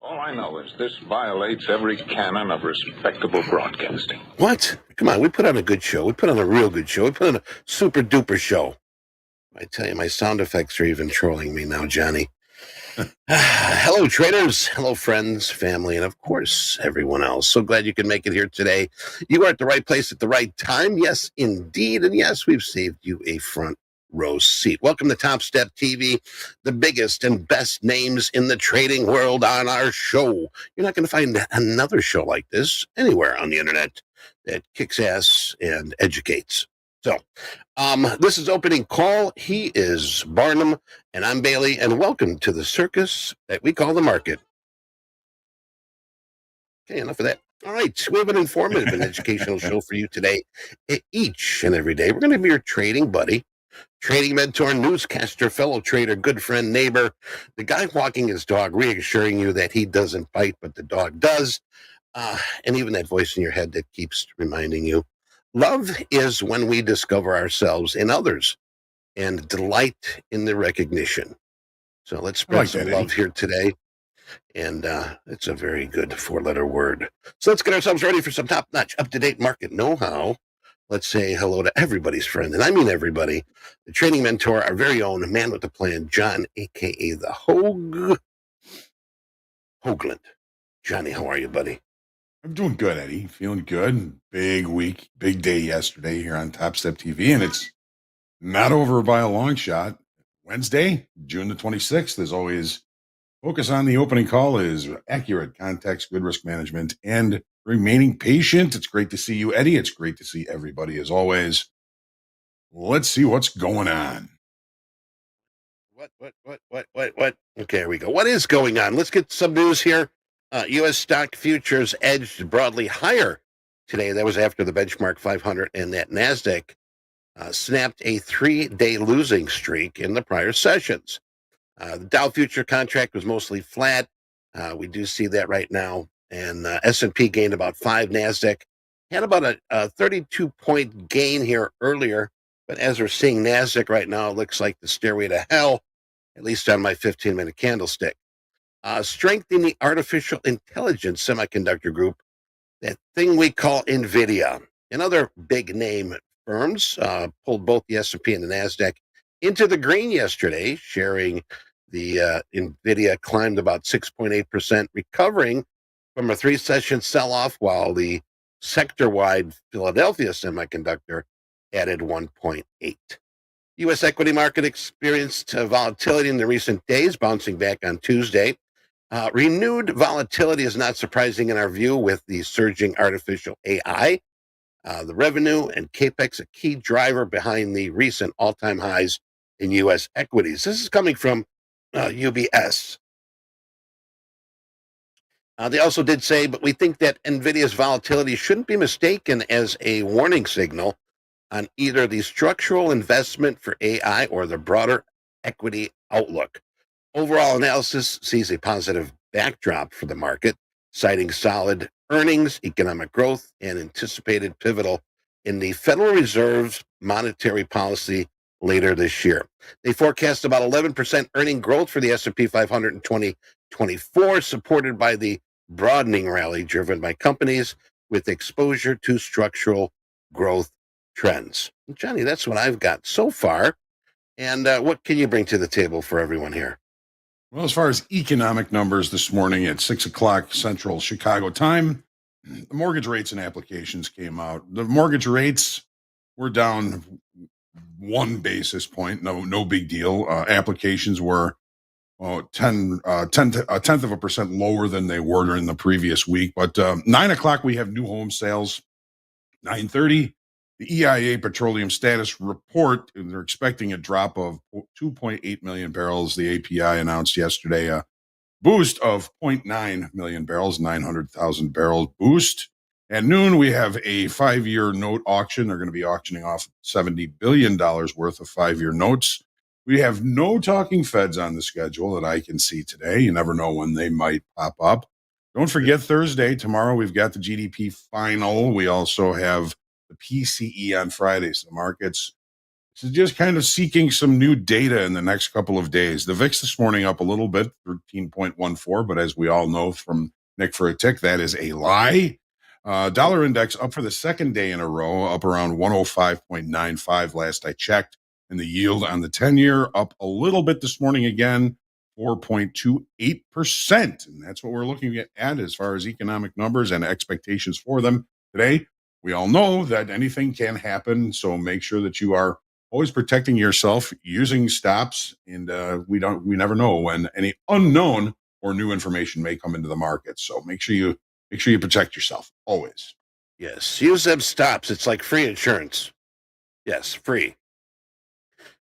All I know is this violates every canon of respectable broadcasting. What? Come on, we put on a good show. We put on a real good show. We put on a super duper show. I tell you, my sound effects are even trolling me now, Johnny. Hello, traders. Hello, friends, family, and of course, everyone else. So glad you can make it here today. You are at the right place at the right time. Yes, indeed. And yes, we've saved you a front row seat. Welcome to TopstepTV, the biggest and best names in the trading world on our show. You're not going to find another show like this anywhere on the internet that kicks ass and educates. So, this is opening call. He is Barnum, and I'm Bailey, and welcome to the circus that we call the market. Okay, enough of that. All right, we have an informative and educational show for you today. Each and every day, we're going to be your trading buddy, trading mentor, newscaster, fellow trader, good friend, neighbor, the guy walking his dog, reassuring you that he doesn't bite, but the dog does, and even that voice in your head that keeps reminding you. Love is when we discover ourselves in others and delight in the recognition. So let's spread some love here today. And it's a very good four-letter word. So let's get ourselves ready for some top-notch, up-to-date market know-how. Let's say hello to everybody's friend, and I mean everybody, the trading mentor, our very own man with the plan, John, a.k.a. the Hoagland. Johnny, how are you, buddy? I'm doing good, Eddie. Feeling good. Big week, big day yesterday here on TopstepTV, and it's not over by a long shot. Wednesday, June the 26th, as always, focus on the opening call is accurate context, good risk management, and remaining patient. It's great to see you, Eddie. It's great to see everybody, as always. Let's see what's going on. What? Okay, here we go. What is going on? Let's get some news here. U.S. stock futures edged broadly higher today. That was after the benchmark 500 and that NASDAQ snapped a 3-day losing streak in the prior sessions. The Dow future contract was mostly flat. We do see that right now. And S&P gained about 5. NASDAQ had about a 32-point gain here earlier. But as we're seeing NASDAQ right now, it looks like the stairway to hell, at least on my 15-minute candlestick. Strength in the artificial intelligence semiconductor group, that thing we call NVIDIA, and other big name firms pulled both the S&P and the NASDAQ into the green yesterday, sharing the NVIDIA climbed about 6.8%, recovering from a 3-session sell-off, while the sector-wide Philadelphia semiconductor added 1.8. U.S. equity market experienced volatility in the recent days, bouncing back on Tuesday. Renewed volatility is not surprising in our view with the surging artificial AI. The revenue and capex a key driver behind the recent all-time highs in U.S. equities. This is coming from UBS. They also did say, but we think that NVIDIA's volatility shouldn't be mistaken as a warning signal on either the structural investment for AI or the broader equity outlook. Overall analysis sees a positive backdrop for the market, citing solid earnings, economic growth, and anticipated pivotal in the Federal Reserve's monetary policy later this year. They forecast about 11% earning growth for the S&P 500 in 2024, supported by the broadening rally driven by companies with exposure to structural growth trends. Johnny, that's what I've got so far. And what can you bring to the table for everyone here? Well, as far as economic numbers this morning at 6 o'clock Central Chicago time, the mortgage rates and applications came out. The mortgage rates were down 1 basis point. No big deal. Applications were 0.1% lower than they were during the previous week. But 9 o'clock, we have new home sales. 9:30, the EIA petroleum status report, and they're expecting a drop of 2.8 million barrels. The API announced yesterday a boost of zero point 0.9 million barrels, 900,000 barrels boost. At noon, we have a 5-year note auction. They're going to be auctioning off $70 billion worth of 5-year notes. We have no talking feds on the schedule that I can see today. You never know when they might pop up. Don't forget Thursday. Tomorrow, we've got the GDP final. We also have the PCE on Friday. So the markets just kind of seeking some new data in the next couple of days. The VIX this morning up a little bit, 13.14, but as we all know from Nick for a Tick, that is a lie. Dollar index up for the second day in a row, up around 105.95 last I checked. And the yield on the 10-year up a little bit this morning again, 4.28%. And that's what we're looking at as far as economic numbers and expectations for them today. We all know that anything can happen, so make sure that you are always protecting yourself using stops, and we never know when any unknown or new information may come into the market. So make sure you protect yourself always. Yes, use them stops. It's like free insurance. Yes, free.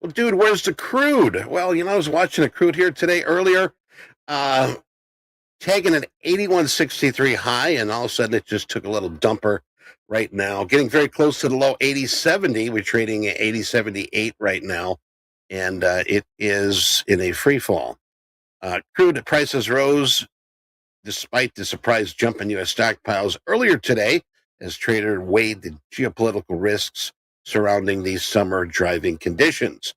Well, dude, where's the crude? Well, I was watching the crude here today earlier, tagging an 81.63 high, and all of a sudden it just took a little dumper right now, getting very close to the low 80.70. We're trading at 80.78 right now, and it is in a free fall. Crude prices rose despite the surprise jump in U.S. stockpiles earlier today as traders weighed the geopolitical risks surrounding these summer driving conditions.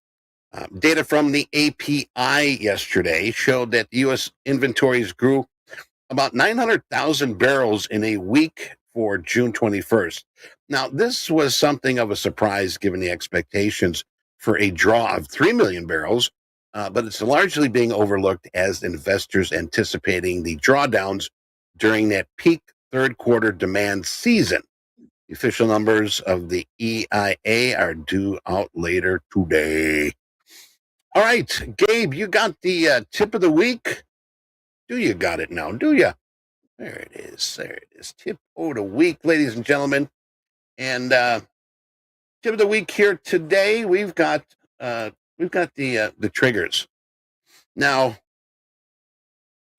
Data from the API yesterday showed that U.S. inventories grew about 900,000 barrels in a week for June 21st. Now, this was something of a surprise given the expectations for a draw of 3 million barrels, but it's largely being overlooked as investors anticipating the drawdowns during that peak third quarter demand season. The official numbers of the EIA are due out later today. All right, Gabe, you got the tip of the week? Do you got it now? Do you? There it is. There it is. Tip of the week, ladies and gentlemen. And tip of the week here today, we've got the triggers. Now,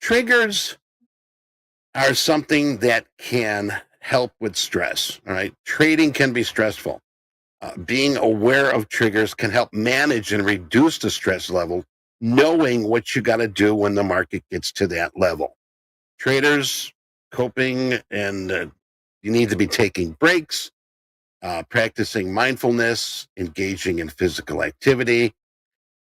triggers are something that can help with stress. All right, trading can be stressful. Being aware of triggers can help manage and reduce the stress level, knowing what you got to do when the market gets to that level. Traders coping, and you need to be taking breaks, practicing mindfulness, engaging in physical activity,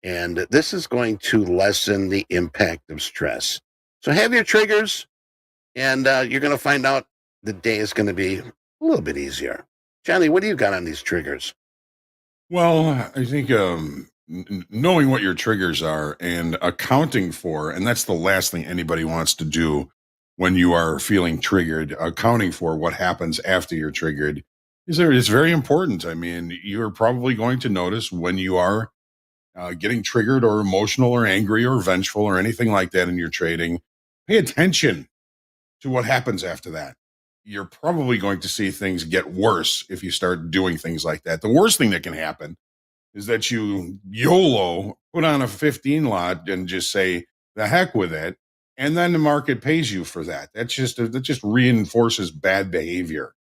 and this is going to lessen the impact of stress. So have your triggers, and you're going to find out the day is going to be a little bit easier. Johnny, what do you got on these triggers? Well, I think knowing what your triggers are and accounting for, and that's the last thing anybody wants to do when you are feeling triggered, accounting for what happens after you're triggered is very important. I mean, you're probably going to notice when you are getting triggered or emotional or angry or vengeful or anything like that in your trading. Pay attention to what happens after that. You're probably going to see things get worse if you start doing things like that. The worst thing that can happen is that you YOLO, put on a 15 lot and just say, the heck with it. And then the market pays you for that. That just reinforces bad behavior.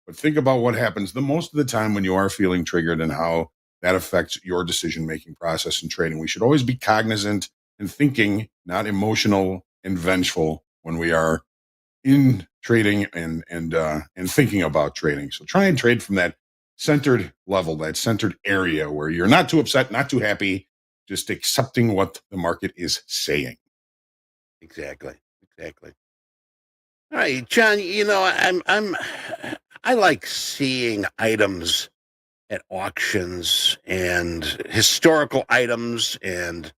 But think about what happens the most of the time when you are feeling triggered and how that affects your decision-making process in trading. We should always be cognizant and thinking, not emotional and vengeful when we are in trading and thinking about trading. So try and trade from that centered level, that centered area where you're not too upset, not too happy, just accepting what the market is saying. Exactly. All right, John, I like seeing items at auctions and historical items and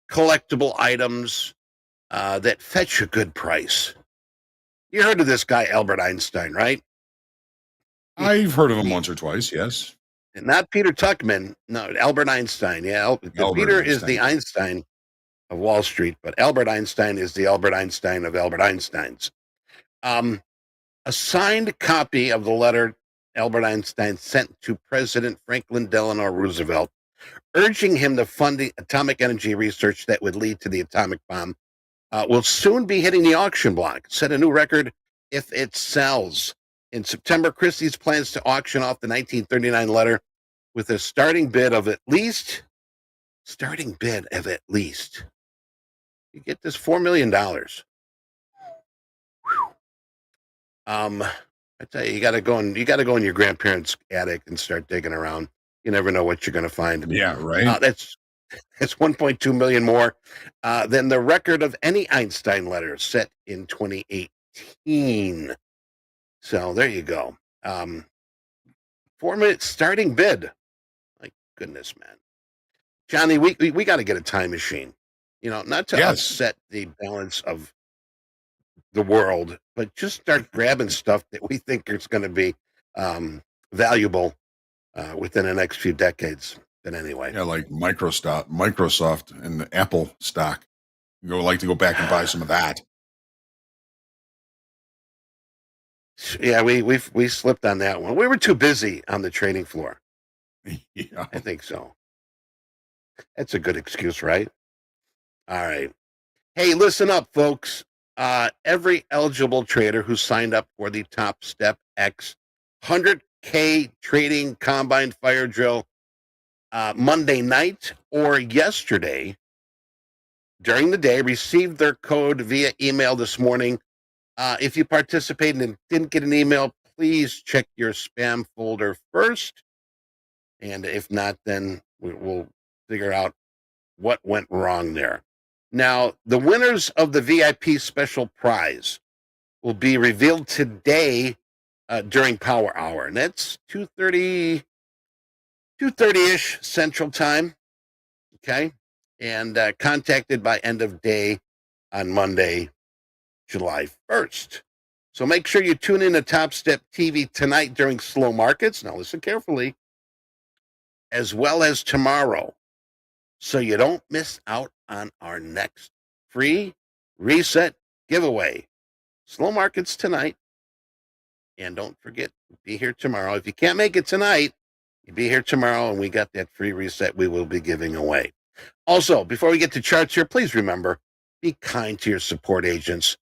collectible items. that fetch a good price. You heard of this guy, Albert Einstein, right? I've heard of him He, once or twice. Yes. not Peter Tuchman. No, Albert Einstein. Yeah, the Albert Peter is the Einstein. Einstein of Wall Street, but Albert Einstein is the Albert Einstein of Albert Einsteins. A signed copy of the letter Albert Einstein sent to President Franklin Delano Roosevelt, urging him to fund the atomic energy research that would lead to the atomic bomb, will soon be hitting the auction block. Set a new record if it sells. In September, Christie's plans to auction off the 1939 letter with a starting bid of at least, you get this $4 million. I tell you, you gotta go in your grandparents' attic and start digging around. You never know what you're gonna find. Yeah, right. That's 1.2 million more than the record of any Einstein letter set in 2018. So there you go. 4 minutes starting bid. My goodness, man. Johnny, we got to get a time machine. Not to Yes. upset the balance of the world, but just start grabbing stuff that we think is going to be valuable within the next few decades. But anyway, Yeah, like Microsoft and the Apple stock. Like to go back and buy some of that. yeah, we slipped on that one. We were too busy on the trading floor. Yeah. I think so. That's a good excuse, right? All right. Hey, listen up, folks. Every eligible trader who signed up for the Topstep X 100K trading combine fire drill Monday night or yesterday during the day received their code via email this morning. If you participated and didn't get an email, please check your spam folder first. And if not, then we'll figure out what went wrong there. Now, the winners of the VIP special prize will be revealed today during Power Hour, and that's 2:30-ish Central Time, okay? And contacted by end of day on Monday, July 1st. So make sure you tune in to Topstep TV tonight during slow markets. Now listen carefully, as well as tomorrow, so you don't miss out on our next free reset giveaway. Slow markets tonight. And don't forget, be here tomorrow. If you can't make it tonight, you be here tomorrow, and we got that free reset we will be giving away. Also, before we get to charts here, please remember, be kind to your support agents.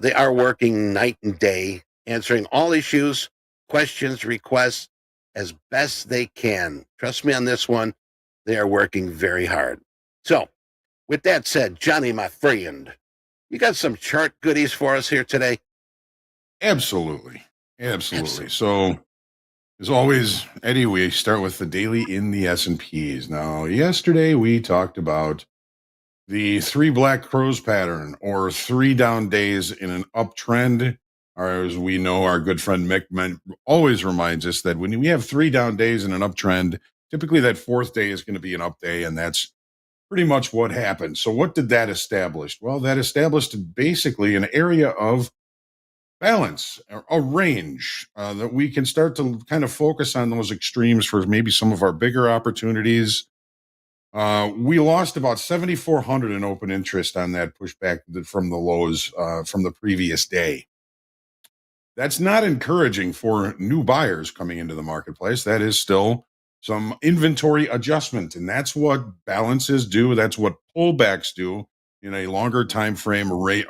They are working night and day, answering all issues, questions, requests as best they can. Trust me on this one. They are working very hard. So, with that said, Johnny, my friend, you got some chart goodies for us here today? Absolutely. So, as always, Eddie, we start with the daily in the S&Ps. Now, yesterday we talked about the 3 black crows pattern, or 3 down days in an uptrend. Or as we know, our good friend Mick always reminds us that when we have 3 down days in an uptrend, typically that 4th day is going to be an up day, and that's pretty much what happened. So what did that establish? Well, that established basically an area of balance, a range that we can start to kind of focus on those extremes for maybe some of our bigger opportunities. We lost about 7,400 in open interest on that pushback from the lows from the previous day. That's not encouraging for new buyers coming into the marketplace. That is still some inventory adjustment, and that's what balances do. That's what pullbacks do in a longer time frame rate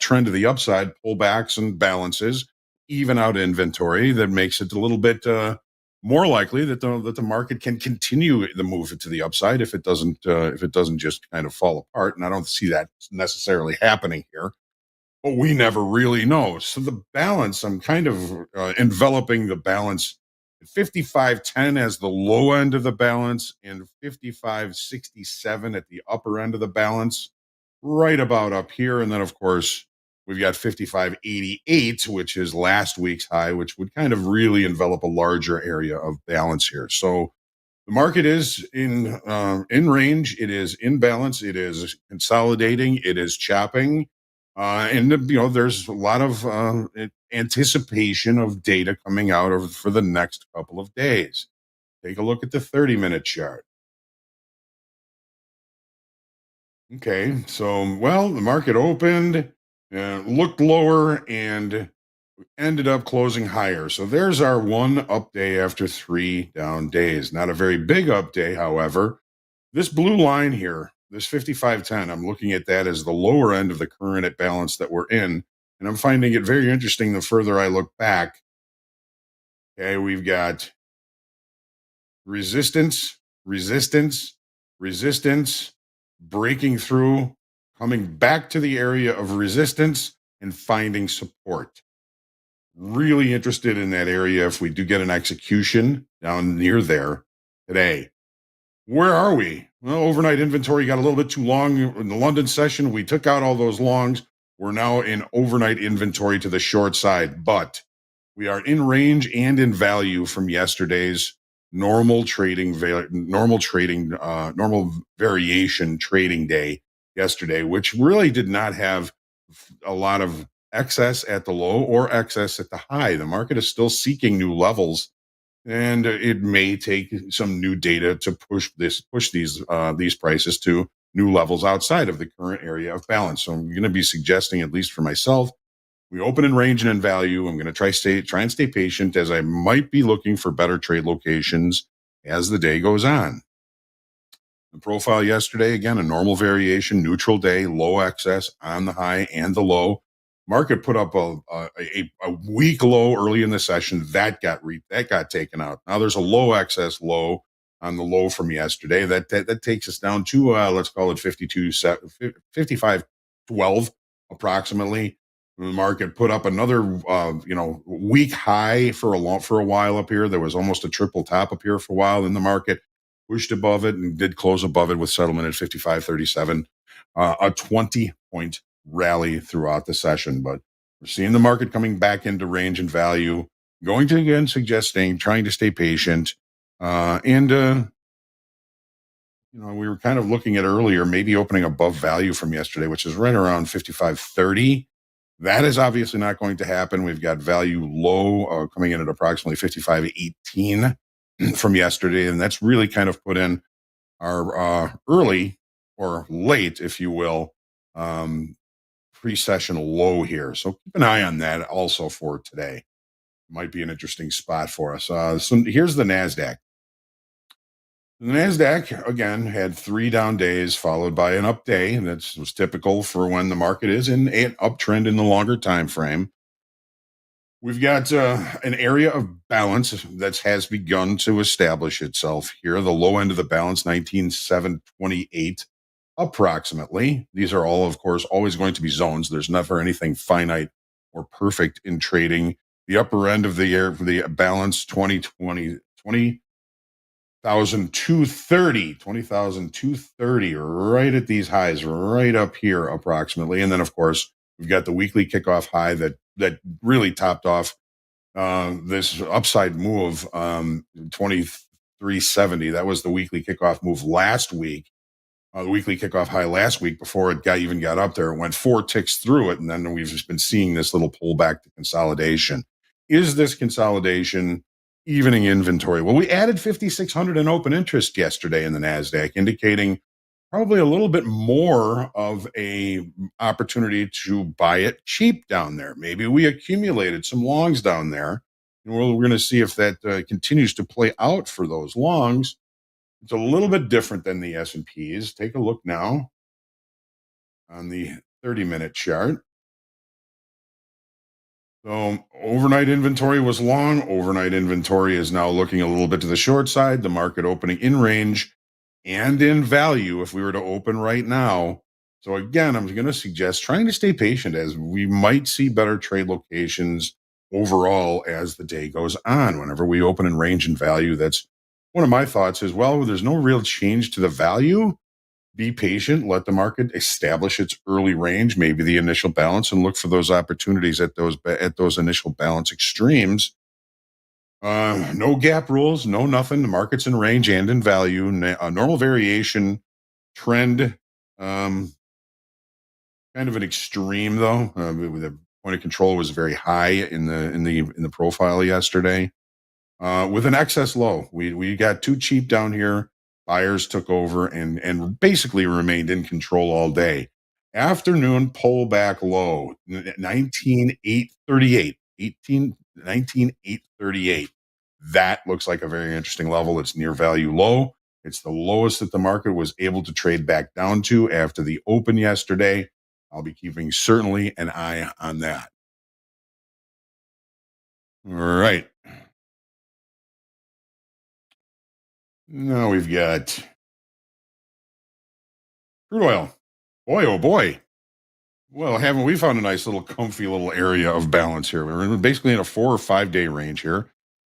trend to the upside. Pullbacks and balances even out inventory. That makes it a little bit more likely that the market can continue the move to the upside if it doesn't just kind of fall apart. And I don't see that necessarily happening here. But we never really know. So the balance, I'm kind of enveloping the balance at 55.10 as the low end of the balance and 55.67 at the upper end of the balance, right about up here. And then, of course, we've got 55.88, which is last week's high, which would kind of really envelop a larger area of balance here. So The market is in range. It is in balance. It is consolidating. It is chopping, and there's a lot of anticipation of data coming out for the next couple of days. Take a look at the 30-minute chart. Okay, so the market opened, looked lower, and ended up closing higher. So there's our one up day after 3 down days. Not a very big up day, however. This blue line here, this 55.10, I'm looking at that as the lower end of the current at balance that we're in. And I'm finding it very interesting the further I look back. Okay, we've got resistance, resistance, resistance, breaking through, coming back to the area of resistance and finding support. Really interested in that area if we do get an execution down near there today. Where are we? Well, overnight inventory got a little bit too long in the London session. We took out all those longs. We're now in overnight inventory to the short side, but we are in range and in value from yesterday's normal variation trading day yesterday, which really did not have a lot of excess at the low or excess at the high. The market is still seeking new levels, and it may take some new data to push these prices to new levels outside of the current area of balance. So I'm going to be suggesting, at least for myself, we open in range and in value. I'm going to try and stay patient, as I might be looking for better trade locations as the day goes on. The profile yesterday, again, a normal variation, neutral day, low excess on the high and the low. Market put up a weak low early in the session. That got taken out. Now there's a low excess low on the low from yesterday. That takes us down to let's call it 55.12 approximately. The market put up another weak high for a while up here. There was almost a triple top up here for a while. Then the market pushed above it and did close above it with settlement at 55.37. A 20-point rally throughout the session, but we're seeing the market coming back into range and value. Going to again suggesting trying to stay patient, and we were kind of looking at earlier maybe opening above value from yesterday, which is right around 55.30. That is obviously not going to happen. We've got value low coming in at approximately 55.18 from yesterday, and that's really kind of put in our early or late, if you will, pre-session low here. So keep an eye on that also for today. Might be an interesting spot for us. So here's the NASDAQ. The NASDAQ, again, had 3 down days followed by an up day. And that was typical for when the market is in an uptrend in the longer time frame. We've got an area of balance that has begun to establish itself here. The low end of the balance, 19,728 approximately. These are all, of course, always going to be zones. There's never anything finite or perfect in trading. The upper end of the balance, 20,230, right at these highs, right up here approximately. And then, of course, we've got the weekly kickoff high that really topped off this upside move, 2370. That was the weekly kickoff move last week. The weekly kickoff high last week before it got up there. It went 4 ticks through it, and then we've just been seeing this little pullback to consolidation. Is this consolidation evening inventory? Well, we added 5,600 in open interest yesterday in the NASDAQ, indicating probably a little bit more of a opportunity to buy it cheap down there. Maybe we accumulated some longs down there, and we're going to see if that continues to play out for those longs. It's a little bit different than the S&Ps. Take a look now on the 30-minute chart. So overnight inventory was long. Overnight inventory is now looking a little bit to the short side. The market opening in range and in value if we were to open right now. So again, I'm going to suggest trying to stay patient, as we might see better trade locations overall as the day goes on. Whenever we open in range and value, that's one of my thoughts is, well, there's no real change to the value. Be patient, let the market establish its early range, maybe the initial balance, and look for those opportunities at those initial balance extremes. No gap rules, no nothing. The market's in range and in value. Normal variation trend. Kind of an extreme though. The point of control was very high in the profile yesterday. With an excess low, we got too cheap down here. Buyers took over and basically remained in control all day. Afternoon pullback low 19,838 19,838. That looks like a very interesting level. It's near value low. It's the lowest that the market was able to trade back down to after the open yesterday. I'll be keeping certainly an eye on that. All right. Now we've got crude oil. Boy, oh boy. Well, haven't we found a nice little comfy little area of balance here? We're basically in a 4 or 5 day range here.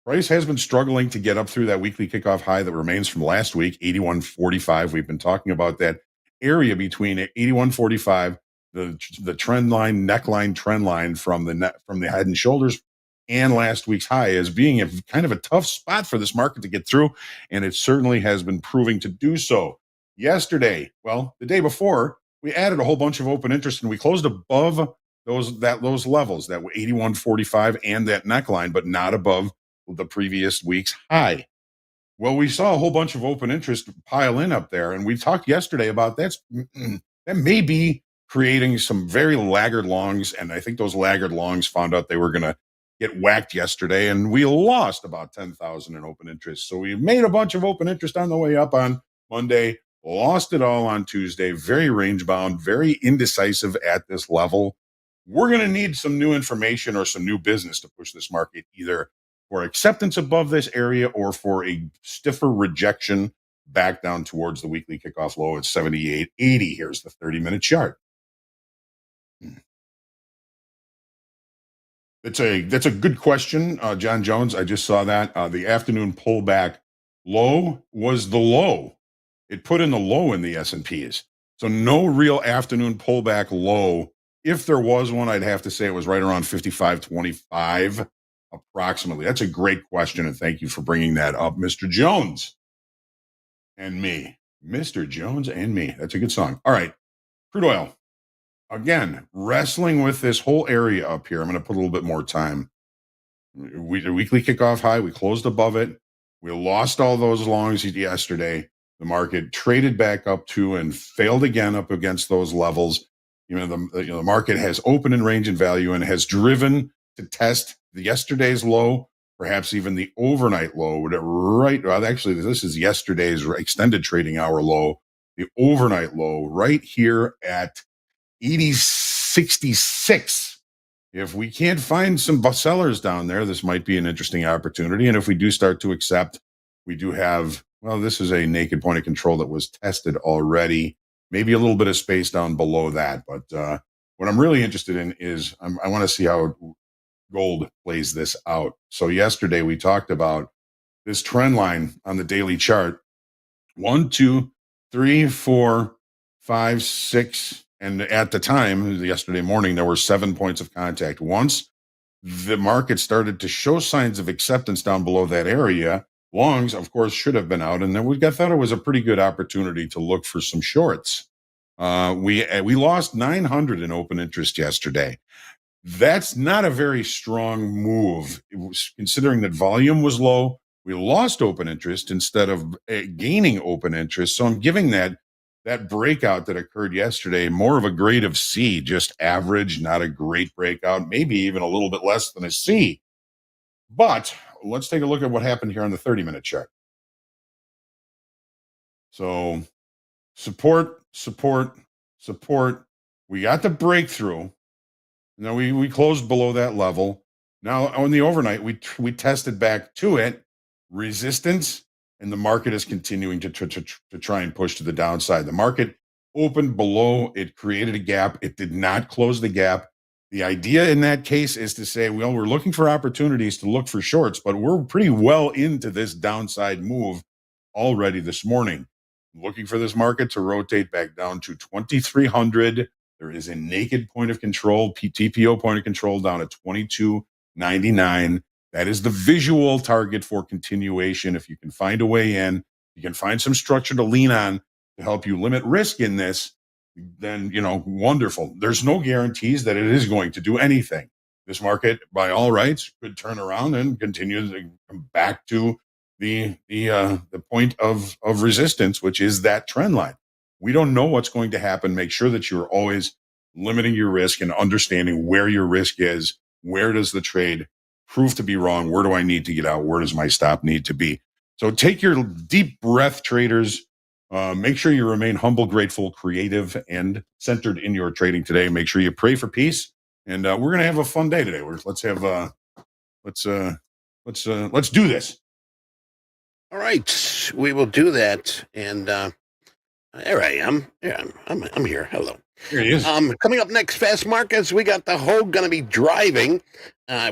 Price has been struggling to get up through that weekly kickoff high that remains from last week, 81.45. We've been talking about that area between 81.45, the trend line, neckline trend line from the head and shoulders, and last week's high as being a kind of a tough spot for this market to get through, and it certainly has been proving to do so. Yesterday, well, the day before, we added a whole bunch of open interest and we closed above those levels, that 81.45 and that neckline, but not above the previous week's high. Well, we saw a whole bunch of open interest pile in up there, and we talked yesterday about that may be creating some very laggard longs, and I think those laggard longs found out they were going to get whacked yesterday, and we lost about 10,000 in open interest. So we made a bunch of open interest on the way up on Monday, lost it all on Tuesday, very range bound, very indecisive at this level. We're going to need some new information or some new business to push this market either for acceptance above this area or for a stiffer rejection back down towards the weekly kickoff low at 78.80. Here's the 30-minute chart. That's a good question, John Jones. I just saw that. The afternoon pullback low was the low. It put in the low in the S&Ps. So no real afternoon pullback low. If there was one, I'd have to say it was right around 55.25 approximately. That's a great question, and thank you for bringing that up, Mr. Jones and me. Mr. Jones and me. That's a good song. All right, crude oil. Again, wrestling with this whole area up here. I'm going to put a little bit more time. The weekly kickoff high, we closed above it. We lost all those longs yesterday. The market traded back up to and failed again up against those levels. The market has opened in range and value and has driven to test yesterday's low, perhaps even the overnight low. Actually, this is yesterday's extended trading hour low, the overnight low right here at 80.66. If we can't find some sellers down there, this might be an interesting opportunity. And if we do start to accept, we do have, this is a naked point of control that was tested already. Maybe a little bit of space down below that. But what I'm really interested in is I want to see how gold plays this out. So yesterday we talked about this trend line on the daily chart. 1, 2, 3, 4, 5, 6. And at the time, yesterday morning, there were 7 points of contact. Once the market started to show signs of acceptance down below that area, longs, of course, should have been out. And then I thought it was a pretty good opportunity to look for some shorts. We lost 900 in open interest yesterday. That's not a very strong move, considering that volume was low. We lost open interest instead of gaining open interest. So I'm giving that breakout that occurred yesterday more of a grade of C, just average, not a great breakout, maybe even a little bit less than a C. But let's take a look at what happened here on the 30-minute chart. So support. We got the breakthrough. Now we closed below that level. Now on the overnight, we tested back to it, resistance, and the market is continuing to try and push to the downside. The market opened below, it created a gap. It did not close the gap. The idea in that case is to say, well, we're looking for opportunities to look for shorts, but we're pretty well into this downside move already this morning. Looking for this market to rotate back down to 2,300. There is a naked point of control, TPO point of control down at 22.99. That is the visual target for continuation. If you can find a way in, you can find some structure to lean on to help you limit risk in this, then, wonderful. There's no guarantees that it is going to do anything. This market, by all rights, could turn around and continue to come back to the point of resistance, which is that trend line. We don't know what's going to happen. Make sure that you're always limiting your risk and understanding where your risk is. Where does the trade prove to be wrong? Where do I need to get out? Where does my stop need to be? So take your deep breath, traders. Make sure you remain humble, grateful, creative, and centered in your trading today. Make sure you pray for peace. And we're going to have a fun day today. Let's do this. All right, we will do that. And there I am. Yeah, I'm here. Hello. Here he is. Coming up next, Fast Markets, we got the Hoag going to be driving.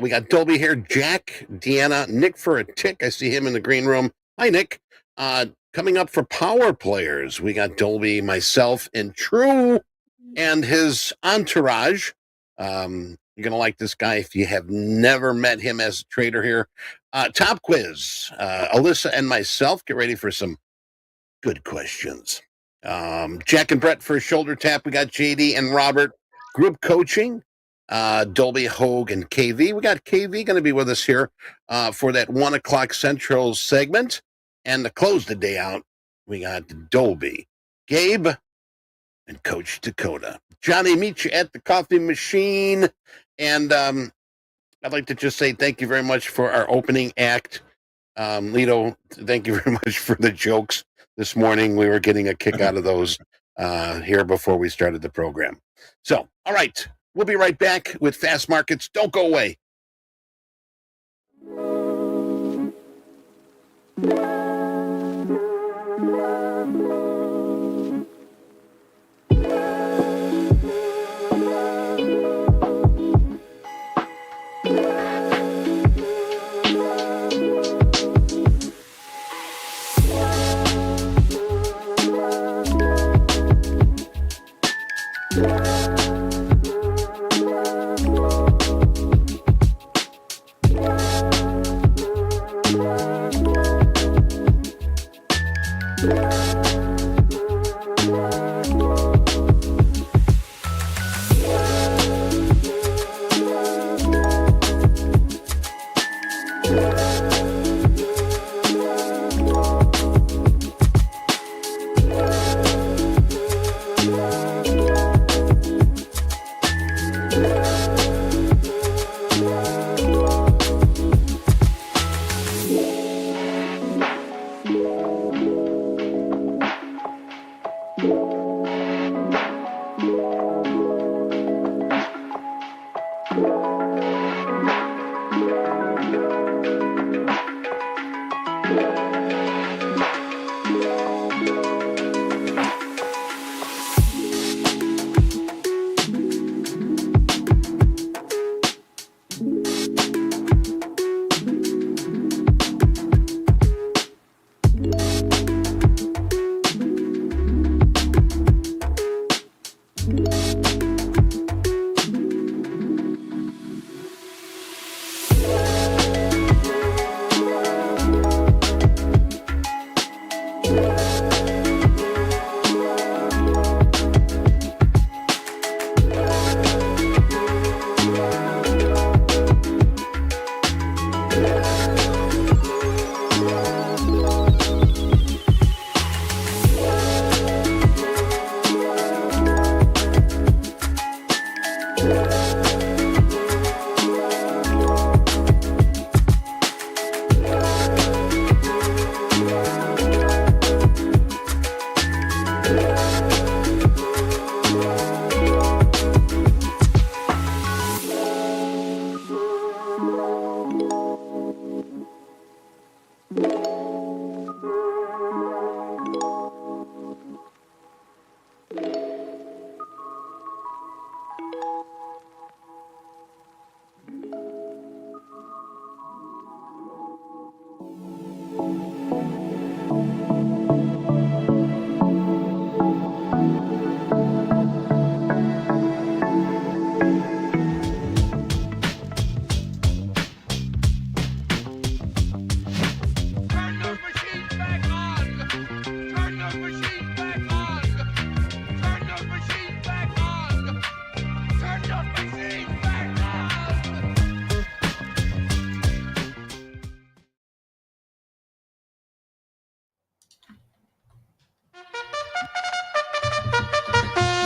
We got Dolby here, Jack, Deanna, Nick for a tick. I see him in the green room. Hi, Nick. Coming up for Power Players, we got Dolby, myself, and True, and his entourage. You're going to like this guy if you have never met him as a trader here. TopQuiz, Alyssa and myself, get ready for some good questions. Jack and Brett for a shoulder tap. We got JD and Robert. Group coaching, Dolby, Hoag, and KV. We got KV going to be with us here for that 1 o'clock Central segment. And to close the day out, we got Dolby, Gabe, and Coach Dakota. Johnny, meet you at the coffee machine. And I'd like to just say thank you very much for our opening act. Lito, thank you very much for the jokes this morning. We were getting a kick out of those here before we started the program. So, all right, we'll be right back with Fast Markets. Don't go away.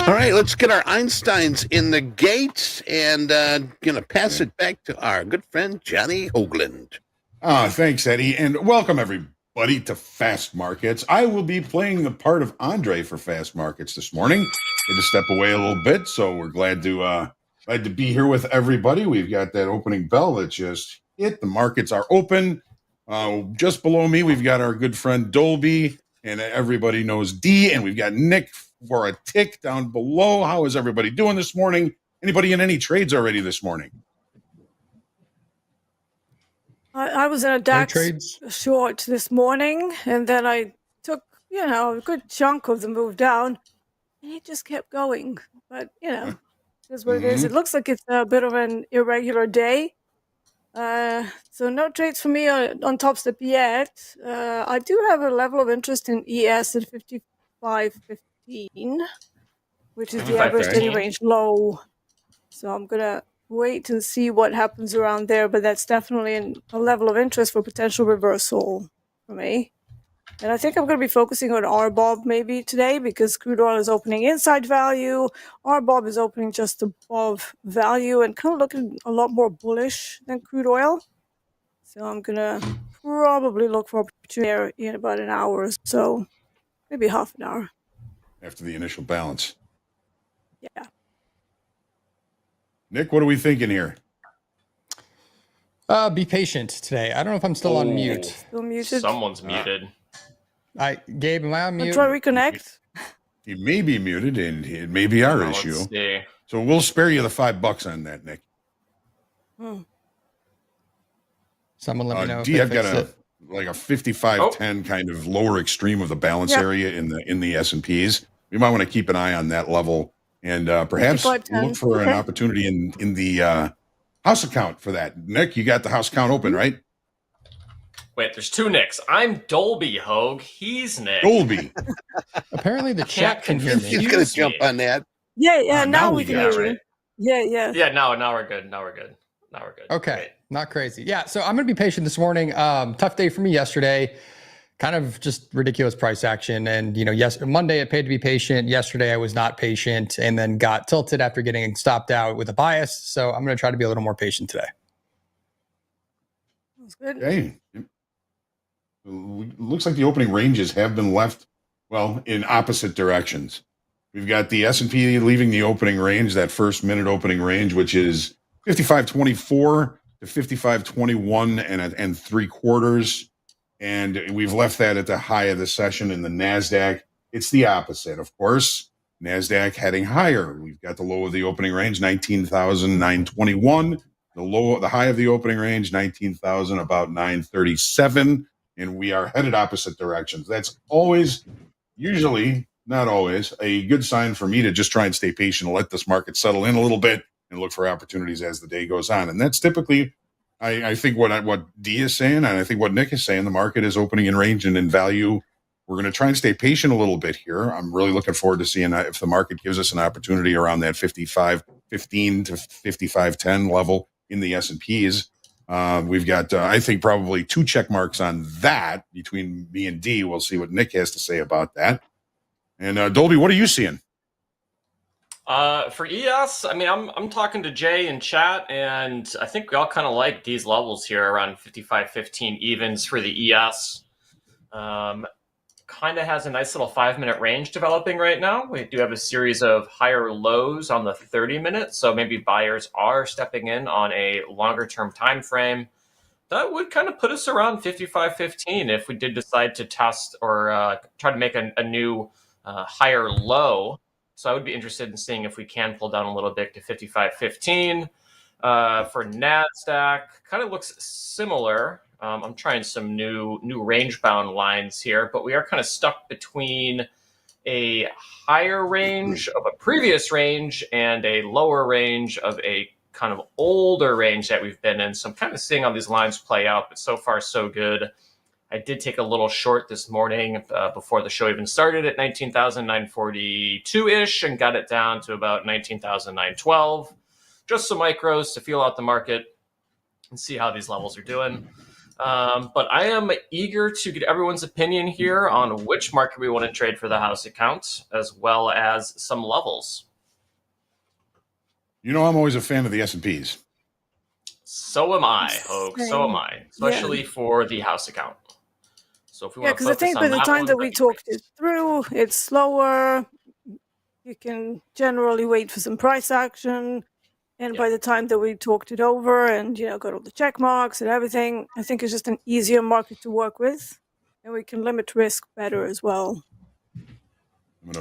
All right, let's get our Einsteins in the gate and going to pass it back to our good friend Johnny Hoagland. Thanks, Eddie, and welcome everybody to Fast Markets. I will be playing the part of Andre for Fast Markets this morning. Had to step away a little bit, so we're glad to be here with everybody. We've got that opening bell that just hit. The markets are open. Just below me, we've got our good friend Dolby, and everybody knows D, and we've got Nick for a tick down below. How is everybody doing this morning? Anybody in any trades already this morning? I was in a DAX short this morning, and then I took, a good chunk of the move down, and it just kept going. But, is what it is. It looks like it's a bit of an irregular day. So no trades for me on Topstep yet. I do have a level of interest in ES at 55.15, which is the average daily range low. So I'm going to wait and see what happens around there, but that's definitely a level of interest for potential reversal for me. And I think I'm going to be focusing on RBOB maybe today because crude oil is opening inside value. RBOB is opening just above value and kind of looking a lot more bullish than crude oil. So I'm going to probably look for opportunity in about an hour or so, maybe half an hour. After the initial balance. Yeah. Nick, what are we thinking here? Be patient today. I don't know if I'm still on mute. Still muted? Someone's muted. Gabe, am I on mute? Try reconnect. He may be muted, and it may be our issue. Let's see. So we'll spare you the $5 on that, Nick. Someone let me know. D, I've got a 55-10 kind of lower extreme of the balance area in the S&Ps. We might want to keep an eye on that level and perhaps look for an opportunity in the house account for that. Nick, you got the house account open, right? Wait, there's two Nicks. I'm Dolby, Hoag. He's Nick. Dolby. Apparently the chat can hear me. He's going to jump on that. Yeah, now we can hear you. Yeah. Yeah, now we're good. Okay, Great. not crazy. Yeah, so I'm going to be patient this morning. Tough day for me yesterday. Kind of just ridiculous price action. And, Monday I paid to be patient. Yesterday I was not patient and then got tilted after getting stopped out with a bias. So I'm going to try to be a little more patient today. That's good. Okay. Looks like the opening ranges have been left, in opposite directions. We've got the S&P leaving the opening range, that first minute opening range, which is 55.24 to 55.21 and 3/4. And we've left that at the high of the session in the NASDAQ. It's the opposite, of course. NASDAQ heading higher. We've got the low of the opening range, 19,921. The high of the opening range, 19,000, about 937. And we are headed opposite directions. That's always, usually, not always, a good sign for me to just try and stay patient and let this market settle in a little bit and look for opportunities as the day goes on. And that's typically, I think what D is saying, and I think what Nick is saying, the market is opening in range and in value. We're going to try and stay patient a little bit here. I'm really looking forward to seeing if the market gives us an opportunity around that 55.15 to 55.10 level in the S&Ps. We've got, I think, probably 2 check marks on that between me and D. We'll see what Nick has to say about that. And Dolby, what are you seeing? For ES, I'm talking to Jay in chat, and I think we all kind of like these levels here around 55.15 evens for the ES. Kind of has a nice little 5-minute range developing right now. We do have a series of higher lows on the 30-minute, so maybe buyers are stepping in on a longer-term time frame. That would kind of put us around 55.15 if we did decide to test or try to make a new higher low. So I would be interested in seeing if we can pull down a little bit to 55.15. For NASDAQ, kind of looks similar. I'm trying some new range-bound lines here, but we are kind of stuck between a higher range of a previous range and a lower range of a kind of older range that we've been in. So I'm kind of seeing how these lines play out, but so far so good. I did take a little short this morning before the show even started at 19,942-ish and got it down to about 19,912. Just some micros to feel out the market and see how these levels are doing. But I am eager to get everyone's opinion here on which market we want to trade for the house account, as well as some levels. You know, I'm always a fan of the S&Ps. So am I, Hoag. So am I, especially for the house account. So if we want to because I focus think on by the that time one, that we that'd be talked great. it through, it's slower. You can generally wait for some price action. And by the time that we talked it over and, got all the check marks and everything, I think it's just an easier market to work with. And we can limit risk better as well.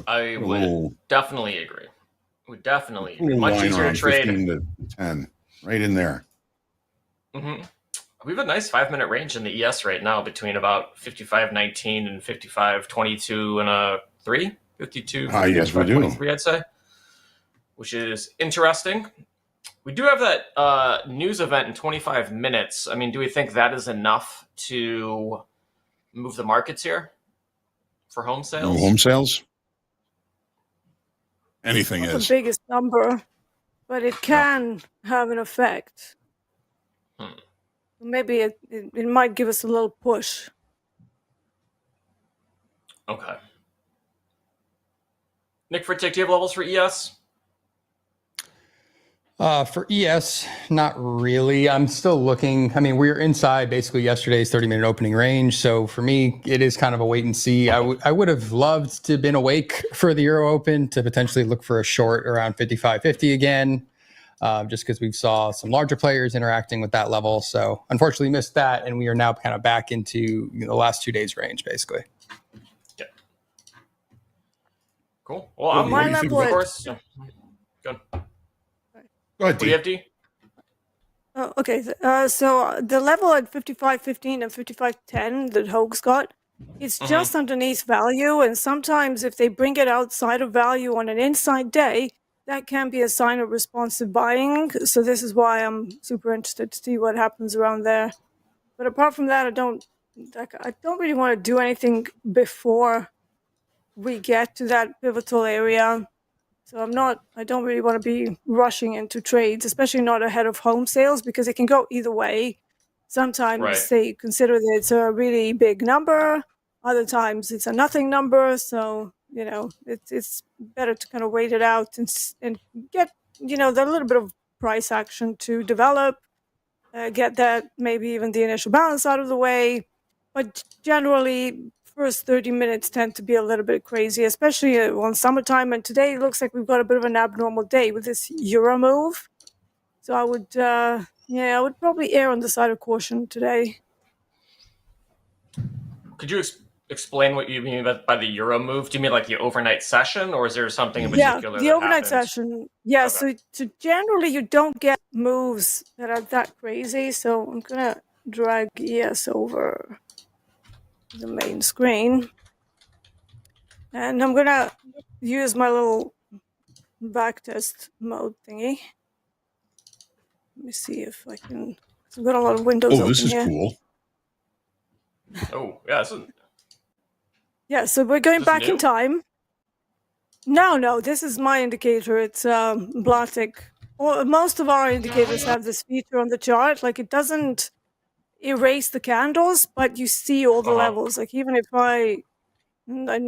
I would definitely agree. Would definitely agree. A Much line easier to around trade. 15 to 10, right in there. Mm-hmm. We have a nice 5-minute range in the ES right now between about 55.19 and 55.22 and a 3. 52, Yes, we do. 23, I'd say, which is interesting. We do have that news event in 25 minutes. I mean, do we think that is enough to move the markets here for home sales? Home sales? Anything Not is. the biggest number, but it can have an effect. Maybe it might give us a little push. Okay. Nick Frittick, do you have levels for ES? For ES, not really. I'm still looking. I mean, we were inside basically yesterday's 30-minute opening range. So for me, it is kind of a wait and see. I would have loved to have been awake for the Euro Open to potentially look for a short around 55.50 again, just because we saw some larger players interacting with that level. So unfortunately missed that. And we are now kind of back into the last 2 days range, basically. Yeah. Cool. Well, I'm my level, of course. Yeah. Good. Go ahead, What do you have, D? Oh, okay. So the level at 55.15 and 55.10 that Hoag's got, it's just underneath value. And sometimes if they bring it outside of value on an inside day, that can be a sign of responsive buying. So this is why I'm super interested to see what happens around there. But apart from that, I don't really want to do anything before we get to that pivotal area. So I don't really want to be rushing into trades, especially not ahead of home sales, because it can go either way. Sometimes they consider that it's a really big number. Other times it's a nothing number. So, it's better to kind of wait it out and get, the little bit of price action to develop, get that maybe even the initial balance out of the way. But generally, first 30 minutes tend to be a little bit crazy, especially on summertime. And today it looks like we've got a bit of an abnormal day with this Euro move. So I would probably err on the side of caution today. Could you explain what you mean by the Euro move? Do you mean like the overnight session, or is there something in particular? Yeah, the overnight session. Yeah, okay. So generally you don't get moves that are that crazy. So I'm going to drag ES over the main screen. And I'm going to use my little backtest mode thingy. Let me see if I can. I've got a lot of windows open this is here. cool. Oh, yeah. Yeah, so we're going back in time. No, this is my indicator. It's Blatic. Most of our indicators have this feature on the chart. Like, it doesn't erase the candles, but you see all the levels. Like, even if I'm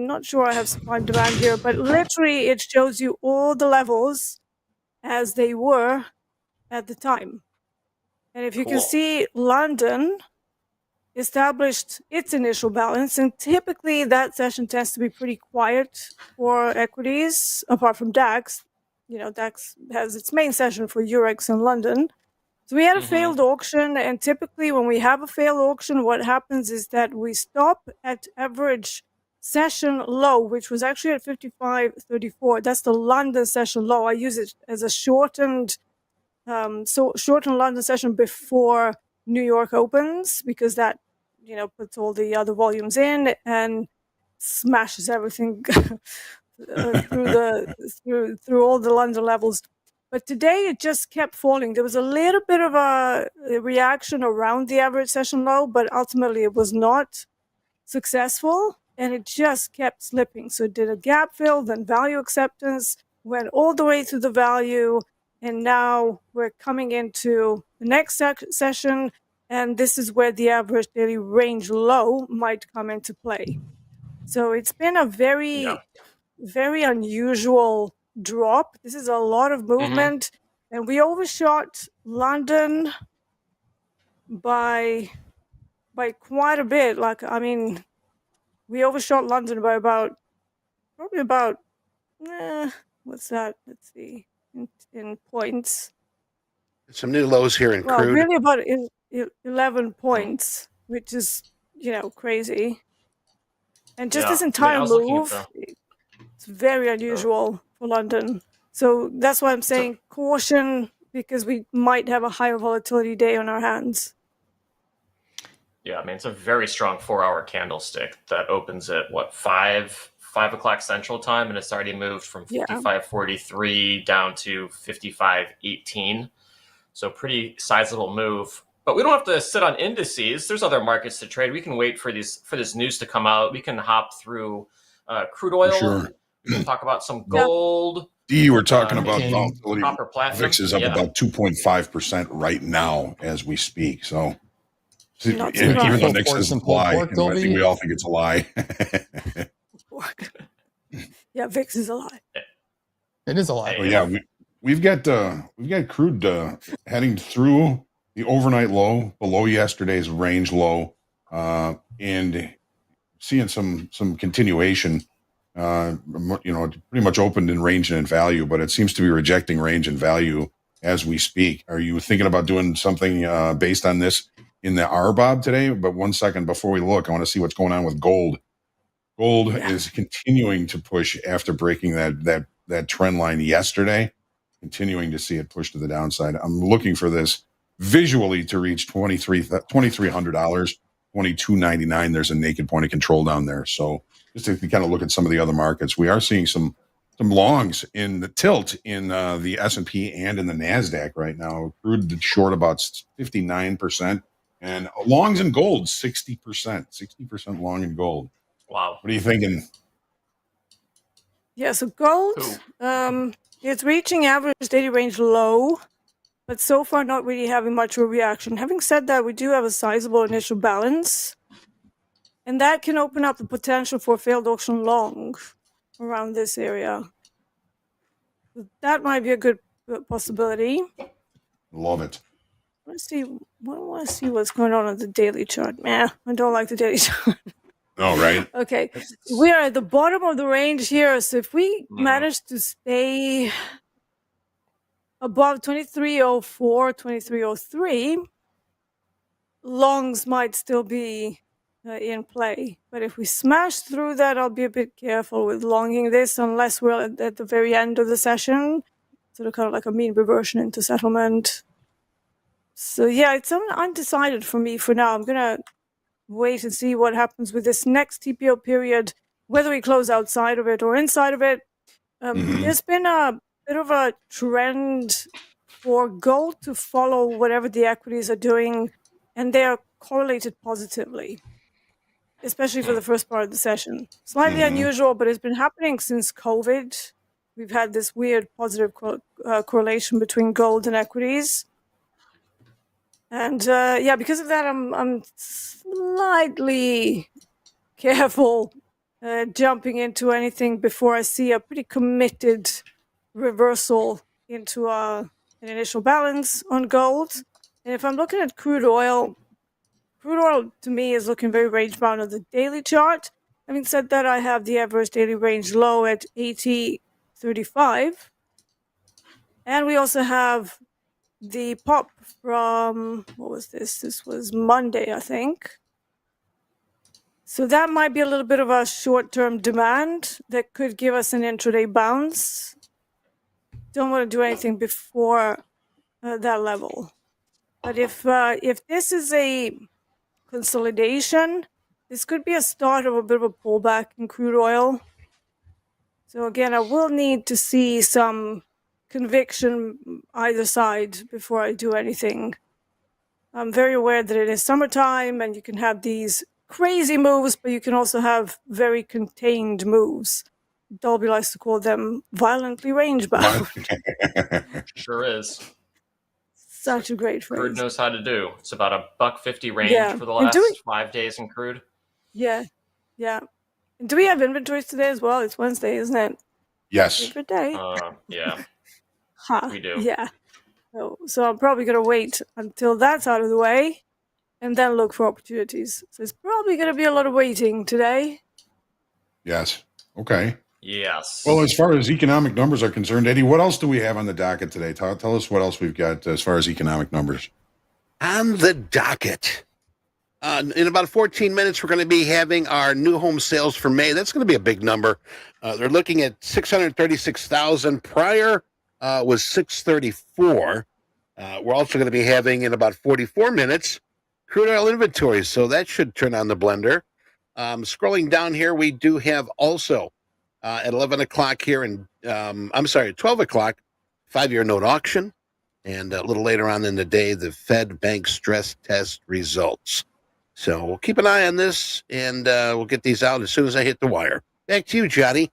not sure I have supply and demand here, but literally it shows you all the levels as they were at the time. And if you can see, London established its initial balance, and typically that session tends to be pretty quiet for equities, apart from DAX. DAX has its main session for Eurex in London. So we had a failed auction, and typically when we have a failed auction, what happens is that we stop at average session low, which was actually at 55.34. That's the London session low. I use it as a shortened London session before New York opens, because that puts all the other volumes in and smashes everything through all the London levels. But today it just kept falling. There was a little bit of a reaction around the average session low, but ultimately it was not successful, and it just kept slipping. So it did a gap fill, then value acceptance, went all the way through the value, and now we're coming into the next session, And this is where the average daily range low might come into play. So it's been a very unusual drop. This is a lot of movement, and we overshot London by quite a bit. Like, I mean, we overshot London by probably about what's that? Let's see, in points. Some new lows here in Well, crude. really about 11 points, which is crazy. And just this entire move, it's very unusual for London. So that's why I'm saying caution, because we might have a higher volatility day on our hands. Yeah, I mean, it's a very strong 4-hour candlestick that opens at, what, 5 o'clock Central Time, and it's already moved from 55.43 down to 55.18. So pretty sizable move. But we don't have to sit on indices. There's other markets to trade. We can wait for this news to come out. We can hop through crude oil. Sure. We can talk about some gold. D, we're talking about volatility. Copper, platinum. VIX is up about 2.5% right now as we speak. So even though Nick says it's a lie, I think we all think it's a lie. Yeah, VIX is a lie. It is a lie. Well, yeah, we've got crude heading through the overnight low below yesterday's range low, and seeing some continuation. Pretty much opened in range and in value, but it seems to be rejecting range and value as we speak. Are you thinking about doing something based on this in the RBOB today? But 1 second before we look, I want to see what's going on with gold. Gold is continuing to push after breaking that trend line yesterday, continuing to see it push to the downside. I'm looking for this visually to reach $2,300, $22.99. There's a naked point of control down there. So just to kind of look at some of the other markets, we are seeing some longs in the tilt in the S&P and in the NASDAQ right now. Crude short about 59%, and longs in gold 60% long in gold. Wow. What are you thinking? Yeah, so gold, it's reaching average daily range low, but so far not really having much of a reaction. Having said that, we do have a sizable initial balance, and that can open up the potential for a failed auction long around this area. That might be a good possibility. Love it. I want to see what's going on the daily chart. I don't like the daily chart. Oh, right. Okay, we are at the bottom of the range here. So if we manage to stay above 2304, 2303, longs might still be in play. But if we smash through that, I'll be a bit careful with longing this unless we're at the very end of the session. Sort of kind of like a mean reversion into settlement. So yeah, it's undecided for me for now. I'm going to wait and see what happens with this next TPO period, whether we close outside of it or inside of it. There's been a bit of a trend for gold to follow whatever the equities are doing, and they are correlated positively, especially for the first part of the session. Slightly unusual, but it's been happening since COVID. We've had this weird positive correlation between gold and equities. And because of that, I'm slightly careful jumping into anything before I see a pretty committed reversal into an initial balance on gold. And if I'm looking at crude oil to me is looking very range bound on the daily chart. Having said that, I have the average daily range low at 80.35. And we also have the pop from, what was this? This was Monday, I think. So that might be a little bit of a short-term demand that could give us an intraday bounce. Don't want to do anything before that level. But if this is a consolidation, this could be a start of a bit of a pullback in crude oil. So again, I will need to see some conviction either side before I do anything. I'm very aware that it is summertime and you can have these crazy moves, but you can also have very contained moves. Dolby likes to call them violently range bound. Sure is. such a great Crude phrase. knows how to do. It's about a $1.50 range Yeah. for the And last 5 days in crude. Yeah. And do we have inventories today as well? It's Wednesday, isn't it? Yes. Favorite day. Yeah, Ha. we do. Yeah. So I'm probably going to wait until that's out of the way and then look for opportunities. So it's probably going to be a lot of waiting today. Yes. Okay. Yes. Well, as far as economic numbers are concerned, Eddie, what else do we have on the docket today? Tell us what else we've got as far as economic numbers. On the docket, in about 14 minutes, we're going to be having our new home sales for May. That's going to be a big number. They're looking at 636,000. Prior was 634. We're also going to be having in about 44 minutes crude oil inventories, so that should turn on the blender. Scrolling down here, we do have also at 11 o'clock here, and 12 o'clock, 5-year note auction, and a little later on in the day, the Fed bank stress test results. So we'll keep an eye on this, and we'll get these out as soon as I hit the wire. Back to you, Johnny.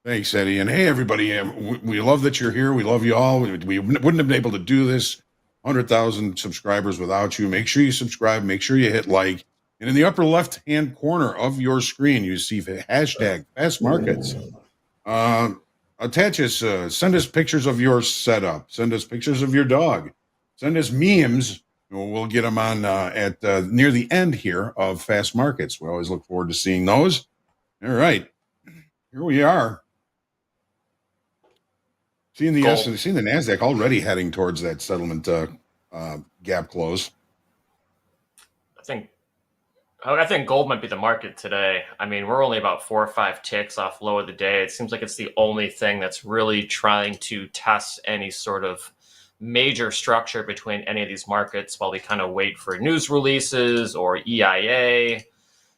Thanks, Eddie. And hey, everybody, we love that you're here. We love you all. We wouldn't have been able to do this 100,000 subscribers without you. Make sure you subscribe. Make sure you hit like. And in the upper left-hand corner of your screen, you see hashtag Fast Markets. Attach us. Send us pictures of your setup. Send us pictures of your dog. Send us memes. We'll get them on at near the end here of Fast Markets. We always look forward to seeing those. All right. Here we are. Seeing the NASDAQ already heading towards that settlement gap close. I think gold might be the market today. I mean, we're only about 4 or 5 ticks off low of the day. It seems like it's the only thing that's really trying to test any sort of major structure between any of these markets while we kind of wait for news releases or EIA.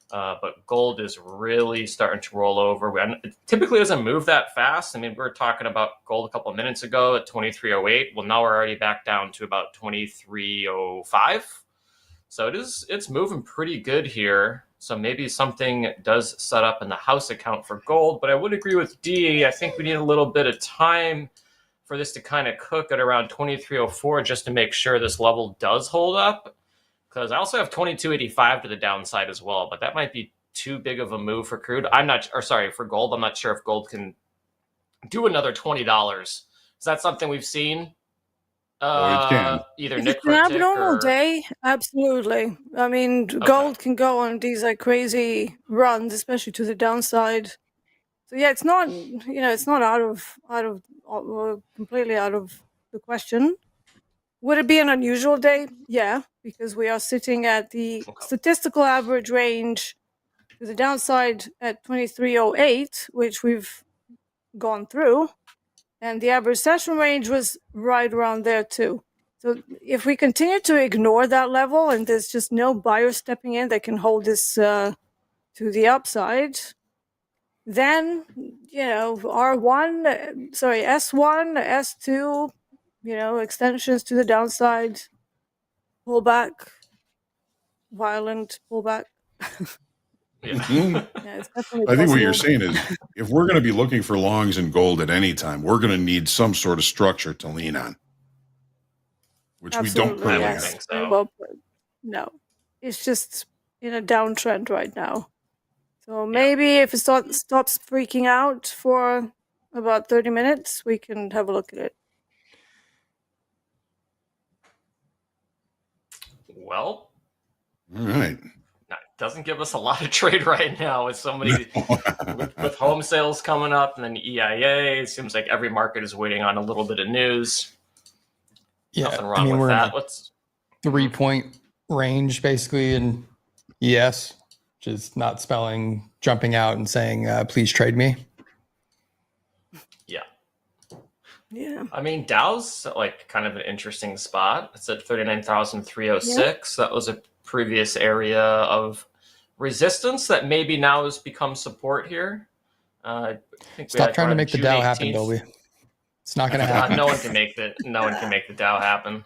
But gold is really starting to roll over. It typically doesn't move that fast. I mean, we were talking about gold a couple of minutes ago at 2308. Well, now we're already back down to about 2305. So it's moving pretty good here. So maybe something does set up in the house account for gold. But I would agree with D. I think we need a little bit of time for this to kind of cook at around 2304 just to make sure this level does hold up. Because I also have 2285 to the downside as well, but that might be too big of a move for crude. For gold. I'm not sure if gold can do another $20. Is that something we've seen? It can. Either If Nick it's an abnormal or day, absolutely. I mean, gold can go on these like crazy runs, especially to the downside. So yeah, it's not completely out of the question. Would it be an unusual day? Yeah, because we are sitting at the statistical average range to the downside at 2308, which we've gone through, and the average session range was right around there too. So if we continue to ignore that level and there's just no buyer stepping in that can hold this to the upside, then S1, S2, extensions to the downside, pullback, violent pullback. Yeah. It's definitely I think what you're possible. saying is if we're going to be looking for longs in gold at any time, we're going to need some sort of structure to lean on, which Absolutely, we don't currently yes. have. Very Well put. No, it's just in a downtrend right now. So maybe if it stops freaking out for about 30 minutes, we can have a look at it. Well, All right. that doesn't give us a lot of trade right now with so many with home sales coming up and then EIA. It seems like every market is waiting on a little bit of news. Yeah, Nothing wrong with we're that. in a 3-point range basically in ES, which is not spelling jumping out and saying, please trade me. Yeah. I mean, Dow's like kind of an interesting spot. It's at 39,306. That was a previous area of resistance that maybe now has become support here. I think Stop trying to make the Dow happen, Dolby. It's not going to happen. No one can make the Dow happen.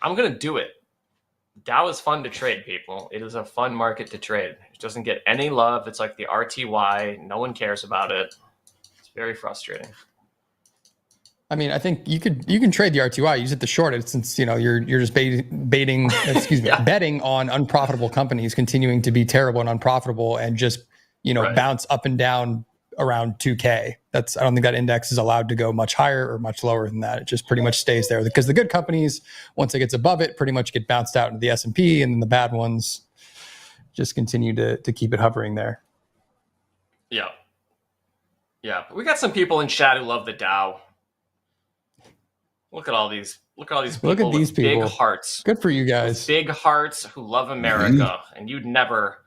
I'm going to do it. Dow is fun to trade, people. It is a fun market to trade. It doesn't get any love. It's like the RTY. No one cares about it. It's very frustrating. I mean, I think you can trade the RTY, use it to short it, since you're just betting on unprofitable companies continuing to be terrible and unprofitable, and just Right. bounce up and down around 2K. I don't think that index is allowed to go much higher or much lower than that. It just pretty much stays there, because the good companies, once it gets above it, pretty much get bounced out into the S&P, and then the bad ones just continue to keep it hovering there. Yeah. Yeah. We got some people in chat who love the Dow. Look at all these people. Look at these with people. Big hearts. Good for you guys. With big hearts who love America, and you would never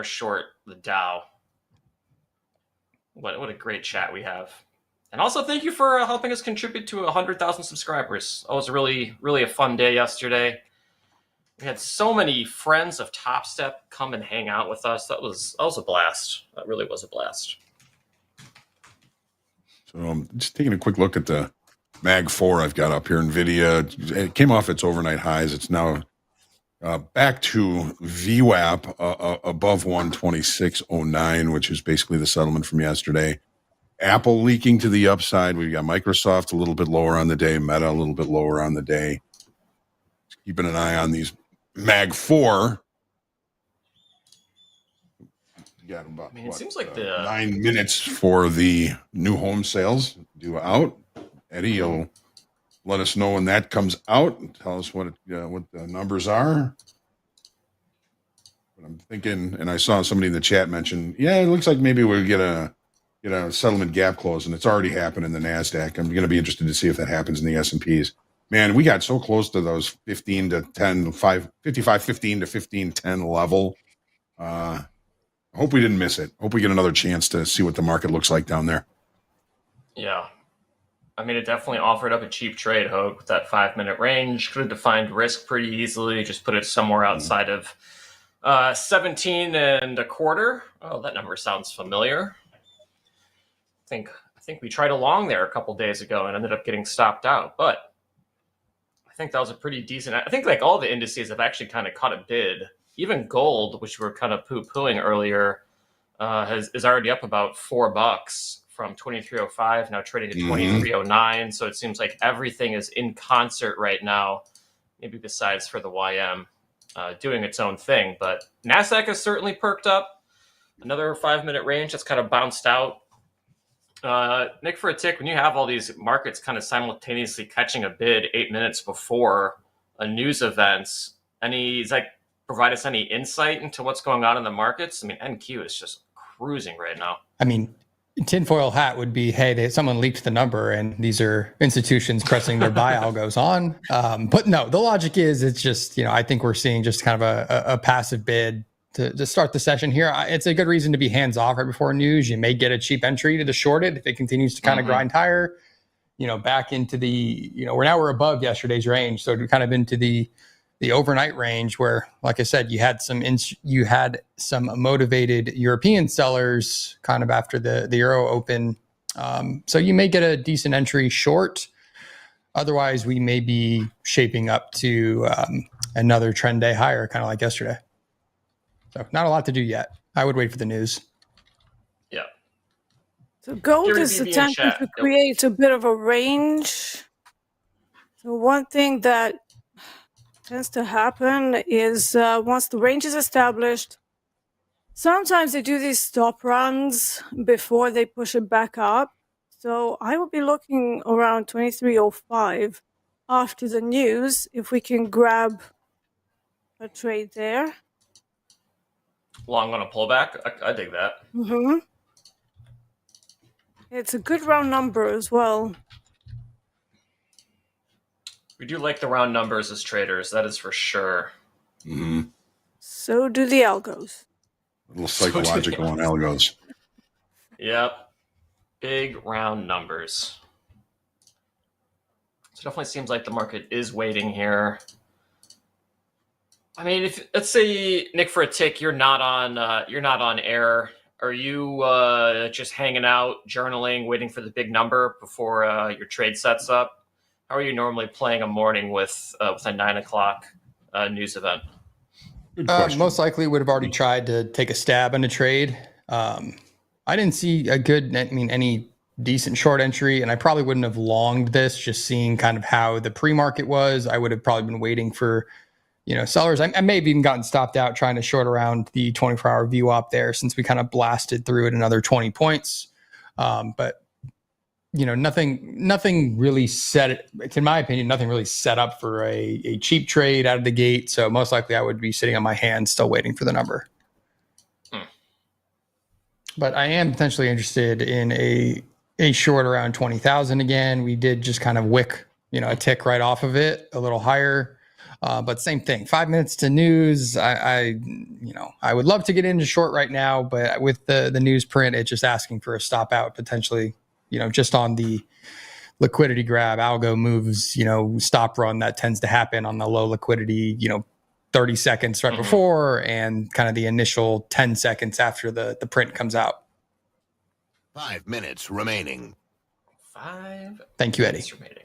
short the Dow. What a great chat we have. And also thank you for helping us contribute to 100,000 subscribers. It was really, really a fun day yesterday. We had so many friends of Topstep come and hang out with us. That was a blast. That really was a blast. So I'm just taking a quick look at the Mag 4 I've got up here. NVIDIA, it came off its overnight highs. It's now back to VWAP above 126.09, which is basically the settlement from yesterday. Apple leaking to the upside. We've got Microsoft a little bit lower on the day, Meta a little bit lower on the day. Just keeping an eye on these Mag 4. Got about, it seems like 9 minutes for the new home sales due out. Eddie, you'll let us know when that comes out and tell us what the numbers are. But I'm thinking, and I saw somebody in the chat mention, it looks like maybe we'll get a settlement gap close, and it's already happened in the NASDAQ. I'm going to be interested to see if that happens in the S&Ps. Man, we got so close to those 15 to 10, 55.15 to 15.10 level. I hope we didn't miss it. Hope we get another chance to see what the market looks like down there. Yeah. I mean, it definitely offered up a cheap trade, Hoag, with that 5-minute range. Could have defined risk pretty easily. Just put it somewhere outside of 17 and a quarter. Oh, that number sounds familiar. I think we tried a long there a couple days ago and ended up getting stopped out. But I think that was a pretty decent. I think like all the indices have actually kind of caught a bid. Even gold, which we were kind of poo-pooing earlier, is already up about $4 from 23.05, now trading to 23.09. So it seems like everything is in concert right now, maybe besides for the YM doing its own thing. But NASDAQ has certainly perked up. Another 5-minute range that's kind of bounced out. Nick, for a tick, when you have all these markets kind of simultaneously catching a bid 8 minutes before a news event, provide us any insight into what's going on in the markets? I mean, NQ is just cruising right now. I mean, tinfoil hat would be, hey, someone leaked the number, and these are institutions pressing their buy algos on. But no, the logic is it's just, I think we're seeing just kind of a passive bid to start the session here. It's a good reason to be hands off right before news. You may get a cheap entry to short it if it continues to kind of grind higher. Back into the, we're above yesterday's range, so we're kind of into the overnight range where, like I said, you had some motivated European sellers kind of after the Euro Open. So you may get a decent entry short. Otherwise, we may be shaping up to another trend day higher, kind of like yesterday. So not a lot to do yet. I would wait for the news. Yeah. So gold is attempting to create a bit of a range. So one thing that tends to happen is once the range is established, sometimes they do these stop runs before they push it back up. So I will be looking around 23.05 after the news if we can grab a trade there. Long on a pullback. I dig that. It's a good round number as well. We do like the round numbers as traders. That is for sure. So do the algos. A little psychological on algos. Yep. Big round numbers. So it definitely seems like the market is waiting here. I mean, if let's say, Nick, for a tick, you're not on air. Are you just hanging out, journaling, waiting for the big number before your trade sets up? How are you normally playing a morning with a 9 o'clock news event? Most likely would have already tried to take a stab on a trade. I didn't see any decent short entry, and I probably wouldn't have longed this, just seeing kind of how the pre-market was. I would have probably been waiting for, sellers. I may have even gotten stopped out trying to short around the 24-hour view op there, since we kind of blasted through it another 20 points. But nothing really in my opinion, nothing really set up for a cheap trade out of the gate. So most likely I would be sitting on my hands still waiting for the number. But I am potentially interested in a short around 20,000 again. We did just kind of wick, a tick right off of it, a little higher. But same thing, 5 minutes to news. I would love to get into short right now, but with the news print, it's just asking for a stop out potentially, just on the liquidity grab, algo moves, stop run that tends to happen on the low liquidity, 30 seconds right before and kind of the initial 10 seconds after the print comes out. 5 minutes remaining. Thank you, Eddie. Remaining.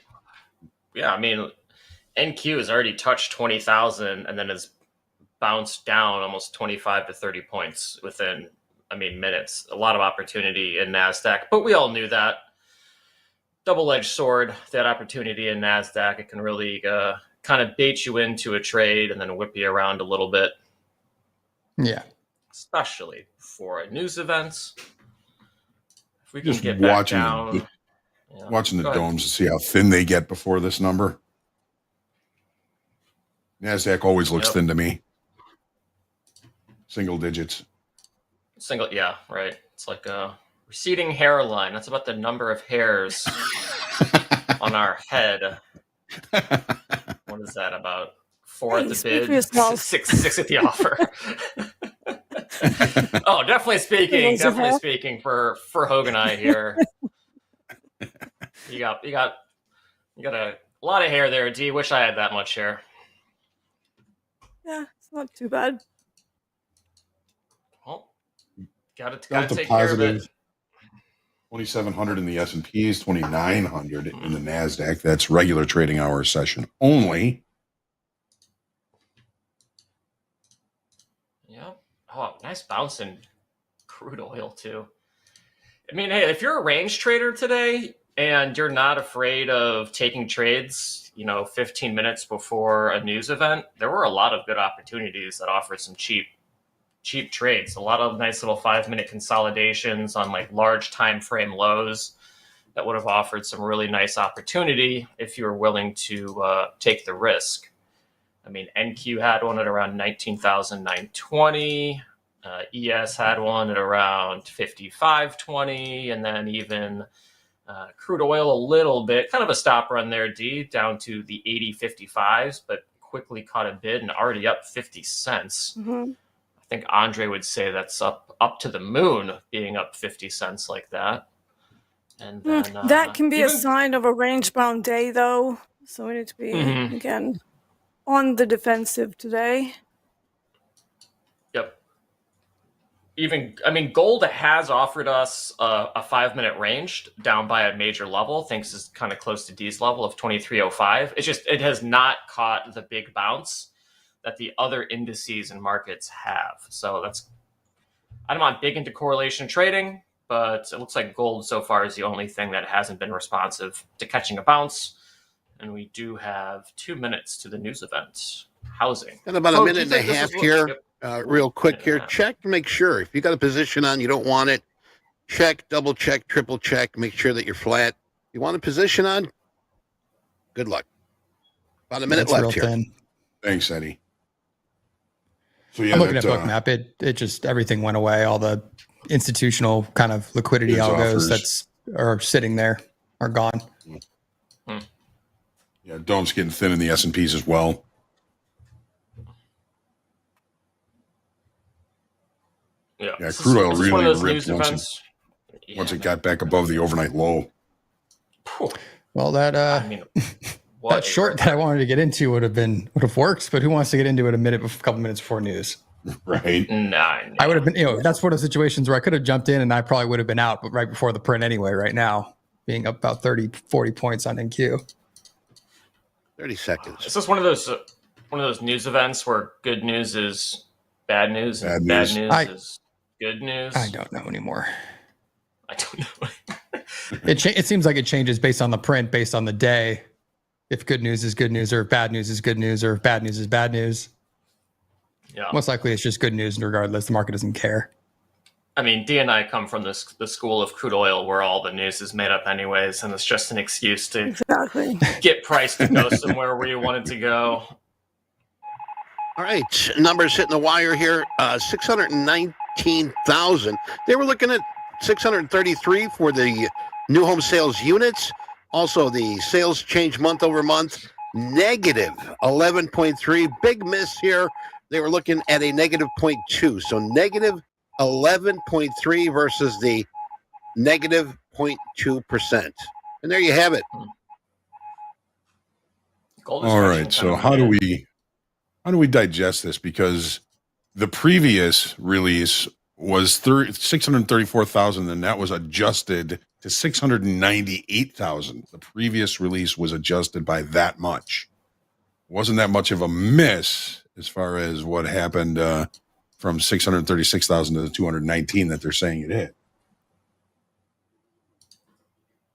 Yeah, I mean, NQ has already touched 20,000 and then has bounced down almost 25 to 30 points within, minutes. A lot of opportunity in NASDAQ, but we all knew that. Double-edged sword, that opportunity in NASDAQ. It can really kind of bait you into a trade and then whip you around a little bit. Yeah. Especially for news events. If we can Just get back watching down. watching the domes to see how thin they get before this number. NASDAQ always looks thin to me. Single digits. Yeah, right. It's like a receding hairline. That's about the number of hairs on our head. What is that about? 4 at the bid, 6 at the offer. Oh, definitely speaking for Hoag and I here. You got a lot of hair there, D. Wish I had that much hair. Yeah, it's not too bad. Well, gotta take care of it. 2,700 in the S&Ps, 2,900 in the NASDAQ. That's regular trading hour session only. Yep. Oh, nice bounce in crude oil, too. Hey, if you're a range trader today and you're not afraid of taking trades, 15 minutes before a news event, there were a lot of good opportunities that offered some cheap trades. A lot of nice little 5-minute consolidations on like large time frame lows that would have offered some really nice opportunity if you were willing to take the risk. NQ had one at around 19,920. ES had one at around 55.20, and then even crude oil a little bit, kind of a stop run there, D, down to the 80.55s, but quickly caught a bid and already up 50 cents. Mm-hmm. I think Andre would say that's up to the moon, being up 50 cents like that. And then, that can be a sign of a range-bound day, though. So we need to be, again, on the defensive today. Yep. Gold has offered us a 5-minute range down by a major level. Thinks is kind of close to D's level of 23.05. It has not caught the big bounce that the other indices and markets have. So I'm not big into correlation trading, but it looks like gold so far is the only thing that hasn't been responsive to catching a bounce. And we do have 2 minutes to the news event. Housing. And about a minute and a half here. Real quick here. Check to make sure. If you got a position on, you don't want it. Check, double check, triple check. Make sure that you're flat. You want a position on? Good luck. About a minute left here. Thin. Thanks, Eddie. So I'm looking at Bookmap. It just, everything went away. All the institutional kind of liquidity algos are sitting there are gone. Yeah, dome's getting thin in the S&Ps as well. Yeah, crude oil really ripped once it got back above the overnight low. Well, that that short that I wanted to get into would have worked, but who wants to get into it a couple minutes before news? Right. Nah. I would have been, that's one of the situations where I could have jumped in and I probably would have been out, but right before the print anyway, right now, being up about 30, 40 points on NQ. 30 seconds. It's just one of those news events where good news is bad news and bad news is good news. I don't know anymore. I don't know. it seems like it changes based on the print, based on the day. If good news is good news, or if bad news is good news, or if bad news is bad news. Yeah. Most likely it's just good news, and regardless, the market doesn't care. I mean, D and I come from the school of crude oil where all the news is made up anyways, and it's just an excuse to get price to go somewhere where you want it to go. All right, numbers hitting the wire here. 619,000. They were looking at 633 for the new home sales units. Also, the sales change month over month, negative 11.3. Big miss here. They were looking at a negative 0.2. So negative 11.3 versus the negative 0.2%. And there you have it. Gold is All right. So how do we digest this? Because the previous release was 634,000, and that was adjusted to 698,000. The previous release was adjusted by that much. Wasn't that much of a miss as far as what happened from 636,000 to the 219 that they're saying it hit.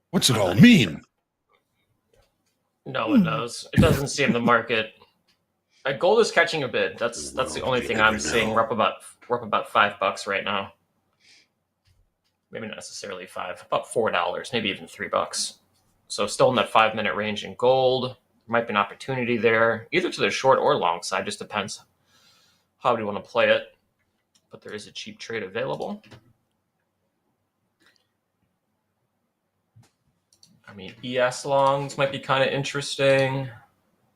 What's it all mean? No one knows. It doesn't seem the market. Gold is catching a bid. That's the only thing I'm seeing. We're up about $5 right now. Maybe not necessarily $5, about $4, maybe even $3. So still in that 5-minute range in gold. There might be an opportunity there, either to the short or long side. Just depends how do you want to play it. But there is a cheap trade available. I mean, ES longs might be kind of interesting.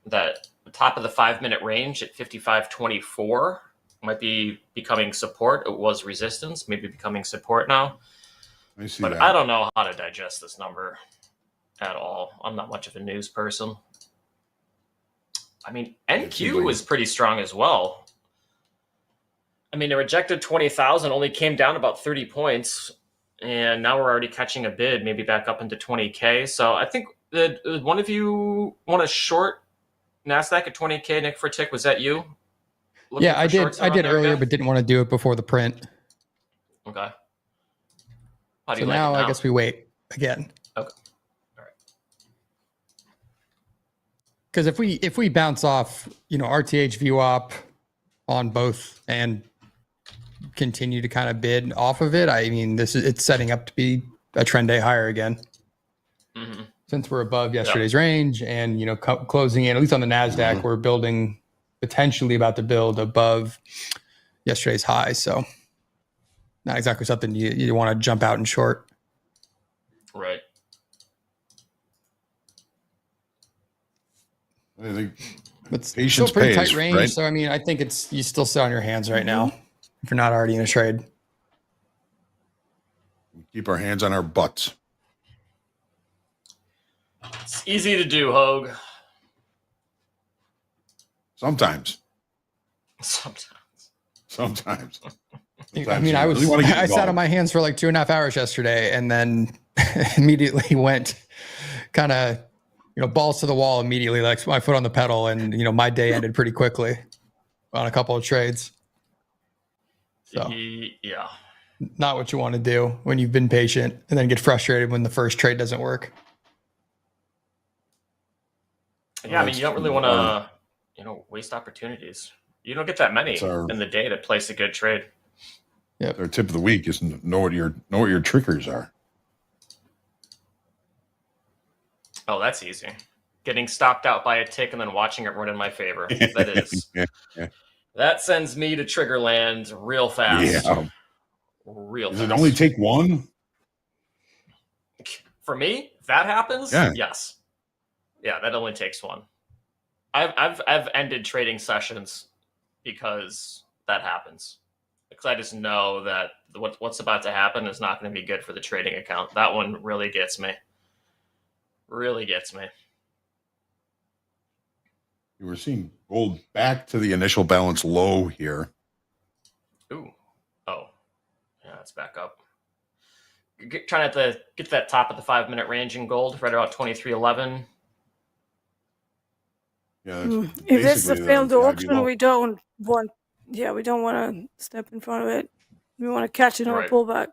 That the top of the 5-minute range at 55.24 might be becoming support. It was resistance, maybe becoming support now. But I don't know how to digest this number at all. I'm not much of a news person. I mean, NQ was pretty strong as well. I mean, the rejected 20,000 only came down about 30 points, and now we're already catching a bid, maybe back up into 20K. So I think that one of you want to short NASDAQ at 20K, Nick, for a tick. Was that you? Yeah, I did. I did earlier, but didn't want to do it before the print. Okay. How do So you like now it now? I guess we wait again. Okay. All right. Because if we bounce off, RTH VWAP on both and continue to kind of bid off of it, I mean, it's setting up to be a trend day higher again. Mm-hmm. Since we're above yesterday's range and, closing in, at least on the NASDAQ, we're building, potentially about to build above yesterday's high. So not exactly something you want to jump out and short. Right. I think It's patience still pretty pays, tight range. right? So, I mean, I think you still sit on your hands right now if you're not already in a trade. Keep our hands on our butts. It's easy to do, Hoag. Sometimes. I mean, I sat on my hands for like 2.5 hours yesterday, and then immediately went kind of, balls to the wall immediately, like my foot on the pedal, and my day ended pretty quickly on a couple of trades. So yeah, not what you want to do when you've been patient and then get frustrated when the first trade doesn't work. Yeah, I mean, you don't really want to, waste opportunities. You don't get that many in the day to place a good trade. Yeah, our tip of the week is know what your triggers are. Oh, that's easy. Getting stopped out by a tick and then watching it run in my favor. That is. Yeah. That sends me to trigger land real fast. Yeah. Real Does fast. it only take one? For me, if that happens, yes. Yeah, that only takes one. I've ended trading sessions because that happens. Because I just know that what's about to happen is not going to be good for the trading account. That one really gets me. Really gets me. You were seeing gold back to the initial balance low here. Ooh. Oh. Yeah, it's back up. Trying to get to that top of the 5-minute range in gold, right about 23.11. Yeah, if it's a failed auction, we don't want to step in front of it. We want to catch it on a pullback.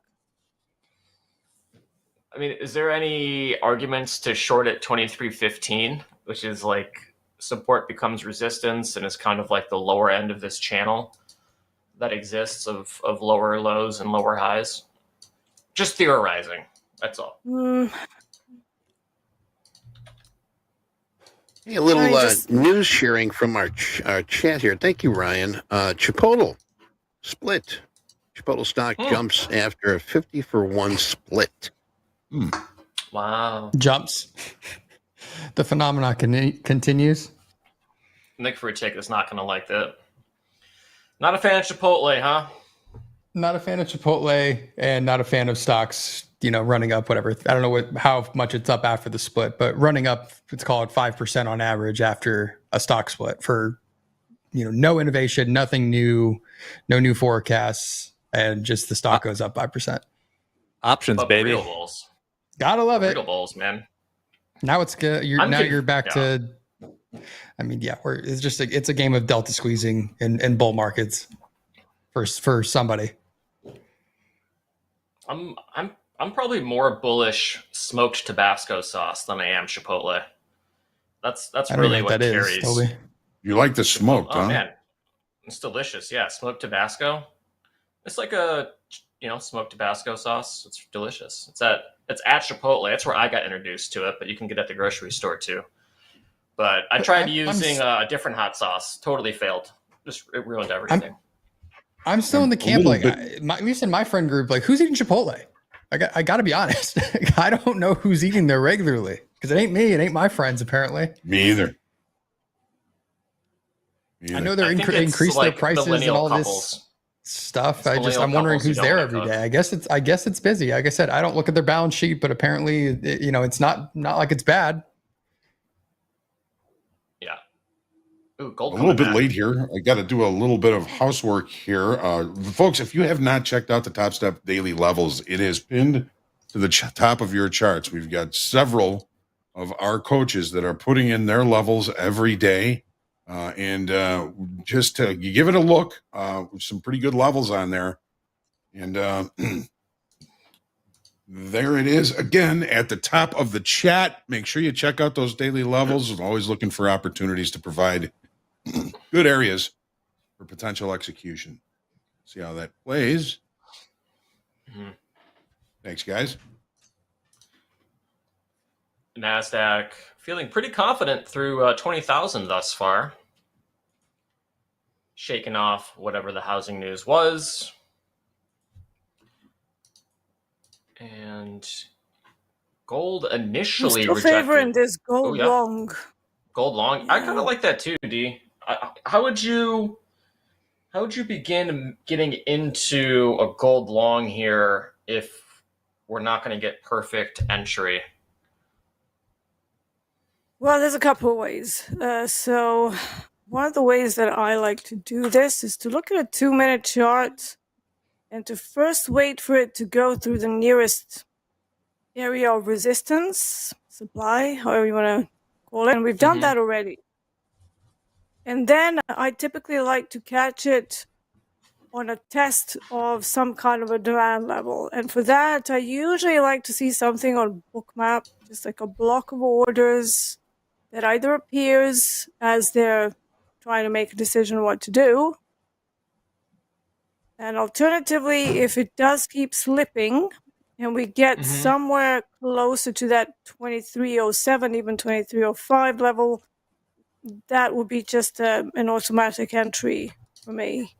I mean, is there any arguments to short at 23.15, which is like support becomes resistance and is kind of like the lower end of this channel that exists of lower lows and lower highs? Just theorizing. That's all. Hey, a little news sharing from our chat here. Thank you, Ryan. Chipotle split. Chipotle stock jumps after a 50-for-1 split. Wow. Jumps. The phenomenon continues. Nick Fruitic is not going to like that. Not a fan of Chipotle, huh? Not a fan of Chipotle and not a fan of stocks, running up, whatever. I don't know how much it's up after the split, but running up, let's call it 5% on average after a stock split for, no innovation, nothing new, no new forecasts, and just the stock goes up 5%. Options, but baby. Real bulls. Gotta love it. Real bulls, man. Now it's good. You're back to. I mean, yeah, it's a game of delta squeezing in bull markets for somebody. I'm probably more bullish smoked Tabasco sauce than I am Chipotle. That's really what carries. You like the smoked, huh? Oh man, it's delicious. Yeah, smoked Tabasco. It's like a smoked Tabasco sauce. It's delicious. It's at Chipotle. That's where I got introduced to it, but you can get it at the grocery store too. But I tried using a different hot sauce. Totally failed. It ruined everything. I'm still in the camp. Like, at least in my friend group, like, who's eating Chipotle? I got to be honest. I don't know who's eating there regularly because it ain't me. It ain't my friends, apparently. Me either. I know they're increased their prices and all this stuff. I'm wondering who's there every day. I guess it's busy. Like I said, I don't look at their balance sheet, but apparently, it's not like it's bad. Yeah. Ooh, gold a little bit late here. I got to do a little bit of housework here. Folks, if you have not checked out the Topstep daily levels, it is pinned to the top of your charts. We've got several of our coaches that are putting in their levels every day. Just to give it a look, some pretty good levels on there. And there it is again at the top of the chat. Make sure you check out those daily levels. I'm always looking for opportunities to provide good areas for potential execution. See how that plays. Mm-hmm. Thanks, guys. NASDAQ feeling pretty confident through 20,000 thus far. Shaking off whatever the housing news was. And gold initially still rejected. Favoring this gold long. Gold long. Yeah. I kind of like that too, D. How would you begin getting into a gold long here if we're not going to get perfect entry? Well, there's a couple of ways. So one of the ways that I like to do this is to look at a 2-minute chart and to first wait for it to go through the nearest area of resistance, supply, however you want to call it. And we've done that already. And then I typically like to catch it on a test of some kind of a demand level. And for that, I usually like to see something on Bookmap, just like a block of orders that either appears as they're trying to make a decision what to do. And alternatively, if it does keep slipping and we get somewhere closer to that 2307, even 2305 level, that would be just an automatic entry for me.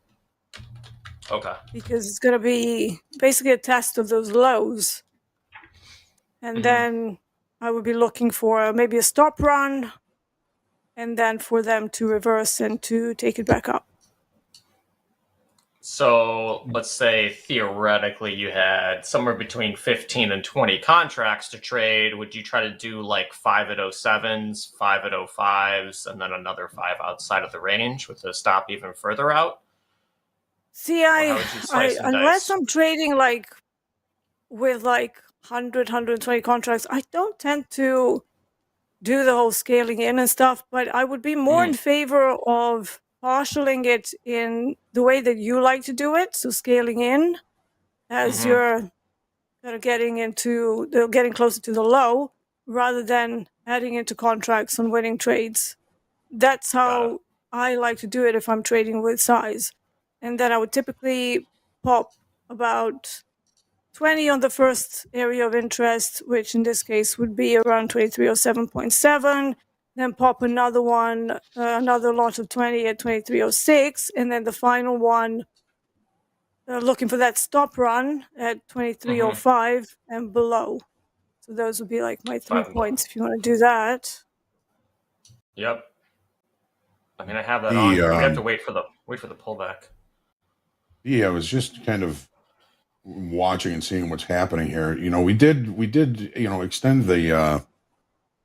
Okay. Because it's going to be basically a test of those lows. And then I would be looking for maybe a stop run and then for them to reverse and to take it back up. So let's say theoretically you had somewhere between 15 and 20 contracts to trade. Would you try to do like 5 at 07s, 5 at 05s, and then another 5 outside of the range with the stop even further out? See, unless I'm trading like with like 100, 120 contracts, I don't tend to do the whole scaling in and stuff, but I would be more in favor of partialing it in the way that you like to do it. So scaling in as your that are getting closer to the low rather than adding into contracts on winning trades. That's how I like to do it if I'm trading with size. And then I would typically pop about 20 on the first area of interest, which in this case would be around 2307.7. Then pop another one, another lot of 20 at 2306. And then the final one, looking for that stop run at 2305 and below. So those would be like my 3 points if you want to do that. Yep. I mean, I have that on here. We have to wait for the pullback. Yeah, I was just kind of watching and seeing what's happening here. You know, we did extend the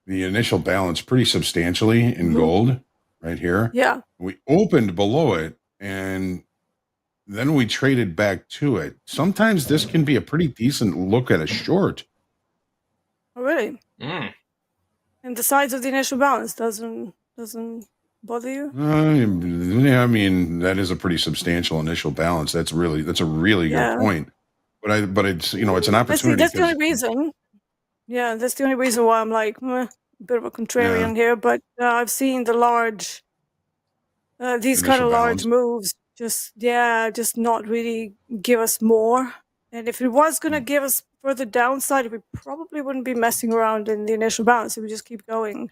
initial balance pretty substantially in gold right here. Yeah. We opened below it and then we traded back to it. Sometimes this can be a pretty decent look at a short. Oh, really? Mm. And the size of the initial balance doesn't bother you? Yeah, I mean, that is a pretty substantial initial balance. That's a really good point. But it's it's an opportunity. That's the only reason. Yeah, that's the only reason why I'm like a bit of a contrarian here. But I've seen the large, these kind of large moves just not really give us more. And if it was going to give us further downside, we probably wouldn't be messing around in the initial balance. It would just keep going.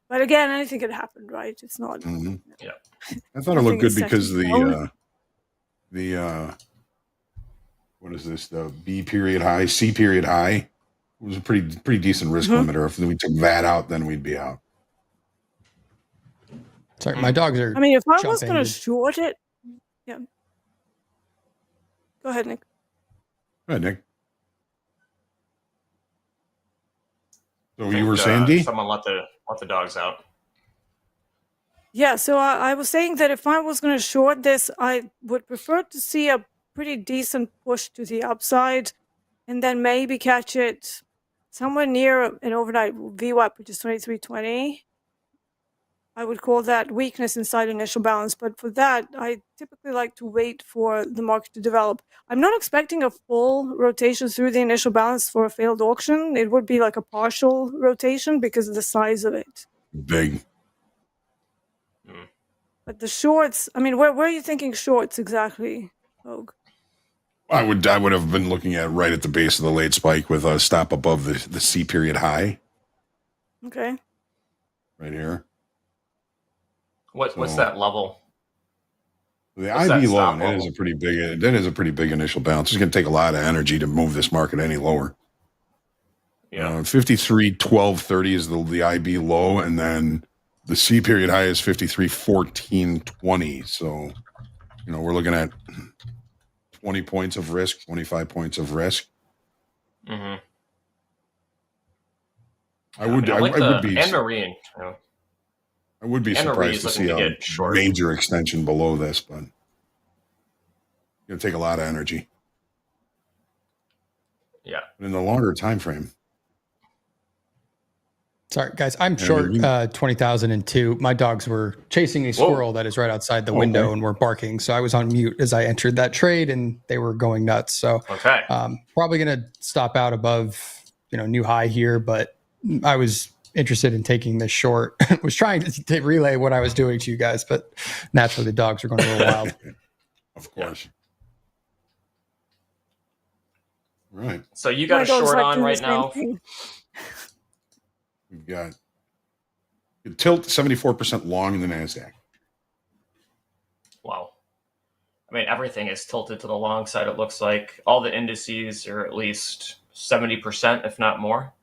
But again, anything could happen, right? It's not. Yeah. I thought it looked good because the what is this? The B period high, C period high was a pretty decent risk limiter. If we took that out, then we'd be out. Sorry, my dogs are. I mean, if I was going to short it, yeah. Go ahead, Nick. Go ahead, Nick. So you were saying, someone let the dogs out. Yeah, so I was saying that if I was going to short this, I would prefer to see a pretty decent push to the upside and then maybe catch it somewhere near an overnight VWAP, which is 2320. I would call that weakness inside initial balance. But for that, I typically like to wait for the market to develop. I'm not expecting a full rotation through the initial balance for a failed auction. It would be like a partial rotation because of the size of it. Big. But the shorts, I mean, where are you thinking shorts exactly, Hoag? I would have been looking at right at the base of the late spike with a stop above the C period high. Okay. Right here. What's that level? The IB low, that is a pretty big initial bounce. It's going to take a lot of energy to move this market any lower. Yeah. 53.12.30 is the IB low, and then the C period high is 53.14.20. So, we're looking at 20 points of risk, 25 points of risk. Mm-hmm. I would be and marine. I would be surprised to see a major extension below this, but it's going to take a lot of energy. Yeah. But in the longer time frame. Sorry, guys. I'm short 20,002. My dogs were chasing a squirrel that is right outside the window and were barking. So I was on mute as I entered that trade, and they were going nuts. So probably going to stop out above new high here, but I was interested in taking this short. Was trying to relay what I was doing to you guys, but naturally the dogs are going a little wild. Of course. Right. So you got a short on right now. We've got tilt 74% long in the NASDAQ. Wow. I mean, everything is tilted to the long side. It looks like all the indices are at least 70%, if not more.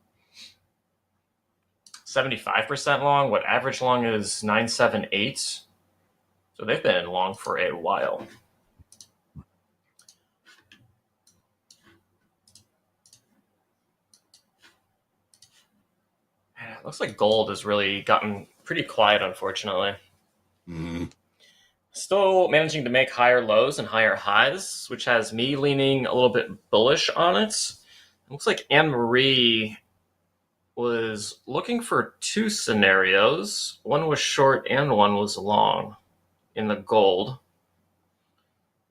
75% long. What average long is 978. So they've been long for a while. It looks like gold has really gotten pretty quiet, unfortunately. Mm-hmm. Still managing to make higher lows and higher highs, which has me leaning a little bit bullish on it. It looks like Anne-Marie was looking for two scenarios. One was short and one was long in the gold.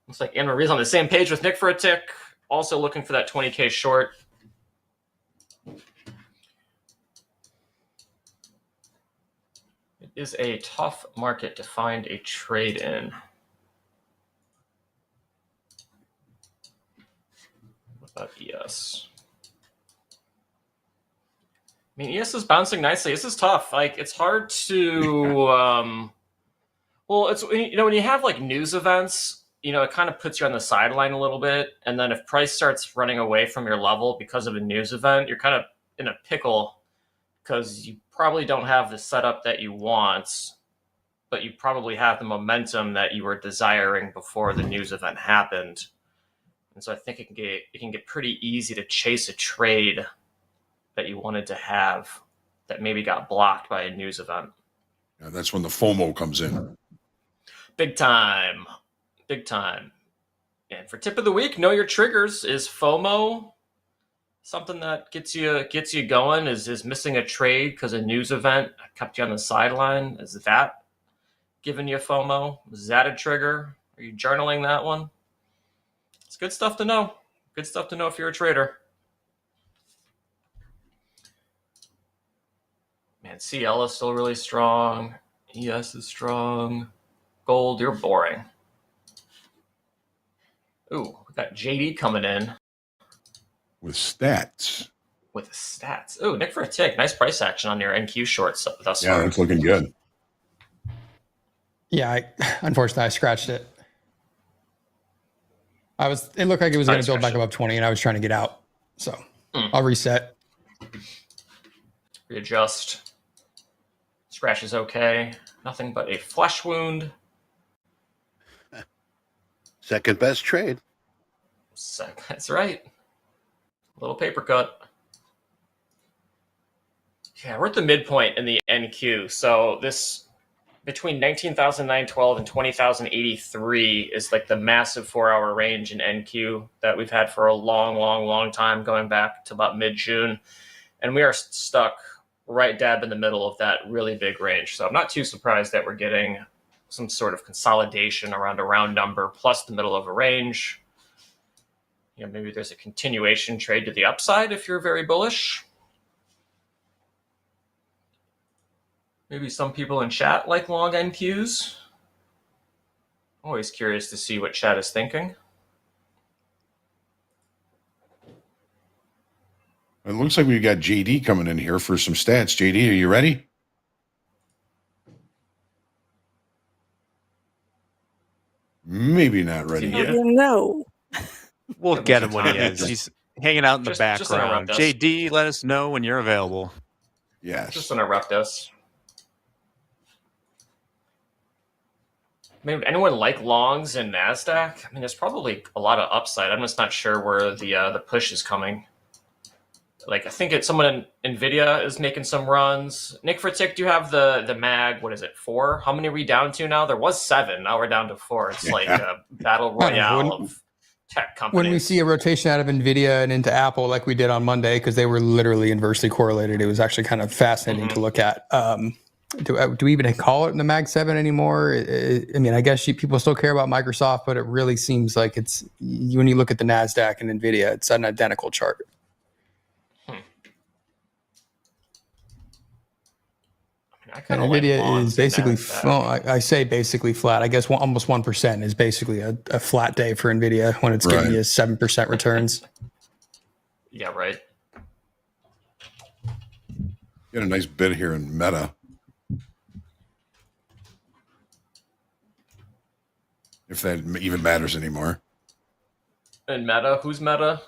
Looks like Anne-Marie's on the same page with Nick for a tick. Also looking for that 20K short. is a tough market to find a trade in. What about ES? I mean, ES is bouncing nicely. This is tough. Like, it's hard to, well, it's, you know, when you have like news events, you know, it kind of puts you on the sideline a little bit. And then if price starts running away from your level because of a news event, you're kind of in a pickle because you probably don't have the setup that you want, but you probably have the momentum that you were desiring before the news event happened. And so I think it can get pretty easy to chase a trade that you wanted to have that maybe got blocked by a news event. Yeah, that's when the FOMO comes in. Big time. Big time. And for tip of the week, know your triggers. Is FOMO something that gets you going? Is missing a trade because a news event kept you on the sideline? Is that giving you FOMO? Is that a trigger? Are you journaling that one? It's good stuff to know. Good stuff to know if you're a trader. Man, CL is still really strong. ES is strong. Gold, you're boring. Ooh, we got JD coming in. With stats. With stats. Ooh, Nick for a tick. Nice price action on your NQ shorts thus far. Yeah, that's looking good. Yeah, unfortunately, I scratched it. It looked like it was going to build back above 20, and I was trying to get out. So I'll reset. Readjust. Scratch is okay. Nothing but a flesh wound. Second best trade. That's right. Little paper cut. Yeah, we're at the midpoint in the NQ. So this between 19,912 and 20,083 is like the massive 4-hour range in NQ that we've had for a long time, going back to about mid-June. And we are stuck right dab in the middle of that really big range. So I'm not too surprised that we're getting some sort of consolidation around a round number plus the middle of a range. You know, maybe there's a continuation trade to the upside if you're very bullish. Maybe some people in chat like long NQs. Always curious to see what chat is thinking. It looks like we've got JD coming in here for some stats. JD, are you ready? Maybe not ready yet. No. We'll get him when he is. He's hanging out in the Just background. interrupt us. JD, let us know when you're available. Yes. Just interrupt us. I mean, would anyone like longs in NASDAQ? I mean, there's probably a lot of upside. I'm just not sure where the push is coming. Like, I think someone in NVIDIA is making some runs. Nick Furtick, do you have the MAG? What is it, 4? How many are we down to now? There was 7. Now we're down to 4. It's like a battle royale of tech companies. When we see a rotation out of NVIDIA and into Apple, like we did on Monday, because they were literally inversely correlated, it was actually kind of fascinating to look at. Do we even call it in the Mag 7 anymore? I mean, I guess people still care about Microsoft, but it really seems like when you look at the NASDAQ and NVIDIA, it's an identical chart. And NVIDIA is basically, I say basically flat. I guess almost 1% is basically a flat day for NVIDIA when it's giving you 7% returns. Yeah, right. Get a nice bid here in Meta. If that even matters anymore. And Meta? Who's Meta?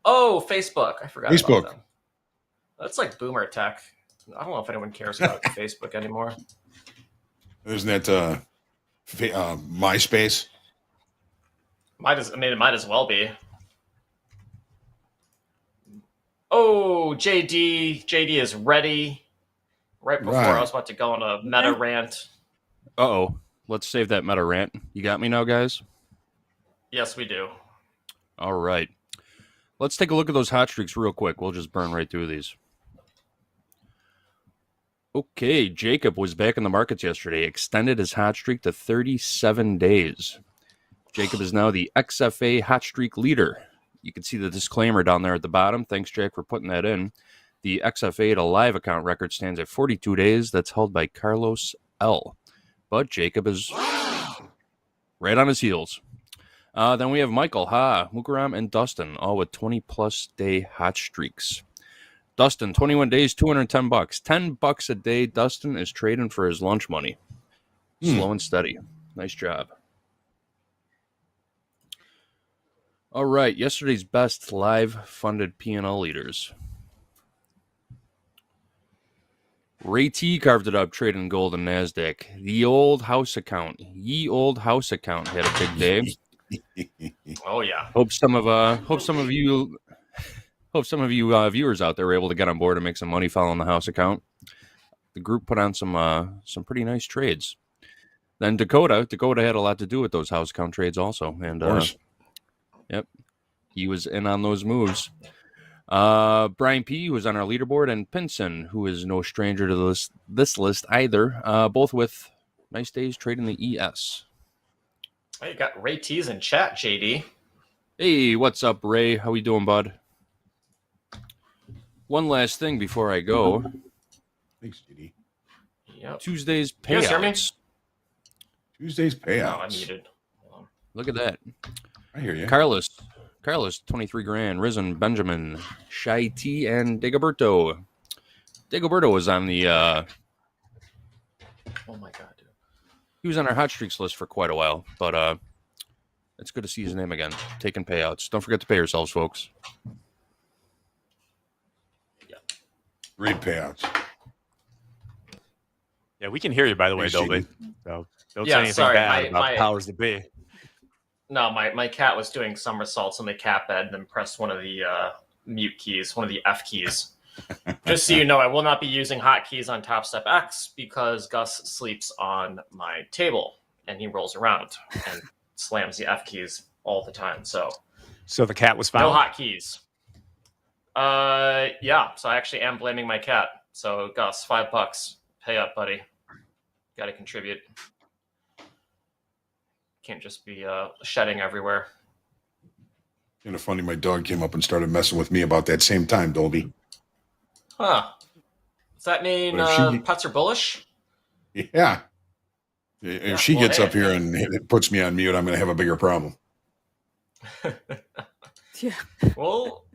Oh, Facebook. I forgot about them. That's like boomer tech. I don't know if anyone cares about Facebook anymore. Isn't that MySpace? It might as well be. Oh, JD is ready. Right before I was about to go on a Meta rant. Uh-oh. Let's save that Meta rant. You got me now, guys? Yes, we do. All right. Let's take a look at those hot streaks real quick. We'll just burn right through these. Okay, Jacob was back in the markets yesterday, extended his hot streak to 37 days. Jacob is now the XFA hot streak leader. You can see the disclaimer down there at the bottom. Thanks, Jack, for putting that in. The XFA to live account record stands at 42 days. That's held by Carlos L. But Jacob is right on his heels. Then we have Michael, Mukaram, and Dustin, all with 20-plus day hot streaks. Dustin, 21 days, $210. $10 a day. Dustin is trading for his lunch money. Slow and steady. Nice job. All right, yesterday's best live funded P&L leaders. Ray T carved it up trading gold and NASDAQ. The old house account. Ye old house account had a big day. Oh yeah. Hope some of you viewers out there were able to get on board and make some money following the house account. The group put on some pretty nice trades. Then Dakota had a lot to do with those house account trades also, and yep, he was in on those moves. Brian P, who was on our leaderboard, and Pinson, who is no stranger to this list either, both with nice days trading the ES. Oh, you got Ray T's in chat, JD. Hey, what's up, Ray? How we doing, bud? One last thing before I go. Thanks, JD. Yep. Tuesday's You guys hear me? payouts. Tuesday's No, I payouts. muted. Look at that. I hear you. Carlos, 23 grand. Risen, Benjamin, Shy T, and Dagoberto. Dagoberto was on the Oh my god, dude. he was on our hot streaks list for quite a while, but it's good to see his name again. Taking payouts. Don't forget to pay yourselves, folks. Great payouts. Yeah, we can hear you, by the way, Thanks, Dolby. JD. So don't Yeah, say anything sorry, bad about my- powers that be. No, my cat was doing somersaults on the cat bed and then pressed one of the mute keys, one of the F keys. Just so you know, I will not be using hotkeys on Topstep X because Gus sleeps on my table and he rolls around and slams the F keys all the time. So So the cat was no found. hotkeys. Yeah. So I actually am blaming my cat. So Gus, $5, pay up, buddy. Got to contribute. Can't just be shedding everywhere. Kind of funny. My dog came up and started messing with me about that same time, Dolby. Huh. Does that mean But if she- pets are bullish? Yeah. If she well, gets hey. up here and it puts me on mute, I'm going to have a bigger problem. Yeah. Well,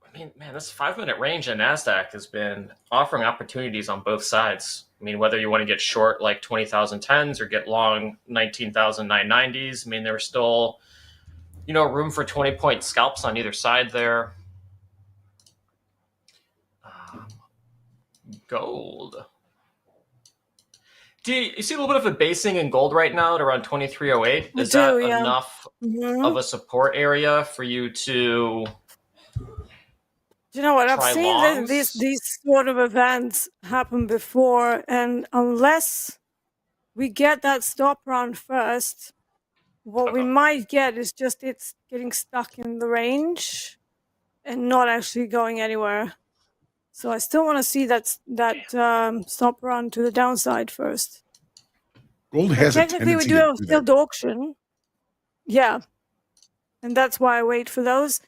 I mean, man, this 5-minute range in NASDAQ has been offering opportunities on both sides. I mean, whether you want to get short like 20,010s or get long 19,990s, I mean, there was still, room for 20-point scalps on either side there. Gold. Do you see a little bit of a basing in gold right now at around 2308? Is that enough of a support area for you to? You know what? I've try seen longs? these sort of events happen before, and unless we get that stop round first, what we might get is just it's getting stuck in the range and not actually going anywhere. So I still want to see that stop run to the downside first. Gold has a Technically, we tendency do to have a do that. field auction. Yeah. And that's why I wait for those.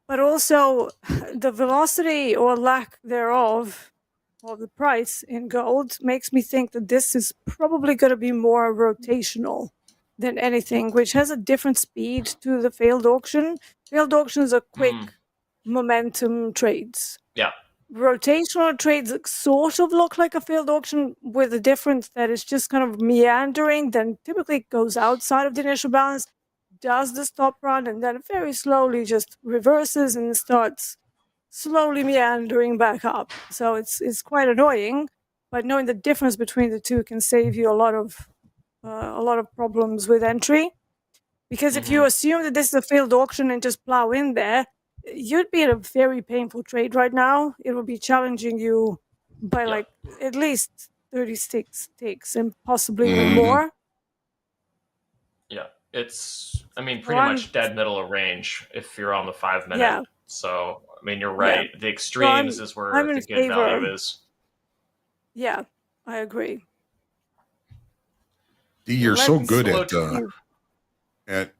But also, the velocity or lack thereof of the price in gold makes me think that this is probably going to be more rotational than anything, which has a different speed to the failed auction. Failed auctions are quick momentum trades. Yeah. Rotational trades sort of look like a failed auction with the difference that it's just kind of meandering, then typically goes outside of the initial balance, does the stop run, and then very slowly just reverses and starts slowly meandering back up. So it's quite annoying, but knowing the difference between the two can save you a lot of problems with entry. Because if you assume that this is a failed auction and just plow in there, you'd be in a very painful trade right now. It would be challenging you by like at least 36 ticks and possibly even more. Yeah, it's, pretty much dead middle of range if you're on the 5-minute. Yeah. So, you're right. The extremes is where I'm the in good favor. value is. Yeah, I agree. D, you're so good slow at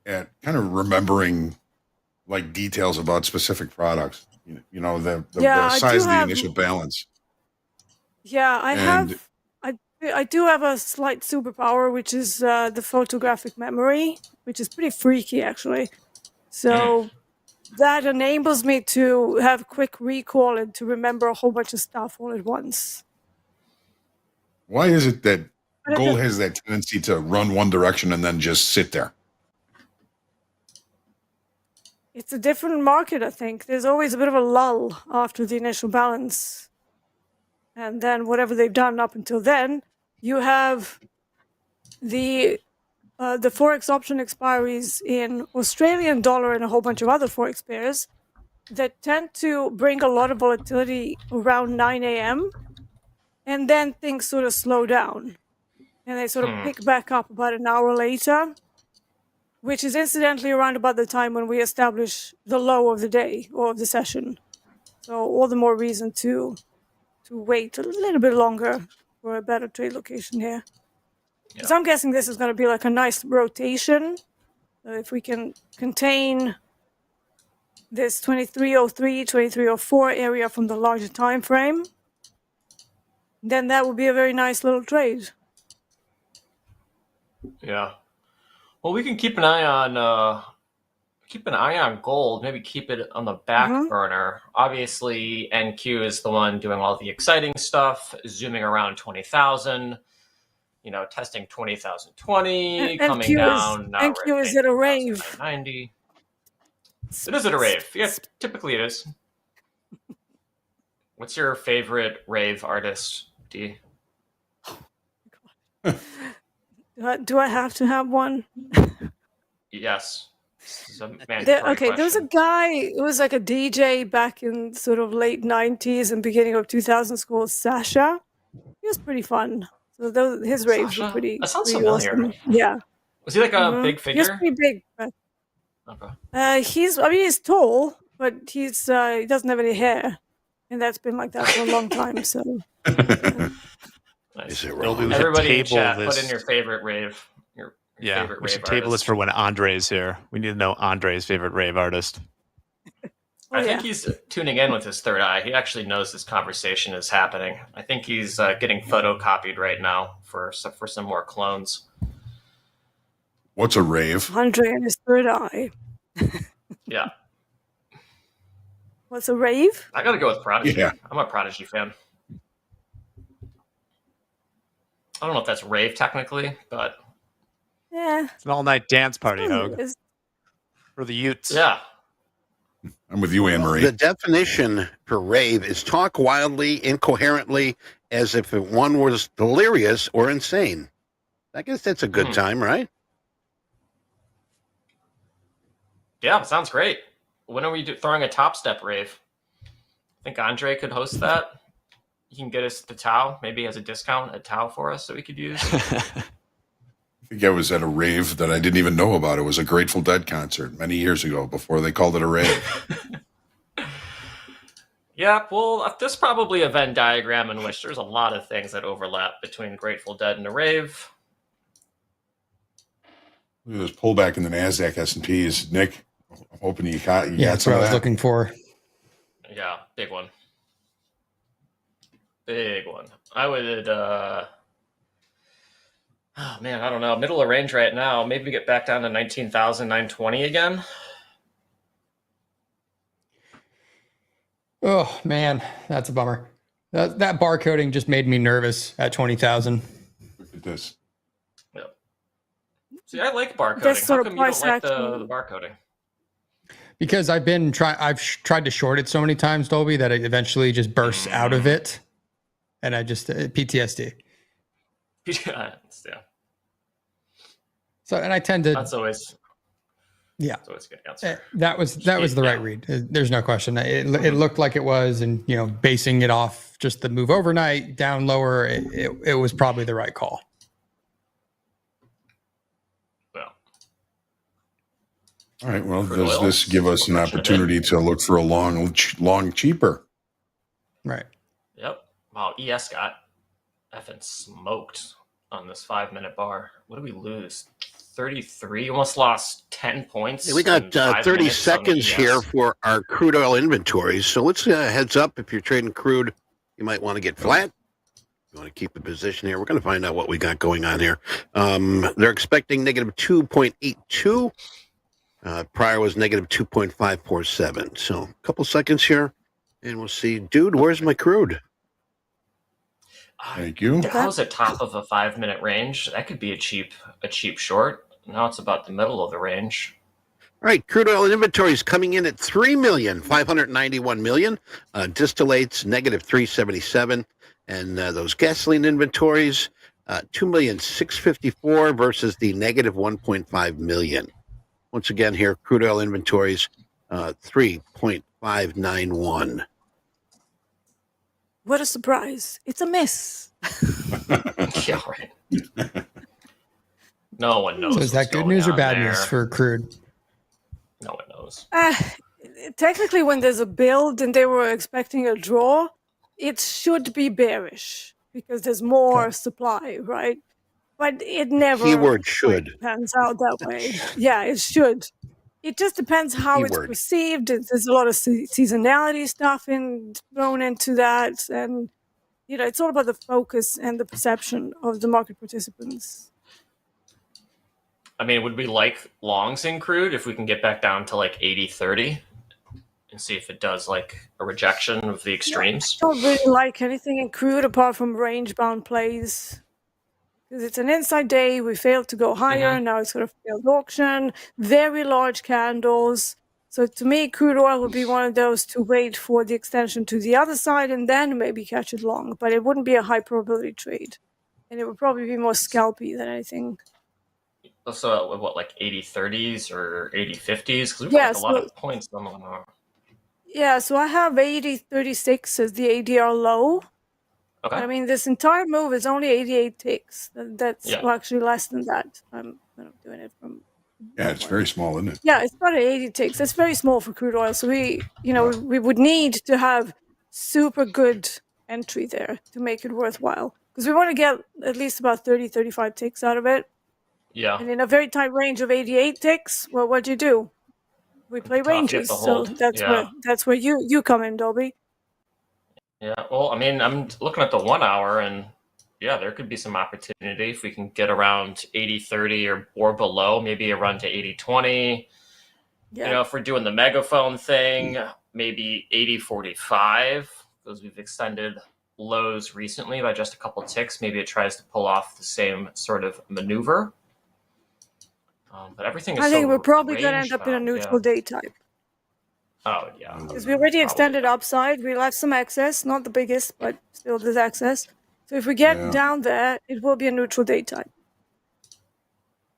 kind of remembering like details about specific products. The Yeah, I size do of the have- initial balance. Yeah, I And- have. I I do have a slight superpower, which is the photographic memory, which is pretty freaky, actually. So that enables me to have quick recall and to remember a whole bunch of stuff all at once. Why is it that But it gold does- has that tendency to run one direction and then just sit there? It's a different market, I think. There's always a bit of a lull after the initial balance. And then whatever they've done up until then, you have the Forex option expiries in Australian dollar and a whole bunch of other Forex pairs that tend to bring a lot of volatility around 9 a.m. And then things sort of slow down. And they sort of pick back up about an hour later, which is incidentally around about the time when we establish the low of the day or of the session. So all the more reason to wait a little bit longer for a better trade location here. Because I'm guessing this is going to be like a nice rotation. If we can contain this 2303, 2304 area from the larger time frame, then that would be a very nice little trade. Yeah. Well, we can keep an eye on gold. Maybe keep it on the back burner. Obviously, NQ is the one doing all the exciting stuff, zooming around 20,000. Testing 20,020, coming down. NQ is at a rave. 90. It is at a rave. Yeah, typically it is. What's your favorite rave artist, D? Do I have to have one? Yes. There was a guy who was like a DJ back in sort of late 90s and beginning of 2000s called Sasha. He was pretty fun. So his raves were pretty. That sounds pretty familiar. Awesome. Yeah. Was he like a big figure? He's pretty big. But, okay. He's tall, but he doesn't have any hair, and that's been like that for a long time. So. Nice. Is it wrong? Everybody in chat, put in your favorite rave. Favorite we should rave table this artist. for when Andre's here. We need to know Andre's favorite rave artist. I think he's tuning in with his third eye. He actually knows this conversation is happening. I think he's getting photocopied right now for some more clones. What's a rave? Andre and his third eye. Yeah. What's a rave? I got to go with Prodigy. Yeah. I'm a Prodigy fan. I don't know if that's rave technically, but... Yeah. It's an all-night dance party, Hoag. For the Utes. Yeah. I'm with you, Anne-Marie. The definition for rave is talk wildly, incoherently, as if one was delirious or insane. I guess that's a good time, right? Yeah, sounds great. When are we throwing a Topstep rave? I think Andre could host that. He can get us the Tau. Maybe he has a discount at Tau for us that we could use. I think I was at a rave that I didn't even know about. It was a Grateful Dead concert many years ago before they called it a rave. Yeah, well, there's probably a Venn diagram in which there's a lot of things that overlap between Grateful Dead and a rave. Look at this pullback in the NASDAQ S&Ps. Nick, I'm hoping you got That's some what I of was that. looking for. Yeah, big one. Big one. I would, oh man, I don't know. Middle of range right now. Maybe we get back down to 19,920 again. Oh man, that's a bummer. That barcoding just made me nervous at 20,000. Look at this. Yep. See, I like barcoding. That's How sort of come you don't price like the action. barcoding? Because I've tried to short it so many times, Dolby, that it eventually just bursts out of it, and I just PTSD. Yeah. So, and I tend to. That's always. Yeah, that's always a good answer. That was the right read. There's no question. It looked like it was, and basing it off just the move overnight down lower, it was probably the right call. Well. All right. Well, For does oil? this give us an opportunity to look for a long cheaper? Right. Yep. Wow. ES got effing smoked on this 5-minute bar. What did we lose? 33. Almost lost 10 points. Hey, we got in 5 30 minutes on the seconds ES. here for our crude oil inventories. So let's heads up. If you're trading crude, you might want to get flat. You want to keep the position here? We're going to find out what we got going on here. They're expecting negative 2.82. Prior was negative 2.547. So a couple seconds here, and we'll see. Dude, where's my crude? Thank you. Dow's at top of a 5-minute range. That could be a cheap short. Now it's about the middle of the range. All right, crude oil inventories coming in at 3,591,000,000. Distillates negative 377, and those gasoline inventories 2,654,000 versus the negative 1.5 million. Once again, here crude oil inventories 3.591. What a surprise. It's a miss. Yeah, right. No one knows. So is that good news or bad news for crude? No one knows. Technically, when there's a build and they were expecting a draw, it should be bearish because there's more supply, right? But it never Keyword should. pans out that way. Yeah, it should. It just depends how it's perceived. There's a lot of seasonality stuff thrown into that. And, it's all about the focus and the perception of the market participants. I mean, would we like longs in crude if we can get back down to like 80-30 and see if it does like a rejection of the extremes? I don't really like anything in crude apart from range-bound plays. Because it's an inside day, we failed to go higher, now it's got a failed auction, very large candles. So to me, crude oil would be one of those to wait for the extension to the other side and then maybe catch it long. But it wouldn't be a high probability trade. And it would probably be more scalpy than anything. So what, like 80-30s or 80-50s? Because we've got a lot of points on the... Yeah, so I have 80-36 as the ADR low. Okay. I mean, this entire move is only 88 ticks. That's well, actually less than that. I'm doing it from... Yeah, it's very small, isn't it? Yeah, it's about 80 ticks. That's very small for crude oil. So we would need to have super good entry there to make it worthwhile. Because we want to get at least about 30-35 ticks out of it. Yeah. And in a very tight range of 88 ticks, well, what do you do? We play ranges. So that's where you come in, Dolby. Yeah, well, I mean, I'm looking at the 1 hour, and yeah, there could be some opportunity if we can get around 80-30 or below, maybe a run to 80-20. Yeah. If we're doing the megaphone thing, maybe 80-45, because we've extended lows recently by just a couple ticks. Maybe it tries to pull off the same sort of maneuver. But everything is I think we're probably going to end up in a neutral day type. Oh, yeah. Because we already extended upside. We left some excess, not the biggest, but still there's excess. So if we get down there, it will be a neutral day type.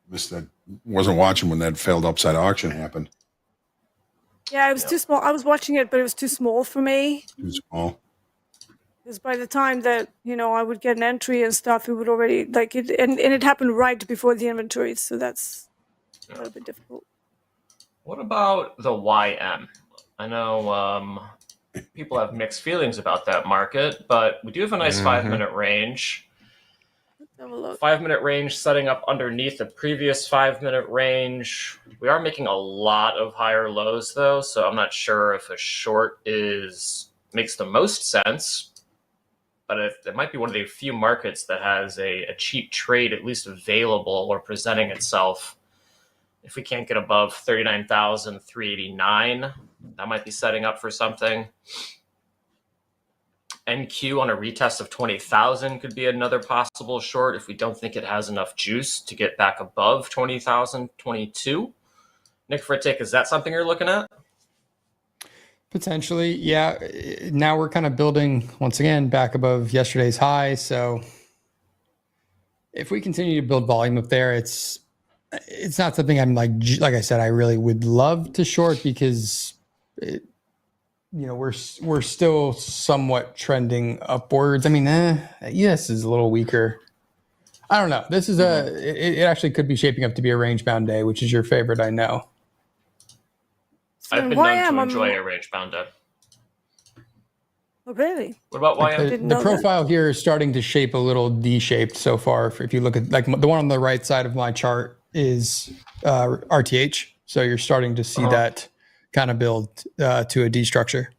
Missed that. Wasn't watching when that failed upside auction happened. Yeah, it was too small. I was watching it, but it was too small for me. Too small. Because by the time that, I would get an entry and stuff, it would already, like, and it happened right before the inventory. So that's a little bit difficult. What about the YM? I know people have mixed feelings about that market, but we do have a nice 5-minute range. Let's have a look. 5-minute range setting up underneath the previous 5-minute range. We are making a lot of higher lows, though, so I'm not sure if a short makes the most sense. But it might be one of the few markets that has a cheap trade at least available or presenting itself. If we can't get above 39,389, that might be setting up for something. NQ on a retest of 20,000 could be another possible short if we don't think it has enough juice to get back above 20,022. Nick, for a tick, is that something you're looking at? Potentially, yeah. Now we're kind of building, once again, back above yesterday's high. So if we continue to build volume up there, it's not something I'm like I said, I really would love to short because, we're still somewhat trending upwards. I mean, US is a little weaker. I don't know. This is it actually could be shaping up to be a range bound day, which is your favorite, I know. I've been known to enjoy a range bound day. Oh, really? What about YM? The profile here is starting to shape a little D-shaped so far. If you look at like the one on the right side of my chart is RTH. So you're starting to see that kind of build to a D structure.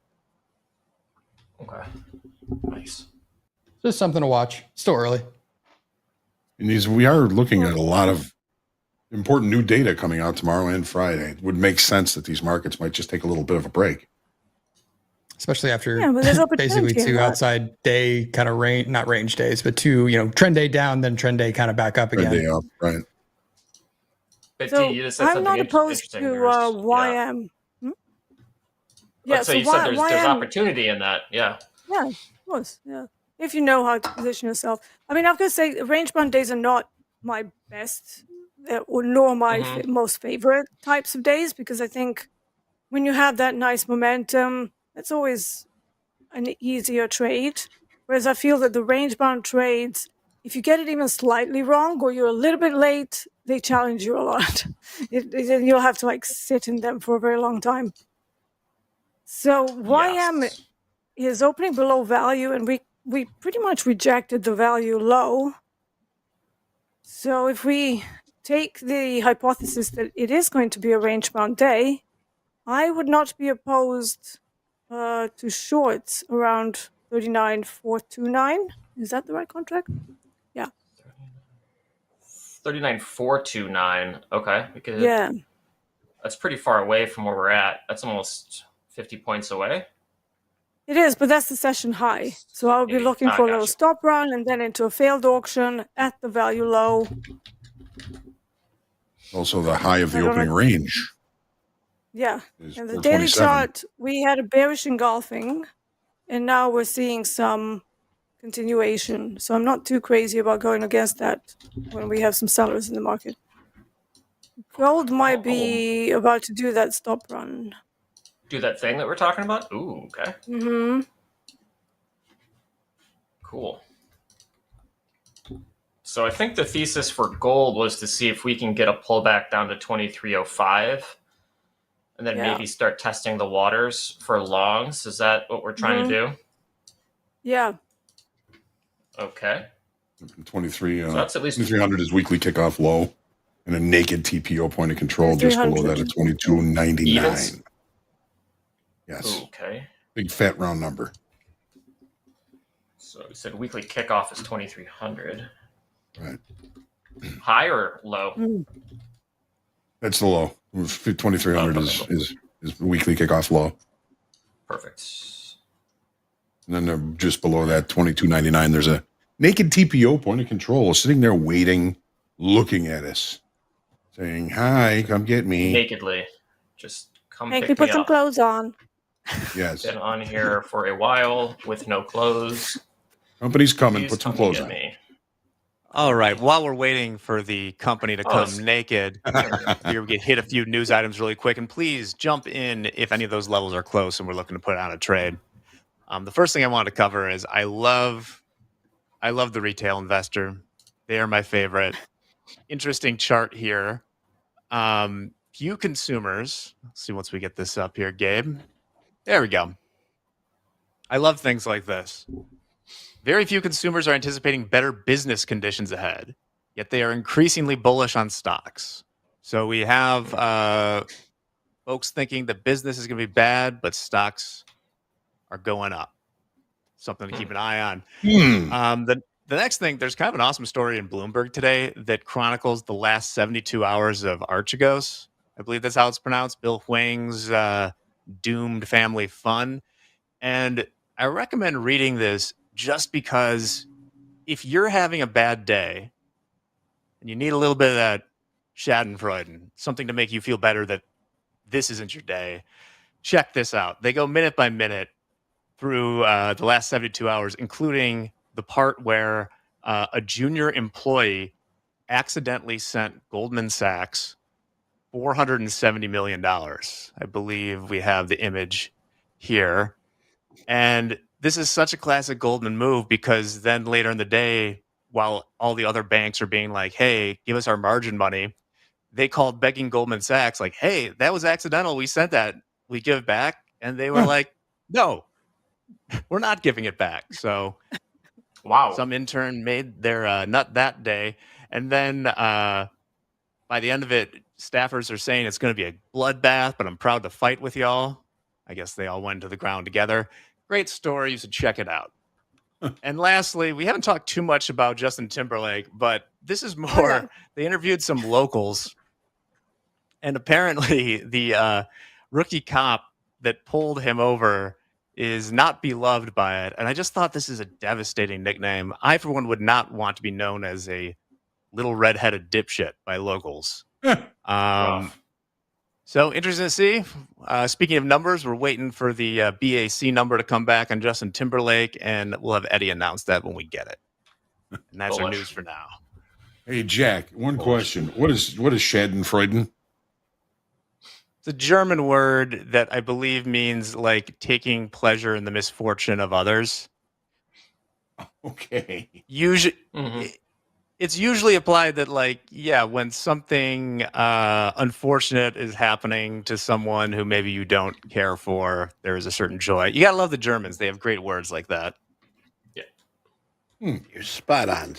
Okay. Nice. Just something to watch. Still early. And we are looking at a lot of important new data coming out tomorrow and Friday. It would make sense that these markets might just take a little bit of a break. Especially after there's basically opportunity in two that. outside day kind of not range days, but two, trend day down, then trend day kind of back up again. Day up, right. But So you just said I'm something not opposed interesting. to Yours. YM. Hmm? Yeah, so you said there's YM, opportunity in that. Yeah. Yeah, of course. Yeah, if you know how to position yourself. I mean, I've got to say, range bound days are not my best, or nor my most favorite types of days, because I think when you have that nice momentum, it's always an easier trade. Whereas I feel that the range bound trades, if you get it even slightly wrong or you're a little bit late, they challenge you a lot. You'll have to like sit in them for a very long time. So YM is opening below value, and we pretty much rejected the value low. So if we take the hypothesis that it is going to be a range bound day, I would not be opposed to shorts around 39,429. Is that the right contract? Yeah. 39,429. Okay. Because Yeah. that's pretty far away from where we're at. That's almost 50 points away. It is, but that's the session high. So I'll be looking for a little stop run and then into a failed auction at the value low. Also the high of the opening range. Yeah. And the daily chart, we had a bearish engulfing, and now we're seeing some continuation. So I'm not too crazy about going against that when we have some sellers in the market. Gold might be about to do that stop run. Do that thing that we're talking about? Ooh, okay. Mm-hmm. Cool. So I think the thesis for gold was to see if we can get a pullback down to 2305 and then maybe start testing the waters for longs. Is that what we're trying to do? Yeah. Okay. 23, so that's at least 2300 is weekly kickoff low, and a naked TPO point of control just below that at 2299. Yes. Okay. Big fat round number. So we said weekly kickoff is 2300. Right. High or low? That's the low. 2300 is weekly kickoff low. Perfect. And then just below that, 2299, there's a naked TPO point of control sitting there waiting, looking at us, saying, "Hi, come get me." Nakedly. Just come Make pick me put me some up. clothes on. Yes. Been on here for a while with no clothes. Company's coming. Please Put some come clothes get on. me. All right. While we're waiting for the company to come naked, we get hit a few news items really quick. And please jump in if any of those levels are close and we're looking to put on a trade. The first thing I wanted to cover is I love the retail investor. They are my favorite. Interesting chart here. Few consumers. Let's see once we get this up here, Gabe. There we go. I love things like this. Very few consumers are anticipating better business conditions ahead, yet they are increasingly bullish on stocks. So we have folks thinking that business is going to be bad, but stocks are going up. Something to keep an eye on. The next thing, there's kind of an awesome story in Bloomberg today that chronicles the last 72 hours of Archegos. I believe that's how it's pronounced. Bill Huang's doomed family fun. And I recommend reading this just because if you're having a bad day and you need a little bit of that Schadenfreude, something to make you feel better that this isn't your day, check this out. They go minute by minute through the last 72 hours, including the part where a junior employee accidentally sent Goldman Sachs $470 million. I believe we have the image here. And this is such a classic Goldman move because then later in the day, while all the other banks are being like, hey, give us our margin money, they called begging Goldman Sachs like, hey, that was accidental. We sent that. We give it back. And they were like, no, we're not giving it back. So wow, some intern made their nut that day. And then by the end of it, staffers are saying it's going to be a bloodbath, but I'm proud to fight with y'all. I guess they all went to the ground together. Great story. You should check it out. And lastly, we haven't talked too much about Justin Timberlake, but this is more. Okay. They interviewed some locals, and apparently the rookie cop that pulled him over is not beloved by it. And I just thought this is a devastating nickname. I, for one, would not want to be known as a little redheaded dipshit by locals. Rough. So interesting to see. Speaking of numbers, we're waiting for the BAC number to come back on Justin Timberlake, and we'll have Eddie announce that when we get it. And that's our Bullish. news for now. Hey, Jack, one question. What is Schadenfreude? It's a German word that I believe means like taking pleasure in the misfortune of others. Okay. Usually, Mhm. it's usually applied that, like, yeah, when something unfortunate is happening to someone who maybe you don't care for, there is a certain joy. You gotta love the Germans; they have great words like that. You're spot on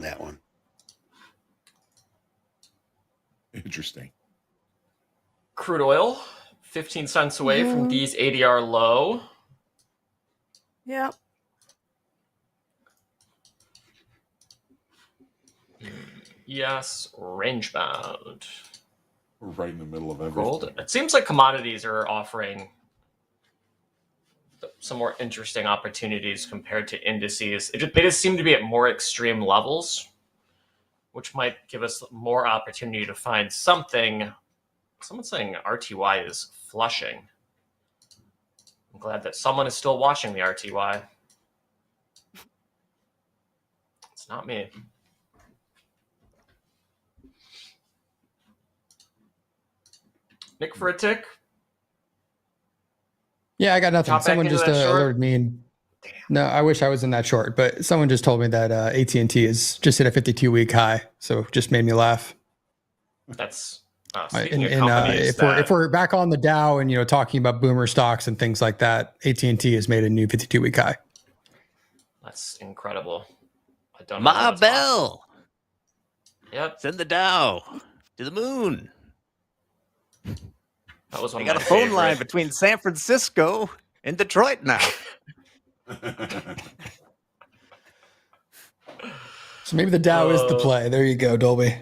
that one. Interesting. Crude oil, 15 cents away from these ADR low. Yeah. Yes, range bound. We're right in the middle of everything. Gold. It seems like commodities are offering some more interesting opportunities compared to indices. They just seem to be at more extreme levels, which might give us more opportunity to find something. Someone's saying RTY is flushing. I'm glad that someone is still watching the RTY. It's not me. Nick for a tick. Yeah, I got nothing. Got back Someone into just that short? alerted me. No, I wish I was in that short, but someone just told me that AT&T is just hit a 52-week high, so it just made me laugh. That's And if we're back on the Dow and talking about boomer stocks and things like that, AT&T has made a new 52-week high. That's incredible. I don't know. Ma Bell, Yep, send the Dow to the moon. that was one I of got my a phone favorite. line between San Francisco and Detroit now. So maybe the Dow is the play. There you go, Dolby.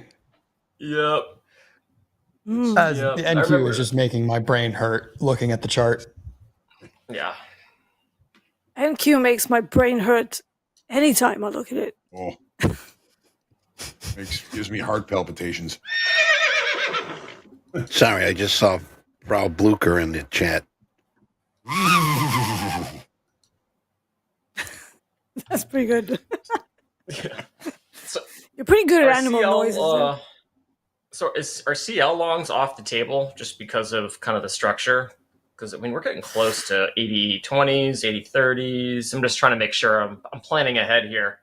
Yep. The NQ is just making my brain hurt looking at the chart. Yeah. NQ makes my brain hurt anytime I look at it. Oh. Gives me heart palpitations. Sorry, I just saw Frau Blucher in the chat. That's pretty good. So, you're pretty good at animal CL, noises. So are CL longs off the table just because of kind of the structure? Because I mean, we're getting close to 80-20s, 80-30s. I'm just trying to make sure I'm planning ahead here.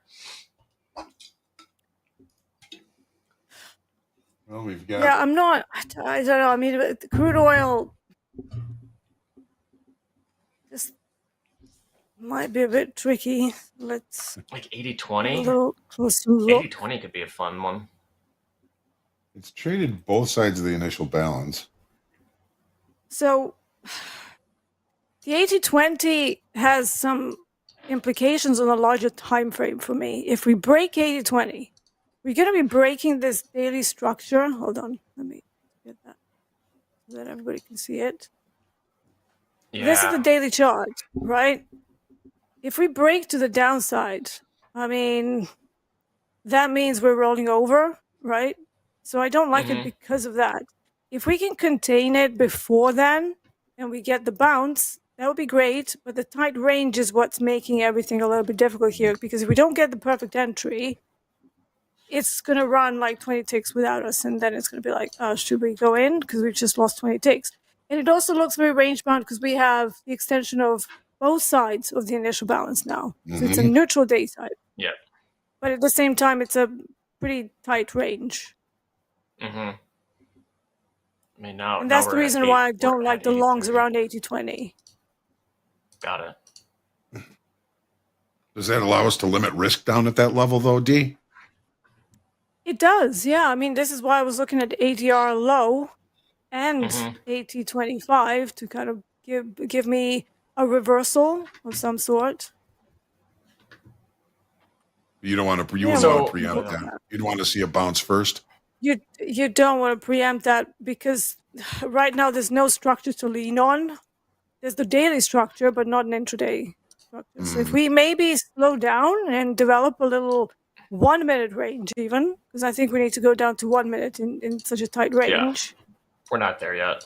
Well, we've got. Yeah, I'm not. I don't know. I mean, the crude oil just might be a bit tricky. Let's like a 80-20. little closer look. 80-20 could be a fun one. It's traded both sides of the initial balance. So the 80-20 has some implications on a larger time frame for me. If we break 80-20, we're going to be breaking this daily structure. Hold on, let me get that so that everybody can see it. Yeah. This is the daily chart, right? If we break to the downside, I mean, that means we're rolling over, right? So I don't like it because of that. If we can contain it before then and we get the bounce, that would be great. But the tight range is what's making everything a little bit difficult here, because if we don't get the perfect entry, it's going to run like 20 ticks without us. And then it's going to be like, should we go in? Because we've just lost 20 ticks. And it also looks very range bound because we have the extension of both sides of the initial balance now. So it's a neutral day type. Yeah. But at the same time, it's a pretty tight range. I mean, now. And that's now the we're reason at why I we're don't like at the longs 80-30. around 80-20. Got it. Does that allow us to limit risk down at that level, though, D? It does, yeah. I mean, this is why I was looking at ADR low and 80-25 to kind of give me a reversal of some sort. You don't want to. You Yeah, wouldn't want So- to preempt that. You'd want to see a bounce first. You don't want to preempt that because right now there's no structure to lean on. There's the daily structure, but not an intraday structure. So if we maybe slow down and develop a little 1 minute range, even because I think we need to go down to 1 minute in such a tight range. We're not there yet.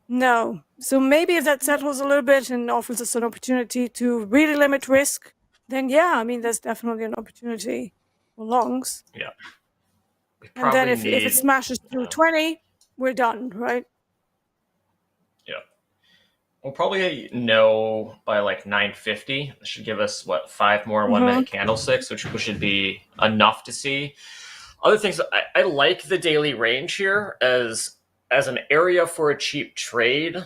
No. So maybe if that settles a little bit and offers us an opportunity to really limit risk, then yeah, I mean, there's definitely an opportunity for longs. We And then probably if it smashes through 20, we're done, right? We'll probably know by like 9:50. That should give us, 5 more 1 minute candlesticks, which should be enough to see. Other things, I like the daily range here as an area for a cheap trade,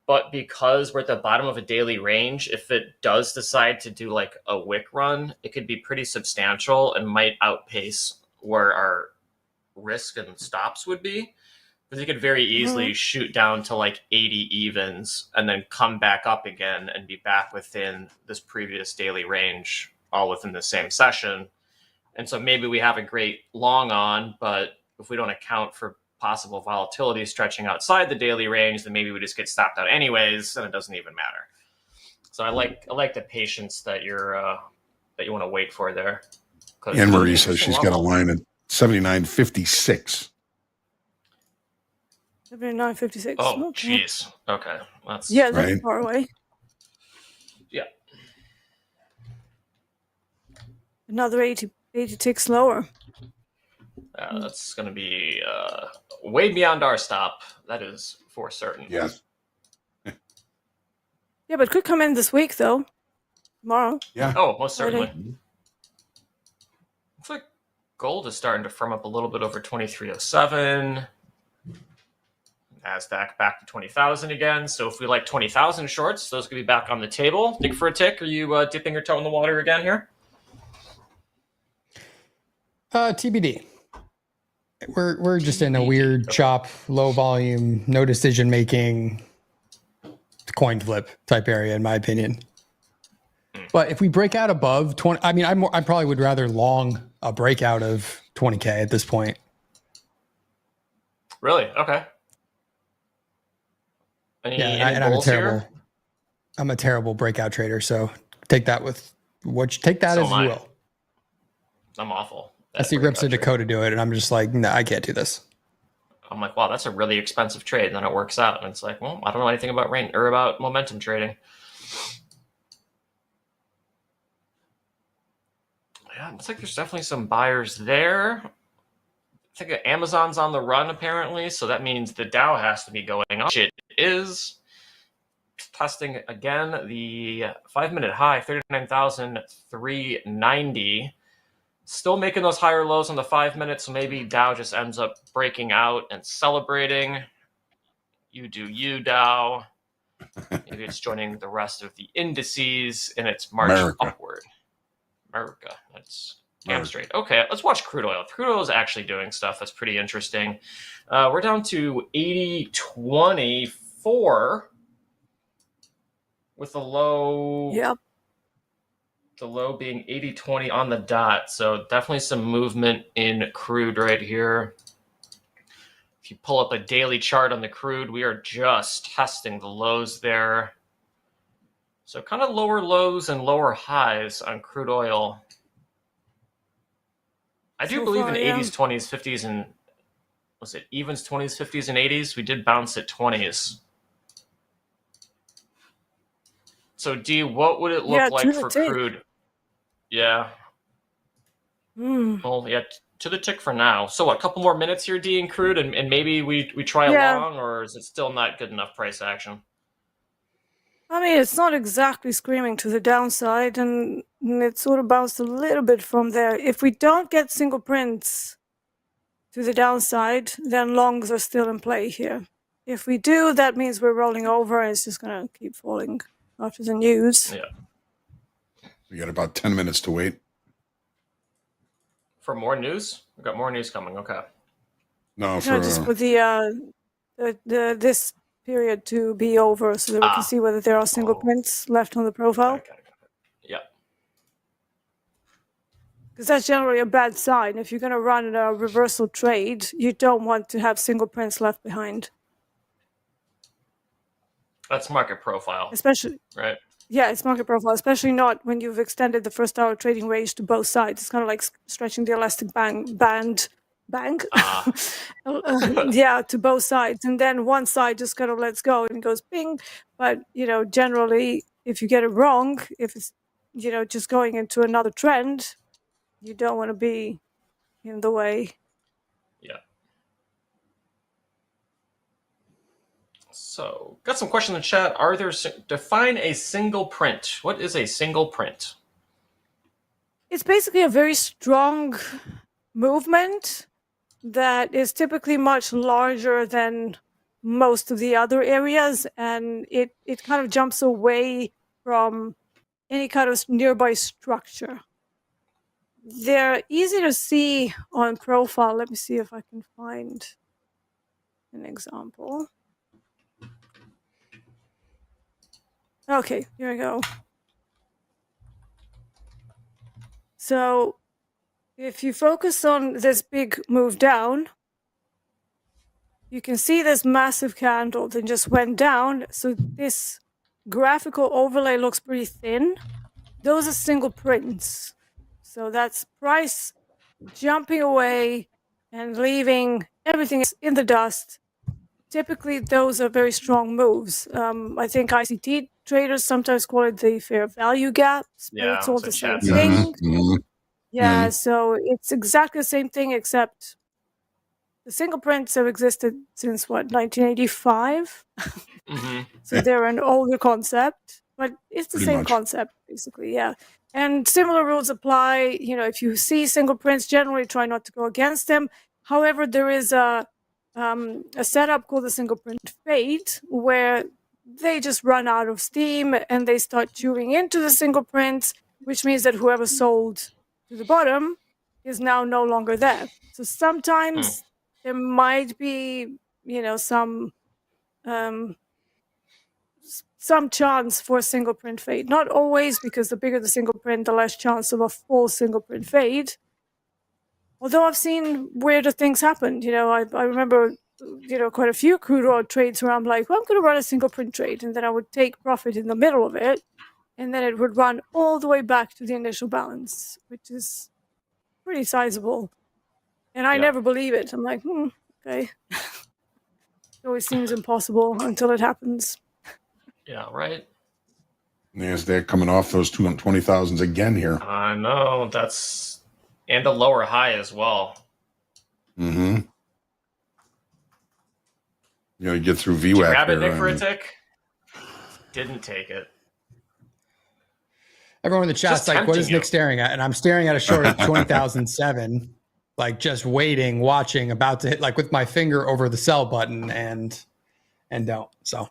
but because we're at the bottom of a daily range, if it does decide to do like a wick run, it could be pretty substantial and might outpace where our risk and stops would be. Because you could very easily shoot down to like 80 evens and then come back up again and be back within this previous daily range, all within the same session. And so maybe we have a great long on, but if we don't account for possible volatility stretching outside the daily range, then maybe we just get stopped out anyways, and it doesn't even matter. So I like the patience that you want to wait for there. Anne Marie says she's got a line at 79.56. 79.56. Oh, jeez. Okay. That's that's far away. Yeah. Another 80 ticks lower. That's going to be way beyond our stop. That is for certain. Yes. Yeah, but could come in this week, though. Tomorrow. Yeah. Oh, most certainly. Friday. Looks like gold is starting to firm up a little bit over 2307. NASDAQ back to 20,000 again. So if we like 20,000 shorts, those could be back on the table. Tick for a tick. Are you dipping your toe in the water again here? TBD. We're just in a weird chop, low volume, no decision making, coin flip type area, in my opinion. But if we break out above 20, I mean, I probably would rather long a breakout of 20K at this point. Really? Okay. Any I'm bulls here? I'm a terrible breakout trader. So take that as you will. I'm awful. I see Rips of Dakota do it, and I'm just like, no, I can't do this. I'm like, wow, that's a really expensive trade. And then it works out. And it's like, well, I don't know anything about rain or about momentum trading. Yeah, it looks like there's definitely some buyers there. I think Amazon's on the run, apparently. So that means the Dow has to be going up. It is. Testing again the 5-minute high, 39,390. Still making those higher lows on the 5 minutes, so maybe Dow just ends up breaking out and celebrating. You do you, Dow. Maybe it's joining the rest of the indices in its march upward. America. That's damn straight. Okay, let's watch crude oil. Crude oil is actually doing stuff that's pretty interesting. We're down to 80.24 with the low. Yep. The low being 80.20 on the dot. So definitely some movement in crude right here. If you pull up a daily chart on the crude, we are just testing the lows there. So kind of lower lows and lower highs on crude oil. I do believe in 80s, 20s, 50s, and was it evens, 20s, 50s, and 80s? We did bounce at 20s. So D, what would it look like for crude? Yeah. Well, yeah, to the tick for now. So what, a couple more minutes here, D, in crude, and maybe we try a long, or is it still not good enough price action? I mean, it's not exactly screaming to the downside, and it sort of bounced a little bit from there. If we don't get single prints to the downside, then longs are still in play here. If we do, that means we're rolling over, and it's just going to keep falling after the news. Yeah. We got about 10 minutes to wait. For more news? We've got more news coming. Okay. No, just for the this period to be over so that we can see whether there are single prints left on the profile. Got it. Yeah. because that's generally a bad sign. If you're going to run a reversal trade, you don't want to have single prints left behind. That's market profile, Especially, right? yeah, it's market profile, especially not when you've extended the first hour trading range to both sides. It's kind of like stretching the elastic band, yeah, to both sides. And then one side just kind of lets go and goes ping. But, generally, if you get it wrong, if it's, just going into another trend, you don't want to be in the way. Yeah. So, got some questions in the chat. Define a single print. What is a single print? It's basically a very strong movement that is typically much larger than most of the other areas, and it kind of jumps away from any kind of nearby structure. They're easy to see on profile. Let me see if I can find an example. Okay, here we go. So if you focus on this big move down, you can see this massive candle that just went down. So this graphical overlay looks pretty thin. Those are single prints. So that's price jumping away and leaving everything in the dust. Typically, those are very strong moves. I think ICT traders sometimes call it the fair value gaps, but it's all the same thing. Yeah, so it's exactly the same thing, except the single prints have existed since, 1985? So they're an older concept, but it's the same concept, basically, yeah. And similar rules apply. If you see single prints, generally try not to go against them. However, there is a setup called the single print fade, where they just run out of steam and they start chewing into the single prints, which means that whoever sold to the bottom is now no longer there. So sometimes there might be, some chance for a single print fade. Not always, because the bigger the single print, the less chance of a full single print fade. Although I've seen weirder things happen. I remember, quite a few crude oil trades where I'm like, well, I'm going to run a single print trade. And then I would take profit in the middle of it. And then it would run all the way back to the initial balance, which is pretty sizable. And I never believe it. I'm like, okay. It always seems impossible until it happens. Yeah, right. NASDAQ coming off those 220,000s again here. I know. And a lower high as well. You got to get through VWAP. Grab it, Nick, for a tick? Didn't take it. Everyone in the chat's like, what is Nick staring at? And I'm staring at a short of 20,007, like just waiting, watching, about to hit, like with my finger over the sell button and don't. So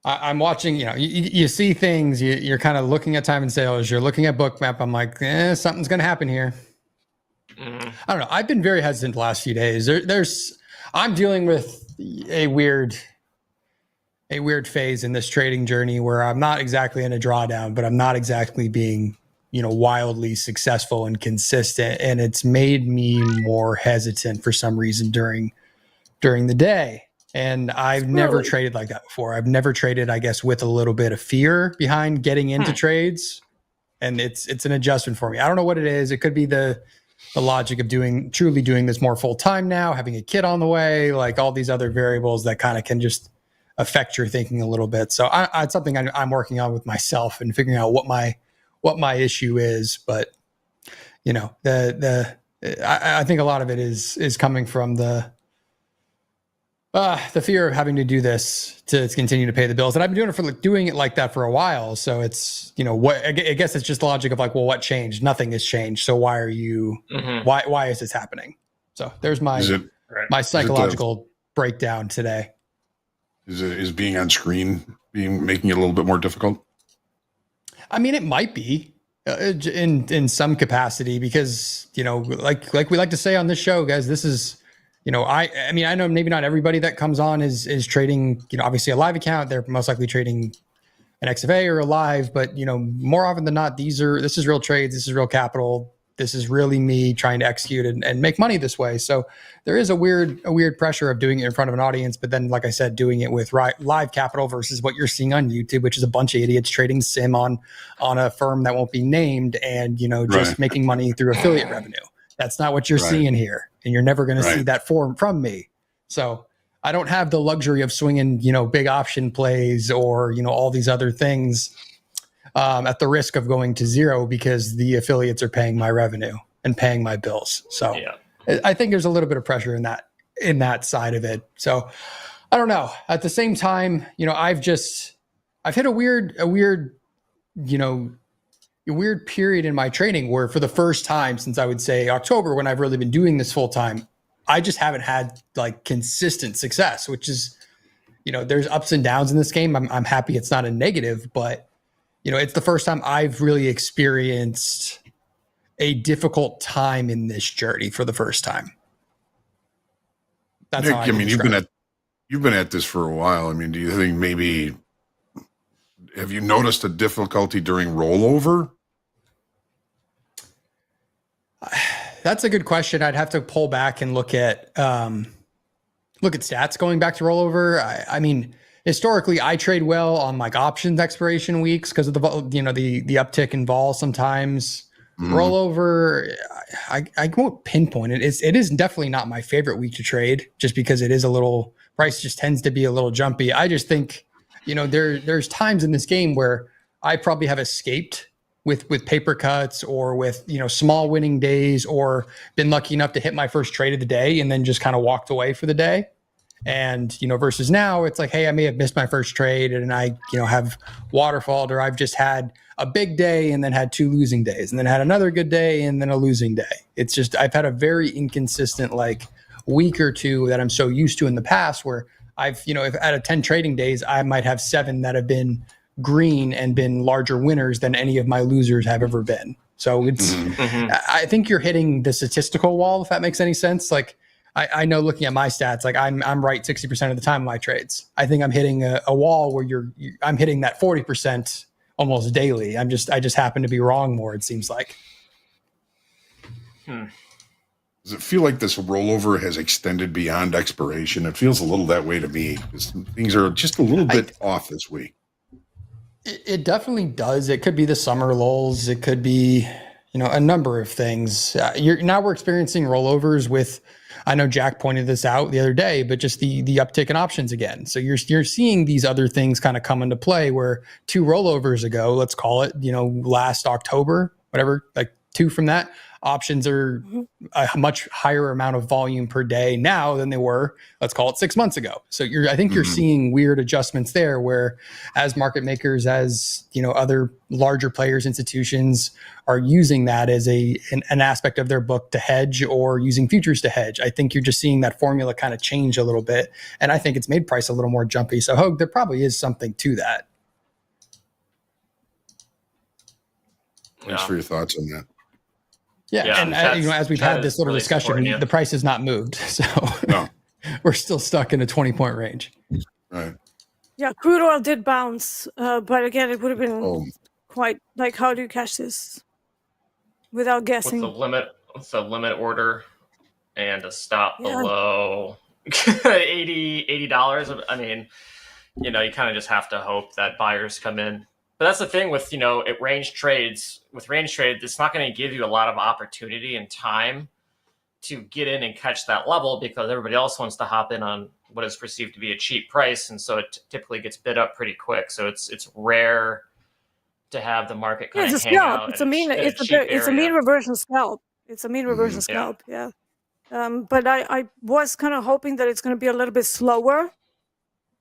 I'm watching, you see things, you're kind of looking at time and sales, you're looking at book map. I'm like, something's going to happen here. I don't know. I've been very hesitant the last few days. I'm dealing with a weird phase in this trading journey where I'm not exactly in a drawdown, but I'm not exactly being, wildly successful and consistent. And it's made me more hesitant for some reason during the day. And I've never traded like that before. I've never traded, I guess, with a little bit of fear behind getting into trades. And it's an adjustment for me. I don't know what it is. It could be the logic of truly doing this more full time now, having a kid on the way, like all these other variables that kind of can just affect your thinking a little bit. So it's something I'm working on with myself and figuring out what my issue is. But I think a lot of it is coming from the fear of having to do this to continue to pay the bills. And I've been doing it like that for a while. So it's, I guess it's just the logic of like, well, what changed? Nothing has changed. So why are you, why is this happening? So there's my psychological breakdown today. Is being on screen making it a little bit more difficult? I mean, it might be in some capacity because, like we like to say on this show, guys, this is, I mean, I know maybe not everybody that comes on is trading, obviously a live account. They're most likely trading an XFA or a live, but more often than not, this is real trades, this is real capital, this is really me trying to execute and make money this way. So there is a weird pressure of doing it in front of an audience, but then, like I said, doing it with live capital versus what you're seeing on YouTube, which is a bunch of idiots trading sim on a firm that won't be named and just making money through affiliate revenue. That's not what you're seeing here, and you're never going to see that from me. So I don't have the luxury of swinging, big option plays or, all these other things at the risk of going to zero because the affiliates are paying my revenue and paying my bills. So I think there's a little bit of pressure in that side of it. So I don't know. At the same time, I've hit a weird period in my trading where for the first time since I would say October, when I've really been doing this full time, I just haven't had like consistent success, which is, there's ups and downs in this game. I'm happy it's not a negative, but it's the first time I've really experienced a difficult time in this journey for the first time. That's Nick, how I mean, you've been at this for a while. I mean, do you think maybe have you noticed a difficulty during rollover? That's a good question. I'd have to pull back and look at stats going back to rollover. I mean, historically, I trade well on like options expiration weeks because of the uptick in vol sometimes. Rollover, I won't pinpoint it. It is definitely not my favorite week to trade just because it is price just tends to be a little jumpy. I just think, there's times in this game where I probably have escaped with paper cuts or with, small winning days or been lucky enough to hit my first trade of the day and then just kind of walked away for the day. And, versus now it's like, hey, I may have missed my first trade and I, have waterfalled, or I've just had a big day and then had 2 losing days and then had another good day and then a losing day. It's just, I've had a very inconsistent week or two that I'm so used to in the past where I've, if out of 10 trading days, I might have 7 that have been green and been larger winners than any of my losers have ever been. So it's, I think you're hitting the statistical wall, if that makes any sense. Like I know looking at my stats, like I'm right 60% of the time in my trades. I think I'm hitting a wall where I'm hitting that 40% almost daily. I just happen to be wrong more, it seems like. Does it feel like this rollover has extended beyond expiration? It feels a little that way to me. Things are just a little bit off this week. It definitely does. It could be the summer lulls. It could be, a number of things. Now we're experiencing rollovers with, I know Jack pointed this out the other day, but just the uptick in options again. So you're seeing these other things kind of come into play where 2 rollovers ago, let's call it, last October, whatever, like 2 from that, options are a much higher amount of volume per day now than they were, let's call it 6 months ago. So I think you're seeing weird adjustments there where as market makers, as other larger players, institutions are using that as an aspect of their book to hedge or using futures to hedge. I think you're just seeing that formula kind of change a little bit. And I think it's made price a little more jumpy. So Hoag, there probably is something to that. Thanks for your thoughts on that. Yeah, and as we've had this little really discussion, the price has not moved, so we're still stuck in a 20-point range. Right. Yeah, crude oil did bounce, but again, it would have been quite like, how do you catch this without guessing? What's the limit order and a stop below $80? I mean, you kind of just have to hope that buyers come in. But that's the thing with, range trades. With range trade, it's not going to give you a lot of opportunity and time to get in and catch that level because everybody else wants to hop in on what is perceived to be a cheap price. And so it typically gets bid up pretty quick. So it's rare to have the market kind of hang out. It's a mean reversion scalp. It's a mean reversion scalp. Yeah. But I was kind of hoping that it's going to be a little bit slower.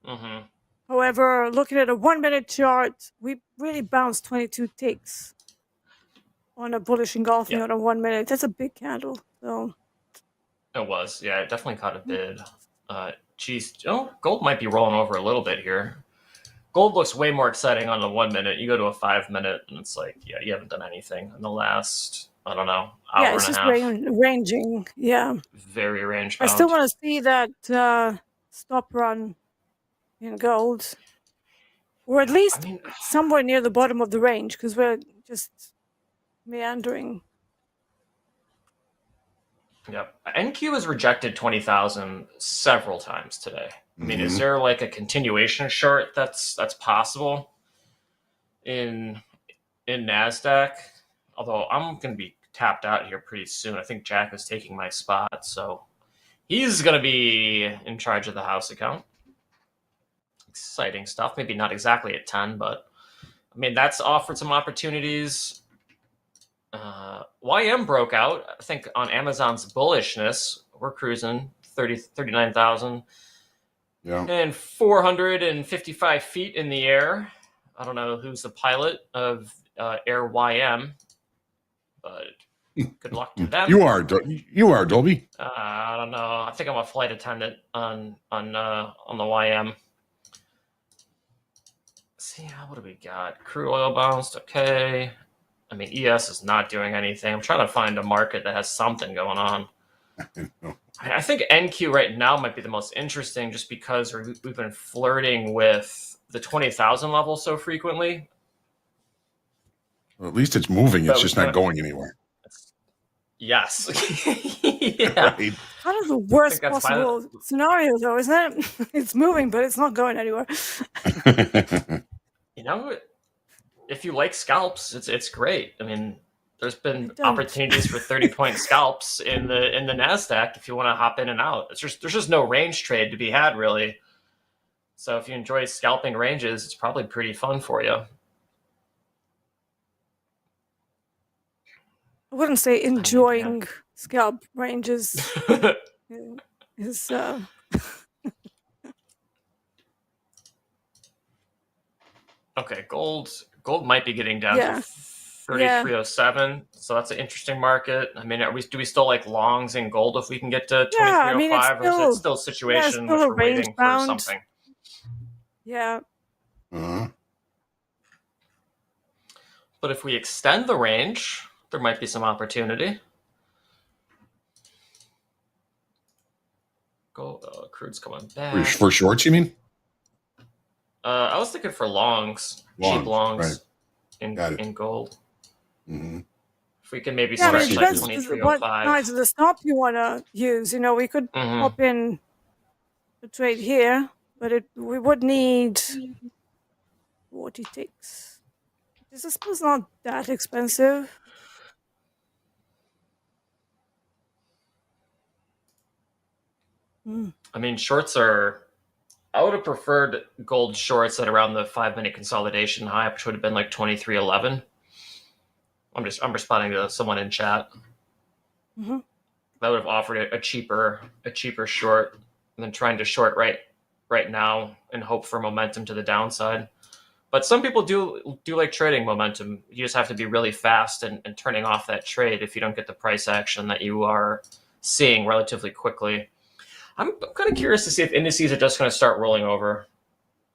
Mm-hmm. However, looking at a 1-minute chart, we really bounced 22 ticks on a bullish engulfing on a 1 minute. That's a big candle. So it was, it definitely caught a bid. Gold might be rolling over a little bit here. Gold looks way more exciting on the 1 minute. You go to a 5 minute, and it's like, you haven't done anything in the last, I don't know, hour and a half. Yeah, it's just ranging. Yeah, very range bound. I still want to see that stop run in gold. or at least I mean, somewhere near the bottom of the range, because we're just meandering. yep. NQ has rejected 20,000 several times today. I mean, is there like a continuation short that's possible in NASDAQ? Although I'm going to be tapped out here pretty soon. I think Jack is taking my spot, so he's going to be in charge of the house account. Exciting stuff. Maybe not exactly at 10, but I mean, that's offered some opportunities. YM broke out, I think, on Amazon's bullishness. We're cruising 39,000 and 455 feet in the air. I don't know who's the pilot of Air YM, but good luck to them. You are Dolby. I don't know. I think I'm a flight attendant on the YM. See, what do we got? Crude oil bounced. Okay. I mean, ES is not doing anything. I'm trying to find a market that has something going on. I think NQ right now might be the most interesting, just because we've been flirting with the 20,000 level so frequently. Well, at least it's moving. It's just not going anywhere. Yes. Yeah. Right. Kind of the worst possible scenario, though, isn't it? It's moving, but it's not going anywhere. You know, if you like scalps, it's great. I mean, there's been opportunities for 30-point scalps in the NASDAQ if you want to hop in and out. There's just no range trade to be had, really. So if you enjoy scalping ranges, it's probably pretty fun for you. I wouldn't say enjoying scalp ranges is okay, gold might be getting down to 3307, so that's an interesting market. I mean, do we still like longs in gold if we can get to 2305, or is it still a situation which we're waiting for something? Yeah. But if we extend the range, there might be some opportunity. Gold, crude's coming back. For shorts, you mean? I was thinking for longs, cheap longs in gold. Mm-hmm. If we can maybe start like 2305. What size of the stop you want to use? You know, we could pop in a trade here, but we would need 40 ticks. This is suppose not that expensive. I mean, shorts are. I would have preferred gold shorts at around the 5-minute consolidation high, which would have been like 2311. I'm responding to someone in chat. That would have offered a cheaper short than trying to short right now and hope for momentum to the downside. But some people do like trading momentum. You just have to be really fast and turning off that trade if you don't get the price action that you are seeing relatively quickly. I'm kind of curious to see if indices are just going to start rolling over.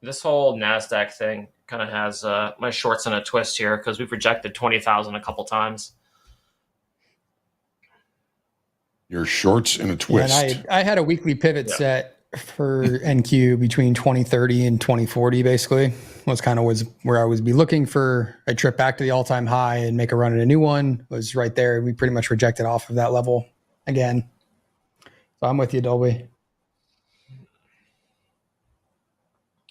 This whole NASDAQ thing kind of has my shorts in a twist here because we've rejected 20,000 a couple times. Your shorts in a twist. And I had a weekly pivot set for NQ between 2030 and 2040, basically. Was where I would be looking for a trip back to the all-time high and make a run at a new one. Was right there. We pretty much rejected off of that level again. So I'm with you, Dolby.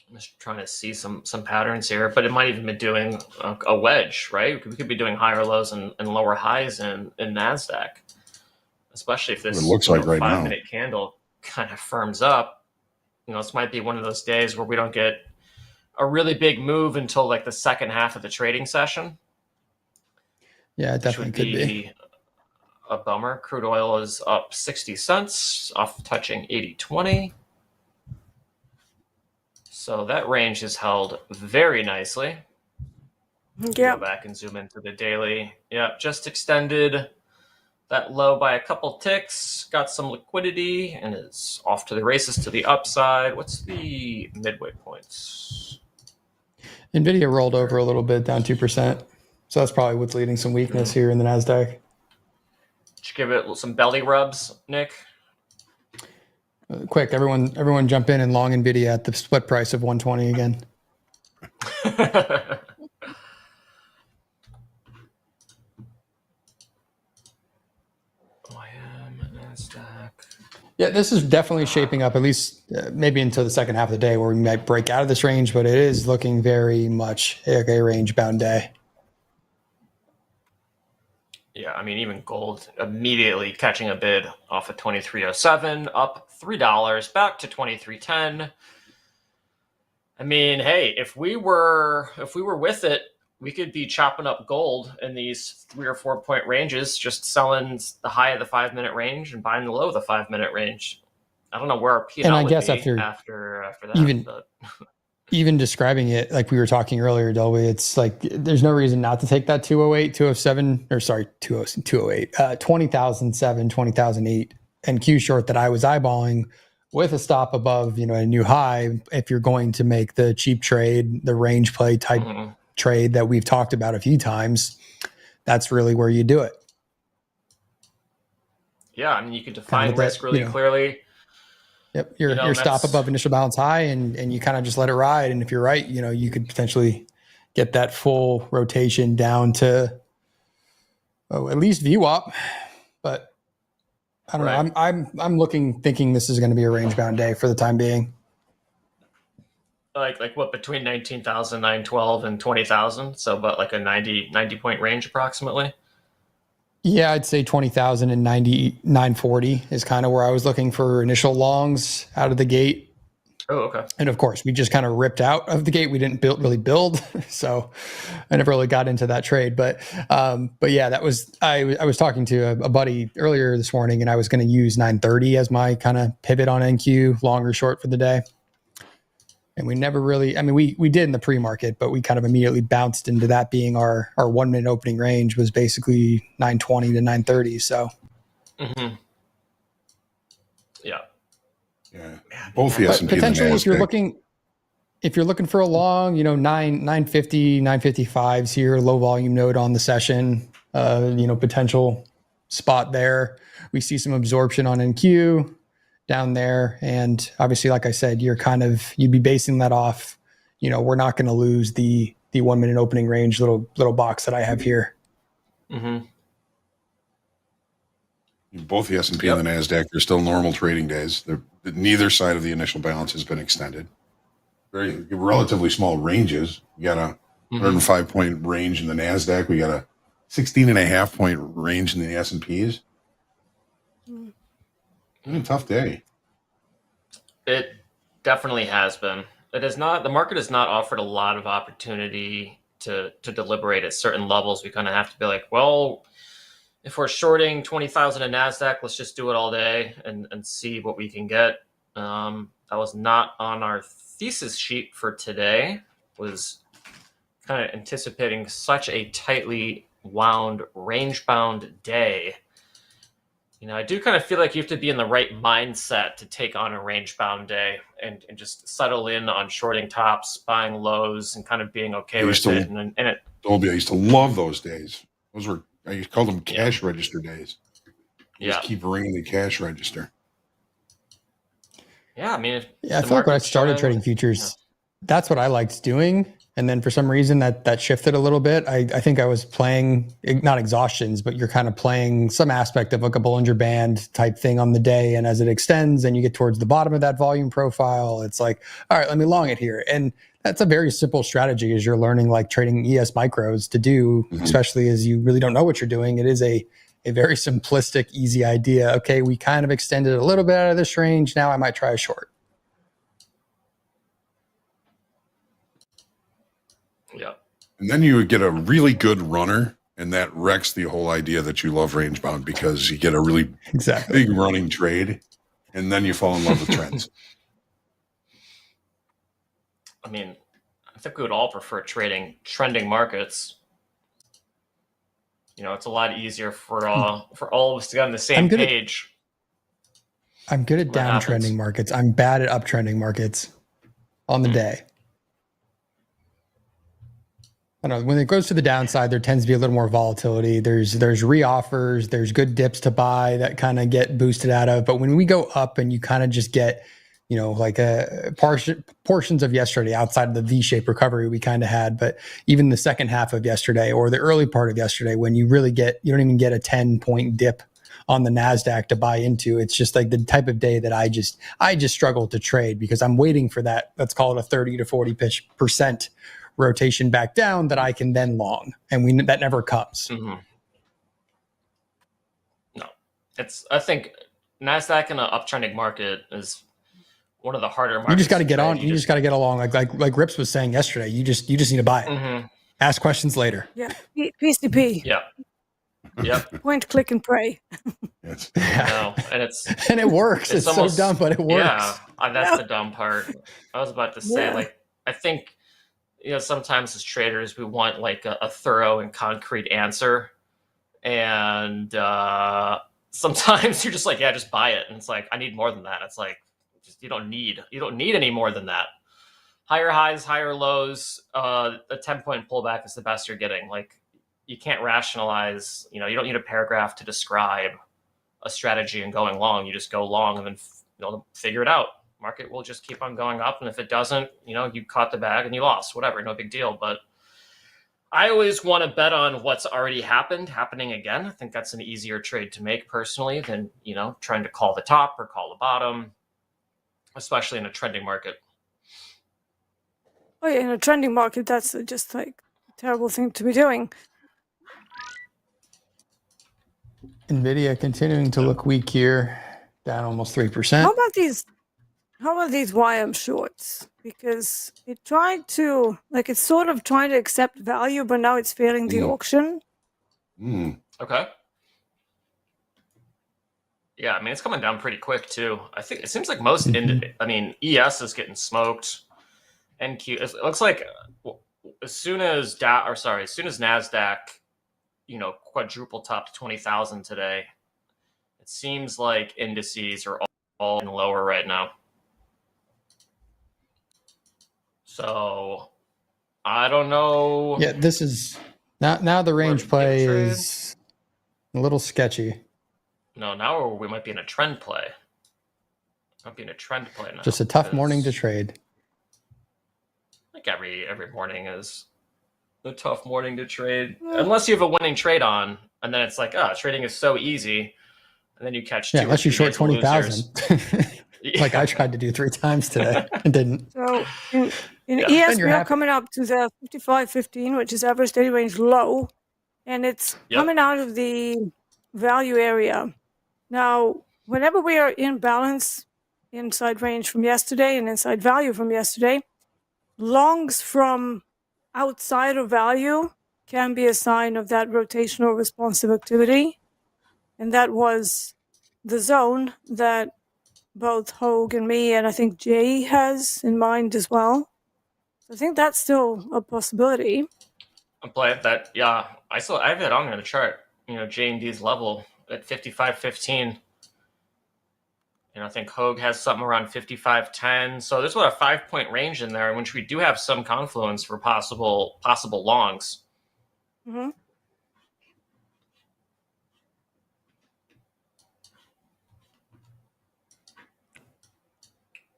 I'm just trying to see some patterns here, but it might even be doing a wedge, right? We could be doing higher lows and lower highs in NASDAQ, especially if this it looks like right 5-minute candle kind of firms up. You know, this might be one of those days where we don't get a really big move until like the second half of the trading session. Yeah, it definitely could be a bummer. Crude oil is up 60 cents off touching 80.20. So that range is held very nicely. Go back and zoom into the daily. Yeah, just extended that low by a couple ticks, got some liquidity, and is off to the races to the upside. What's the midway points? NVIDIA rolled over a little bit, down 2%. So that's probably what's leading some weakness here in the NASDAQ. Did you give it some belly rubs, Nick? Quick, everyone jump in and long NVIDIA at the split price of 120 again. Yeah, this is definitely shaping up, at least maybe until the second half of the day, where we might break out of this range, but it is looking very much like a range-bound day. Yeah, I mean, even gold immediately catching a bid off of 2307, up $3, back to 2310. I mean, hey, if we were with it, we could be chopping up gold in these 3 or 4 point ranges, just selling the high of the 5 minute range and buying the low of the 5 minute range. I don't know where our P&L and I would guess be after that. Even describing it like we were talking earlier, Dolby, it's like there's no reason not to take that 208, 207, or sorry, 208, 20,007, 20,008 and Q short that I was eyeballing with a stop above, a new high. If you're going to make the cheap trade, the range play type trade that we've talked about a few times, that's really where you do it. Yeah, I mean, you can define risk really clearly. Yep, your stop above initial balance high, and you kind of just let it ride. And if you're right, you could potentially get that full rotation down to at least VWAP. But I don't know. I'm thinking this is going to be a range bound day for the time being. Like what, between 19,912 and 20,000? So about like a 90 point range approximately. Yeah, I'd say 20,000 and 940 is kind of where I was looking for initial longs out of the gate. Oh, okay. And of course, we just kind of ripped out of the gate. We didn't really build, so I never really got into that trade. But yeah, that was I was talking to a buddy earlier this morning, and I was going to use 930 as my kind of pivot on NQ, long or short for the day. And we never really, I mean, we did in the pre-market, but we kind of immediately bounced into that being our 1 minute opening range was basically 920 to 930. So, yeah, both the S&P potentially, and the if you're looking for a long, 950, 955s here, low volume node on the session, potential spot there. We see some absorption on NQ down there. And obviously, like I said, you'd be basing that off, we're not going to lose the 1 minute opening range little box that I have here. Both the S&P and the NASDAQ are still normal trading days. Neither side of the initial balance has been extended. Very relatively small ranges. We got a 105 point range in the NASDAQ. We got a 16.5 point range in the S&Ps. A tough day. It definitely has been. It is not. The market has not offered a lot of opportunity to deliberate at certain levels. We kind of have to be like, well, if we're shorting 20,000 in NASDAQ, let's just do it all day and see what we can get. That was not on our thesis sheet for today. Was kind of anticipating such a tightly wound, range-bound day. I do kind of feel like you have to be in the right mindset to take on a range-bound day and just settle in on shorting tops, buying lows, and kind of being okay with it. Dolby, I used to love those days. I used to call them cash register days. Just keep ringing the cash register. Yeah, I mean, I feel like when I started trading futures, that's what I liked doing. And then for some reason that shifted a little bit. I think I was playing, not exhaustions, but you're kind of playing some aspect of like a Bollinger Band type thing on the day. And as it extends and you get towards the bottom of that volume profile, it's like, all right, let me long it here. And that's a very simple strategy as you're learning like trading ES micros to do, especially as you really don't know what you're doing. It is a very simplistic, easy idea. Okay, we kind of extended a little bit out of this range. Now I might try a short. Yeah. And then you would get a really good runner, and that wrecks the whole idea that you love range bound because you get a really big running trade, and then you fall in love with trends. I mean, I think we would all prefer trading trending markets. It's a lot easier for all of us to get on the same page. I'm good at downtrending markets. I'm bad at uptrending markets on the day. I don't know, when it goes to the downside, there tends to be a little more volatility. There's reoffers, there's good dips to buy that kind of get boosted out of. But when we go up and you kind of just get, like portions of yesterday outside of the V-shaped recovery we kind of had, but even the second half of yesterday or the early part of yesterday, when you don't even get a 10-point dip on the NASDAQ to buy into. It's just like the type of day that I just struggle to trade because I'm waiting for that. Let's call it a 30 to 40% rotation back down that I can then long. And that never comes. Mm-hmm. No, I think NASDAQ in an uptrending market is one of the harder markets. You just got to get on. You just got to get along. Like Rips was saying yesterday, you just need to buy it. Mm-hmm. Ask questions later. Yeah. PCP. Yeah. Yep. Point, click, and pray. Yes. No, and it works. It's almost, so dumb, but it works. Yeah, that's the dumb part. I was about to say, I think, sometimes as traders, we want like a thorough and concrete answer. And sometimes you're just like, yeah, just buy it. And it's like, I need more than that. It's like, you don't need any more than that. Higher highs, higher lows, a 10-point pullback is the best you're getting. Like, you can't rationalize, you don't need a paragraph to describe a strategy and going long. You just go long and then figure it out. Market will just keep on going up. And if it doesn't, you caught the bag and you lost, whatever, no big deal. But I always want to bet on what's already happening again. I think that's an easier trade to make personally than, trying to call the top or call the bottom, especially in a trending market. Oh yeah, in a trending market, that's just like a terrible thing to be doing. NVIDIA continuing to look weak here, down almost 3%. How about these YM shorts? Because it's sort of trying to accept value, but now it's failing the auction. Okay. Yeah, I mean, it's coming down pretty quick too. I think it seems like most ES is getting smoked. NQ, it looks like as soon as NASDAQ, quadruple topped 20,000 today, it seems like indices are all in lower right now. So I don't know. Yeah, this is now the range play is a little sketchy. No, now we might be in a trend play. Might be in a trend play now. Just a tough morning to trade. Like every morning is a tough morning to trade, unless you have a winning trade on, and then it's like, trading is so easy, and then you catch unless you short 20,000. Like I tried to do 3 times today and didn't. So in ES, we are coming up to the 55.15, which is average daily range low, and it's coming out of the value area. Now, whenever we are in balance inside range from yesterday and inside value from yesterday, longs from outside of value can be a sign of that rotational responsive activity. And that was the zone that both Hoag and me, and I think Jay has in mind as well. So I think that's still a possibility. I'm playing that. Yeah, I have that on the chart. J&D's level at 55.15. I think Hoag has something around 55.10. So there's about a 5-point range in there in which we do have some confluence for possible longs. Mm-hmm.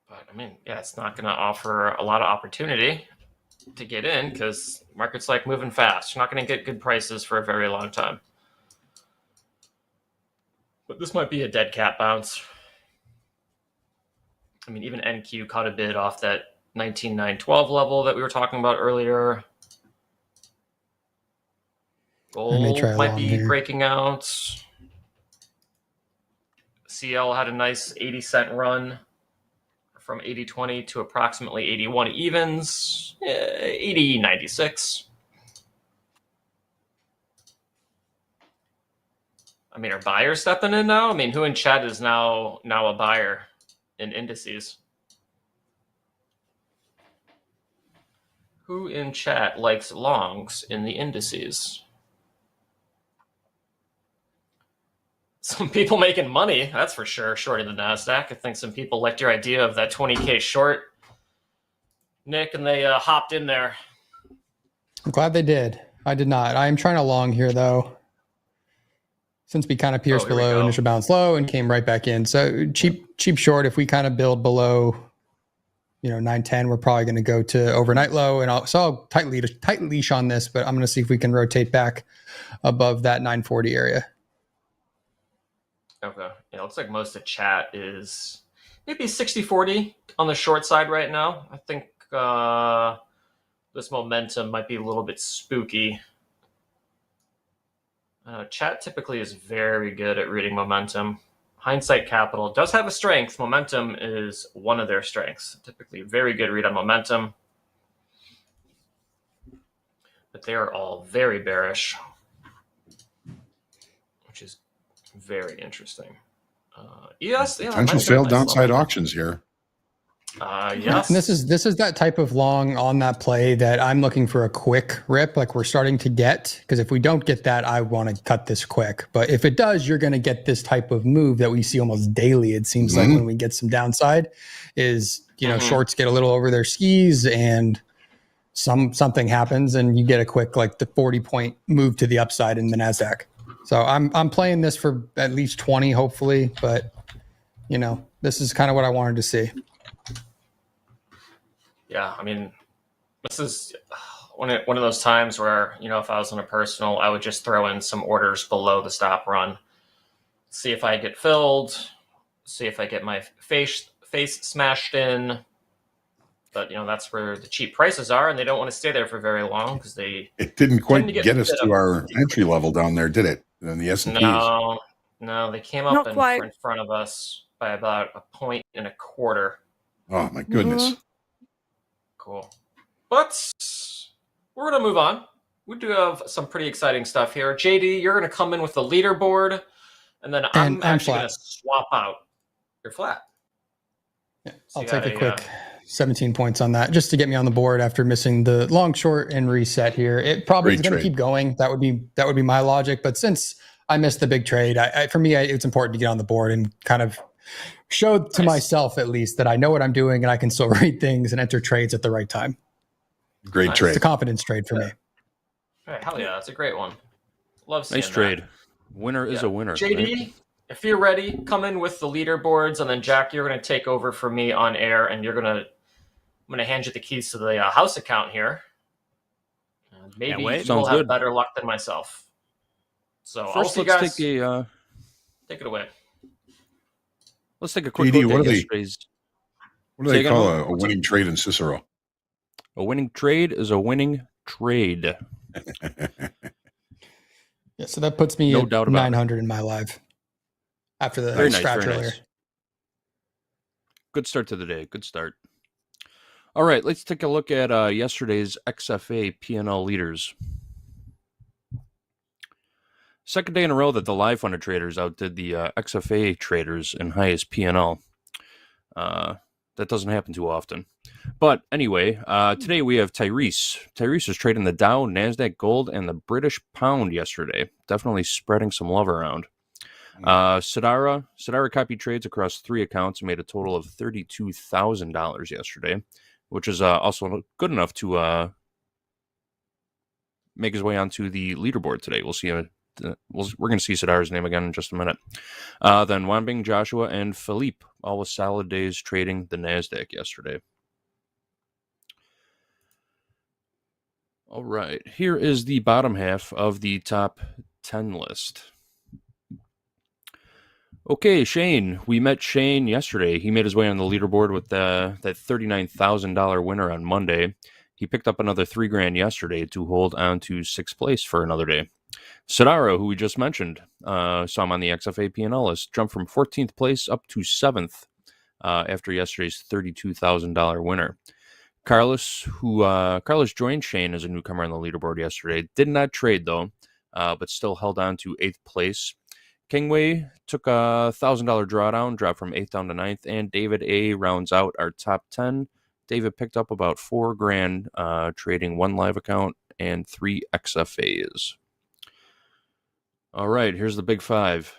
But I mean, it's not going to offer a lot of opportunity to get in because markets like moving fast. You're not going to get good prices for a very long time. But this might be a dead cat bounce. I mean, even NQ caught a bid off that 19,912 level that we were talking about earlier. Gold might be breaking out. CL had a nice 80-cent run from 80.20 to approximately 81 evens, 80.96. I mean, are buyers stepping in now? I mean, who in chat is now a buyer in indices? Who in chat likes longs in the indices? Some people making money, that's for sure, shorting the NASDAQ. I think some people liked your idea of that 20K short, Nick, and they hopped in there. I'm glad they did. I did not. I am trying to long here, though. since we kind of pierced here we below go. initial balance low and came right back in. So cheap short, if we kind of build below, 910, we're probably going to go to overnight low. And I'll tight leash on this, but I'm going to see if we can rotate back above that 940 area. Okay. Yeah, looks like most of chat is maybe 60-40 on the short side right now. I think this momentum might be a little bit spooky. Chat typically is very good at reading momentum. Hindsight Capital does have a strength. Momentum is one of their strengths. Typically very good read on momentum. But they are all very bearish, which is very interesting. Yes, yeah, Potential failed downside auctions here. Yes. And this is that type of long on that play that I'm looking for a quick rip, like we're starting to get. Because if we don't get that, I want to cut this quick. But if it does, you're going to get this type of move that we see almost daily. It seems like when we get some downside, is shorts get a little over their skis and something happens, and you get a quick like the 40-point move to the upside in the Nasdaq. So I'm playing this for at least 20, hopefully. But this is kind of what I wanted to see. Yeah, I mean, this is one of those times where, if I was on a personal, I would just throw in some orders below the stop run, see if I get filled, see if I get my face smashed in. But, that's where the cheap prices are, and they don't want to stay there for very long because it didn't quite get us to our entry level down there, did it? And the S&Ps. No, they came up in front of us by about 1.25 points. Oh, my goodness. Cool. But we're going to move on. We do have some pretty exciting stuff here. JD, you're going to come in with the leaderboard, and then I'm actually going to swap out. You're flat. Yeah, so I'll take a quick 17 points on that just to get me on the board after missing the long, short, and reset here. It probably is going to keep going. That would be my logic. But since I missed the big trade, for me, it's important to get on the board and kind of show to myself at least that I know what I'm doing and I can still read things and enter trades at the right time. Great trade. It's a confidence trade for me. All right, hell yeah, that's a great one. Love seeing nice trade. Winner is a winner. JD, right? If you're ready, come in with the leaderboards, and then Jack, you're going to take over for me on air, and I'm going to hand you the keys to the house account here. And maybe you'll have better luck than myself. So first, I'll see you guys. Take it away. Let's take a quick look at yesterday's. What do they call a winning trade in Cicero? A winning trade is a winning trade. Yeah, so that puts me at 900 in my live after the scratch earlier. Nice. Good start to the day. Good start. All right, let's take a look at yesterday's XFA P&L leaders. Second day in a row that the live funded traders outdid the XFA traders in highest P&L. That doesn't happen too often. But anyway, today we have Tyrese. Tyrese was trading the Dow, NASDAQ Gold, and the British Pound yesterday. Definitely spreading some love around. Sidara copied trades across 3 accounts and made a total of $32,000 yesterday, which is also good enough to make his way onto the leaderboard today. We'll see. We're going to see Sidara's name again in just a minute. Then Wanbing, Joshua, and Philippe, all with solid days trading the NASDAQ yesterday. All right, here is the bottom half of the top 10 list. Okay, Shane. We met Shane yesterday. He made his way on the leaderboard with that $39,000 winner on Monday. He picked up another $3,000 yesterday to hold on to 6th place for another day. Sidara, who we just mentioned, saw him on the XFA P&L list, jumped from 14th place up to 7th after yesterday's $32,000 winner. Carlos joined Shane as a newcomer on the leaderboard yesterday. Did not trade, though, but still held on to 8th place. Kingway took a $1,000 drawdown, dropped from 8th down to 9th, and David A. rounds out our top 10. David picked up about $4,000 trading 1 live account and 3 XFAs. All right, here's the big 5.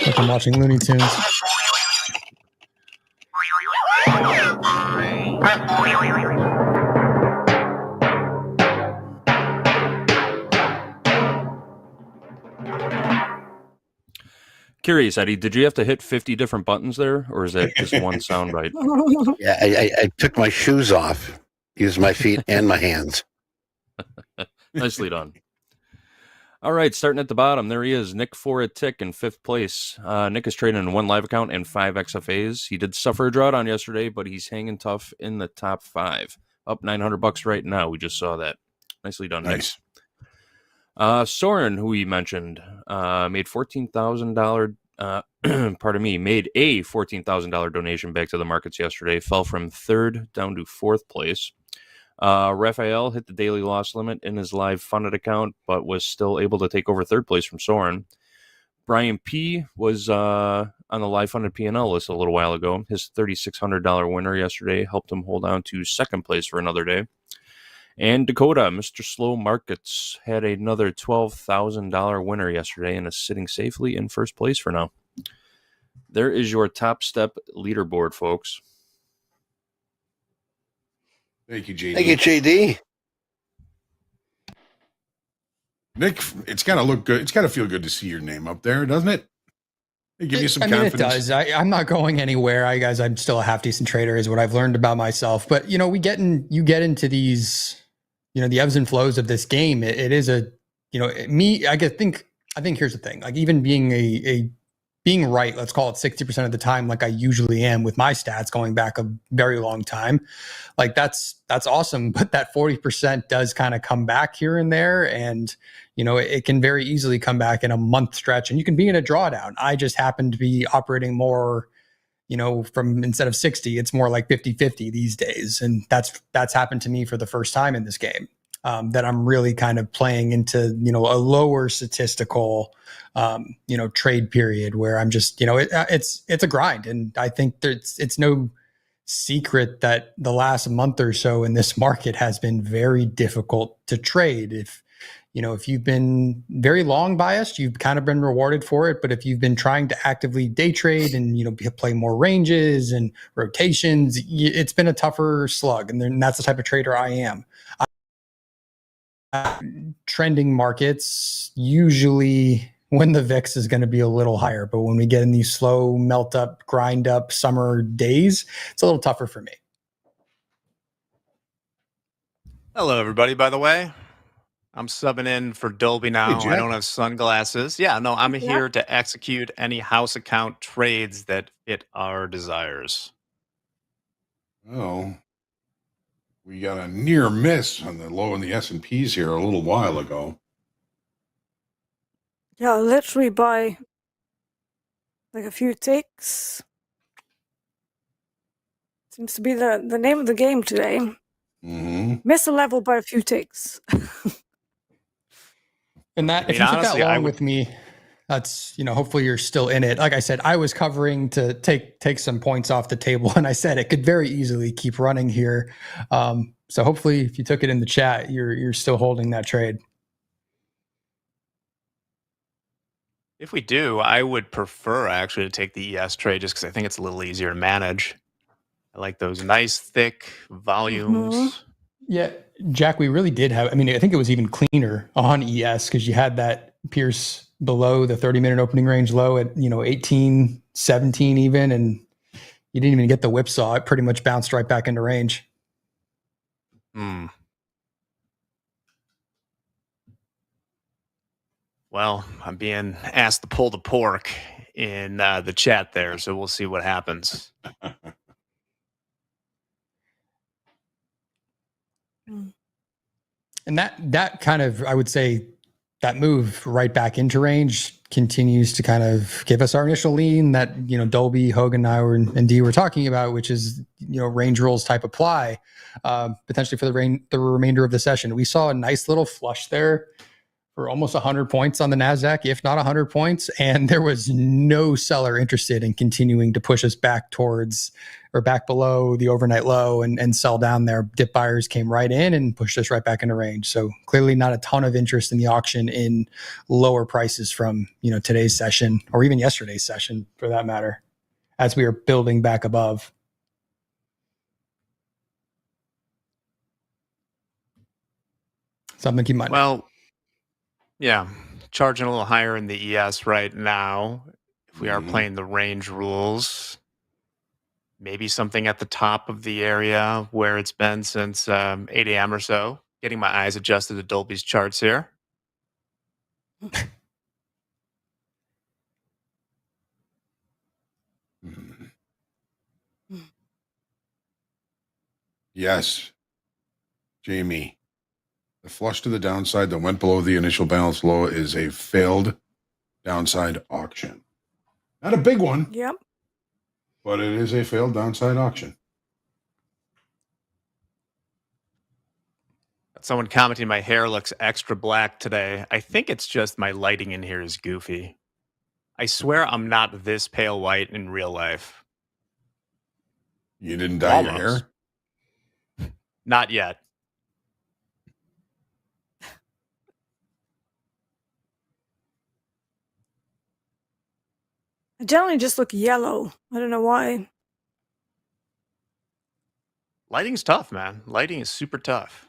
Like I'm watching Looney Tunes. Curious, Eddie, did you have to hit 50 different buttons there, or is that just one soundbite? Yeah, I took my shoes off, used my feet and my hands. Nicely done. All right, starting at the bottom, there he is, Nick for a tick in 5th place. Nick is trading in 1 live account and 5 XFAs. He did suffer a drawdown yesterday, but he's hanging tough in the top 5. Up $900 right now. We just saw that. Nicely done, Nice. Nick. Soren, who we mentioned, made $14,000. Pardon me, made a $14,000 donation back to the markets yesterday. Fell from 3rd down to 4th place. Raphael hit the daily loss limit in his live funded account, but was still able to take over 3rd place from Soren. Brian P was on the live funded P&L list a little while ago. His $3,600 winner yesterday helped him hold on to 2nd place for another day. And Dakota, Mr. Slow Markets, had another $12,000 winner yesterday and is sitting safely in 1st place for now. There is your Top Step leaderboard, folks. Thank you, JD. Thank you, JD. Nick, it's got to look good. It's got to feel good to see your name up there, doesn't it? It give you some confidence. It does. I'm not going anywhere. I'm still a half decent trader, is what I've learned about myself. But you get into these, the ebbs and flows of this game. It is a, I think here's the thing. Like, even being being right, let's call it 60% of the time, like I usually am with my stats going back a very long time, like that's awesome. But that 40% does kind of come back here and there. And, it can very easily come back in a month stretch, and you can be in a drawdown. I just happen to be operating more, from instead of 60, it's more like 50-50 these days. And that's happened to me for the first time in this game, that I'm really kind of playing into, a lower statistical, trade period where I'm just, it's a grind. And I think it's no secret that the last month or so in this market has been very difficult to trade. If you've been very long biased, you've kind of been rewarded for it. But if you've been trying to actively day trade and, play more ranges and rotations, it's been a tougher slug. And then that's the type of trader I am. Trending markets, usually when the VIX is going to be a little higher, but when we get in these slow melt up, grind up summer days, it's a little tougher for me. Hello, everybody, by the way. I'm subbing in for Dolby now. Hey, I don't have sunglasses. Yeah, no, I'm here to execute any house account trades that fit our desires. Oh, we got a near miss on the low in the S&Ps here a little while ago. Yeah, literally by like a few ticks. Seems to be the name of the game today. Mm-hmm. Miss a level by a few ticks. And that, if you took that long with me, that's, hopefully you're still in it. Like I said, I was covering to take some points off the table, and I said it could very easily keep running here. So hopefully if you took it in the chat, you're still holding that trade. If we do, I would prefer actually to take the ES trade just because I think it's a little easier to manage. I like those nice thick volumes. Mm-hmm. Yeah, Jack, we really did have, I think it was even cleaner on ES because you had that pierce below the 30-minute opening range low at, 18, 17 even, and you didn't even get the whipsaw. It pretty much bounced right back into range. Well, I'm being asked to pull the pork in the chat there, so we'll see what happens. And that kind of, I would say, that move right back into range continues to kind of give us our initial lean that, Dolby, Hoagland, and D were talking about, which is, range rules type apply, potentially for the remainder of the session. We saw a nice little flush there for almost 100 points on the NASDAQ, if not 100 points. And there was no seller interested in continuing to push us back towards or back below the overnight low and sell down there. Dip buyers came right in and pushed us right back into range. So clearly not a ton of interest in the auction in lower prices from, today's session or even yesterday's session for that matter, as we are building back above. Something to keep in mind. Well, yeah, charging a little higher in the ES right now. If we are playing the range rules, maybe something at the top of the area where it's been since 8 a.m. or so. Getting my eyes adjusted to Dolby's charts here. Yes, Jamie. The flush to the downside that went below the initial balance low is a failed downside auction. Not a big one. Yep. But it is a failed downside auction. Someone commenting my hair looks extra black today. I think it's just my lighting in here is goofy. I swear I'm not this pale white in real life. You didn't dye your hair? Not yet. I generally just look yellow. I don't know why. Lighting's tough, man. Lighting is super tough.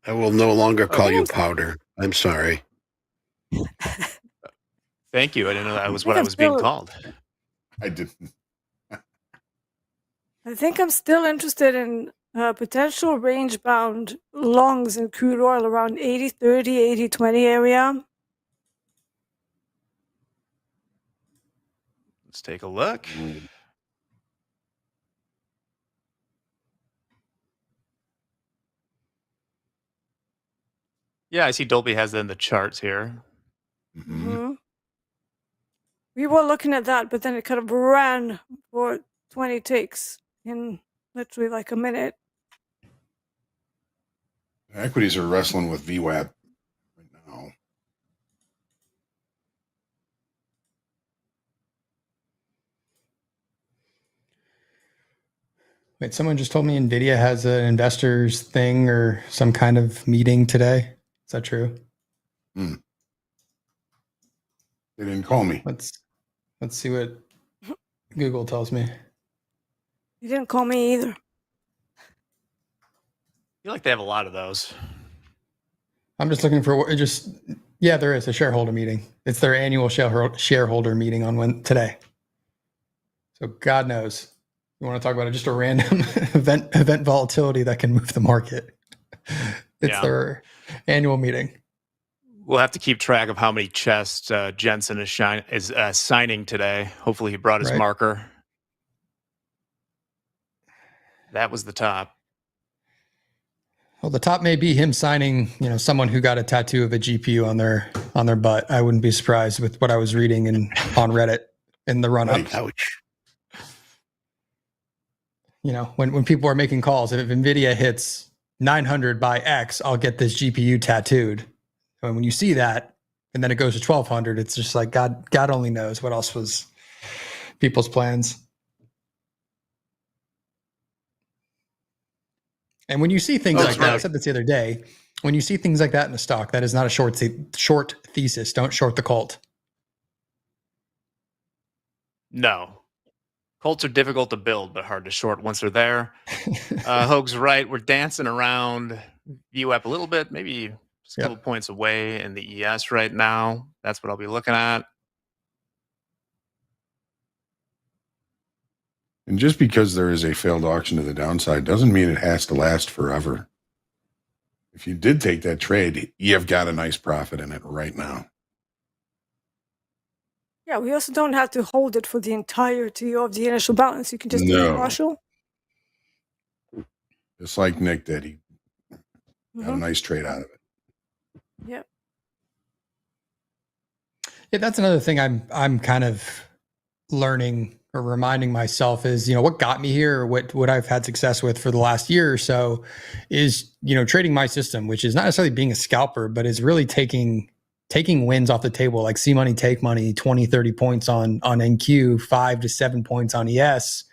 I will no longer call you powder. I'm sorry. Thank you. I didn't know that was what I was being called. I didn't. I think I'm still interested in potential range-bound longs in crude oil around 80-30, 80-20 area. Let's take a look. Yeah, I see Dolby has it in the charts here. Mm-hmm. We were looking at that, but then it kind of ran for 20 ticks in literally like a minute. Equities are wrestling with VWAP right now. Wait, someone just told me NVIDIA has an investors thing or some kind of meeting today. Is that true? They didn't call me. Let's see what Google tells me. You didn't call me either. I feel like they have a lot of those. I'm just looking for yeah, there is a shareholder meeting. It's their annual shareholder meeting on today. So God knows. You want to talk about just a random event volatility that can move the market. It's their annual meeting. We'll have to keep track of how many chests Jensen is signing today. Hopefully he brought his marker. That was the top. Well, the top may be him signing, someone who got a tattoo of a GPU on their butt. I wouldn't be surprised with what I was reading on Reddit in the run up. Ouch. When people are making calls, if NVIDIA hits 900 by X, I'll get this GPU tattooed. And when you see that, and then it goes to 1200, it's just like God only knows what else was people's plans. And when you see things like that, I said this the other day, when you see things like that in a stock, that is not a short thesis. Don't short the cult. No. Colts are difficult to build, but hard to short once they're there. Hoag's right. We're dancing around VWAP a little bit, maybe just a couple points away in the ES right now. That's what I'll be looking at. And just because there is a failed auction to the downside doesn't mean it has to last forever. If you did take that trade, you've got a nice profit in it right now. Yeah, we also don't have to hold it for the entirety of the initial balance. You can just do it partial. Just like Nick did. He got a nice trade out of it. Yep. Yeah, that's another thing I'm kind of learning or reminding myself is, what got me here, or what I've had success with for the last year or so is, trading my system, which is not necessarily being a scalper, but is really taking wins off the table, like see money, take money, 20, 30 points on NQ, 5 to 7 points on ES,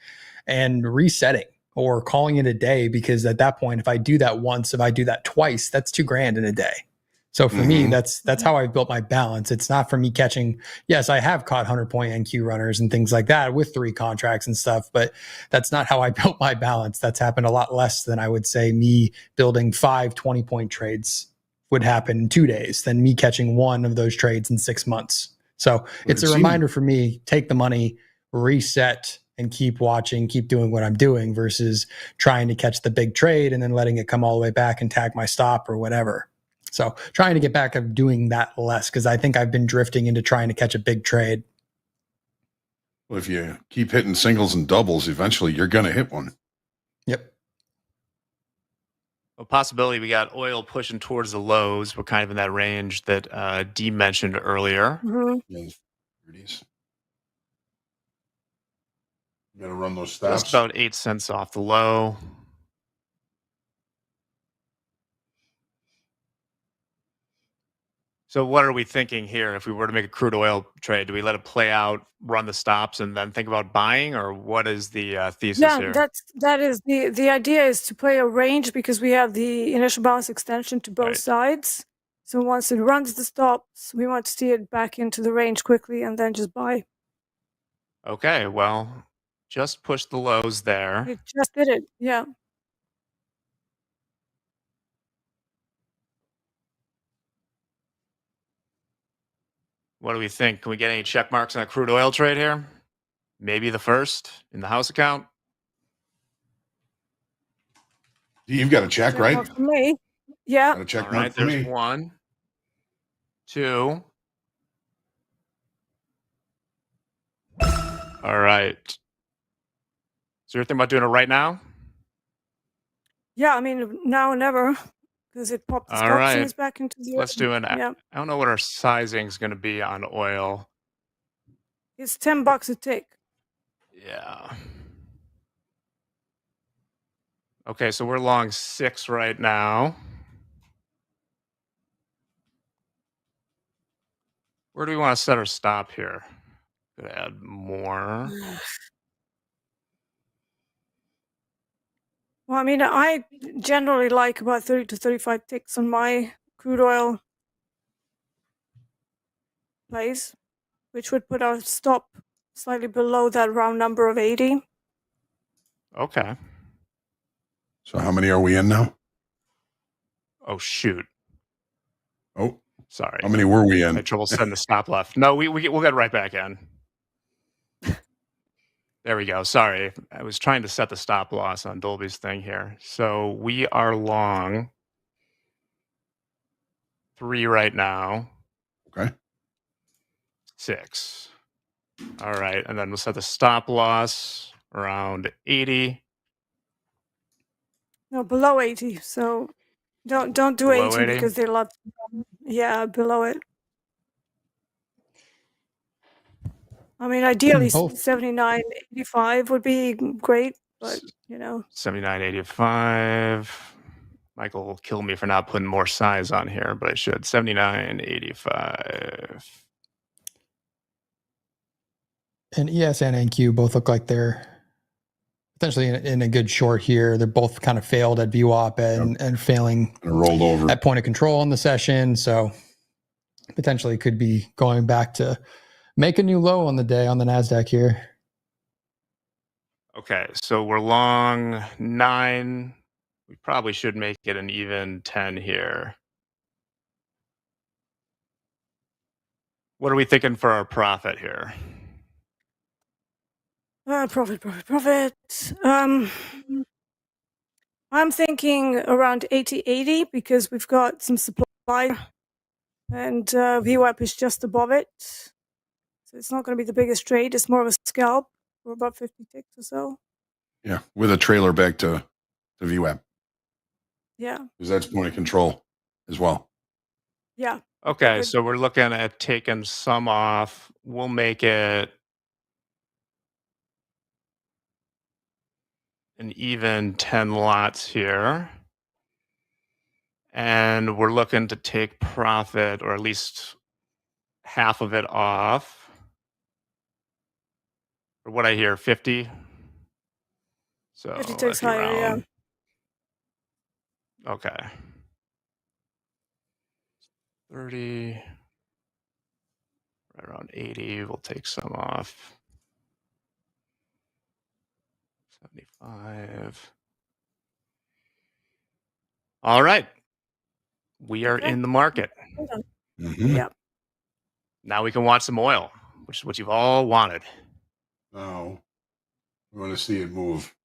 and resetting or calling it a day. Because at that point, if I do that once, if I do that twice, that's $2,000 in a day. So for me, that's how I built my balance. It's not for me catching. Yes, I have caught 100-point NQ runners and things like that with 3 contracts and stuff, but that's not how I built my balance. That's happened a lot less than I would say me building 5 20-point trades would happen in 2 days than me catching one of those trades in 6 months. So it's a it seemed- reminder for me, take the money, reset, and keep watching, keep doing what I'm doing versus trying to catch the big trade and then letting it come all the way back and tag my stop or whatever. So trying to get back of doing that less because I think I've been drifting into trying to catch a big trade. Well, if you keep hitting singles and doubles, eventually you're going to hit one. Yep. A possibility, we got oil pushing towards the lows. We're kind of in that range that Dee mentioned earlier. Mm-hmm. Yeah, 30s. You got to run those stops. Just about 8 cents off the low. So what are we thinking here? If we were to make a crude oil trade, do we let it play out, run the stops, and then think about buying, or what is the thesis Yeah, here? that is the idea is to play a range because we have the initial balance extension to both Right. sides. So once it runs the stops, we want to steer it back into the range quickly and then just buy. Okay, well, just push the lows there. It just did it. Yeah. What do we think? Can we get any check marks on a crude oil trade here? Maybe the first in the house account? You've got a check, Check right? mark for me. Yeah. Got a check All mark right, for there's me. 1, 2. All right. So you're thinking about doing it right now? Yeah, I mean, now or never, because it popped the All stops right. and it's back into the. Let's do an. Yeah, I don't know what our sizing is going to be on oil. it's $10 a tick. Yeah. Okay, so we're long 6 right now. Where do we want to set our stop here? Could add more. Well, I mean, I generally like about 30 to 35 ticks on my crude oil plays, which would put our stop slightly below that round number of 80. Okay. So how many are we in now? Oh shoot. Oh, Sorry. how many were we I in? had trouble setting the stop left. No, we'll get right back in. There we go. Sorry. I was trying to set the stop loss on Dolby's thing here. So we are long 3 right now. Okay. 6. All right. And then we'll set the stop loss around 80. No, below 80. So don't do Below 80 80? because they love. Yeah, below it. I mean, ideally, Both. 79.85 would be great, but you know. 79.85. Michael will kill me for not putting more size on here, but I should. 79.85. And ES and NQ both look like they're potentially in a good short here. They're both kind of failed at VWAP and failing And rolled over. at point of control in the session. So potentially could be going back to make a new low on the day on the NASDAQ here. Okay, so we're long 9. We probably should make it an even 10 here. What are we thinking for our profit here? Profit. I'm thinking around 80 because we've got some supply and VWAP is just above it. So it's not going to be the biggest trade. It's more of a scalp for about 50 ticks or so. Yeah, with a trailer back to VWAP. Yeah. Because that's point of control as well. Yeah. Okay, Good. so we're looking at taking some off. We'll make it an even 10 lots here. And we're looking to take profit, or at least half of it off. Or what I hear, 50. So 50 ticks if you higher, yeah. round. Okay. 30. Right around 80. We'll take some off. 75. All right. We are Okay. in the market. Hold on. Mhm. Yeah. Now we can watch some oil, which is what you've all wanted. Now we want to see it move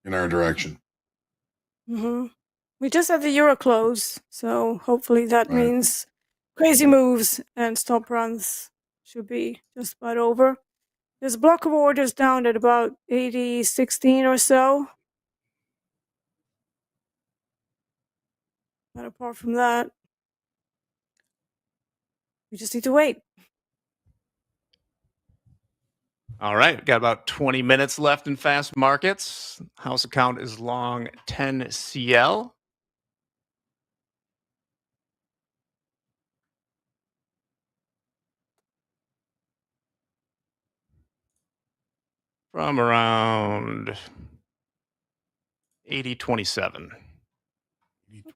in our direction. Mm-hmm. We just had the euro close, so hopefully that Right. means crazy moves and stop runs should be just about over. There's a block of orders down at about 80.16 or so. But apart from that, we just need to wait. All right, got about 20 minutes left in fast markets. House account is long 10 CL. From around 80.27.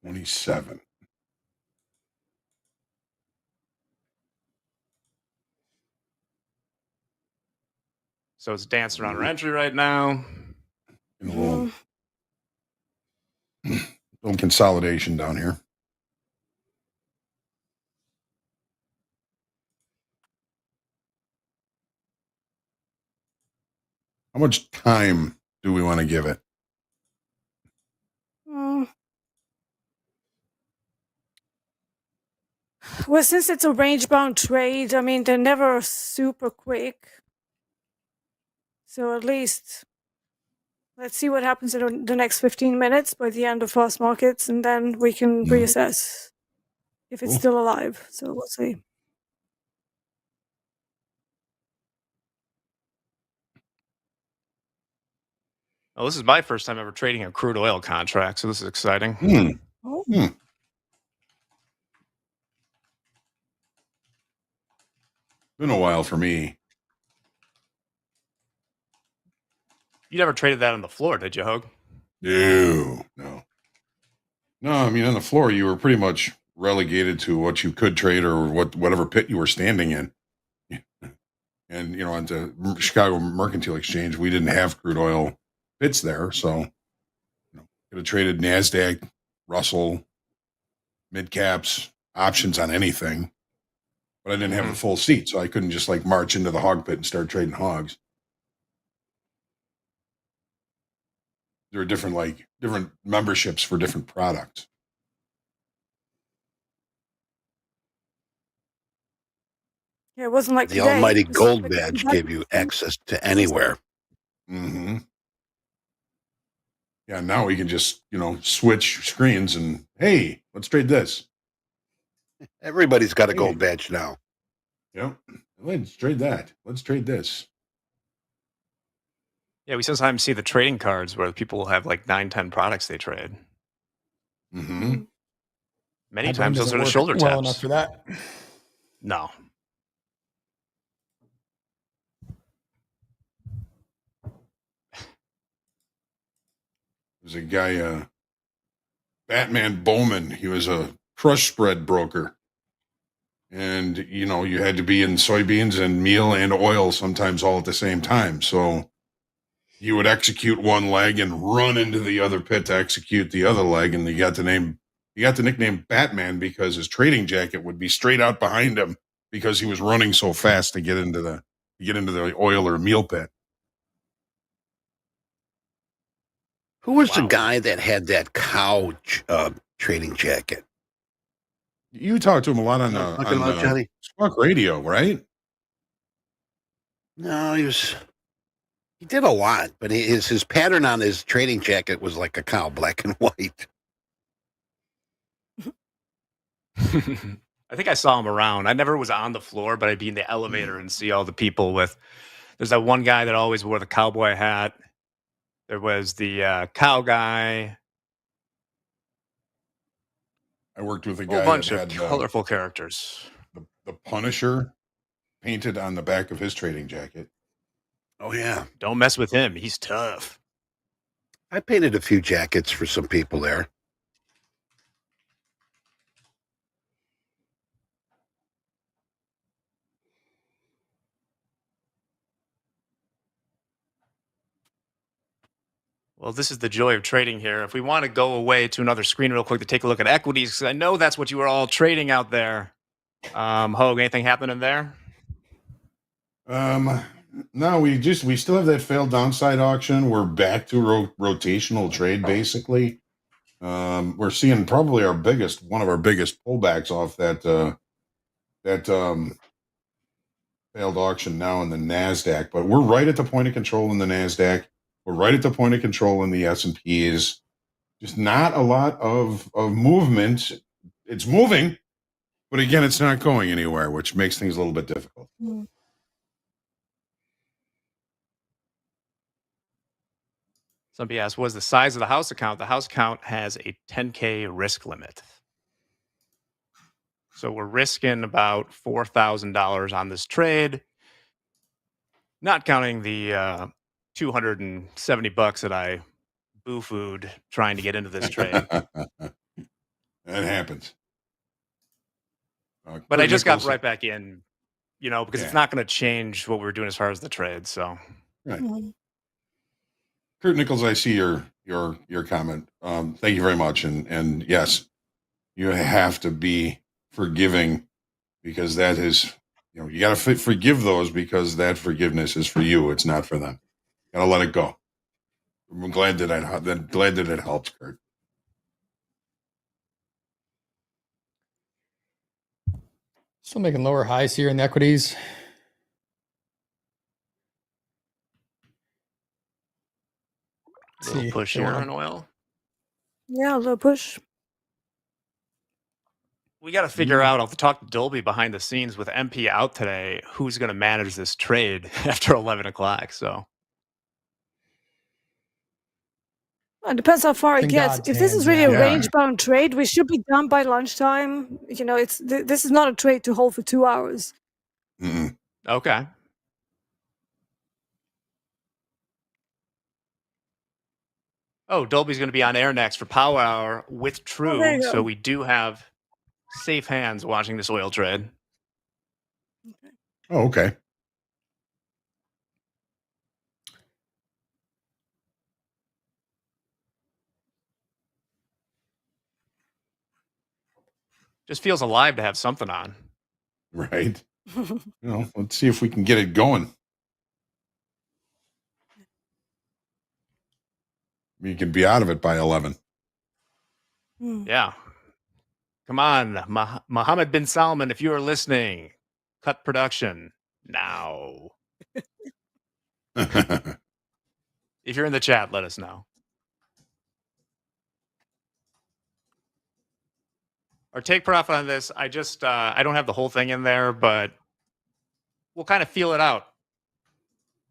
27. So it's dancing around our entry right now. In a little consolidation down here. How much time do we want to give it? Well, since it's a range-bound trade, I mean, they're never super quick. So at least let's see what happens in the next 15 minutes by the end of fast markets, and then we can reassess if it's still alive. So we'll see. Oh, this is my first time ever trading a crude oil contract, so this is exciting. Been a while for me. You never traded that on the floor, did you, Hoag? No. I mean, on the floor, you were pretty much relegated to what you could trade or whatever pit you were standing in. And, on the Chicago Mercantile Exchange, we didn't have crude oil pits there. So, could have traded NASDAQ, Russell, mid caps, options on anything. But I didn't have a full seat, so I couldn't just march into the hog pit and start trading hogs. There are different memberships for different products. Yeah, it wasn't like the almighty gold badge gave you access to anywhere. Mm-hmm. Yeah, now we can just, switch screens and, hey, let's trade this. Everybody's got a gold badge now. Yep. Let's trade that. Let's trade this. Yeah, we sometimes see the trading cards where people will have 9, 10 products they trade. Mm-hmm. Many times those are the shoulder taps. Well enough for that. No. There's a guy, Batman Bowman. He was a crush spread broker. And, you had to be in soybeans and meal and oil sometimes all at the same time. So you would execute one leg and run into the other pit to execute the other leg. And he got the nickname Batman because his trading jacket would be straight out behind him because he was running so fast to get into the oil or meal pit. Who was the guy that had that cow trading jacket? You talked to him a lot on Johnny? Squawk Radio, right? No, he did a lot, but his pattern on his trading jacket was like a cow, black and white. I think I saw him around. I never was on the floor, but I'd be in the elevator and see all the people there's that one guy that always wore the cowboy hat. There was the cow guy. I worked with a whole guy bunch that of had colorful characters. The Punisher painted on the back of his trading jacket. Oh, yeah. Don't mess with him. He's tough. I painted a few jackets for some people there. Well, this is the joy of trading here. If we want to go away to another screen real quick to take a look at equities, because I know that's what you are all trading out there. Hoag, anything happening there? No, we still have that failed downside auction. We're back to rotational trade basically. We're seeing probably one of our biggest pullbacks off that failed auction now in the Nasdaq, but we're right at the point of control in the Nasdaq. We're right at the point of control in the S&Ps. Just not a lot of movement. It's moving, but again, it's not going anywhere, which makes things a little bit difficult. Mm. Somebody asked, what is the size of the house account? The house account has a 10K risk limit. So we're risking about $4,000 on this trade, not counting the $270 that I boo-fooed trying to get into this trade. That happens. But I just got right back in, because it's not going to change what we're doing as far as the trade. So, right. Mm. Kurt Nichols, I see your comment. Thank you very much. And yes, you have to be forgiving, because that is, you got to forgive those, because that forgiveness is for you. It's not for them. Got to let it go. I'm glad that it helps, Kurt. Still making lower highs here in the equities. little push here on oil. Yeah, a little push. We got to figure out. I'll talk to Dolby behind the scenes with MP out today. Who's going to manage this trade after 11 o'clock? So It depends how far it In gets. God's If this is hands, really a yeah. range-bound trade, we should be done by lunchtime. This is not a trade to hold for 2 hours. Mm-mm. okay. Oh, Dolby's going to be on air next for Power Hour with Oh, there True. you go. So we do have safe hands watching this oil trade. Oh, okay. Just feels alive to have something on. Right. Let's see if we can get it going. You can be out of it by 11. Yeah. Come on, Mohammed bin Salman, if you are listening, cut production now. If you're in the chat, let us know. Our take profit on this, I don't have the whole thing in there, but we'll kind of feel it out.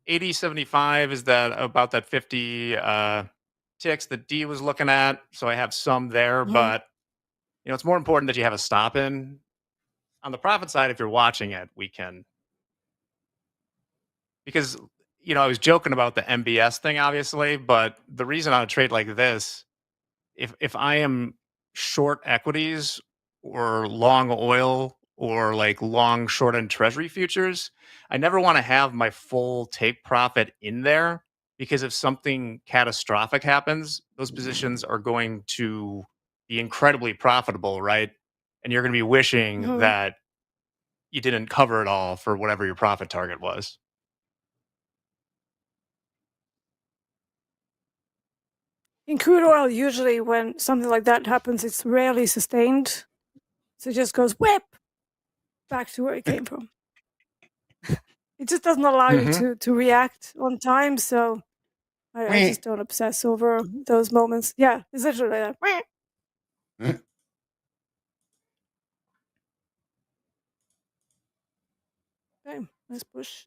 80.75 is about that 50 ticks that D was looking at. So I have some there, but it's more important that you have a stop in. On the profit side, if you're watching it, we can, because I was joking about the MBS thing, obviously, but the reason on a trade like this, if I am short equities or long oil or like long short end treasury futures, I never want to have my full take profit in there, because if something catastrophic happens, those positions are going to be incredibly profitable, right? And you're going to be wishing that you didn't cover it all for whatever your profit target was. In crude oil, usually when something like that happens, it's rarely sustained. So it just goes whip back to where it came from. It just doesn't allow you to react on time. So I just don't obsess over those moments. Yeah, it's literally like, okay, let's push.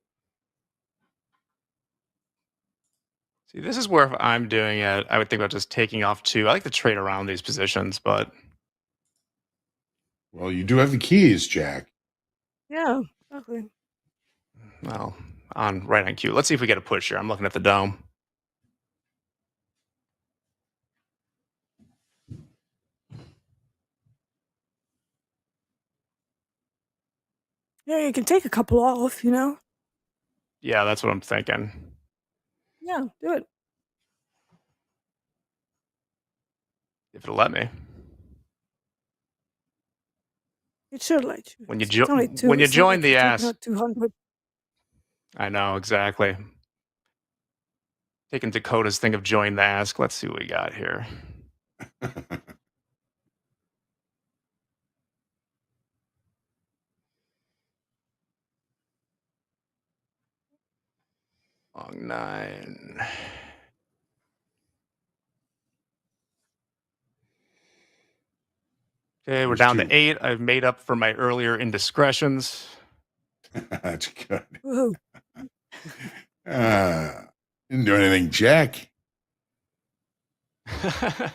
See, this is where if I'm doing it, I would think about just taking off too. I like to trade around these positions, but Well, you do have the keys, Jack. Yeah, exactly. well, right on cue. Let's see if we get a push here. I'm looking at the dome. Yeah, you can take a couple off, Yeah, that's what I'm thinking. Yeah, do it. If it'll let me. It should let you. When you It's only two. when you It's not join like the you're taking ask, out 200. I know exactly. Taking Dakota's thing of join the ask. Let's see what we got here. Long 9. Okay, we're down to 8. I've made up for my earlier indiscretions. That's good. Woohoo. Didn't do anything, Jack. That's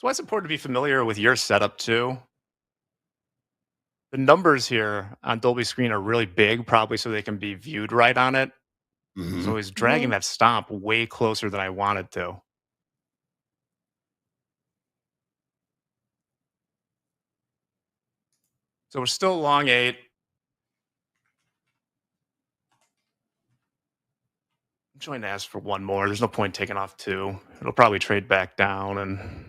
why it's important to be familiar with your setup too. The numbers here on Dolby Screen are really big, probably so they can be viewed right on it. So he's dragging that stomp way closer than I wanted to. So we're still long 8. I'm trying to ask for one more. There's no point taking off 2. It'll probably trade back down and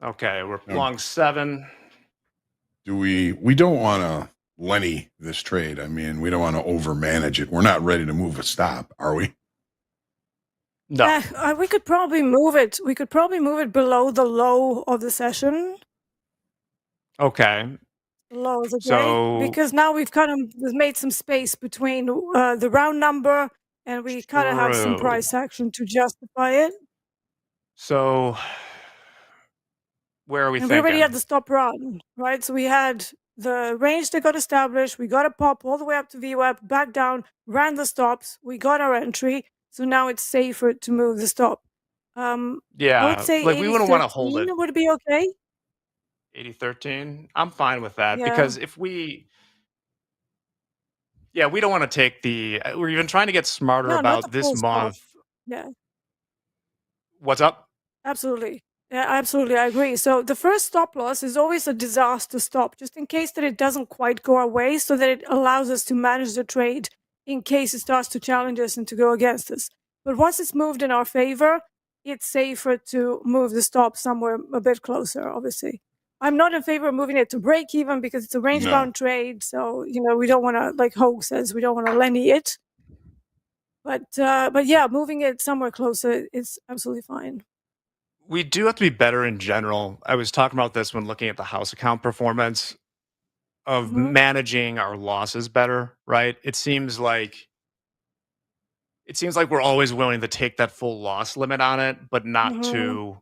okay, we're long 7. We don't want to Lenny this trade. I mean, we don't want to overmanage it. We're not ready to move a stop, are we? No. We could probably move it. We could probably move it below the low of the session. Okay. Low is okay. So because now we've made some space between the round number and we kind of have some price action to justify it. So where are we and thinking? We already had the stop run, right? So we had the range that got established. We got a pop all the way up to VWAP, back down, ran the stops. We got our entry. So now it's safer to move the stop. Yeah, I would say like we wouldn't want to hold it. Would it be okay? 80-13. I'm fine with that Yeah. because if we we don't want to take the. We're even trying to get smarter about this month. Stop. Yeah. What's up? Absolutely. Yeah, absolutely. I agree. So the first stop loss is always a disaster stop, just in case that it doesn't quite go our way, so that it allows us to manage the trade in case it starts to challenge us and to go against us. But once it's moved in our favor, it's safer to move the stop somewhere a bit closer, obviously. I'm not in favor of moving it to break even because it's a range-bound trade. So, we don't want to, like Hoag says, we don't want to Lenny it. But yeah, moving it somewhere closer is absolutely fine. We do have to be better in general. I was talking about this when looking at the house account performance of managing our losses better, right? It seems like we're always willing to take that full loss limit on it, but not to,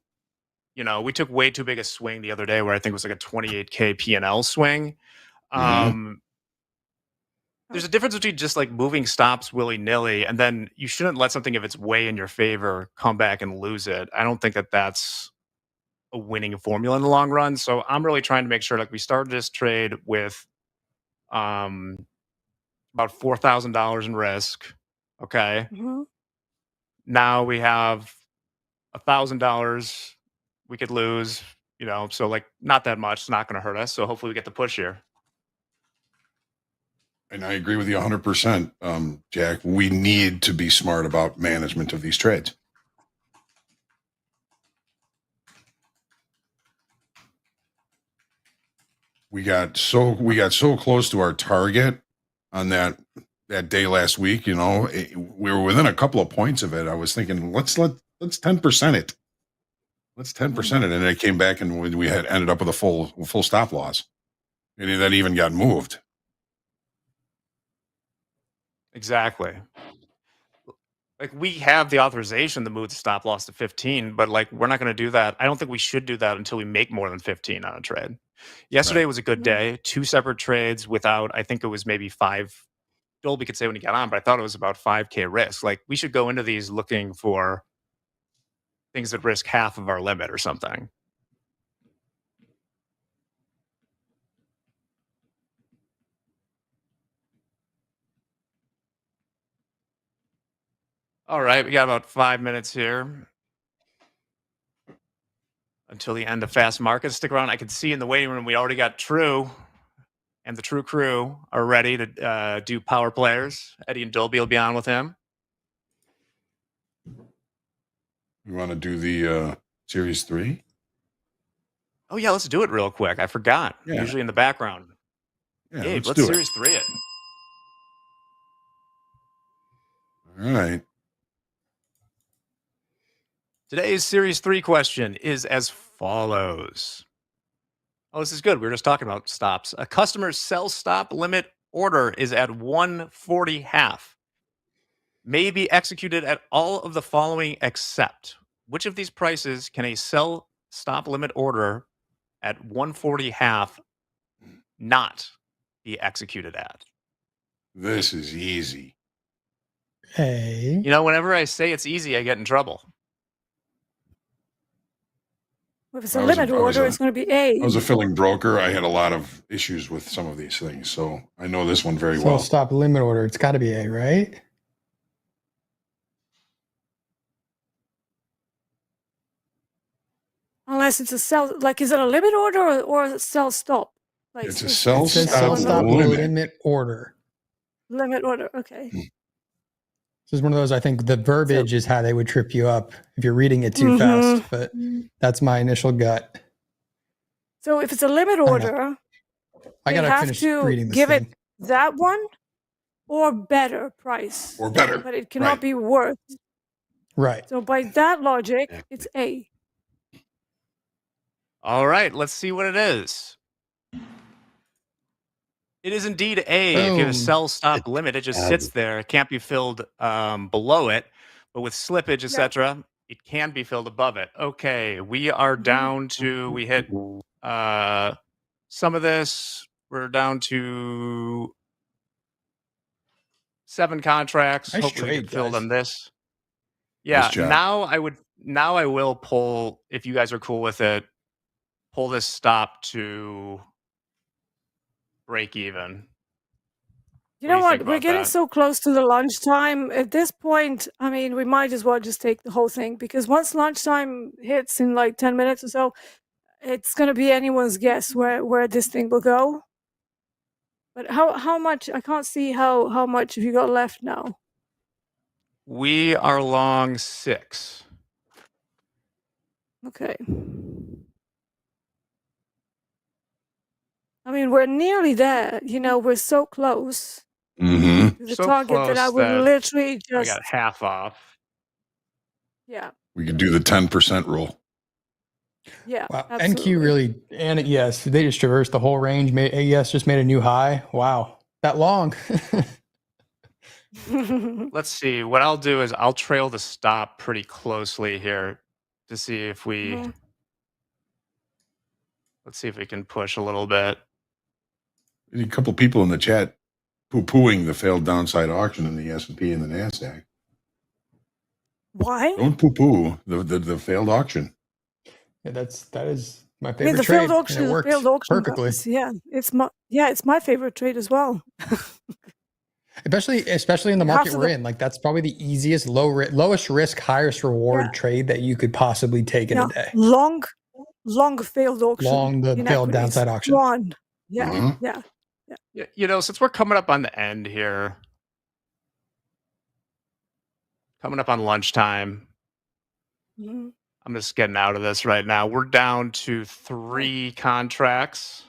we took way too big a swing the other day where I think it was like a 28K P&L swing. There's a difference between just like moving stops willy-nilly, and then you shouldn't let something, if it's way in your favor, come back and lose it. I don't think that that's a winning formula in the long run. So I'm really trying to make sure, like, we started this trade with about $4,000 in risk. Okay. Now we have $1,000 we could lose, so like not that much. It's not going to hurt us. So hopefully we get the push here. And I agree with you 100%, Jack. We need to be smart about management of these trades. We got so close to our target on that day last week. We were within a couple of points of it. I was thinking, let's 10% it. Let's 10% it, and it came back, and we had ended up with a full stop loss, and that even got moved. Exactly. Like, we have the authorization to move the stop loss to 15, but like, we're not going to do that. I don't think we should do that until we make more than 15 on a trade. Yesterday was a good day. 2 separate trades without, I think it was maybe 5. Dolby could say when he got on, but I thought it was about 5K risk. Like, we should go into these looking for things that risk half of our limit or something. All right, we got about 5 minutes here until the end of fast markets. Stick around. I can see in the waiting room we already got True, and the True crew are ready to do power players. Eddie and Dolby will be on with him. We want to do the Series 3? Oh, yeah, let's do it real quick. I forgot. Yeah. Usually in the background. Yeah, Gabe, let's let's do Series 3 it. All right. Today's Series 3 question is as follows. Oh, this is good. We were just talking about stops. A customer's sell stop limit order is at 140 half. May be executed at all of the following except. Which of these prices can a sell stop limit order at 140 half not be executed at? This is easy. Hey. You know, whenever I say it's easy, I get in trouble. If it's a limit order, it's going to be A. I was a filling broker. I had a lot of issues with some of these things, so I know this one very Sell well. stop limit order. It's got to be A, right? Unless it's a sell, like, is it a limit order or a sell stop? Like, It's a sell It says stop sell stop limit. limit order. Limit order, okay. This is one of those, I think the verbiage is how they would trip you up if you're reading it too fast, but that's my initial gut. So if it's a limit order, I they got to have finish to reading this give thing. it that one or better price. Or better. But it cannot Right. be worse. Right. So by that logic, it's A. All right, let's see what it is. It is indeed A. If you have a Boom. sell stop limit, it just sits there. It can't be filled below it. But with slippage, etc., it can be filled above it. Okay, we are down to, we hit some of this. We're down to 7 contracts. Nice Hopefully we trade, can fill guys. them this. Yeah, Nice job. now I will pull, if you guys are cool with it, pull this stop to break even. You What do know you what? think We're about getting that? so close to the lunchtime. At this point, I mean, we might as well just take the whole thing because once lunchtime hits in like 10 minutes or so, it's going to be anyone's guess where this thing will go. But how much? I can't see how much have you got left now. We are long 6. Okay. I mean, we're nearly there. You know, we're so close Mm-hmm. to the So target that I close would that literally I just, got half off. yeah, We could do the 10% rule. yeah. Wow. Absolutely. NQ really, and yes, they just traversed the whole range. AES just made a new high. Wow. That long. Let's see. What I'll do is I'll trail the stop pretty closely here to see if we Mhm. let's see if we can push a little bit. A couple people in the chat poo-pooing the failed downside auction in the S&P and the NASDAQ. Why? Don't poo-poo the failed auction. Yeah, that is my I mean, favorite the trade. failed auction and is it a works failed auction. perfectly. Guys. Yeah, it's my favorite trade as well. Especially in the Half market of we're the- in. Like that's probably the easiest, lowest risk, highest reward Yeah. trade that you could possibly take in a day. Long failed auction. Long the in failed equities. downside auction. One. Yeah, Uh-huh. yeah. You know, since we're coming up on the end here, coming up on lunchtime, Mhm. I'm just getting out of this right now. We're down to 3 contracts.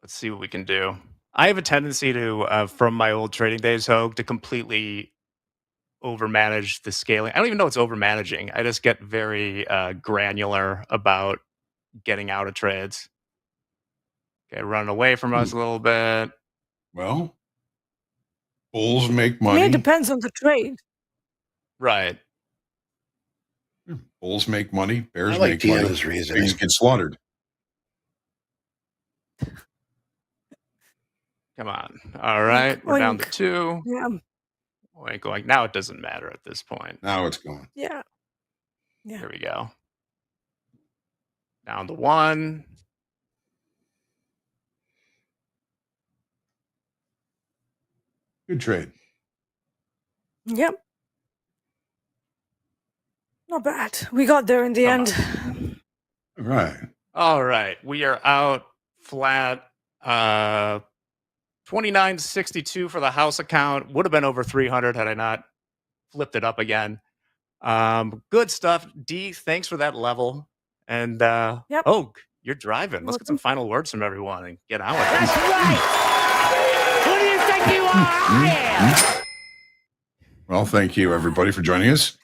Let's see what we can do. I have a tendency to, from my old trading days, Hoag, to completely overmanage the scaling. I don't even know it's overmanaging. I just get very granular about getting out of trades. Okay, running away from us a little bit. Well, bulls make To me, it money. depends on the trade. Right. Bulls make money. Bears I like make money. Deanna's reasoning. Pigs get slaughtered. Come on. All right. We're down to Oink. 2. Yeah, Oink, oink. Now it doesn't matter at this point. Now it's gone. yeah. Here we go. Down to 1. Good trade. Yep. Not bad. We got there in the Come end. All right. All right. We are out flat. $29.62 for the house account. Would have been over 300 had I not flipped it up again. Good stuff. D, thanks for that level. And Yep. Hoag, you're driving. Let's get some Welcome. final words from everyone and get on with it. That's right. Who do you think you are? I am. Well, thank you everybody for joining us.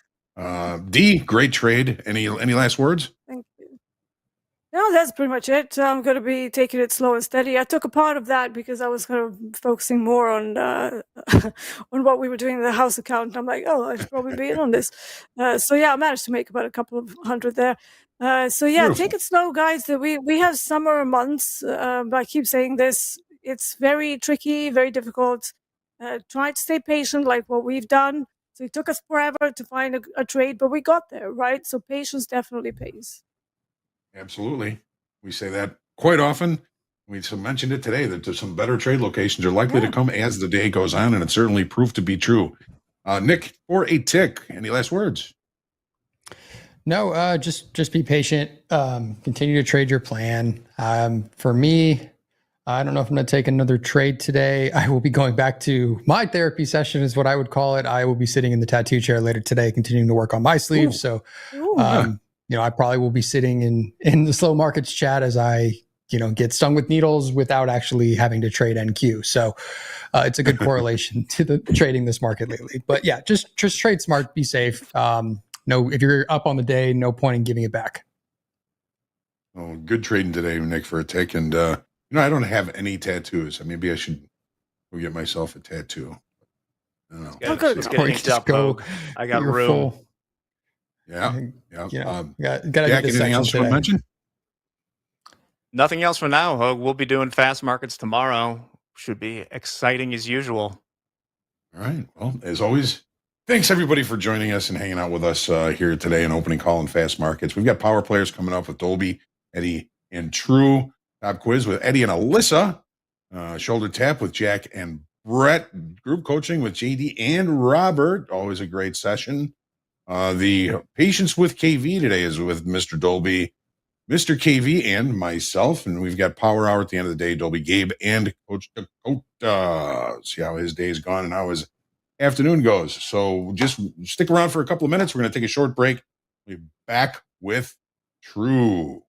D, great trade. Any last words? Thank you. No, that's pretty much it. I'm going to be taking it slow and steady. I took a part of that because I was kind of focusing more on on what we were doing in the house account. I'm like, oh, I should probably be in on this. So yeah, I managed to make about a couple of hundred there. So yeah, Beautiful. take it slow, guys. We have summer months. I keep saying this. It's very tricky, very difficult. Try to stay patient, like what we've done. So it took us forever to find a trade, but we got there, right? So patience definitely pays. Absolutely. We say that quite often. We mentioned it today that there's some better trade locations are likely to come as the day goes on, and it certainly proved to be true. Nick, for a tick, any last words? No, just be patient. Continue to trade your plan. For me, I don't know if I'm going to take another trade today. I will be going back to my therapy session, is what I would call it. I will be sitting in the tattoo chair later today, continuing to work on my sleeves. So, I probably will be sitting in the slow markets chat as I, get stung with needles without actually having to trade NQ. So it's a good correlation to the trading this market lately. But yeah, just trade smart, be safe. If you're up on the day, no point in giving it back. Oh, good trading today, Nick, for a tick. And, I don't have any tattoos. Maybe I should go get myself a tattoo. I don't know. It's getting up, Hoag. I got room. Full. Yeah. Got Jack, anything else you want to mention? Nothing else for now, Hoag. We'll be doing fast markets tomorrow. Should be exciting as usual. All right. Well, as always, thanks everybody for joining us and hanging out with us here today in opening call and fast markets. We've got power players coming up with Dolby, Eddie, and True. Top quiz with Eddie and Alyssa. Shoulder tap with Jack and Brett. Group coaching with JD and Robert. Always a great session. The patience with KV today is with Mr. Dolby, Mr. KV, and myself. And we've got Power Hour at the end of the day. Dolby, Gabe, and Coach Dakota. See how his day is gone and how his afternoon goes. So just stick around for a couple of minutes. We're going to take a short break. We'll be back with True.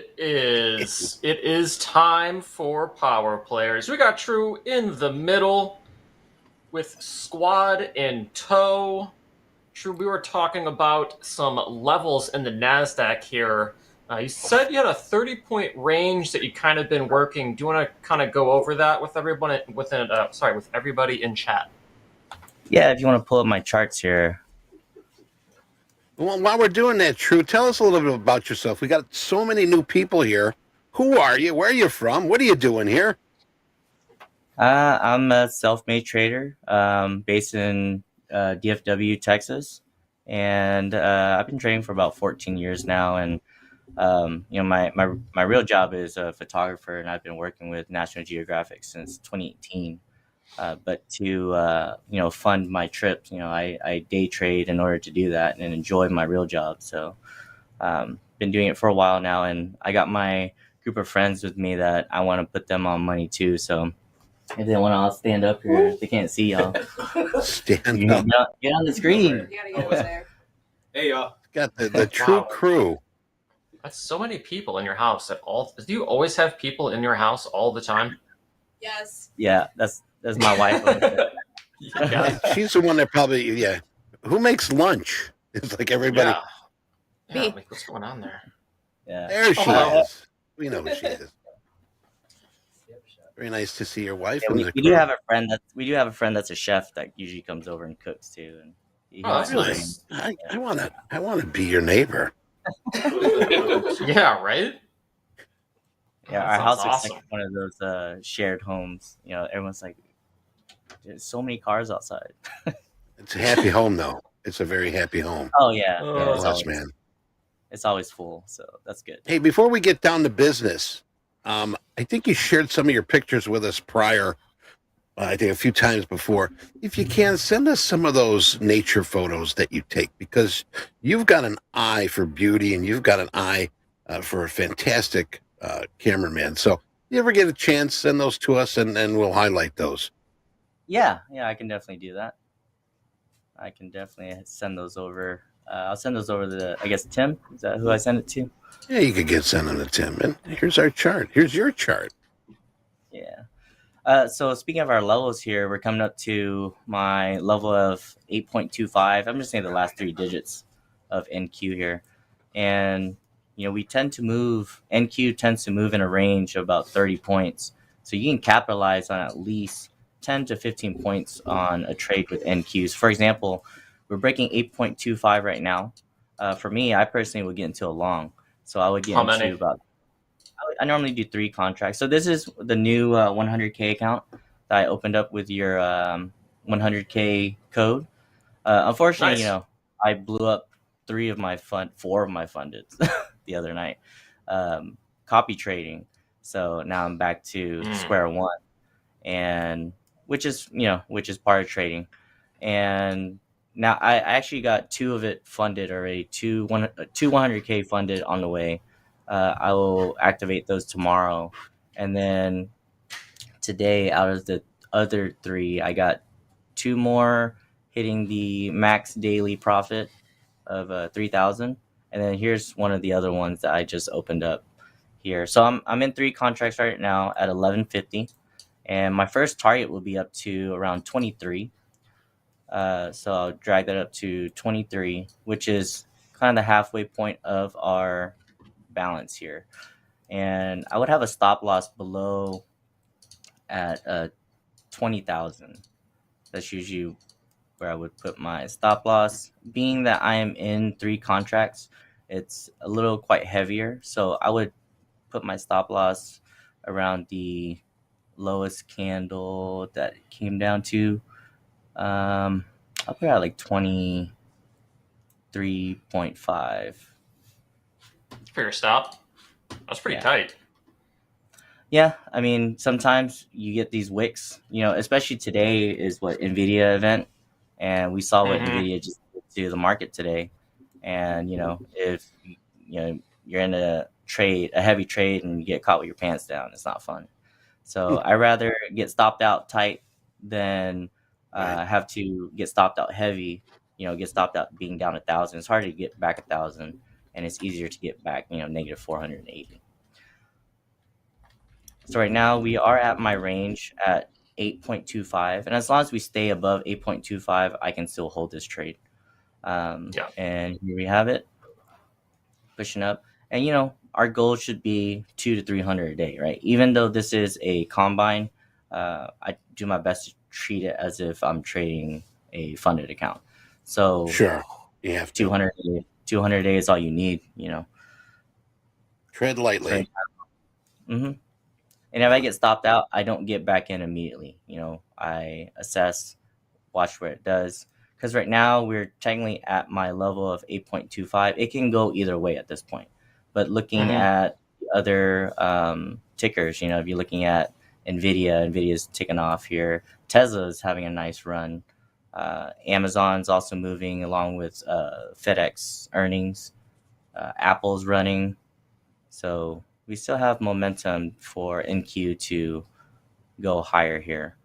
It is. It is time for power players. We got True in the middle with Squad in tow. True, we were talking about some levels in the NASDAQ here. You said you had a 30-point range that you kind of been working. Do you want to kind of go over that with everyone with everybody in chat? Yeah, if you want to pull up my charts here. Well, while we're doing that, True, tell us a little bit about yourself. We got so many new people here. Who are you? Where are you from? What are you doing here? I'm a self-made trader based in DFW, Texas. And I've been trading for about 14 years now. And, my real job is a photographer, and I've been working with National Geographic since 2018. But to, fund my trips, I day trade in order to do that and enjoy my real job. So been doing it for a while now. And I got my group of friends with me that I want to put them on money too. So if they want to all stand up here, if they can't see y'all, stand up. Get on the screen. Hey, y'all. Got the True crew. That's so many people in your house at all. Do you always have people in your house all the time? Yes. Yeah, that's my wife. Yeah. She's the one that probably, Who makes lunch? It's like everybody. Yeah, like, what's going on there? Yeah. There she is. We know who she is. Very nice to see your wife. Yeah, we do have a friend that's a chef that usually comes over and cooks too. And that's really nice. I want to be your neighbor. Yeah, right. Yeah, our house is like one of those shared homes. Everyone's like, there's so many cars outside. It's a happy home, though. It's a very happy home. Oh yeah, man. It's always full, so that's good. Hey, before we get down to business, I think you shared some of your pictures with us prior. I think a few times before. If you can, send us some of those nature photos that you take, because you've got an eye for beauty and you've got an eye for a fantastic cameraman. So you ever get a chance, send those to us and we'll highlight those. Yeah, I can definitely do that. I can definitely send those over. I'll send those over to, I guess, Tim. Is that who I send it to? Yeah, you could send them to Tim. And here's our chart. Here's your chart. Yeah. So speaking of our levels here, we're coming up to my level of 8.25. I'm just saying the last 3 digits of NQ here. And, NQ tends to move in a range of about 30 points. So you can capitalize on at least 10 to 15 points on a trade with NQs. For example, we're breaking 8.25 right now. For me, I personally would get into a long. So I would get into about, I normally do 3 contracts. So this is the new 100K account that I opened up with your 100K code. Unfortunately, Nice. I blew up 4 of my funded the other night, copy trading. So now I'm back to square one, and which is part of trading. And now I actually got 2 of it funded already, 2 100K funded on the way. I will activate those tomorrow. And then today, out of the other 3, I got 2 more hitting the max daily profit of 3,000. And then here's one of the other ones that I just opened up here. So I'm in 3 contracts right now at 1150. And my first target will be up to around 23. So I'll drag that up to 23, which is kind of the halfway point of our balance here. And I would have a stop loss below at 20,000. That's usually where I would put my stop loss. Being that I am in 3 contracts, it's a little quite heavier. So I would put my stop loss around the lowest candle that came down to. I'll put it at like 23.5. For your stop? That's pretty tight. Yeah, I mean, sometimes you get these wicks, especially today is what NVIDIA event. And we saw what NVIDIA just did to the market today. And, if, you're in a heavy trade and you get caught with your pants down, it's not fun. So I rather get stopped out tight than have to get stopped out heavy, get stopped out being down 1,000. It's harder to get back 1,000, and it's easier to get back, negative 480. So right now we are at my range at 8.25, and as long as we stay above 8.25, I can still hold this trade. Yeah. And here we have it, pushing up. And our goal should be 200 to 300 a day, right? Even though this is a combine, I do my best to treat it as if I'm trading a funded account. So Sure, you have to. 200 a day is all you need, Tread lightly. Mm-hmm. And if I get stopped out, I don't get back in immediately. I assess, watch where it does. Because right now we're technically at my level of 8.25. It can go either way at this point. But looking at the other tickers, if you're looking at NVIDIA's ticking off here. Tesla's having a nice run. Amazon's also moving along with FedEx earnings. Apple's running. So we still have momentum for NQ to go higher here.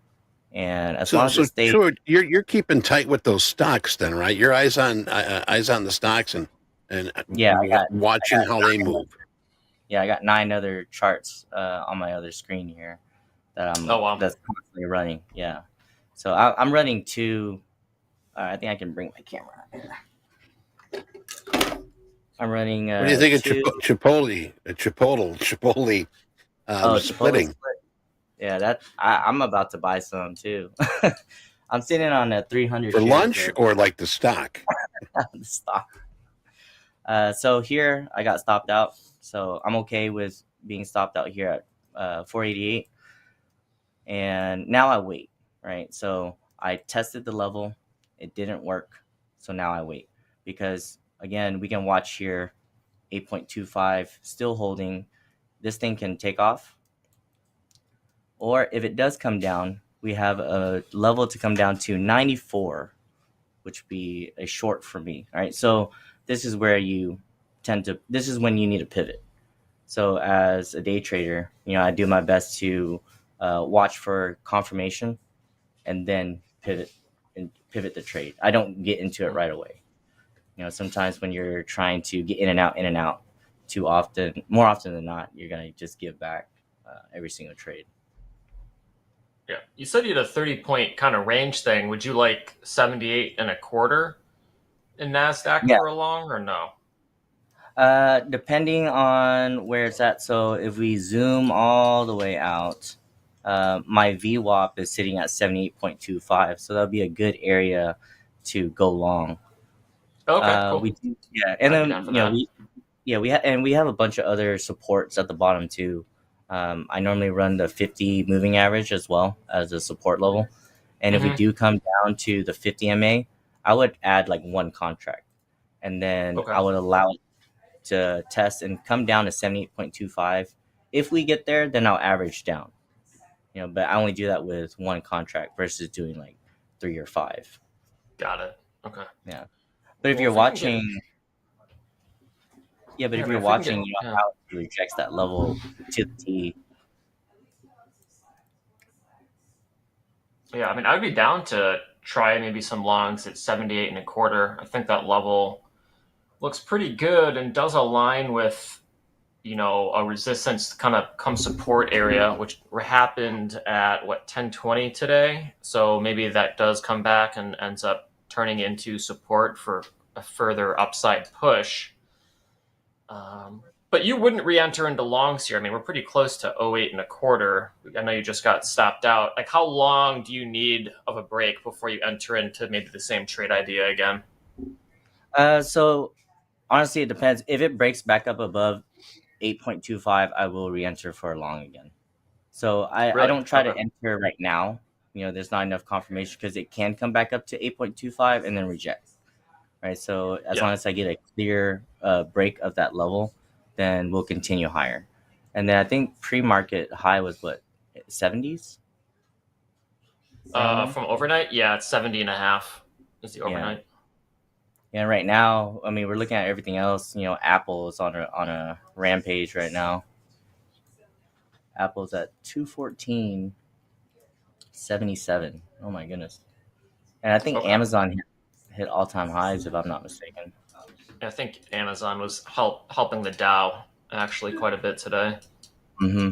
And as long as it stays, sure, you're keeping tight with those stocks, then, right? Your eyes on the stocks and watching how they move. Yeah, I got 9 other charts on my other screen here that that's constantly running. Yeah, so I'm running 2. I think I can bring my camera. I'm running. What do you think of 2... Chipotle? Splitting. Yeah, I'm about to buy some too. I'm sitting on a 300 for lunch or like the stock. The stock. So here I got stopped out. So I'm okay with being stopped out here at 488. And now I wait, right? So I tested the level. It didn't work. So now I wait. Because, again, we can watch here 8.25 still holding. This thing can take off. Or if it does come down, we have a level to come down to 94, which would be a short for me. All right. So this is where this is when you need to pivot. So as a day trader, I do my best to watch for confirmation and then pivot the trade. I don't get into it right away. Sometimes when you're trying to get in and out more often than not, you're going to just give back every single trade. Yeah. You said you had a 30-point kind of range thing. Would you like 78.25 in NASDAQ for a long or no? Depending on where it's at. So if we zoom all the way out, my VWAP is sitting at 78.25. So that'll be a good area to go long. Okay, cool. And then we have a bunch of other supports at the bottom too. I normally run the 50 moving average as well as a support level. And if we do come down to the 50 MA, I would add like 1 contract. And then I would allow it to test and come down to 78.25. If we get there, then I'll average down. But I only do that with 1 contract versus doing like 3 or 5. Got it. Okay. Yeah. But if you're watching... if you're watching, how it rejects that level to the T. Yeah, I mean, I'd be down to try maybe some longs at 78.25. I think that level looks pretty good and does align with, a resistance kind of come support area, which happened at 1020 today. So maybe that does come back and ends up turning into support for a further upside push. But you wouldn't re-enter into longs here. I mean, we're pretty close to 08.25. I know you just got stopped out. Like, how long do you need of a break before you enter into maybe the same trade idea again? So honestly, it depends. If it breaks back up above 8.25, I will re-enter for a long again. So I don't try to enter right now. There's not enough confirmation because it can come back up to 8.25 and then reject. Right. So as long as I get a clear break of that level, then we'll continue higher. And then I think pre-market high was 70s? From overnight? Yeah, it's 70.5 is the overnight. Yeah, right now, I mean, we're looking at everything else. Apple is on a rampage right now. Apple's at 214.77. Oh my goodness. And I think Amazon hit all-time highs, if I'm not mistaken. I think Amazon was helping the Dow actually quite a bit today. Mm-hmm.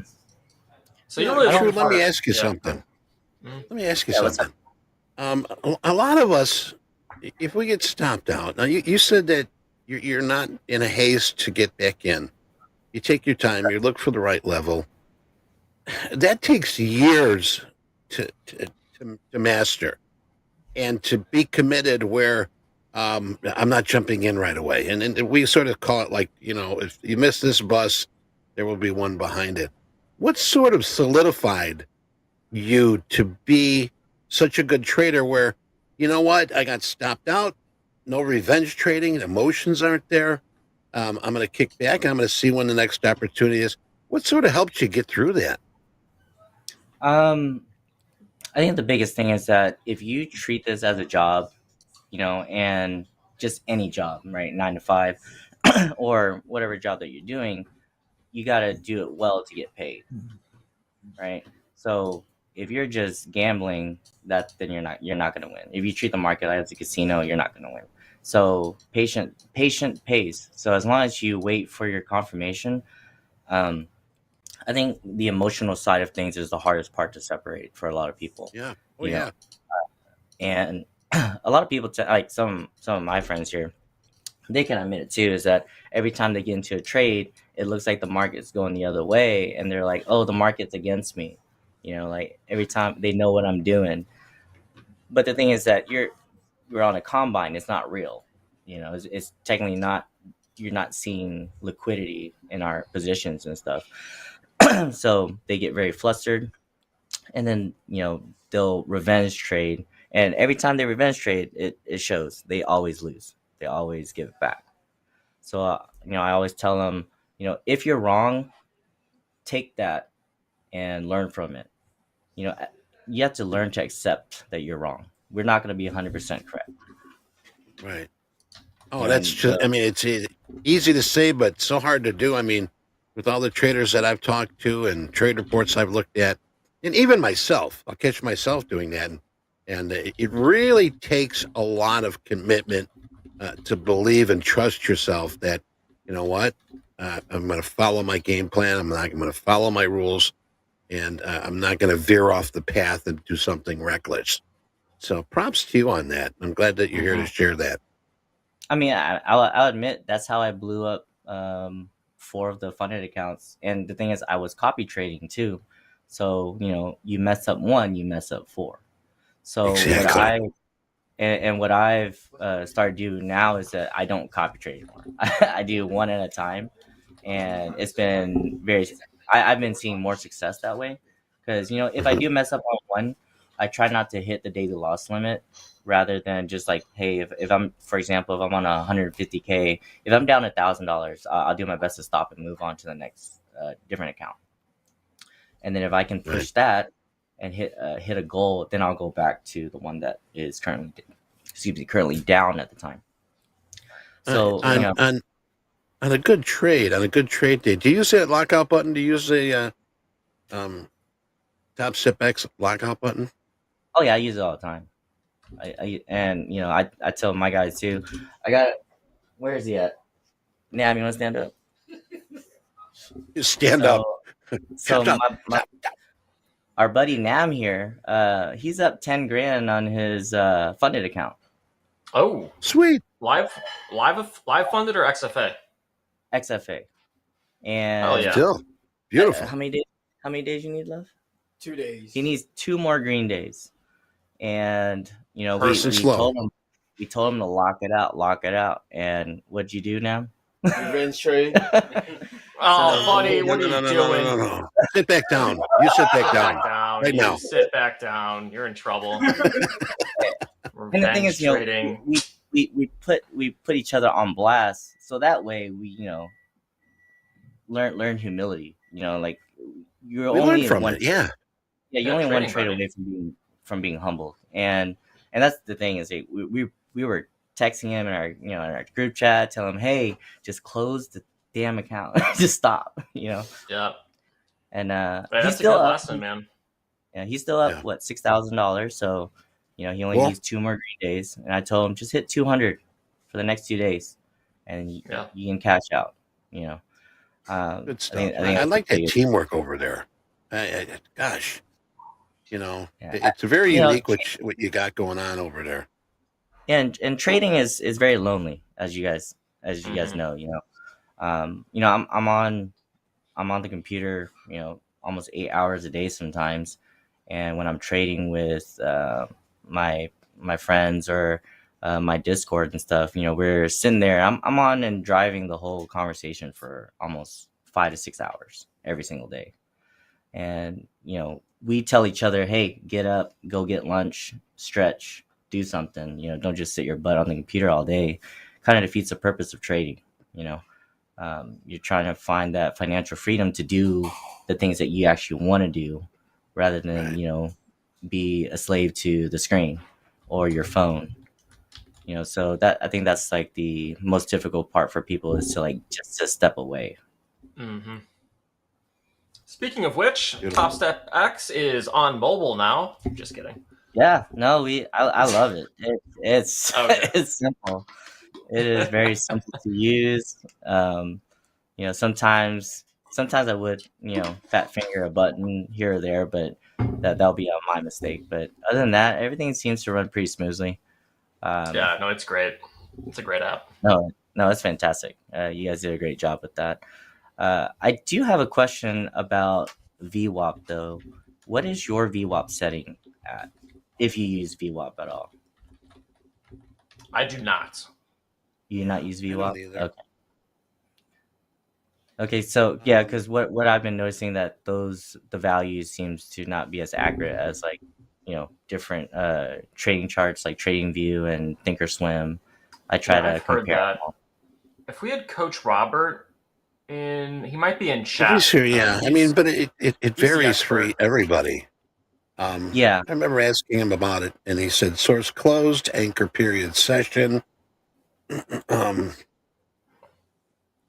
So you don't really True, want let me to- ask you yeah. something. Mhm. Let me ask you Yeah, what's something. A lot of us, if we get stopped out, now you said that you're not in a haste to get back in. You take your time. You look for the right level. That takes years to master and to be committed where I'm not jumping in right away. And we sort of call it like, if you miss this bus, there will be one behind it. What sort of solidified you to be such a good trader where, you know what, I got stopped out, no revenge trading, emotions aren't there. I'm going to kick back. I'm going to see when the next opportunity is. What sort of helped you get through that? I think the biggest thing is that if you treat this as a job, and just any job, right, 9 to 5, or whatever job that you're doing, you got to do it well to get paid, right? So if you're just gambling, then you're not going to win. If you treat the market like it's a casino, you're not going to win. So patient pays. So as long as you wait for your confirmation, I think the emotional side of things is the hardest part to separate for a lot of people. Yeah. Oh, you know? yeah. And a lot of people, like some of my friends here, they can admit it too, is that every time they get into a trade, it looks like the market's going the other way, and they're like, "Oh, the market's against me." Like every time they know what I'm doing. But the thing is that we're on a combine; it's not real. It's technically not. You're not seeing liquidity in our positions and stuff. So they get very flustered, and then they'll revenge trade, and every time they revenge trade, it shows. They always lose. They always give it back. So I always tell them, if you're wrong, take that and learn from it. You have to learn to accept that you're wrong. We're not going to be 100% correct. Right. Oh, that's just, it's easy to say, but so hard to do. I mean, with all the traders that I've talked to and trade reports I've looked at, and even myself, I'll catch myself doing that. And it really takes a lot of commitment to believe and trust yourself that, you know what, I'm going to follow my game plan. I'm going to follow my rules, and I'm not going to veer off the path and do something reckless. So props to you on that. I'm glad that you're here to share that. I mean, I'll admit that's how I blew up 4 of the funded accounts. And the thing is, I was copy trading too. So, you mess up 1, you mess up 4. So exactly. what I've started doing now is that I don't copy trade anymore. I do 1 at a time. And it's been I've been seeing more success that way. Because, if I do mess up on 1, I try not to hit the daily loss limit, rather than just like, hey, if I'm, for example, if I'm on 150K, if I'm down $1,000, I'll do my best to stop and move on to the next different account. And then if I can push that and hit a goal, then I'll go back to the one that is currently down at the time. So on a good trade, day, do you use that lockout button? Do you use a Topstep X lockout button? Oh yeah, I use it all the time. I tell my guys too. Where is he at? Nam, you want to stand up? Stand up. So our buddy Nam here, he's up 10 grand on his funded account. Oh, sweet. Live funded or XFA? XFA. And oh yeah, still beautiful. How many days you need left? 2 days. He needs 2 more green days. And we told him to lock it out. And what'd you do now? Revenge trade. Oh, buddy, what are you doing? No. Sit back down. You sit back down. Right you now. Sit back down. You're in trouble. And the thing is, trading. we put each other on blast, so that way we learn humility. Like you're we only from one. It. Yeah. Yeah, you're only one trade away from being humbled, and that's the thing is we were texting him in our group chat, telling him, hey, just close the damn account, just stop, Yeah. And that's a good lesson, man. Yeah, he's still up $6,000, so he only needs 2 more green days, and I told him just hit 200 for the next 2 days, and you can cash out. Good stuff. I like that teamwork over there. Gosh, you know, Yeah, it's a very you know, unique what you got going on over there. and trading is very lonely, as you guys know. I'm on the computer, almost 8 hours a day sometimes, and when I'm trading with my my friends or my Discord and stuff, we're sitting there. I'm on and driving the whole conversation for almost 5 to 6 hours every single day, and we tell each other, "Hey, get up, go get lunch, stretch, do something. Don't just sit your butt on the computer all day." Kind of defeats the purpose of trading. You know, you're trying to find that financial freedom to do the things that you actually want to do, rather than be a slave to the screen or your phone. So that I think that's like the most difficult part for people, is to just to step away. Mm-hmm. Speaking of which, Topstep X is on mobile now. Just kidding. Yeah, no, I love it. It's Okay. it's simple. It is very simple to use. Sometimes I would fat finger a button here or there, but that'll be my mistake. But other than that, everything seems to run pretty smoothly. Yeah, no, it's great. It's a great app. No, it's fantastic. You guys did a great job with that. I do have a question about VWAP though. What is your VWAP setting at, if you use VWAP at all? I do not. You do not use VWAP? either. Okay. Okay, so yeah, because what I've been noticing, that the values seems to not be as accurate as different trading charts like TradingView and Thinkorswim. I try to I've heard compare that. them all. If we had Coach Robert he might be in chat. He's here, yeah. I mean, but it varies for everybody. Yeah. I remember asking him about it, and he said source closed, anchor period session. But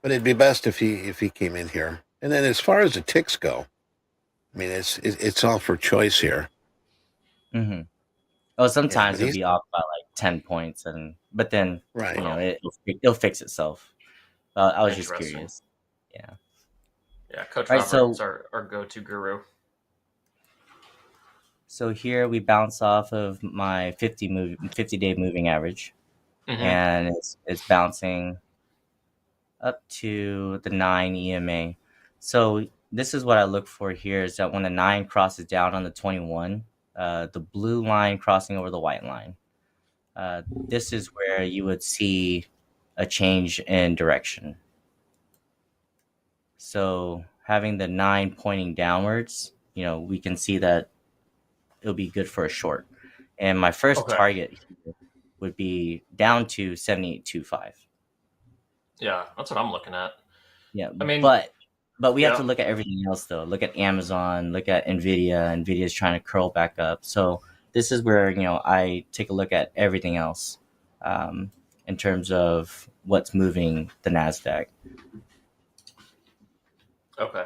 it'd be best if he came in here. And then as far as the ticks go, I mean, it's all for choice here. Mm-hmm. Well, sometimes it'll be off by like 10 points, but then it'll fix itself. I was just curious. Yeah. Yeah, Coach Robert's our go-to guru. So here we bounce off of my 50-day moving average, and it's bouncing up to the 9 EMA. So this is what I look for here, is that when the 9 crosses down on the 21, the blue line crossing over the white line, this is where you would see a change in direction. So having the 9 pointing downwards, we can see that it'll be good for a short. And my first target would be down to 78.25. Yeah, that's what I'm looking at. Yeah, I mean, but we have to look at everything else though. Look at Amazon, look at Nvidia. Nvidia's trying to curl back up. So this is where I take a look at everything else in terms of what's moving the Nasdaq. Okay,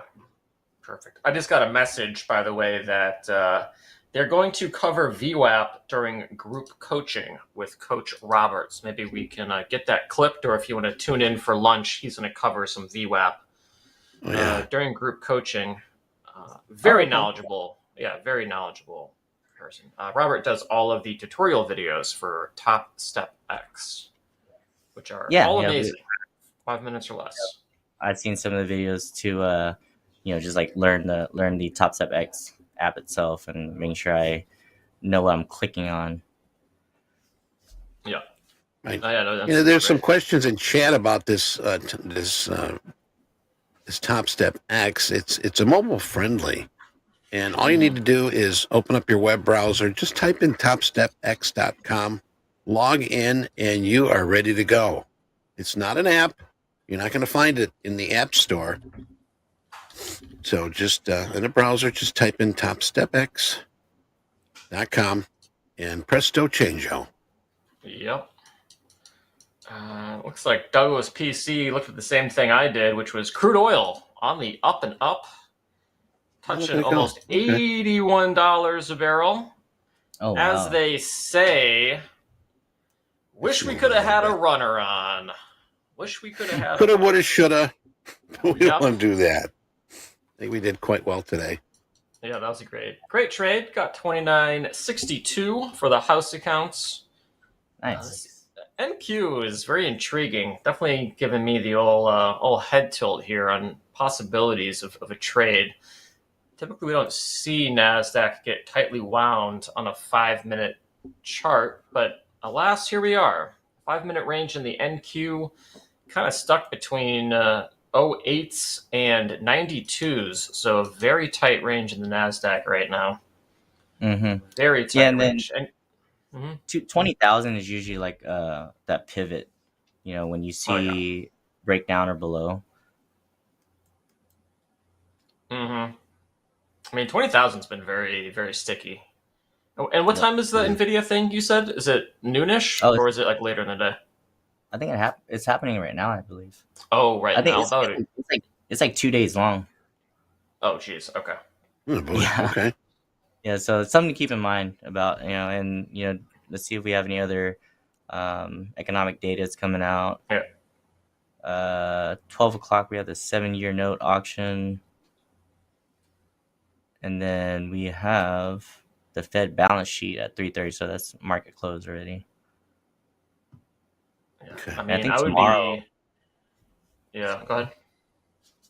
perfect. I just got a message, by the way, that they're going to cover VWAP during group coaching with Coach Roberts. Maybe we can get that clipped, or if you want to tune in for lunch, he's going to cover some VWAP during group coaching. Very knowledgeable. Yeah, very knowledgeable person. Robert does all of the tutorial videos for Topstep X, which are all amazing. 5 minutes or less. I've seen some of the videos to, just like learn the Topstep X app itself, and making sure I know what I'm clicking on. Yeah. Right. No, there's some questions in chat about this Topstep X. It's a mobile friendly, and all you need to do is open up your web browser, just type in TopstepX.com, log in, and you are ready to go. It's not an app. You're not going to find it in the App Store. So just in a browser, just type in TopstepX.com and presto changeo. Yep. Looks like Douglas PC looked at the same thing I did, which was crude oil on the up and up, touching almost $81 a barrel. Oh, wow. As they say, wish we could have had a runner on. Wish we could have had. Coulda, woulda, shoulda. We don't want to do that. I think we did quite well today. Yeah, that was a great trade. Got 29.62 for the house accounts. Nice. NQ is very intriguing. Definitely giving me the old head tilt here on possibilities of a trade. Typically, we don't see NASDAQ get tightly wound on a 5-minute chart, but alas, here we are. 5-minute range in the NQ, kind of stuck between 08s and 92s, so a very tight range in the NASDAQ right now. Mm-hmm. Very tight range. And 20,000 is usually like that pivot, when you see breakdown or below. Mm-hmm. I mean, 20,000's been very, very sticky. Oh, and what time is the NVIDIA thing you said? Is it noonish, or is it like later in the day? I think it's happening right now, I believe. Oh, right now. It's like 2 days long. Oh, geez. Okay. Oh, boy. Yeah. Okay. Yeah, so it's something to keep in mind about, and let's see if we have any other economic data that's coming out. Yeah. 12 o'clock, we have the 7-year note auction. And then we have the Fed balance sheet at 3:30, so that's market close already. Yeah. Okay. I mean, I think would tomorrow. Yeah, go ahead.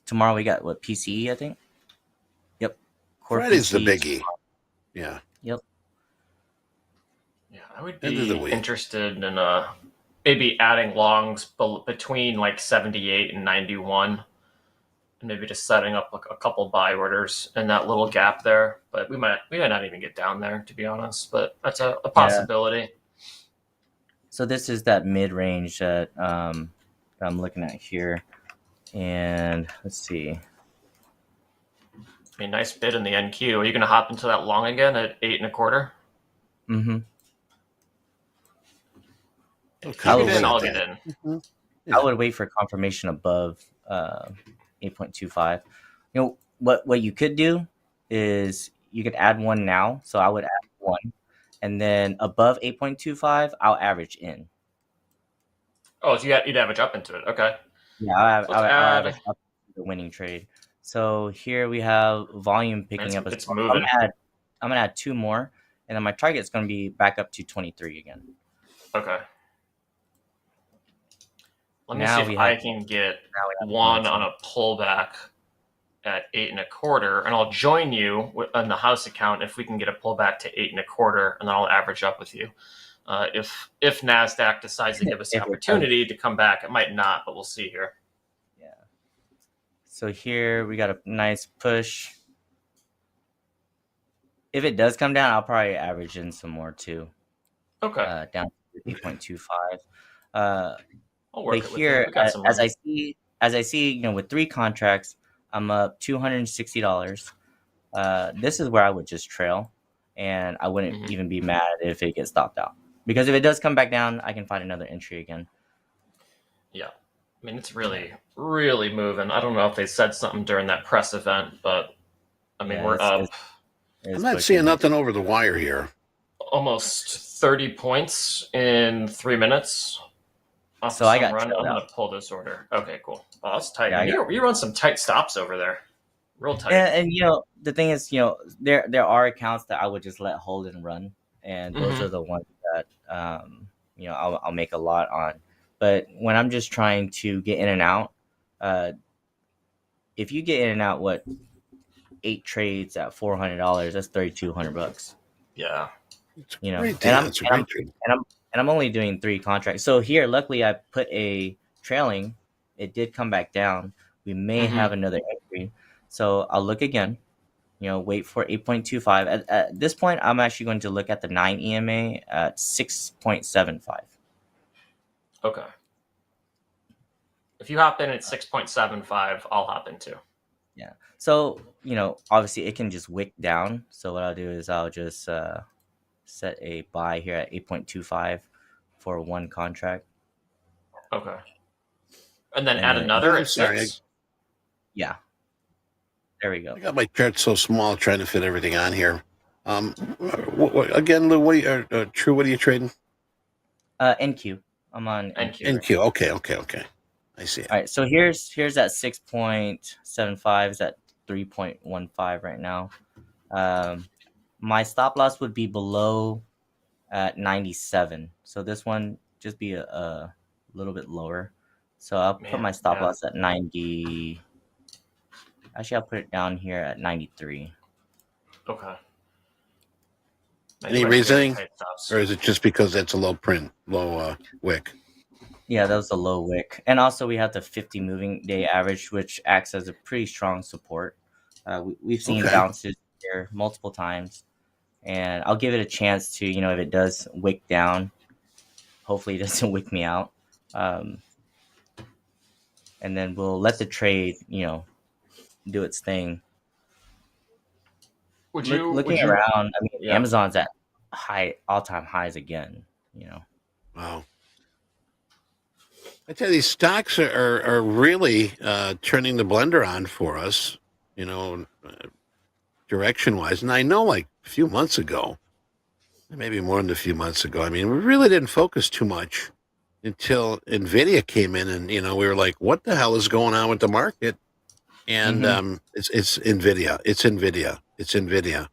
Tomorrow we got PCE, I think. Yep. Friday's the biggie. Yeah. Yep. Yeah, I would be interested in maybe adding longs between like 78 and 91. And maybe just setting up like a couple buy orders in that little gap there. But we might not even get down there, to be honest. But that's a possibility. Yeah. So this is that mid range that I'm looking at here. And let's see. I mean, nice bid in the NQ. Are you going to hop into that long again at 8 1/4? Mm-hmm. If you get in, I'll get in. Mm-hmm. Yeah. I would wait for confirmation above 8.25. What you could do is you could add one now. So I would add one, and then above 8.25, I'll average in. Oh, so you'd average up into it. Okay. Yeah, I'll average up to the winning trade. So here we have volume picking up. It's moving. I'm gonna add 2 more, and then my target is gonna be back up to 23 again. Okay. Let me see if I can get one on a pullback at 8 1/4, and I'll join you on the house account if we can get a pullback to 8 1/4, and then I'll average up with you. If NASDAQ decides to give us the opportunity to come back, it might not, but we'll see here. Yeah. So here we got a nice push. If it does come down, I'll probably average in some more too. Okay. Down to 8.25. I'll work but here, as I see, with 3 contracts, I'm up $260. This is where I would just trail, and I wouldn't even be mad if it gets stopped out, because if it does come back down, I can find another entry again. Yeah, I mean, it's really, really moving. I don't know if they said something during that press event, but I mean, we're up. I'm not seeing nothing over the wire here. Almost 30 points in 3 minutes. So I got. I'm gonna pull this order. Okay, cool. Oh, that's tight. Yeah, you run some tight stops over there, real tight. And the thing is, there are accounts that I would just let hold and run, and those are the ones that I'll make a lot on. But when I'm just trying to get in and out, if you get in and out, 8 trades at $400, that's $3,200. Yeah, and I'm only doing 3 contracts. So here, luckily, I put a trailing. It did come back down. We may have another entry. So I'll look again, wait for 8.25. At this point, I'm actually going to look at the 9 EMA at 6.75. Okay. If you hop in at 6.75, I'll hop in too. Yeah. So, obviously it can just wick down. So what I'll do is I'll just set a buy here at 8.25 for 1 contract. Okay. And then add another at 6? Yeah. There we go. I got my chart so small trying to fit everything on here. Again, Lou, True, what are you trading? NQ. I'm on NQ. Okay. I see it. All right, so here's that 6.75. Is at 3.15 right now. My stop loss would be below at 97. So this one just be a little bit lower. So I'll put my stop loss at 90. Actually, I'll put it down here at 93. Okay. Any reasoning, or is it just because that's a low wick? Yeah, that was a low wick, and also we have the 50 moving day average, which acts as a pretty strong support. We've seen bounces here multiple times, and I'll give it a chance to, if it does wick down, hopefully it doesn't wick me out, and then we'll let the trade, do its thing. Looking around, I mean, Amazon's at all-time highs again. Wow. I tell you, these stocks are really turning the blender on for us, direction-wise. And I know, like a few months ago, maybe more than a few months ago, I mean, we really didn't focus too much until NVIDIA came in, and we were like, "What the hell is going on with the market?" And it's NVIDIA. It's NVIDIA. It's NVIDIA.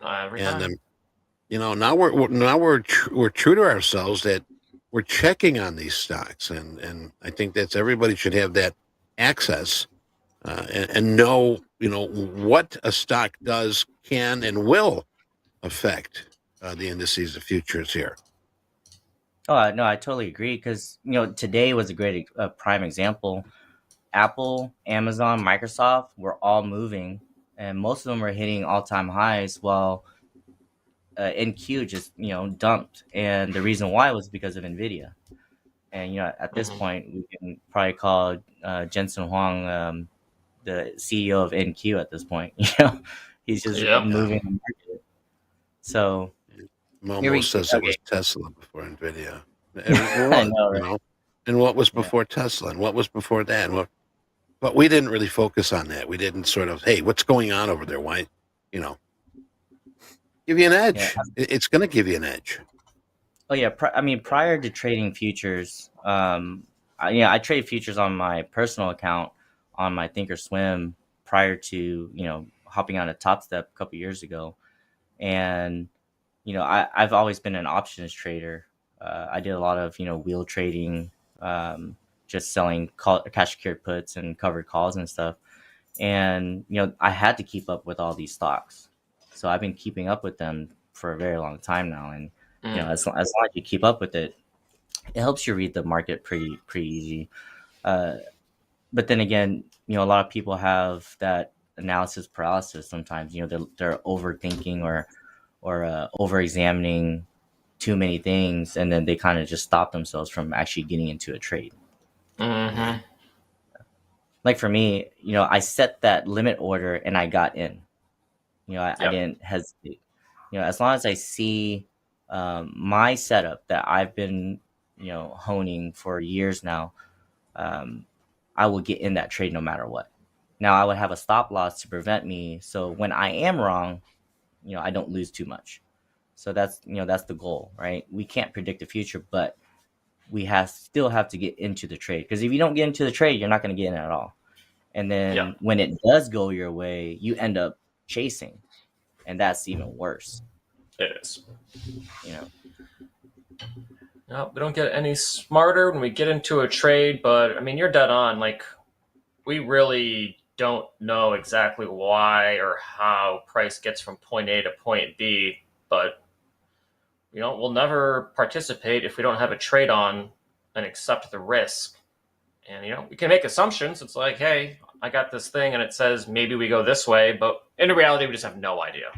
And now we're true to ourselves that we're checking on these stocks, and I think that's everybody should have that access and know what a stock does, can, and will affect the indices, the futures here. Oh no, I totally agree, because today was a great prime example. Apple, Amazon, Microsoft were all moving, and most of them were hitting all-time highs, while NQ just dumped, and the reason why was because of NVIDIA. And at this point, we can probably call Jensen Huang the CEO of NQ at this point. He's just moving the market. So Momo says it was Tesla before NVIDIA. I know, right? And what was before Tesla, and what was before that, but we didn't really focus on that. We didn't sort of, hey, what's going on over there? Why, give you an edge. Yeah. It's going to give you an edge. Oh yeah, prior to trading futures, I trade futures on my personal account on my Thinkorswim prior to hopping on a Topstep a couple years ago, and I've always been an options trader. I did a lot of wheel trading, just selling cash secured puts and covered calls and stuff, and I had to keep up with all these stocks, so I've been keeping up with them for a very long time now, and as long as you keep up with it, it helps you read the market pretty easy. But then again, a lot of people have that analysis paralysis sometimes. They're overthinking or over examining too many things, and then they kind of just stop themselves from actually getting into a trade. Like for me, I set that limit order and I got in. I didn't hesitate. As long as I see my setup that I've been honing for years now, I will get in that trade no matter what. Now I would have a stop loss to prevent me, so when I am wrong, I don't lose too much. So that's the goal, right? We can't predict the future, but we still have to get into the trade, because if you don't get into the trade, you're not going to get in at all. And then when it does go your way, you end up chasing, and that's even worse. It is. No, we don't get any smarter when we get into a trade, but I mean, you're dead on. Like, we really don't know exactly why or how price gets from point A to point B, but we'll never participate if we don't have a trade on and accept the risk. And we can make assumptions. It's like, hey, I got this thing and it says maybe we go this way, but in reality we just have no idea.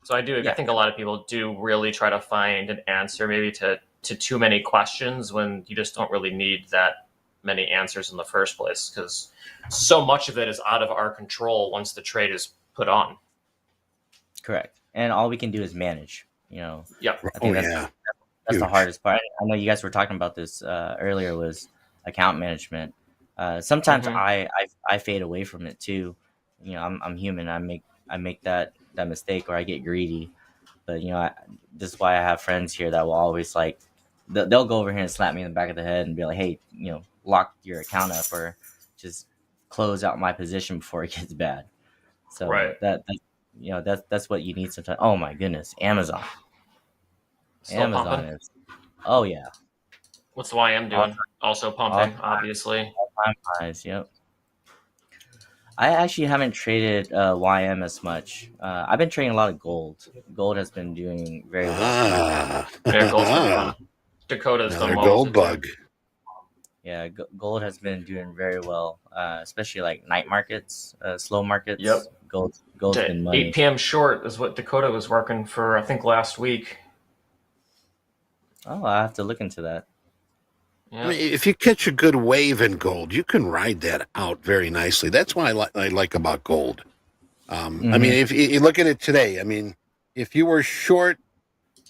So I think a lot of people do really try to find an answer maybe to too many questions, when you just don't really need that many answers in the first place, because so much of it is out of our control once the trade is put on. Correct. And all we can do is manage. I think that's the hardest part. I know you guys were talking about this earlier, was account management. Sometimes I fade away from it too. I'm human. I make that mistake, or I get greedy. But this is why I have friends here that will always they'll go over here and slap me in the back of the head and be like, hey, lock your account up, or just close out my position before it gets bad. So that's what you need sometimes. Oh my goodness, Amazon. Still Amazon pumping. is. Oh yeah. What's the YM doing? Also pumping, obviously. All-time highs. Yep. I actually haven't traded YM as much. I've been trading a lot of gold. Gold has been doing very well. Yeah, gold's been fun. Dakota's Another done well. gold bug. Yeah, gold has been doing very well, especially like night markets, slow markets. Yep. Gold's been money. 8 p.m. short is what Dakota was working for, I think, last week. Oh, I have to look into that. I mean, if you catch a good wave in gold, you can ride that out very nicely. That's what I like about gold. I mean, if you look at it today, I mean, if you were short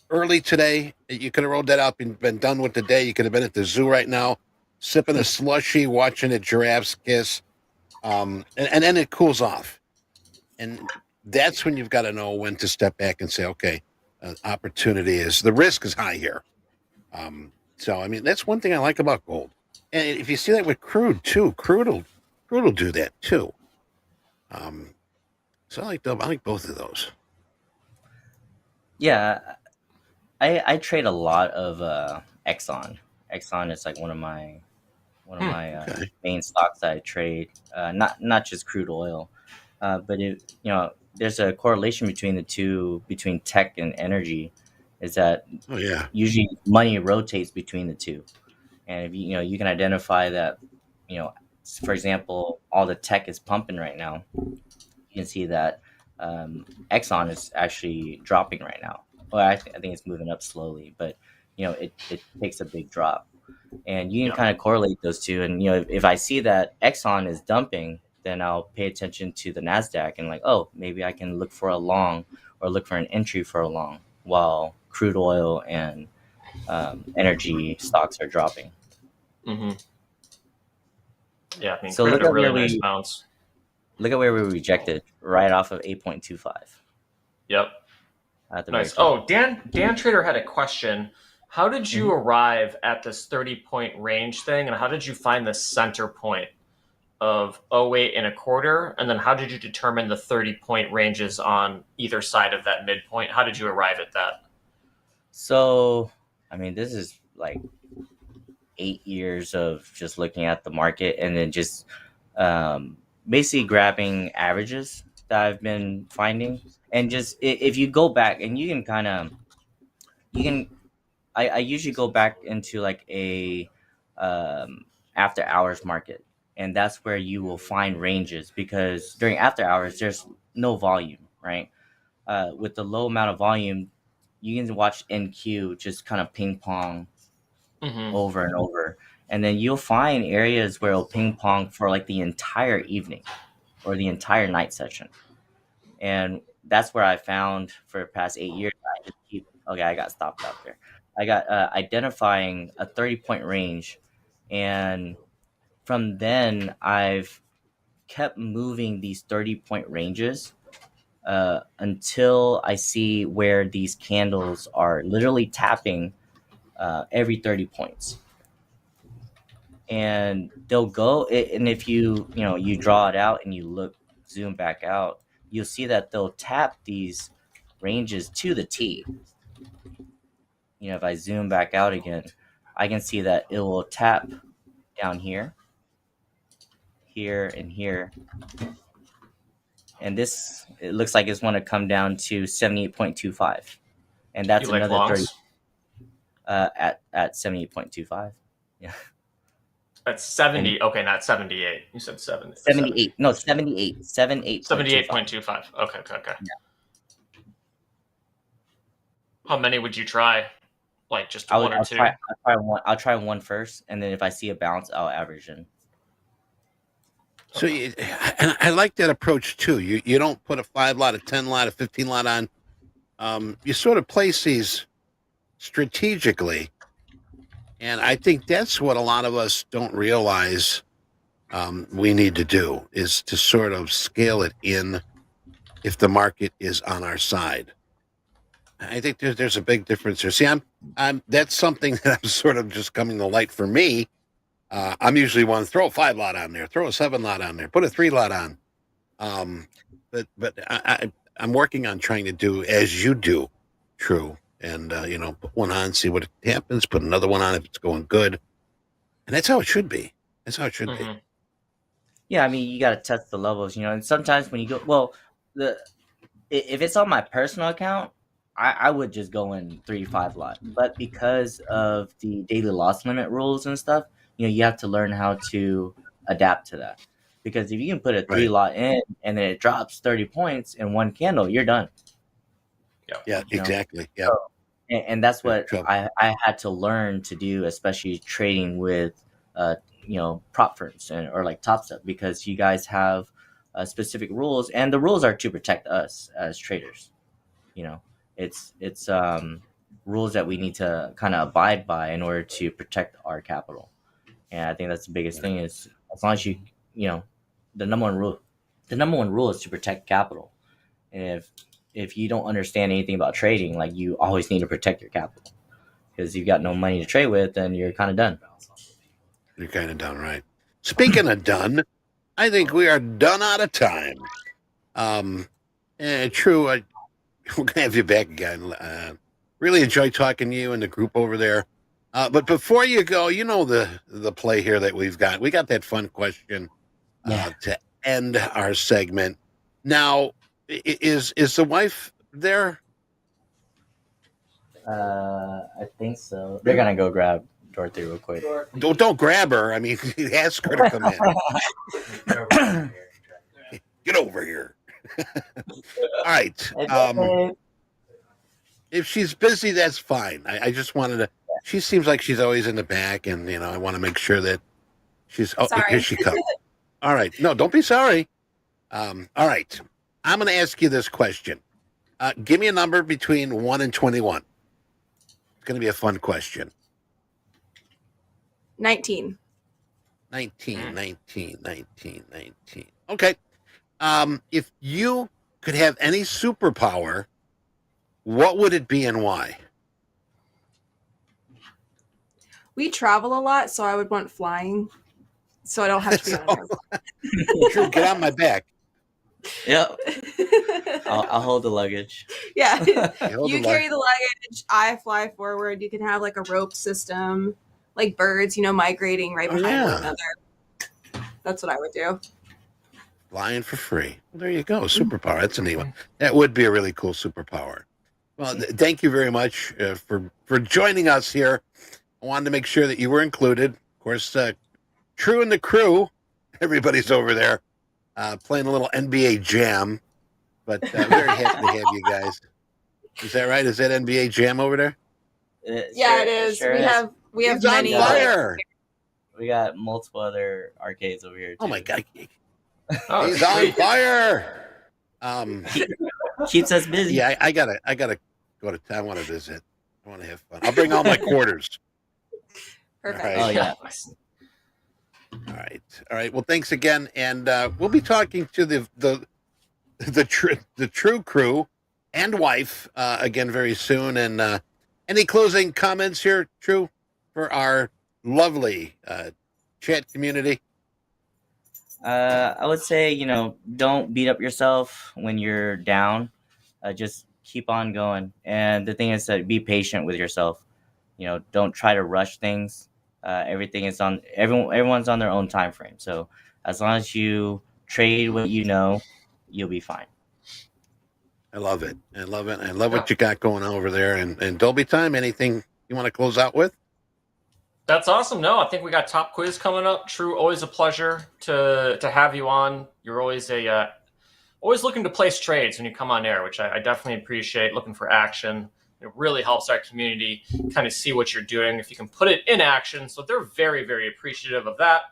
early today, you could have rolled that up and been done with the day. You could have been at the zoo right now, sipping a slushy, watching a giraffe's kiss, and then it cools off. And that's when you've got to know when to step back and say, okay, opportunity is, the risk is high here. So, I mean, that's one thing I like about gold. And if you see that with crude, too, crude will do that, too. So I like both of those. Yeah, I trade a lot of Exxon. Exxon is like one of my main stocks that I trade. Not just crude oil, but there's a correlation between the two, between tech and energy. Is that usually money rotates between the two, and if you can identify that, for example, all the tech is pumping right now. You can see that Exxon is actually dropping right now. Well, I think it's moving up slowly, but it takes a big drop, and you can kind of correlate those two. And if I see that Exxon is dumping, then I'll pay attention to the Nasdaq and like, oh, maybe I can look for a long or look for an entry for a long while crude oil and energy stocks are dropping. Mm-hmm. Yeah, I mean, so look at really nice bounce. Look at where we rejected right off of 8.25. Yep. Nice. Oh, Dan Trader had a question. How did you arrive at this 30-point range thing, and how did you find the center point of 08.25? And then how did you determine the 30-point ranges on either side of that midpoint? How did you arrive at that? So, I mean, this is like 8 years of just looking at the market and then just basically grabbing averages that I've been finding. And just if you go back and you can I usually go back into like a after hours market, and that's where you will find ranges, because during after hours there's no volume, right? With the low amount of volume, you can watch NQ just kind of ping pong over and over, and then you'll find areas where it'll ping pong for like the entire evening or the entire night session. And that's where I found for the past 8 years. I got stopped out there. I got identifying a 30-point range, and from then I've kept moving these 30-point ranges until I see where these candles are literally tapping every 30 points. And they'll go, and if you draw it out and you zoom back out, you'll see that they'll tap these ranges to the T. If I zoom back out again, I can see that it will tap down here, and here. And this, it looks like it's going to come down to 78.25. And that's another 30 at 78.25. Yeah. That's 70. Okay, not 78. You said 7. 78. No, 78. 78.25. Okay. Yeah. How many would you try? Like just one or two? I'll try one first, and then if I see a bounce, I'll average in. So, and I like that approach too. You don't put a 5 lot, a 10 lot, a 15 lot on. You sort of place these strategically, and I think that's what a lot of us don't realize we need to do, is to sort of scale it in if the market is on our side. I think there's a big difference here. See, I'm that's something that I'm sort of just coming to light for me. I'm usually one, throw a 5 lot on there, throw a 7 lot on there, put a 3 lot on. But I'm working on trying to do as you do, True, and put one on, see what happens, put another one on if it's going good, and that's how it should be. That's how it should be. Yeah, I mean, you got to test the levels, and sometimes when you go, if it's on my personal account, I would just go in 3-5 lot. But because of the daily loss limit rules and stuff, you have to learn how to adapt to that. Because if you can put a 3 lot in and then it drops 30 points in one candle, you're done. Yeah, exactly. Yeah. So, and that's what I had to learn to do, especially trading with, prop firms or like Topstep, because you guys have specific rules, and the rules are to protect us as traders. It's rules that we need to kind of abide by in order to protect our capital. And I think that's the biggest thing is as long as the number one rule is to protect capital. And if you don't understand anything about trading, like you always need to protect your capital, because you've got no money to trade with, then you're kind of done. You're kind of done, right? Speaking of done, I think we are done out of time. True, we're gonna have you back again. Really enjoy talking to you and the group over there. But before you go, the play here that we've got. We got that fun question to end our segment. Now, is the wife there? I think so. They're gonna go grab Dorothy real quick. Don't grab her. I mean, ask her to come in. Get over here. All right. If she's busy, that's fine. I just wanted to. She seems like she's always in the back, and I want to make sure that she's. Oh, Sorry. Here she comes. All right. No, don't be sorry. All right. I'm going to ask you this question. Give me a number between 1 and 21. It's going to be a fun question. 19. 19. Okay. If you could have any superpower, what would it be and why? We travel a lot, so I would want flying, so I don't have to be on an airplane. Sure, get on my back. Yep. I'll hold the luggage. Yeah. hold You the carry the luggage, I fly forward. You can have like a rope system, like birds, migrating right behind one another. That's what I would do. Flying for free. Well, there you go. Superpower. That's a neat one. That would be a really cool superpower. Well, thank you very much for joining us here. I wanted to make sure that you were included. Of course, True and the crew, everybody's over there playing a little NBA Jam. But very happy to have you guys. Is that right? Is that NBA Jam over there? Yeah, it is. Sure we have He's many. on fire. We got multiple other arcades over here too. Oh my God. Oh, He's on fire. Keeps us busy. Yeah, I gotta go to town. I want to visit. I want to have fun. I'll bring all my quarters. Perfect. All right. Oh yeah. All right. Well, thanks again, and we'll be talking to the True crew and wife again very soon. And any closing comments here, True, for our lovely chat community? I would say, don't beat up yourself when you're down. Just keep on going. And the thing is that be patient with yourself. Don't try to rush things. Everyone's on their own time frame. So as long as you trade what you'll be fine. I love it. I love what you got going over there. And Dolby Time, anything you want to close out with? That's awesome. No, I think we got Top Quiz coming up. True, always a pleasure to have you on. You're always always looking to place trades when you come on air, which I definitely appreciate. Looking for action. It really helps our community kind of see what you're doing if you can put it in action. So they're very, very appreciative of that.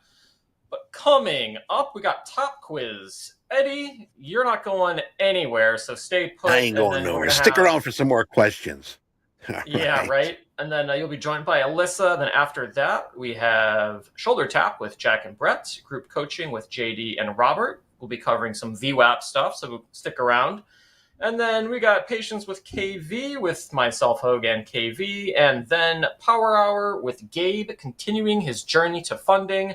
But coming up, we got Top Quiz. Eddie, you're not going anywhere, so stay put. I ain't going nowhere. Stick around for some more questions. Yeah, right. And then you'll be joined by Alyssa. Then after that, we have Shoulder Tap with Jack and Brett, group coaching with JD and Robert. We'll be covering some VWAP stuff, so stick around. And then we got Patience with KV with myself, Hoagland, KV. And then Power Hour with Gabe, continuing his journey to funding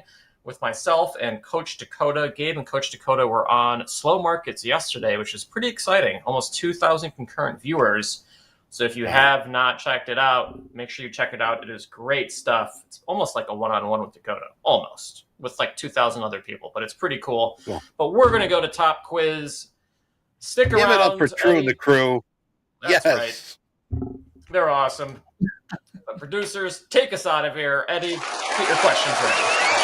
with myself and Coach Dakota. Gabe and Coach Dakota were on Slow Markets yesterday, which is pretty exciting. Almost 2,000 concurrent viewers. So if you have not checked it out, make sure you check it out. It is great stuff. It's almost like a one-on-one with Dakota, almost, with like 2,000 other people, but it's pretty cool. But we're going to go to Top Quiz. Stick around. Give it up for True and the crew. That's yes. Right. They're awesome. But producers, take us out of here. Eddie, get your questions ready.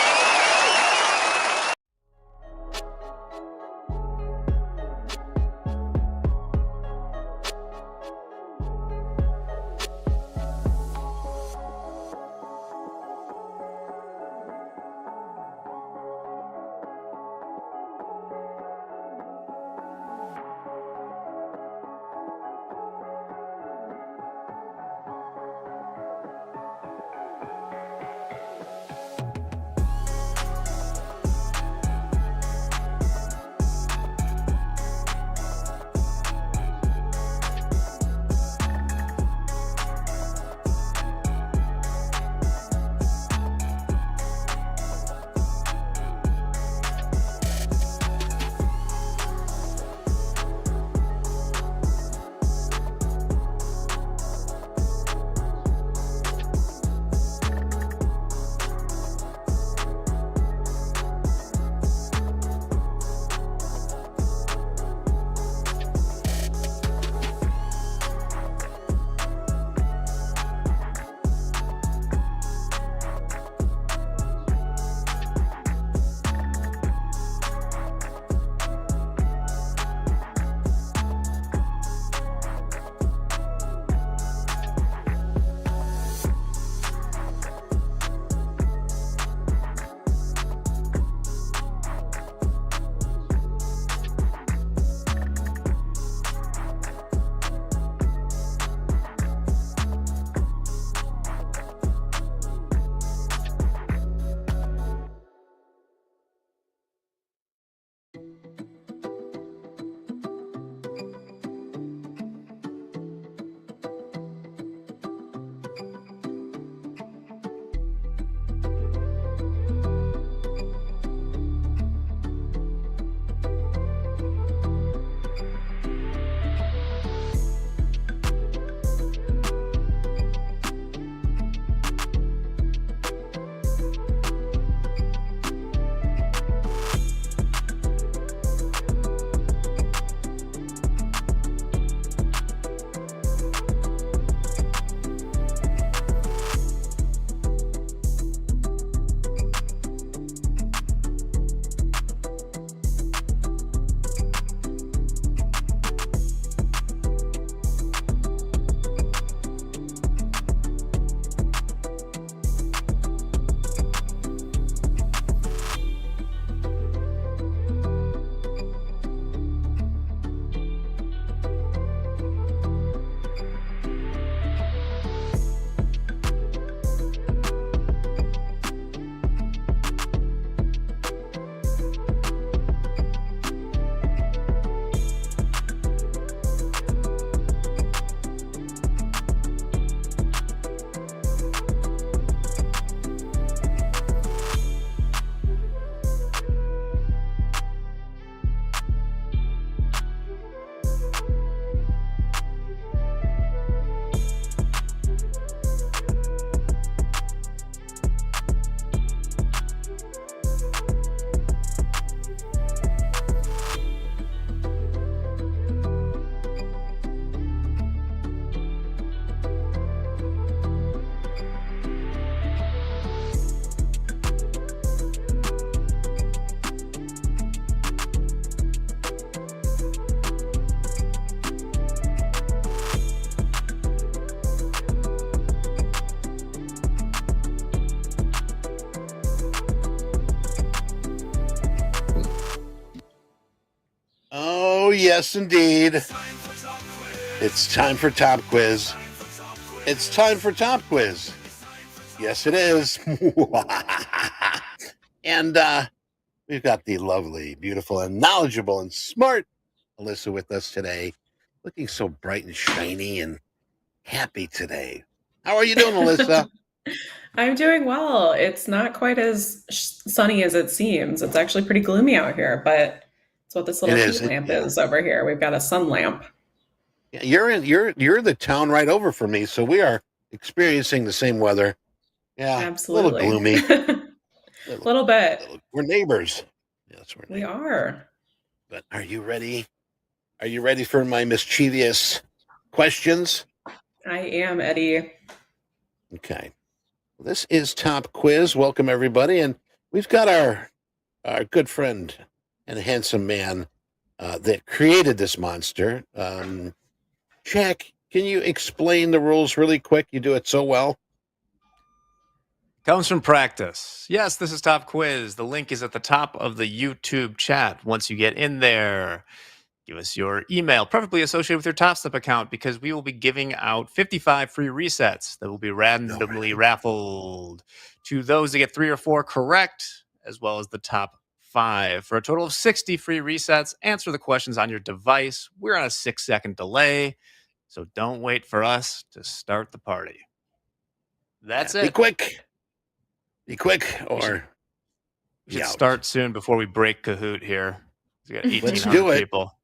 Oh, yes, indeed. It's time for Top Quiz. It's time for Top Quiz. Yes, it is. And we've got the lovely, beautiful, and knowledgeable and smart Alyssa with us today, looking so bright and shiny and happy today. How are you doing, Alyssa? I'm doing well. It's not quite as sunny as it seems. It's actually pretty gloomy out here, but it's what this little heat lamp is over here. We've got a sun lamp. Yeah, you're the town right over from me, so we are experiencing the same weather. Yeah, Absolutely. A little gloomy. Little bit. We're neighbors. Yes, We are. But are you ready? Are you ready for my mischievous questions? I am, Eddie. Okay. This is Top Quiz. Welcome, everybody. And we've got our good friend and handsome man that created this monster. Jack, can you explain the rules really quick? You do it so well. Comes from practice. Yes, this is Top Quiz. The link is at the top of the YouTube chat. Once you get in there, give us your email, preferably associated with your Topstep account, because we will be giving out 55 free resets that will be randomly raffled to those that get 3 or 4 correct, as well as the top 5. For a total of 60 free resets, answer the questions on your device. We're on a 6-second delay, so don't wait for us to start the party. That's it. Be quick. Be quick, or we should start soon before we break Kahoot here. We got 1,800 people.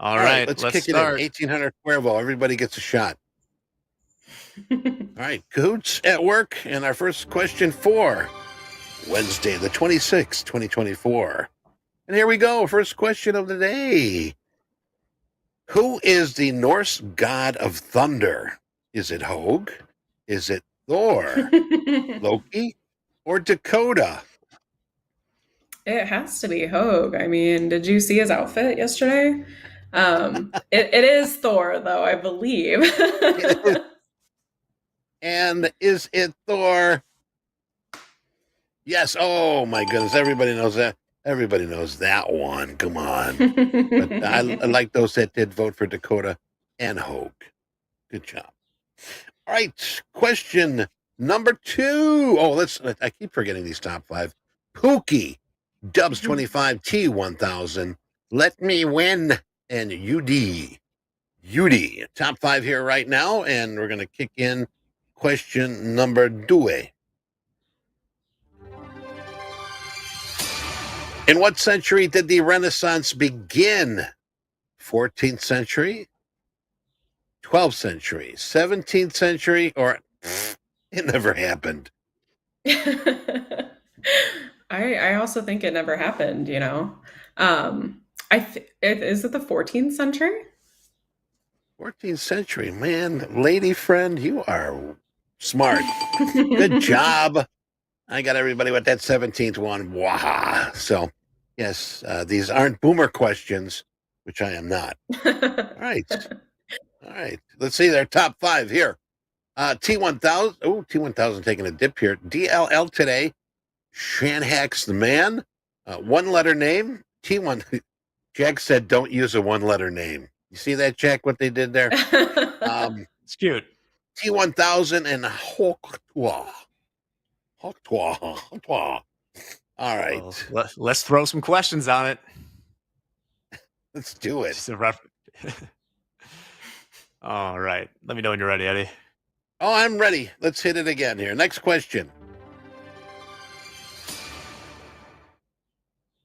All right, let's kick start. It in. 1,800 Cuervo. Everybody gets a shot. All right, Kahoots at work. And our first question for Wednesday, the 26th, 2024. And here we go. First question of the day. Who is the Norse god of thunder? Is it Hoag? Is it Thor? Loki? Or Dakota? It has to be Hoag. I mean, did you see his outfit yesterday? It is Thor, though, I believe. And is it Thor? Yes. Oh, my goodness. Everybody knows that. Everybody knows that one. Come on. But I like those that did vote for Dakota and Hoag. Good job. All right. Question number 2. Oh, I keep forgetting these top 5. Pookie, Dubs 25, T1000, Let Me Win, and UD. Top 5 here right now, and we're going to kick in question number 2. In what century did the Renaissance begin? 14th century, 12th century, 17th century, or it never happened? I also think it never happened, you know. Is it the 14th century? 14th century, man. Lady friend, you are smart. Good job. I got everybody with that 17th one. Wow. So, yes, these aren't boomer questions, which I am not. All right. Let's see their top 5 here. T1000. Oh, T1000 taking a dip here. DLL today. Shanhack's the man. One-letter name. T1. Jack said, don't use a one-letter name. You see that, Jack, what they did there? It's cute. T1000 and Hoagland. All right. Well, let's throw some questions on it. Let's do it. All right. Let me know when you're ready, Eddie. Oh, I'm ready. Let's hit it again here. Next question.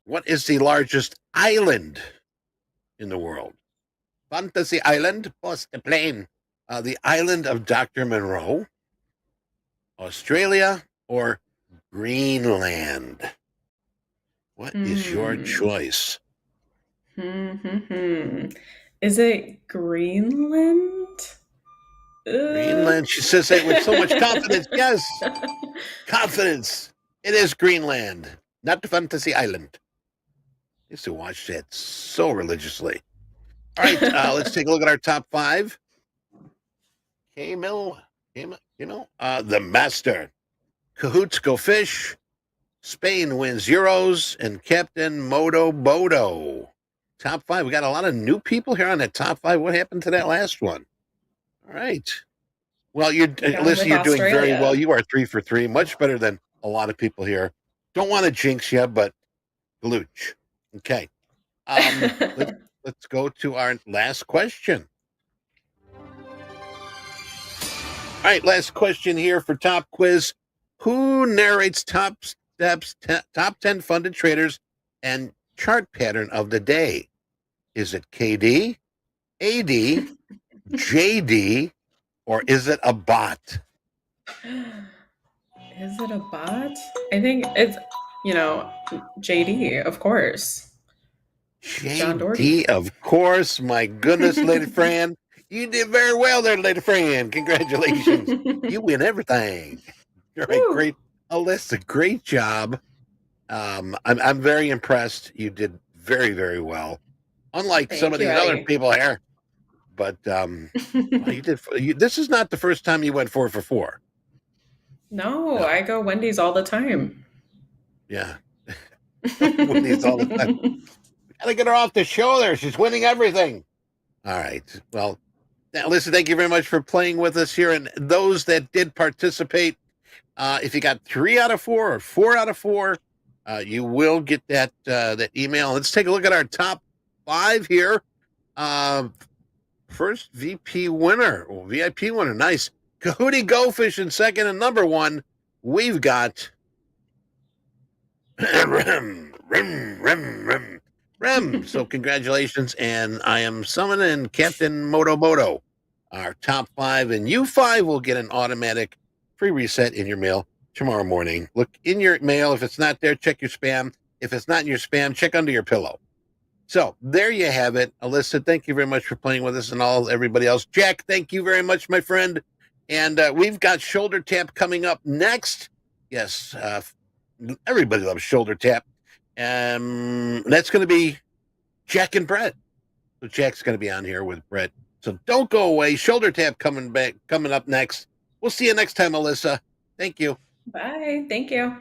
What is the largest island in the world? Fantasy Island, Post the plane. The island of Dr. Monroe, Australia, or Greenland? What is your choice? Is it Greenland? Greenland. She says it with so much confidence. Yes. Confidence. It is Greenland, not the Fantasy Island. I used to watch that so religiously. All right, let's take a look at our top 5. The Master. Cahoots Go Fish. Spain wins Euros. And Captain Moto Bodo. Top 5. We got a lot of new people here on that top 5. What happened to that last one? All right. Well, Alyssa, you're doing very well. You are 3 for 3. Much better than a lot of people here. Don't want to jinx you, but glooch. Okay. Let's go to our last question. All right, last question here for Top Quiz. Who narrates top 10 funded traders and chart pattern of the day? Is it KD, AD, JD, or is it a bot? Is it a bot? I think it's, JD, of course. John Doherty. JD, of course. My goodness, Lady Fran. You did very well there, Lady Fran. Congratulations. You win everything. All right, great. Alyssa, great job. I'm very impressed. You did very, very well. Unlike some of these other people here. But you did. This is not the first time you went 4 for 4. No, I go Wendy's all the time. Yeah. Wendy's all the time. Gotta get her off the show there. She's winning everything. All right. Well, now, Alyssa, thank you very much for playing with us here. And those that did participate, if you got 3 out of 4 or 4 out of 4, you will get that email. Let's take a look at our top 5 here. First VIP winner. Nice. Kahootie Goldfish in second, and number 1, we've got Rem. So congratulations, and I am summoning Captain Moto. Our top 5, and you 5 will get an automatic free reset in your mail tomorrow morning. Look in your mail. If it's not there, check your spam. If it's not in your spam, check under your pillow. So there you have it. Alyssa, thank you very much for playing with us, and everybody else. Jack, thank you very much, my friend. And we've got Shoulder Tap coming up next. Yes, everybody loves Shoulder Tap. That's going to be Jack and Brett. So Jack's going to be on here with Brett. So don't go away. Shoulder Tap coming up next. We'll see you next time, Alyssa. Thank you. Bye. Thank you.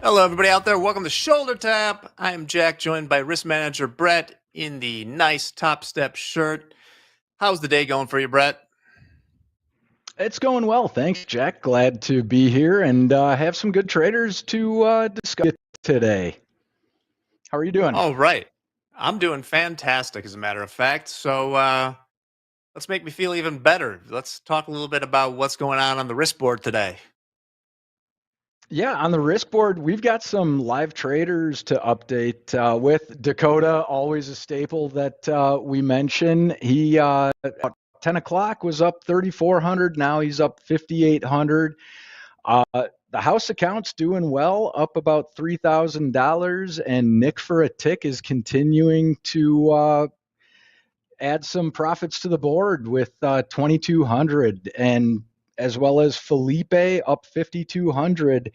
Hello, everybody out there. Welcome to Shoulder Tap. I am Jack, joined by risk manager Brett in the nice Topstep shirt. How's the day going for you, Brett? It's going well. Thanks, Jack. Glad to be here and have some good traders to discuss today. How are you doing? All right. I'm doing fantastic, as a matter of fact. So let's make me feel even better. Let's talk a little bit about what's going on the risk board today. Yeah, on the risk board, we've got some live traders to update with. Dakota, always a staple that we mention. He at 10 o'clock was up 3,400. Now he's up 5,800. The house account's doing well, up about $3,000, and Nick for a Tick is continuing to add some profits to the board with 2,200, and as well as Felipe up 5,200,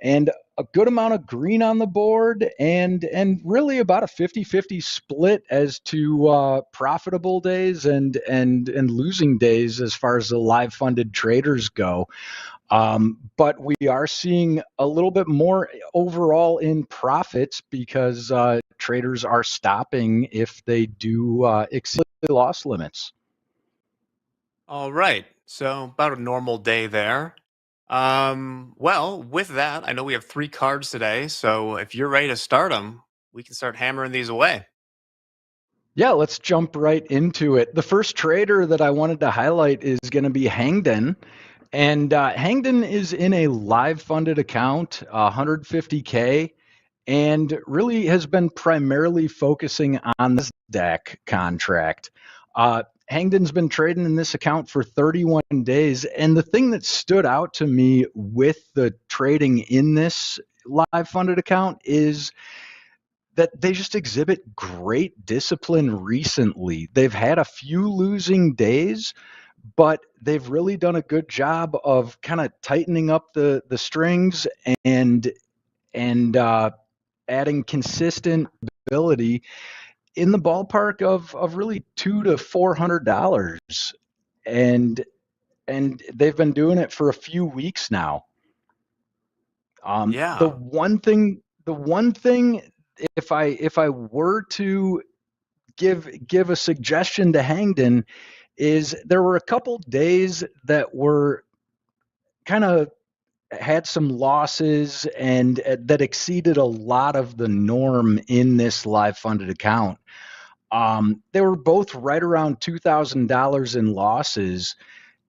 and a good amount of green on the board, and really about a 50-50 split as to profitable days and losing days as far as the live funded traders go. But we are seeing a little bit more overall in profits because traders are stopping if they do exceed the loss limits. All right. So about a normal day there. Well, with that, I know we have 3 cards today. So if you're ready to start them, we can start hammering these away. Yeah, let's jump right into it. The first trader that I wanted to highlight is going to be Hoagland. And Hoagland is in a live funded account, 150K, and really has been primarily focusing on this DAC contract. Hoagland's been trading in this account for 31 days. And the thing that stood out to me with the trading in this live funded account is that they just exhibit great discipline recently. They've had a few losing days, but they've really done a good job of kind of tightening up the strings and adding consistent ability in the ballpark of really $200 to $400, and they've been doing it for a few weeks now. Yeah. The one thing, if I were to give a suggestion to Hoagland, is there were a couple days that were kind of had some losses and that exceeded a lot of the norm in this live funded account. They were both right around $2,000 in losses.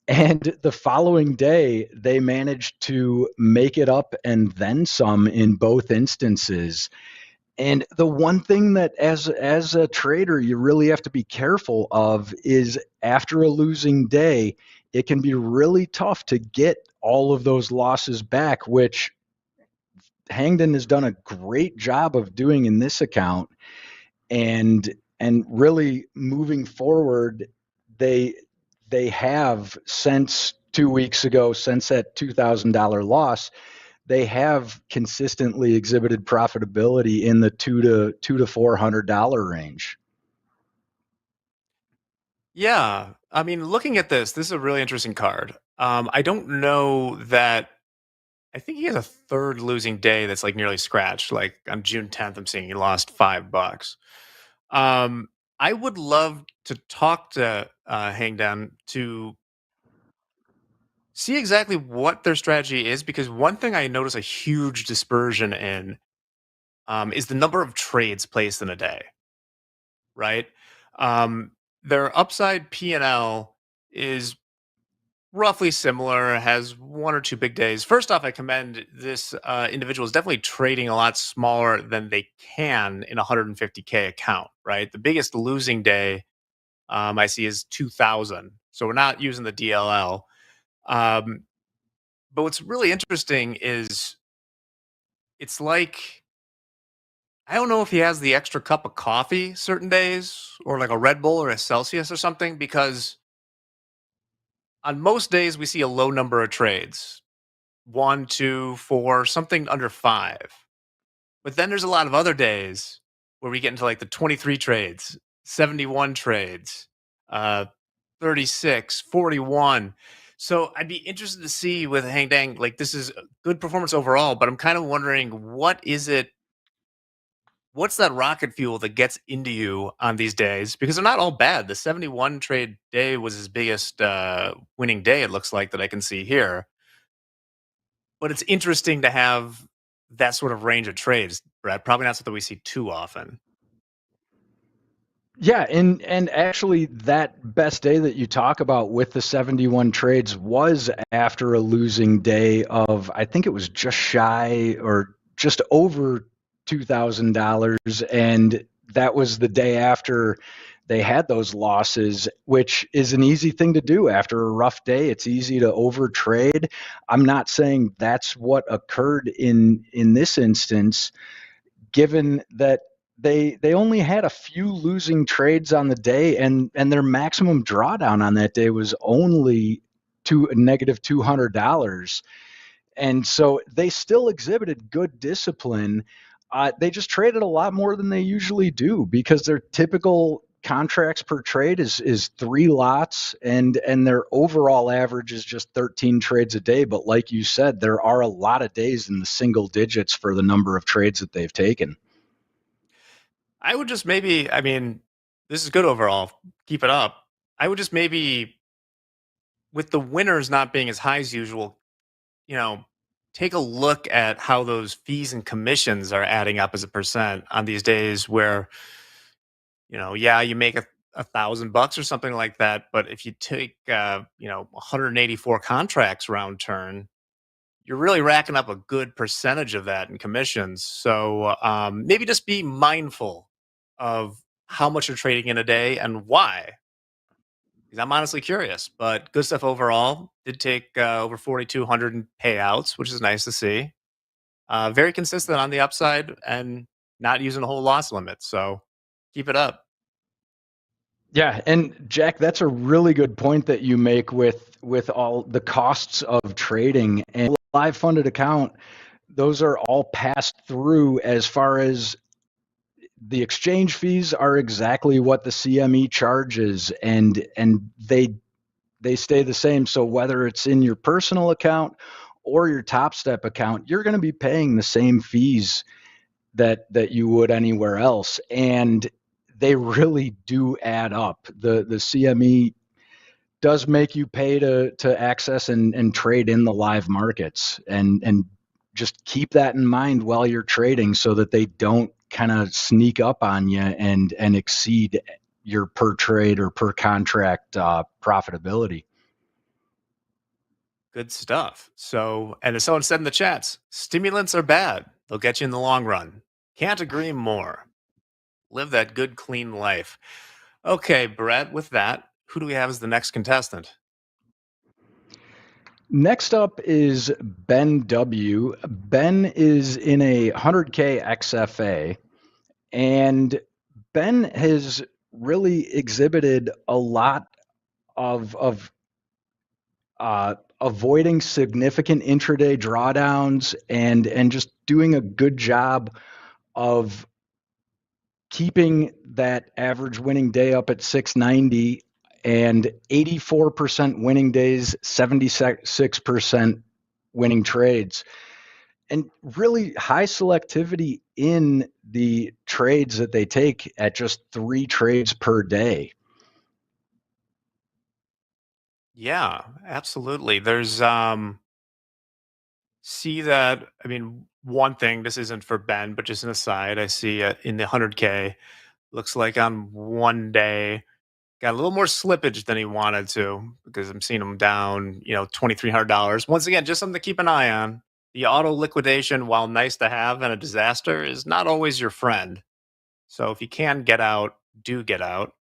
And the following day, they managed to make it up and then some in both instances. And the one thing that as a trader, you really have to be careful of is after a losing day, it can be really tough to get all of those losses back, which Hoagland has done a great job of doing in this account. And really moving forward, they have, since 2 weeks ago, since that $2,000 loss, they have consistently exhibited profitability in the $200 to $400 range. Yeah. I mean, looking at this is a really interesting card. I don't know that. I think he has a third losing day that's like nearly scratched. Like on June 10th, I'm seeing he lost $5. I would love to talk to Hoagland to see exactly what their strategy is, because one thing I notice a huge dispersion in is the number of trades placed in a day, right? Their upside P&L is roughly similar, has 1 or 2 big days. First off, I commend this individual is definitely trading a lot smaller than they can in a 150K account, right? The biggest losing day I see is 2,000. So we're not using the DLL. But what's really interesting is it's like, I don't know if he has the extra cup of coffee certain days or like a Red Bull or a Celsius or something, because on most days we see a low number of trades, 1, 2, 4, something under 5. But then there's a lot of other days where we get into like the 23 trades, 71 trades, 36, 41. So I'd be interested to see with Hang Dang, like this is good performance overall, but I'm kind of wondering what's that rocket fuel that gets into you on these days? Because they're not all bad. The 71 trade day was his biggest winning day, it looks like, that I can see here. But it's interesting to have that sort of range of trades, Brett. Probably not something we see too often. Yeah, and actually that best day that you talk about with the 71 trades was after a losing day of, I think it was just shy or just over $2,000, and that was the day after they had those losses, which is an easy thing to do after a rough day. It's easy to overtrade. I'm not saying that's what occurred in this instance, given that they only had a few losing trades on the day, and their maximum drawdown on that day was only to negative $200. And so they still exhibited good discipline. They just traded a lot more than they usually do because their typical contracts per trade is 3 lots, and their overall average is just 13 trades a day. But like you said, there are a lot of days in the single digits for the number of trades that they've taken. I would just maybe, I mean, this is good overall. Keep it up. I would just maybe, with the winners not being as high as usual, take a look at how those fees and commissions are adding up as a percent on these days where, you make $1,000 or something like that. But if you take, 184 contracts round turn, you're really racking up a good percentage of that in commissions. So maybe just be mindful of how much you're trading in a day and why. Because I'm honestly curious, but good stuff overall. Did take over 4,200 in payouts, which is nice to see. Very consistent on the upside and not using a whole loss limit. So keep it up. Yeah, and Jack, that's a really good point that you make with all the costs of trading and live funded account. Those are all passed through as far as the exchange fees are exactly what the CME charges, and they stay the same. So whether it's in your personal account or your TopStep account, you're going to be paying the same fees that you would anywhere else, and they really do add up. The CME does make you pay to access and trade in the live markets, and just keep that in mind while you're trading so that they don't kind of sneak up on you and exceed your per trade or per contract profitability. Good stuff. So, and as someone said in the chats, stimulants are bad. They'll get you in the long run. Can't agree more. Live that good, clean life. Okay, Brett, with that, who do we have as the next contestant? Next up is Ben W. Ben is in a 100K XFA, and Ben has really exhibited a lot of avoiding significant intraday drawdowns and just doing a good job of keeping that average winning day up at 690 and 84% winning days, 76% winning trades, and really high selectivity in the trades that they take at just 3 trades per day. Yeah, absolutely. There's see that, I mean, one thing, this isn't for Ben, but just an aside, I see in the 100K, looks like on one day got a little more slippage than he wanted to, because I'm seeing him down, $2,300. Once again, just something to keep an eye on. The auto liquidation, while nice to have and a disaster, is not always your friend. So if you can get out, do get out.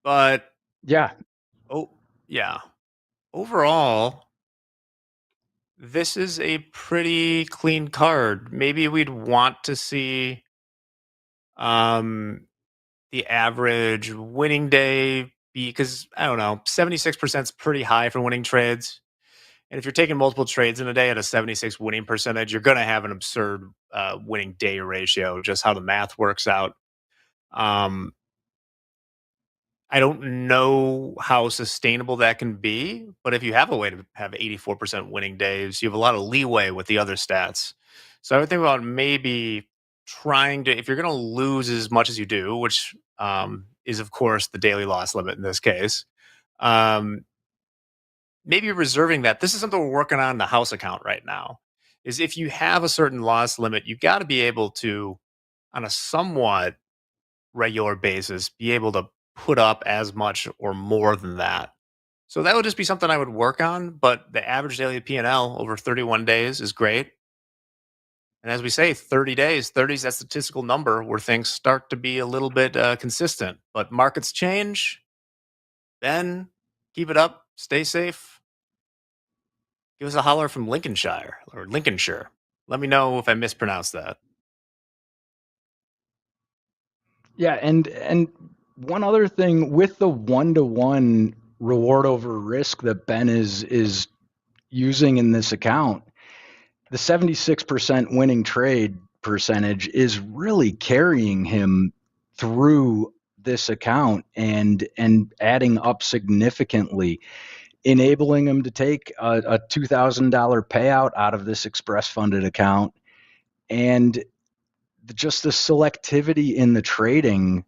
But yeah. Oh, yeah. Overall, this is a pretty clean card. Maybe we'd want to see the average winning day be, because I don't know, 76% is pretty high for winning trades. And if you're taking multiple trades in a day at a 76 winning percentage, you're going to have an absurd winning day ratio, just how the math works out. I I don't know how sustainable that can be, but if you have a way to have 84% winning days, you have a lot of leeway with the other stats. So I would think about maybe trying to, if you're going to lose as much as you do, which is, of course, the daily loss limit in this case, maybe reserving that. This is something we're working on in the house account right now, is if you have a certain loss limit, you got to be able to, on a somewhat regular basis, be able to put up as much or more than that. So that would just be something I would work on, but the average daily P&L over 31 days is great. And as we say, 30 days, 30 is that statistical number where things start to be a little bit consistent. But markets change. Then keep it up, stay safe. Give us a holler from Lincolnshire or Lincolnshire. Let me know if I mispronounced that. Yeah, and one other thing with the 1-to-1 reward over risk that Ben is using in this account, the 76% winning trade percentage is really carrying him through this account and adding up significantly, enabling him to take a $2,000 payout out of this express funded account. And just the selectivity in the trading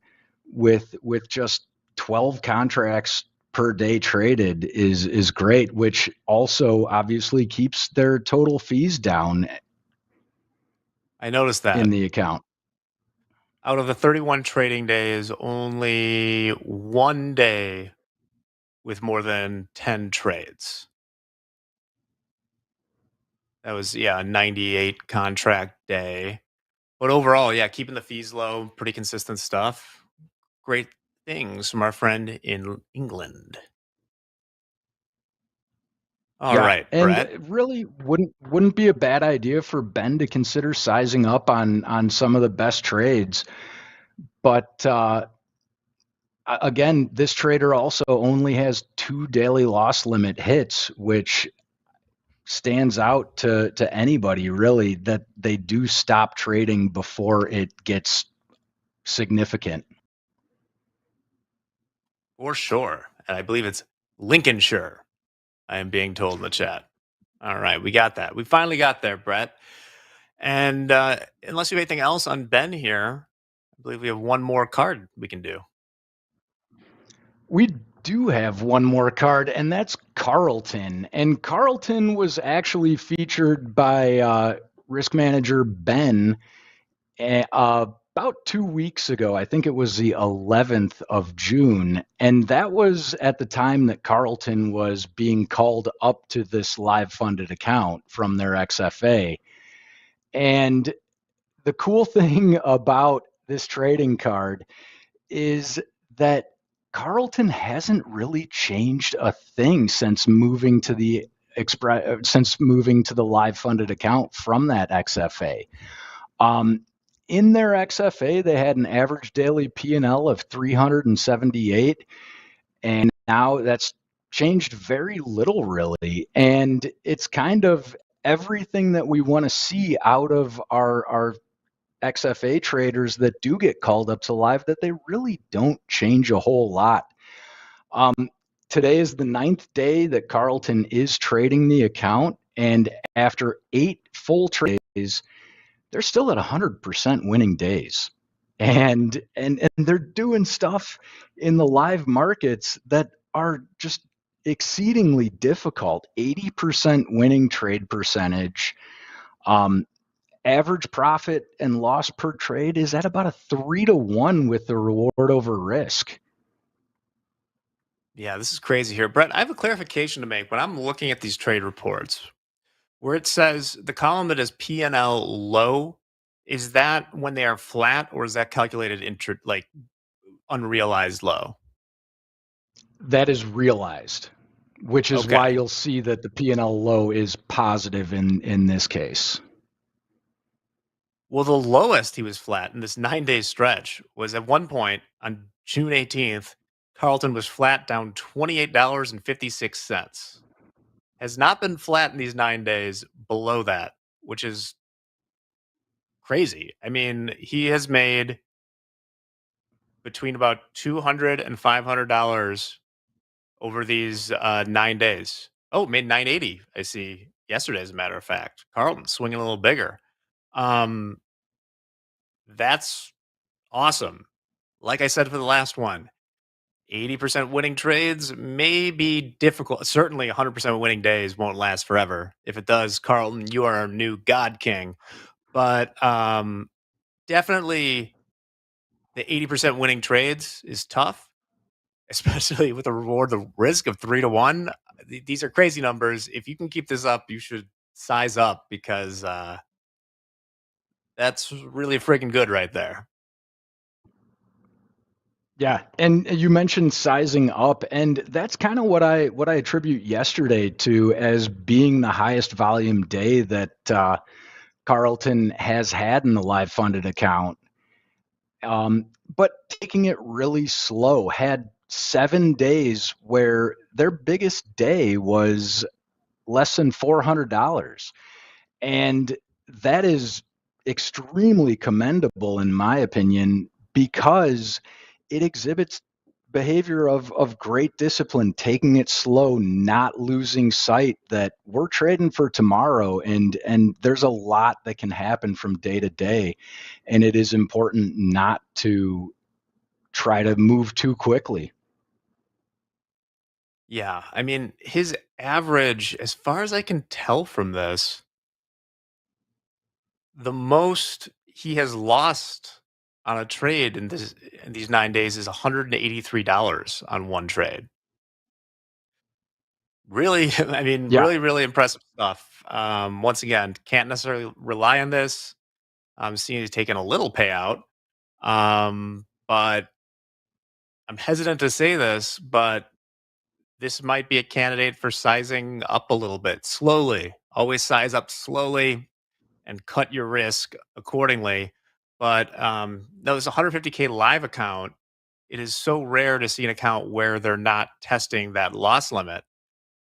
with just 12 contracts per day traded is great, which also obviously keeps their total fees down. I noticed that in the account. Out of the 31 trading days, only one day with more than 10 trades. That was, a 98 contract day. But overall, keeping the fees low, pretty consistent stuff. Great things from our friend in England. All right, and Brett. it really wouldn't be a bad idea for Ben to consider sizing up on some of the best trades. But again, this trader also only has 2 daily loss limit hits, which stands out to anybody really, that they do stop trading before it gets significant. For sure. And I believe it's Lincolnshire, I am being told in the chat. All right, we got that. We finally got there, Brett. And unless you have anything else on Ben here, I believe we have one more card we can do. We do have one more card, and that's Carlton. And Carlton was actually featured by risk manager Ben about 2 weeks ago. I think it was the 11th of June. And that was at the time that Carlton was being called up to this live funded account from their XFA. And the cool thing about this trading card is that Carlton hasn't really changed a thing since moving to the live funded account from that XFA. In their XFA, they had an average daily P&L of 378, and now that's changed very little, really. And it's kind of everything that we want to see out of our XFA traders that do get called up to live, that they really don't change a whole lot. Today is the 9th day that Carlton is trading the account, and after 8 full trades, they're still at 100% winning days. And they're doing stuff in the live markets that are just exceedingly difficult. 80% winning trade percentage. Average profit and loss per trade is at about a 3-to-1 with the reward over risk. Yeah, this is crazy here. Brett, I have a clarification to make. When I'm looking at these trade reports, where it says the column that is P&L low, is that when they are flat, or is that calculated like unrealized low? That is realized, which is why you'll see that the P&L low is positive in this case. Well, the lowest he was flat in this 9-day stretch was at one point on June 18th, Carlton was flat down $28.56. Has not been flat in these 9 days below that, which is crazy. I mean, he has made between about $200 and $500 over these 9 days. Oh, made 980. I see yesterday, as a matter of fact. Carlton swinging a little bigger. That's awesome. Like I said for the last one, 80% winning trades may be difficult. Certainly 100% winning days won't last forever. If it does, Carlton, you are our new God King. But definitely the 80% winning trades is tough, especially with the reward, the risk of 3 to 1. These are crazy numbers. If you can keep this up, you should size up because that's really freaking good right there. Yeah, and you mentioned sizing up, and that's kind of what I attribute yesterday to as being the highest volume day that Carlton has had in the live funded account. But taking it really slow, had 7 days where their biggest day was less than $400, and that is extremely commendable in my opinion because it exhibits behavior of great discipline, taking it slow, not losing sight that we're trading for tomorrow, and there's a lot that can happen from day to day, and it is important not to try to move too quickly. Yeah, I mean, his average, as far as I can tell from this, the most he has lost on a trade in these 9 days is $183 on one trade. Really, I mean, Yeah. really impressive stuff. Once again, can't necessarily rely on this. I'm seeing he's taking a little payout. But I'm hesitant to say this, but this might be a candidate for sizing up a little bit slowly. Always size up slowly and cut your risk accordingly. But no, this 150K live account, it is so rare to see an account where they're not testing that loss limit.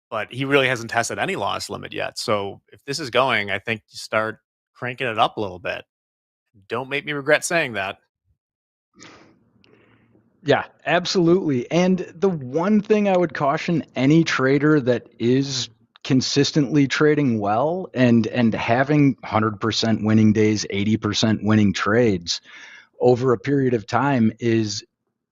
But he really hasn't tested any loss limit yet. So if this is going, I think you start cranking it up a little bit. Don't make me regret saying that. Yeah, absolutely. And the one thing I would caution any trader that is consistently trading well and having 100% winning days, 80% winning trades over a period of time is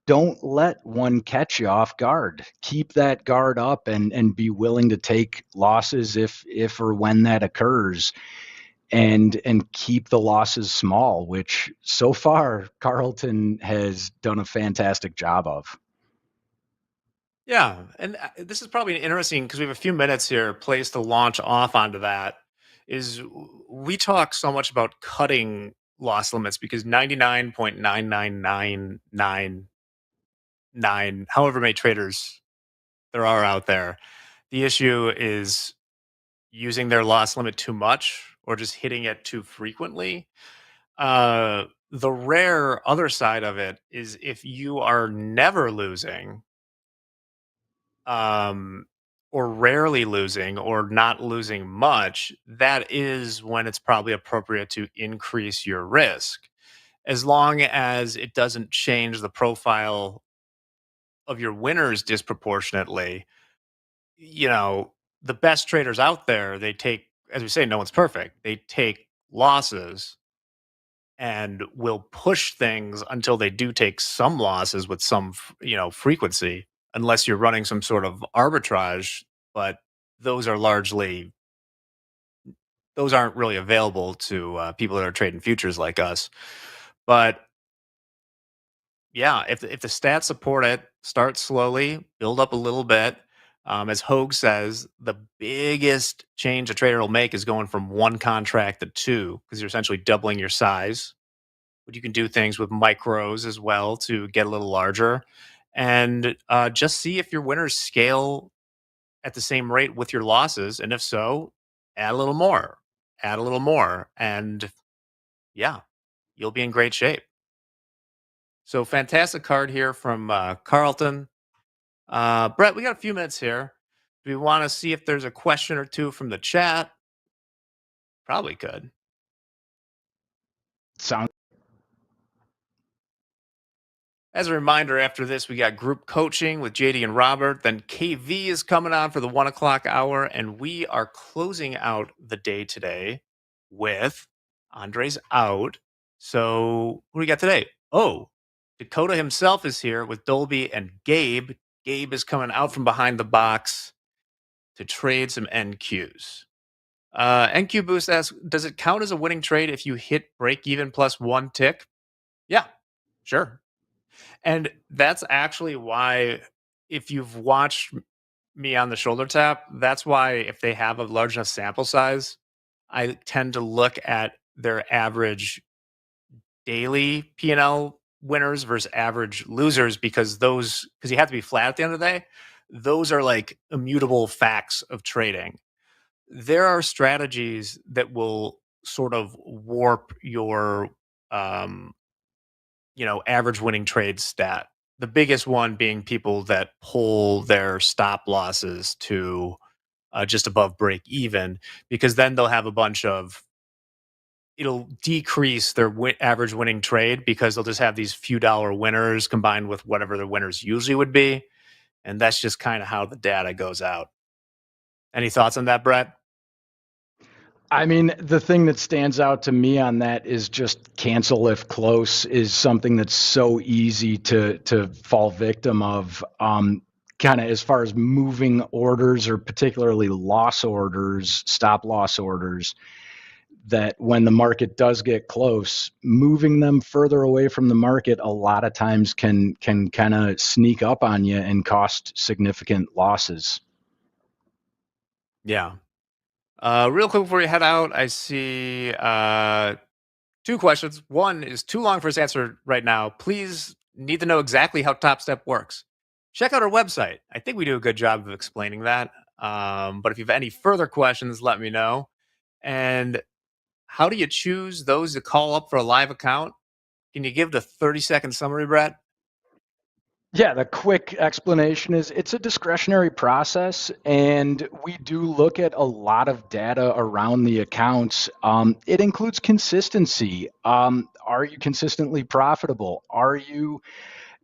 don't let one catch you off guard. Keep that guard up and be willing to take losses if or when that occurs, and keep the losses small, which so far Carlton has done a fantastic job of. Yeah, and this is probably interesting because we have a few minutes here, place to launch off onto that. Is we talk so much about cutting loss limits because 99.99999, however many traders there are out there, the issue is using their loss limit too much or just hitting it too frequently. The rare other side of it is if you are never losing, or rarely losing or not losing much, that is when it's probably appropriate to increase your risk. As long as it doesn't change the profile of your winners disproportionately, you know, the best traders out there, they take, as we say, no one's perfect. They take losses and will push things until they do take some losses with some, frequency, unless you're running some sort of arbitrage. But those are largely, those aren't really available to people that are trading futures like us. But yeah, if the stats support it, start slowly, build up a little bit. As Hoag says, the biggest change a trader will make is going from one contract to two, because you're essentially doubling your size. But you can do things with micros as well to get a little larger, and just see if your winners scale at the same rate with your losses, and if so, add a little more, and yeah, you'll be in great shape. So fantastic card here from Carlton. Brett, we got a few minutes here. Do we want to see if there's a question or two from the chat? Probably could. Sounds As a reminder, after this, we got group coaching with JD and Robert. Then KV is coming on for the 1 o'clock hour, and we are closing out the day today with Andre's out. So who do we got today? Oh, Dakota himself is here with Dolby and Gabe. Gabe is coming out from behind the box to trade some NQs. NQ Boost asks, does it count as a winning trade if you hit break even plus 1 tick? Yeah, sure. And that's actually why, if you've watched me on the shoulder tap, that's why if they have a large enough sample size, I tend to look at their average daily P&L winners versus average losers, because you have to be flat at the end of the day. Those are like immutable facts of trading. There are strategies that will sort of warp your average winning trade stat. The biggest one being people that pull their stop losses to just above break even, because then they'll have it'll decrease their average winning trade, because they'll just have these few dollar winners combined with whatever the winners usually would be. And that's just kind of how the data goes out. Any thoughts on that, Brett? I mean, the thing that stands out to me on that is just cancel if close is something that's so easy to fall victim of. Kind of as far as moving orders, or particularly loss orders, stop loss orders, that when the market does get close, moving them further away from the market a lot of times can kind of sneak up on you and cost significant losses. Yeah. Real quick before you head out, I see 2 questions. One is too long for us to answer right now. Please need to know exactly how TopStep works. Check out our website. I think we do a good job of explaining that. But if you have any further questions, let me know. And how do you choose those to call up for a live account? Can you give the 30-second summary, Brett? Yeah, the quick explanation is it's a discretionary process, and we do look at a lot of data around the accounts. It includes consistency. Are you consistently profitable? Are you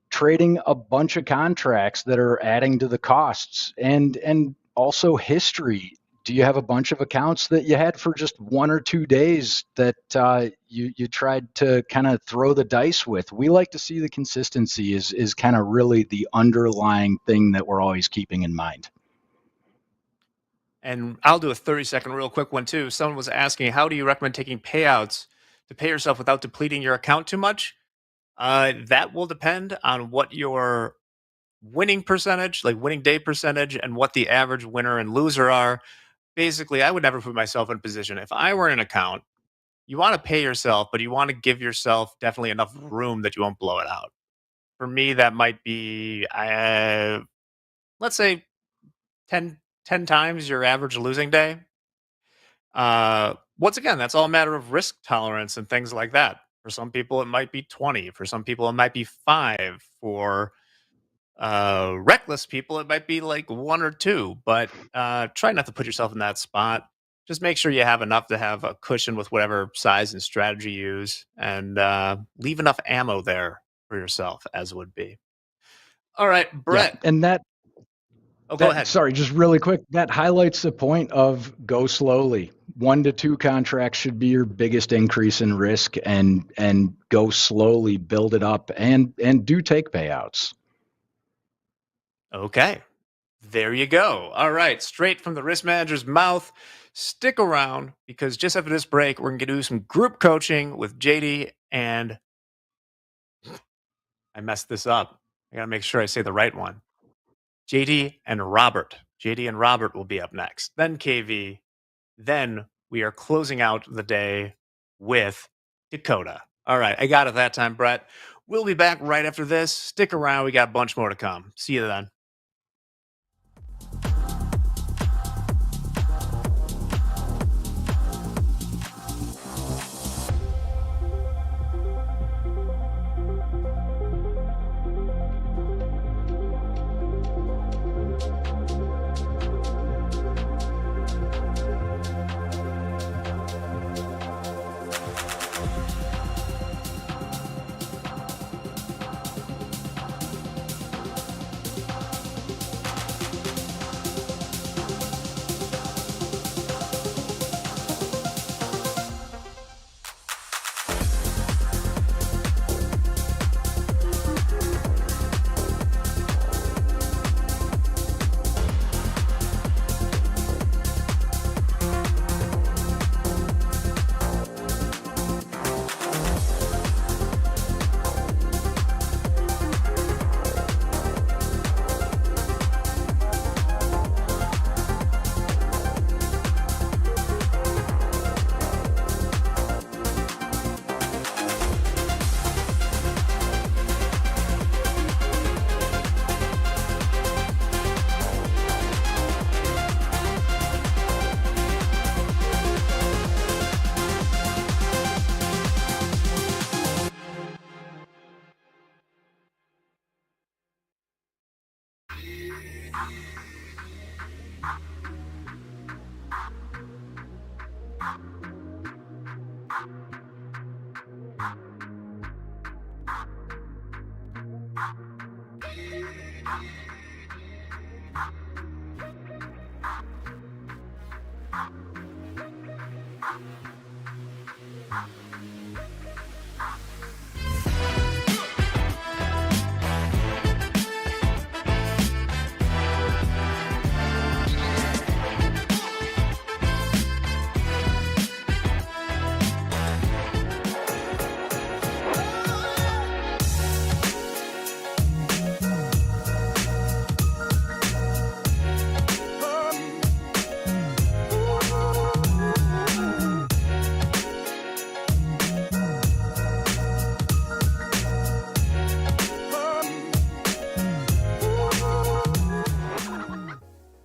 trading a bunch of contracts that are adding to the costs? And also history. Do you have a bunch of accounts that you had for just 1 or 2 days that you tried to kind of throw the dice with? We like to see the consistency is kind of really the underlying thing that we're always keeping in mind. And I'll do a 30-second real quick one too. Someone was asking, how do you recommend taking payouts to pay yourself without depleting your account too much? That will depend on what your winning percentage, like winning day percentage, and what the average winner and loser are. Basically, I would never put myself in a position. If I were in an account, you want to pay yourself, but you want to give yourself definitely enough room that you won't blow it out. For me, that might be, let's say 10 times your average losing day. Once again, that's all a matter of risk tolerance and things like that. For some people, it might be 20. For some people, it might be 5. For reckless people, it might be like 1 or 2. But try not to put yourself in that spot. Just make sure you have enough to have a cushion with whatever size and strategy you use, and leave enough ammo there for yourself, as would be. All right, Brett. Yeah, and go ahead. Sorry, just really quick. That highlights the point of go slowly. 1 to 2 contracts should be your biggest increase in risk, and go slowly, build it up, and do take payouts. Okay, there you go. All right, straight from the risk manager's mouth. Stick around, because just after this break, we're going to do some group coaching with JD and I messed this up. I got to make sure I say the right one. JD and Robert. JD and Robert will be up next. Then KV. Then we are closing out the day with Dakota. All right, I got it that time, Brett. We'll be back right after this. Stick around. We got a bunch more to come. See you then.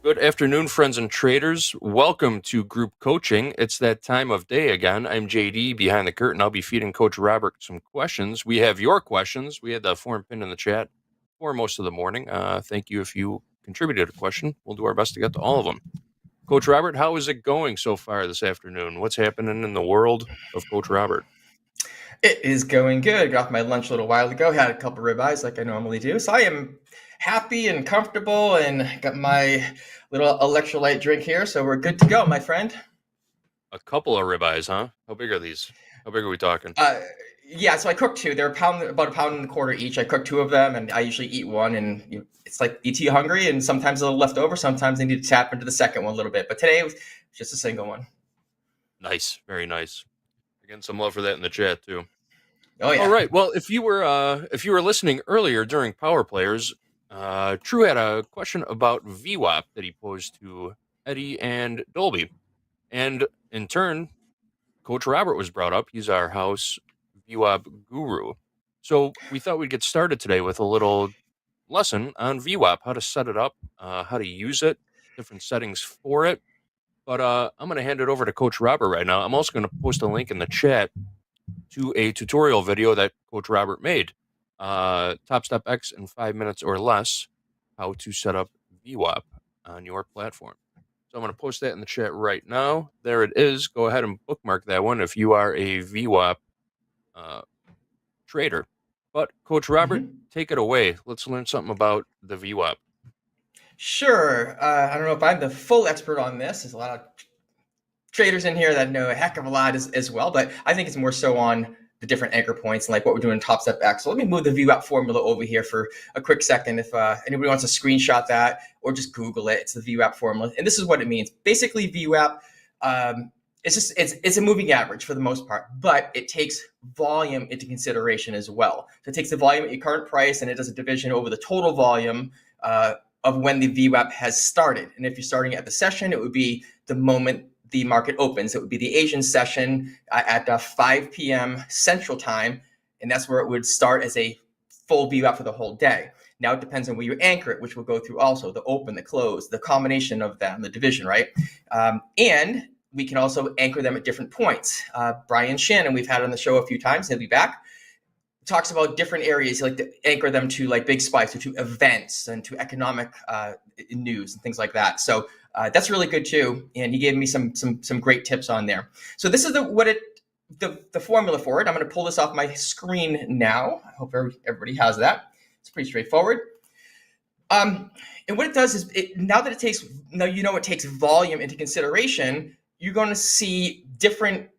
Good afternoon, friends and traders. Welcome to group coaching. It's that time of day again. I'm JD behind the curtain. I'll be feeding Coach Robert some questions. We have your questions. We had the form pinned in the chat for most of the morning. Thank you if you contributed a question. We'll do our best to get to all of them. Coach Robert, how is it going so far this afternoon? What's happening in the world of Coach Robert? It is going good. Got off my lunch a little while ago. Had a couple ribeyes like I normally do. So I am happy and comfortable and got my little electrolyte drink here. So we're good to go, my friend. A couple of ribeyes, huh? How big are these? How big are we talking? Yeah, so I cooked two. They're about a pound and a quarter each. I cooked two of them, and I usually eat one. And it's like ET hungry, and sometimes a little left over. Sometimes I need to tap into the second one a little bit. But today it was just a single one. Nice, very nice. Again, some love for that in the chat too. Oh yeah. All right. Well, if you were listening earlier during Power Players, True had a question about VWAP that he posed to Eddie and Dolby, and in turn, Coach Robert was brought up. He's our house VWAP guru. So we thought we'd get started today with a little lesson on VWAP, how to set it up, how to use it, different settings for it. But I'm going to hand it over to Coach Robert right now. I'm also going to post a link in the chat to a tutorial video that Coach Robert made. Topstep X in 5 minutes or less, how to set up VWAP on your platform. So I'm going to post that in the chat right now. There it is. Go ahead and bookmark that one if you are a VWAP trader. But Coach Robert, take it away. Let's learn something about the VWAP. Sure. I don't know if I'm the full expert on this. There's a lot of traders in here that know a heck of a lot as well, but I think it's more so on the different anchor points and like what we're doing in Topstep X. So let me move the VWAP formula over here for a quick second. If anybody wants to screenshot that or just Google it, it's the VWAP formula. And this is what it means. Basically, VWAP, it's a moving average for the most part, but it takes volume into consideration as well. So it takes the volume at your current price and it does a division over the total volume of when the VWAP has started. And if you're starting at the session, it would be the moment the market opens. It would be the Asian session at 5 p.m. Central Time, and that's where it would start as a full VWAP for the whole day. Now it depends on where you anchor it, which we'll go through also, the open, the close, the combination of them, the division, right? And we can also anchor them at different points. Brian Shannon, we've had on the show a few times, he'll be back, talks about different areas. You like to anchor them to like big spikes or to events and to economic news and things like that. So that's really good too. And he gave me some great tips on there. So this is the formula for it. I'm going to pull this off my screen now. I hope everybody has that. It's pretty straightforward. And what it does is now it takes volume into consideration, you're going to see different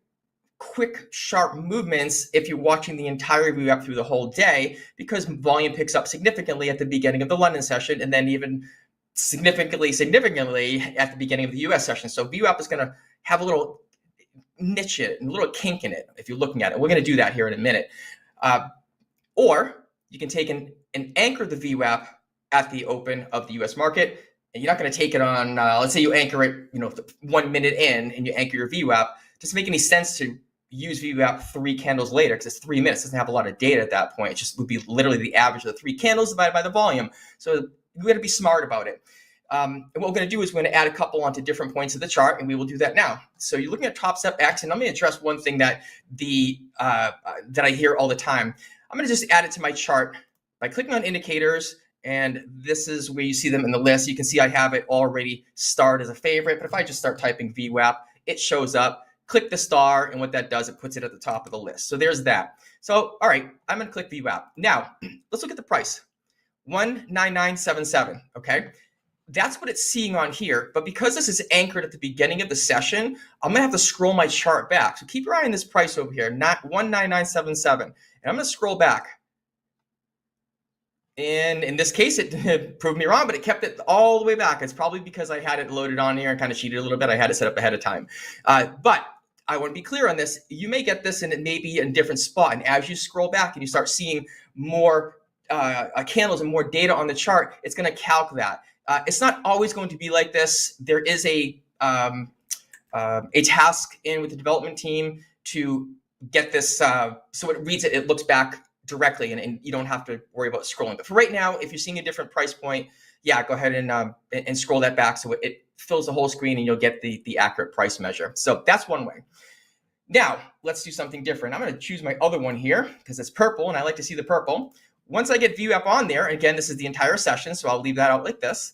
quick, sharp movements if you're watching the entire VWAP through the whole day, because volume picks up significantly at the beginning of the London session and then even significantly at the beginning of the US session. So VWAP is going to have a little niche in it, a little kink in it if you're looking at it. We're going to do that here in a minute. Or you can take and anchor the VWAP at the open of the US market. And you're not going to take it on, let's say you anchor it, 1 minute in and you anchor your VWAP. Doesn't make any sense to use VWAP 3 candles later because it's 3 minutes. It doesn't have a lot of data at that point. It just would be literally the average of the 3 candles divided by the volume. So we got to be smart about it. And what we're going to do is we're going to add a couple onto different points of the chart, and we will do that now. So you're looking at Topstep X, and let me address one thing that that I hear all the time. I'm going to just add it to my chart by clicking on indicators, and this is where you see them in the list. You can see I have it already starred as a favorite, but if I just start typing VWAP, it shows up. Click the star, and what that does, it puts it at the top of the list. So there's that. So, all right, I'm going to click VWAP. Now, let's look at the price. 199.77, okay? That's what it's seeing on here, but because this is anchored at the beginning of the session, I'm gonna have to scroll my chart back. So keep your eye on this price over here, not 199.77, and I'm gonna scroll back. And in this case, it proved me wrong, but it kept it all the way back. It's probably because I had it loaded on here and kind of cheated a little bit. I had it set up ahead of time. But I want to be clear on this. You may get this and it may be in a different spot. And as you scroll back and you start seeing more candles and more data on the chart, it's going to calc that. It's not always going to be like this. There is a task in with the development team to get this so it reads it looks back directly and you don't have to worry about scrolling. But for right now, if you're seeing a different price point, yeah, go ahead and scroll that back so it fills the whole screen and you'll get the accurate price measure. So that's one way. Now, let's do something different. I'm going to choose my other one here because it's purple and I like to see the purple. Once I get VWAP on there, again, this is the entire session, so I'll leave that out like this.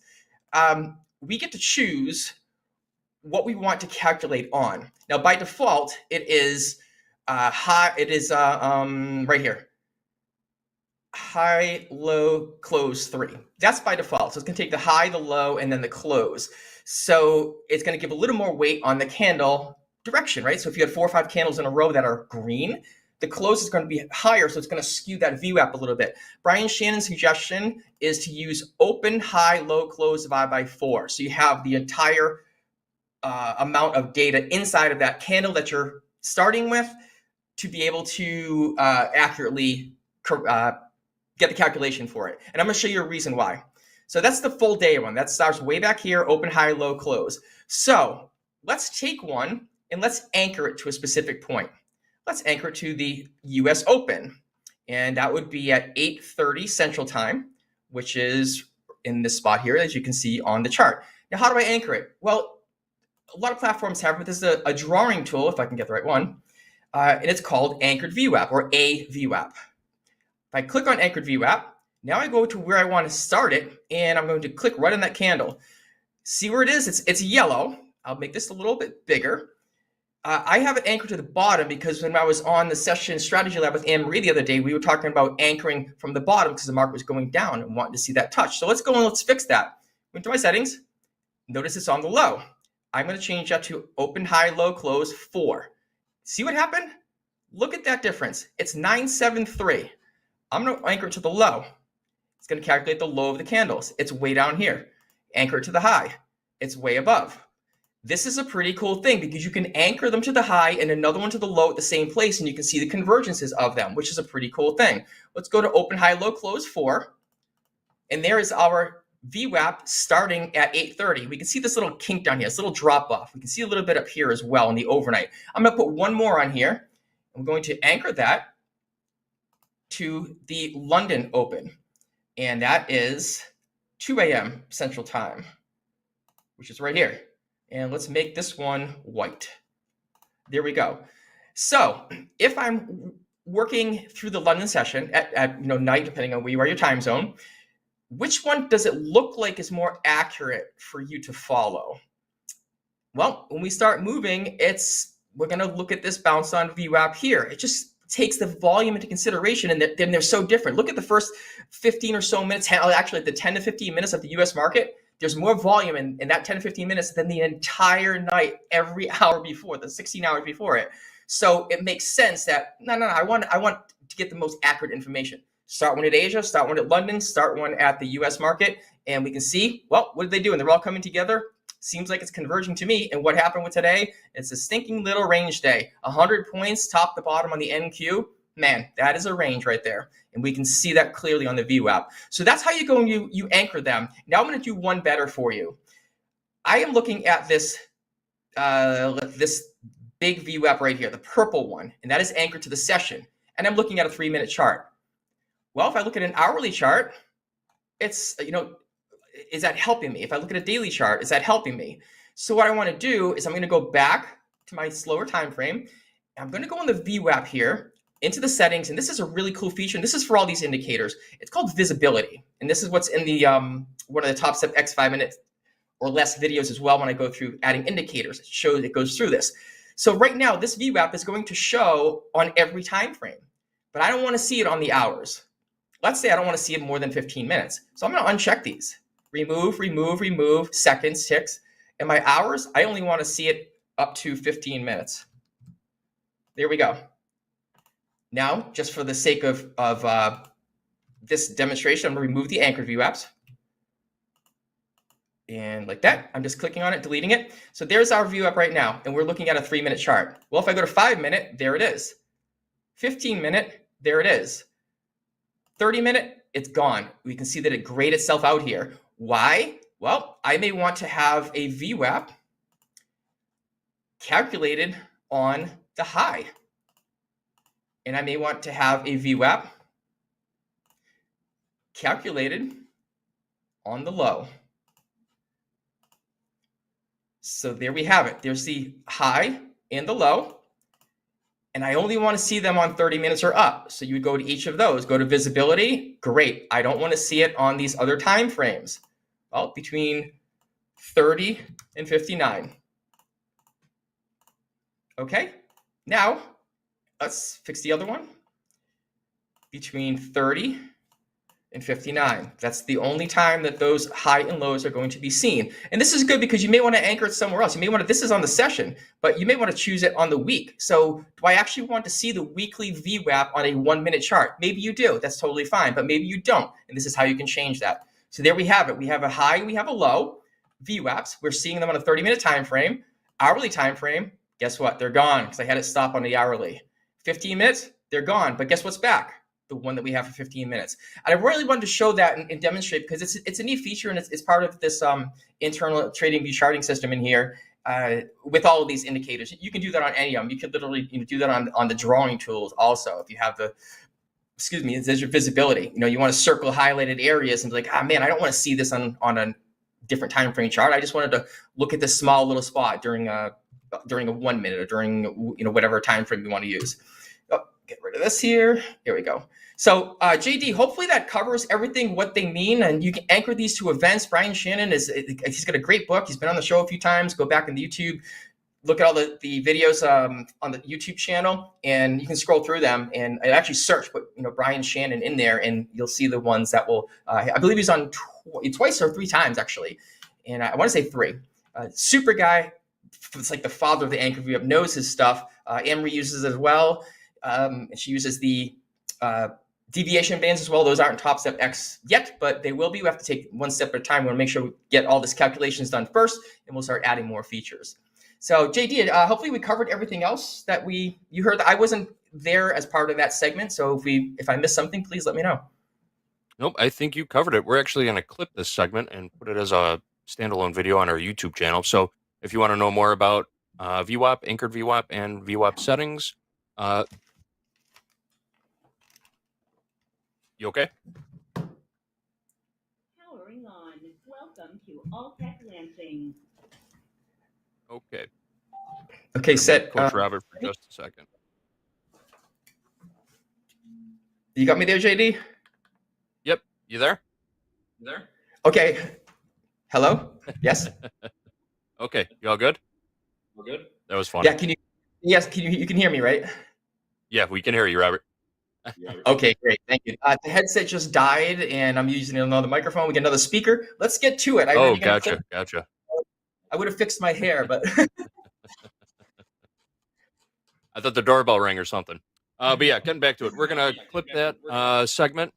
We get to choose what we want to calculate on. Now, by default, it is high. It is right here. High, low, close 3. That's by default. So it's going to take the high, the low, and then the close. So it's going to give a little more weight on the candle direction, right? So if you had 4 or 5 candles in a row that are green, the close is going to be higher, so it's going to skew that VWAP a little bit. Brian Shannon's suggestion is to use open, high, low, close divided by 4. So you have the entire amount of data inside of that candle that you're starting with to be able to accurately get the calculation for it. And I'm going to show you a reason why. So that's the full day one. That starts way back here, open, high, low, close. So let's take one and let's anchor it to a specific point. Let's anchor it to the US Open. And that would be at 8:30 Central Time, which is in this spot here, as you can see on the chart. Now, how do I anchor it? Well, a lot of platforms have it. This is a drawing tool, if I can get the right one. And it's called Anchored VWAP or a VWAP. If I click on Anchored VWAP, now I go to where I want to start it, and I'm going to click right on that candle. See where it is? It's yellow. I'll make this a little bit bigger. I have it anchored to the bottom because when I was on the session strategy lab with Anne-Marie the other day, we were talking about anchoring from the bottom because the market was going down and wanting to see that touch. So let's go and let's fix that. Go into my settings. Notice it's on the low. I'm going to change that to open, high, low, close 4. See what happened? Look at that difference. It's 973. I'm going to anchor it to the low. It's going to calculate the low of the candles. It's way down here. Anchor it to the high. It's way above. This is a pretty cool thing because you can anchor them to the high and another one to the low at the same place, and you can see the convergences of them, which is a pretty cool thing. Let's go to open, high, low, close 4. And there is our VWAP starting at 8:30. We can see this little kink down here, this little drop off. We can see a little bit up here as well in the overnight. I'm going to put one more on here. I'm going to anchor that to the London Open. And that is 2 a.m. Central Time, which is right here. And let's make this one white. There we go. So if I'm working through the London session at night, depending on where you are, your time zone, which one does it look like is more accurate for you to follow? Well, when we start moving, we're going to look at this bounce on VWAP here. It just takes the volume into consideration, and then they're so different. Look at the first 15 or so minutes, actually the 10 to 15 minutes of the US market. There's more volume in that 10 to 15 minutes than the entire night, every hour before, the 16 hours before it. So it makes sense that, no, I want to get the most accurate information. Start one at Asia, start one at London, start one at the US market, and we can see, well, what did they do? And they're all coming together. Seems like it's converging to me. And what happened with today? It's a stinking little range day. 100 points top to bottom on the NQ. Man, that is a range right there. And we can see that clearly on the VWAP. So that's how you go and you anchor them. Now I'm going to do one better for you. I am looking at this big VWAP right here, the purple one, and that is anchored to the session. And I'm looking at a 3-minute chart. Well, if I look at an hourly chart, it's, is that helping me? If I look at a daily chart, is that helping me? So what I want to do is I'm going to go back to my slower time frame. I'm going to go on the VWAP here into the settings, and this is a really cool feature, and this is for all these indicators. It's called visibility, and this is what's in the one of the Topstep X 5-minute or less videos as well. When I go through adding indicators, it goes through this. So right now, this VWAP is going to show on every time frame, but I don't want to see it on the hours. Let's say I don't want to see it more than 15 minutes. So I'm going to uncheck these. Remove, seconds, ticks. And my hours, I only want to see it up to 15 minutes. There we go. Now, just for the sake of this demonstration, I'm going to remove the anchored VWAPs. And like that, I'm just clicking on it, deleting it. So there's our VWAP right now, and we're looking at a 3-minute chart. Well, if I go to 5-minute, there it is. 15-minute, there it is. 30-minute, it's gone. We can see that it grayed itself out here. Why? Well, I may want to have a VWAP calculated on the high. And I may want to have a VWAP calculated on the low. So there we have it. There's the high and the low. And I only want to see them on 30 minutes or up. So you would go to each of those, go to visibility. Great. I don't want to see it on these other time frames. Well, between 30 and 59. Okay. Now let's fix the other one. Between 30 and 59. That's the only time that those high and lows are going to be seen. And this is good because you may want to anchor it somewhere else. You may want to, this is on the session, but you may want to choose it on the week. So do I actually want to see the weekly VWAP on a 1 minute chart? Maybe you do. That's totally fine, but maybe you don't. And this is how you can change that. So there we have it. We have a high, we have a low VWAPs. We're seeing them on a 30-minute time frame. Hourly time frame, guess what? They're gone because I had it stop on the hourly. 15 minutes, they're gone. But guess what's back? The one that we have for 15 minutes. And I really wanted to show that and demonstrate because it's a neat feature and it's part of this internal trading view charting system in here with all of these indicators. You can do that on any of them. You could literally do that on the drawing tools also. If you have the, there's your visibility. You want to circle highlighted areas and be like, man, I don't want to see this on a different time frame chart. I just wanted to look at this small little spot during a 1 minute or during whatever time frame you want to use. Oh, get rid of this here. Here we go. So JD, hopefully that covers everything, what they mean, and you can anchor these to events. Brian Shannon he's got a great book. He's been on the show a few times. Go back on the YouTube, look at all the videos on the YouTube channel, and you can scroll through them and actually search put Brian Shannon in there, and you'll see the ones that will. I believe he's on twice or three times actually, and I want to say three. Super guy. It's like the father of the anchor VWAP, knows his stuff. Amory uses it as well. She uses the deviation bands as well. Those aren't TopStep X yet, but they will be. We have to take one step at a time. We want to make sure we get all this calculations done first, and we'll start adding more features. So JD, hopefully we covered everything else that you heard. I wasn't there as part of that segment, so if I missed something, please let me know. Nope, I think you covered it. We're actually going to clip this segment and put it as a standalone video on our YouTube channel. So if you want to know more about VWAP, anchored VWAP, and VWAP settings, you okay? Powering on. Welcome to All Tech Lansing. Okay. Okay, set. Coach Robert for just a second. You got me there, JD? Yep. You there? Okay. Hello? Yes? Okay. You all good? We're good. That was fun. Yeah, you can hear me, right? Yeah, we can hear you, Robert. Okay, great. Thank you. The headset just died, and I'm using another microphone. We get another speaker. Let's get to it. Gotcha. I would have fixed my hair, but I thought the doorbell rang or something. But yeah, getting back to it, we're gonna clip that segment,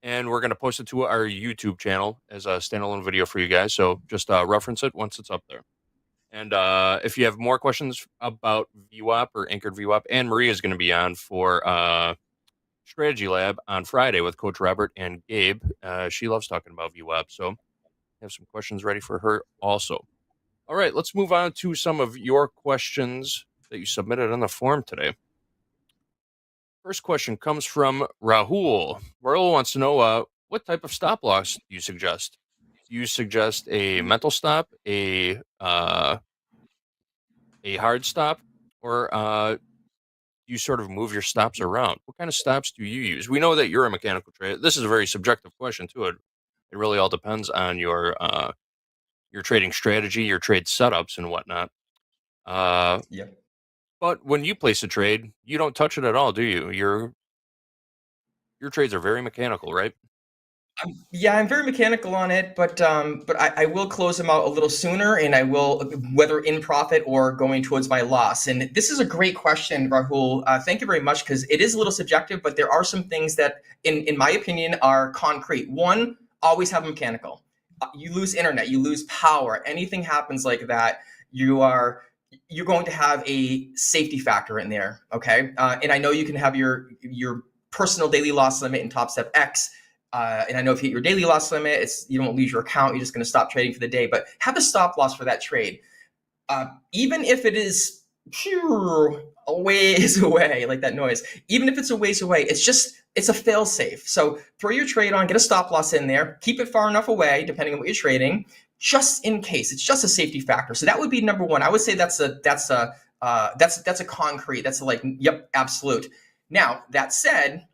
and we're gonna post it to our YouTube channel as a standalone video for you guys. So just reference it once it's up there. And if you have more questions about VWAP or anchored VWAP, Anne Marie is going to be on for Strategy Lab on Friday with Coach Robert and Gabe. She loves talking about VWAP, so I have some questions ready for her also. All right, let's move on to some of your questions that you submitted on the form today. First question comes from Rahul. Rahul wants to know what type of stop loss do you suggest? Do you suggest a mental stop, a hard stop, or you sort of move your stops around? What kind of stops do you use? We know that you're a mechanical trader. This is a very subjective question too. It really all depends on your trading strategy, your trade setups, and whatnot. Yeah. But when you place a trade, you don't touch it at all, do you? Your trades are very mechanical, right? Yeah, I'm very mechanical on it, but I will close them out a little sooner, and I will, whether in profit or going towards my loss. And this is a great question, Rahul. Thank you very much, because it is a little subjective, but there are some things that, in my opinion, are concrete. One, always have mechanical. You lose internet, you lose power, anything happens like that, you're going to have a safety factor in there, okay? And I know you can have your personal daily loss limit in TopStep X. And I know if you hit your daily loss limit, you don't lose your account. You're just going to stop trading for the day. But have a stop loss for that trade. Even if it is a ways away, like that noise. Even if it's a ways away, it's a fail safe. So throw your trade on, get a stop loss in there, keep it far enough away, depending on what you're trading, just in case. It's just a safety factor. So that would be number one. I would say that's a concrete. That's like, yep, absolute. Now, that said,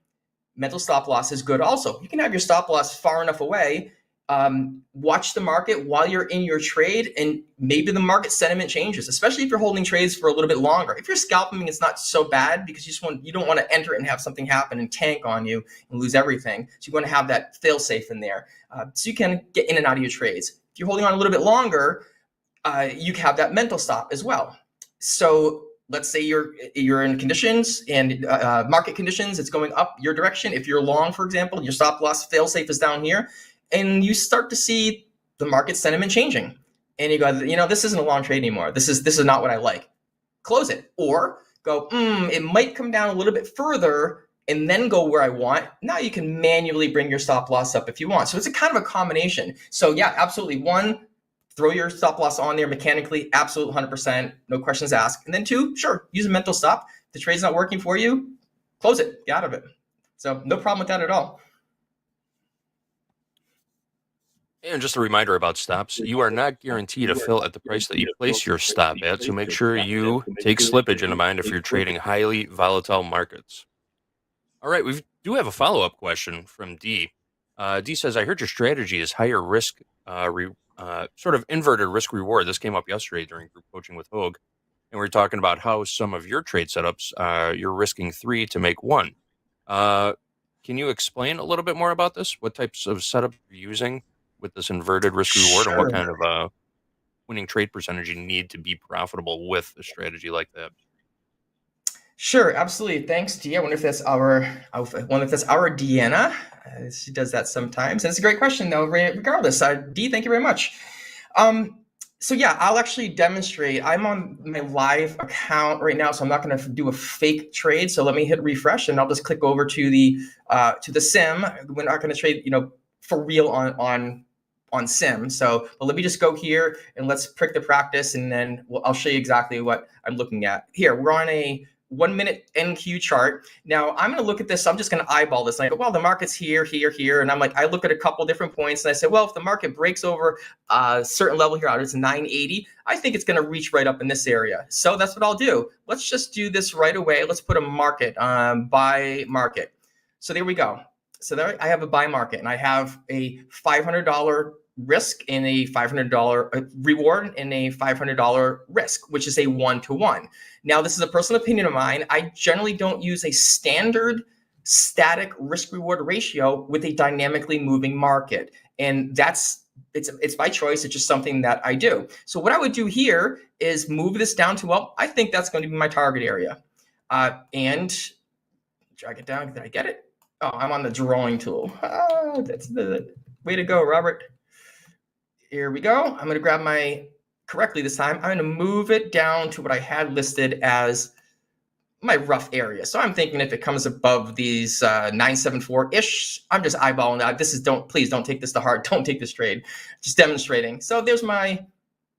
mental stop loss is good also. You can have your stop loss far enough away. Watch the market while you're in your trade, and maybe the market sentiment changes, especially if you're holding trades for a little bit longer. If you're scalping, it's not so bad because you don't want to enter it and have something happen and tank on you and lose everything. So you want to have that fail safe in there, so you can get in and out of your trades. If you're holding on a little bit longer, you can have that mental stop as well. So let's say you're in conditions and market conditions, it's going up your direction. If you're long, for example, your stop loss fail safe is down here, and you start to see the market sentiment changing, and you go, this isn't a long trade anymore. This is not what I like. Close it, or go, it might come down a little bit further, and then go where I want. Now you can manually bring your stop loss up if you want. So it's a kind of a combination. So yeah, absolutely. One, throw your stop loss on there mechanically, absolute 100%, no questions asked. And then two, sure, use a mental stop. If the trade's not working for you, close it, get out of it. So no problem with that at all. And just a reminder about stops, you are not guaranteed to fill at the price that you place your stop at, so make sure you take slippage into mind if you're trading highly volatile markets. All right, we do have a follow-up question from D. D says, I heard your strategy is higher risk, sort of inverted risk reward. This came up yesterday during group coaching with Hoag, and we were talking about how some of your trade setups, you're risking 3 to make 1. Can you explain a little bit more about this? What types of setup you're using with this inverted risk reward, and what kind of winning trade percentage you need to be profitable with a strategy like that? Sure, absolutely. Thanks, D. I wonder if that's our Deanna. She does that sometimes. And it's a great question, though. Regardless, D, thank you very much. So yeah, I'll actually demonstrate. I'm on my live account right now, so I'm not going to do a fake trade. So let me hit refresh, and I'll just click over to the sim. We're not going to trade, for real on sim. So, but let me just go here and let's prick the practice, and then I'll show you exactly what I'm looking at. Here, we're on a 1 minute NQ chart. Now I'm going to look at this. I'm just going to eyeball this. And I go, well, the market's here. And I'm like, I look at a couple different points and I say, well, if the market breaks over a certain level here, it's 980, I think it's going to reach right up in this area. So that's what I'll do. Let's just do this right away. Let's put a market, buy market. So there we go. So there I have a buy market, and I have a $500 risk and a $500 reward and a $500 risk, which is a 1-to-1. Now, this is a personal opinion of mine. I generally don't use a standard static risk reward ratio with a dynamically moving market. And it's by choice. It's just something that I do. So what I would do here is move this down to, well, I think that's going to be my target area. And drag it down. Did I get it? Oh, I'm on the drawing tool. Oh, that's the way to go, Robert. Here we go. I'm going to grab my correctly this time. I'm going to move it down to what I had listed as my rough area. So I'm thinking if it comes above these 974-ish, I'm just eyeballing that. Please don't take this to heart. Don't take this trade. Just demonstrating. So there's my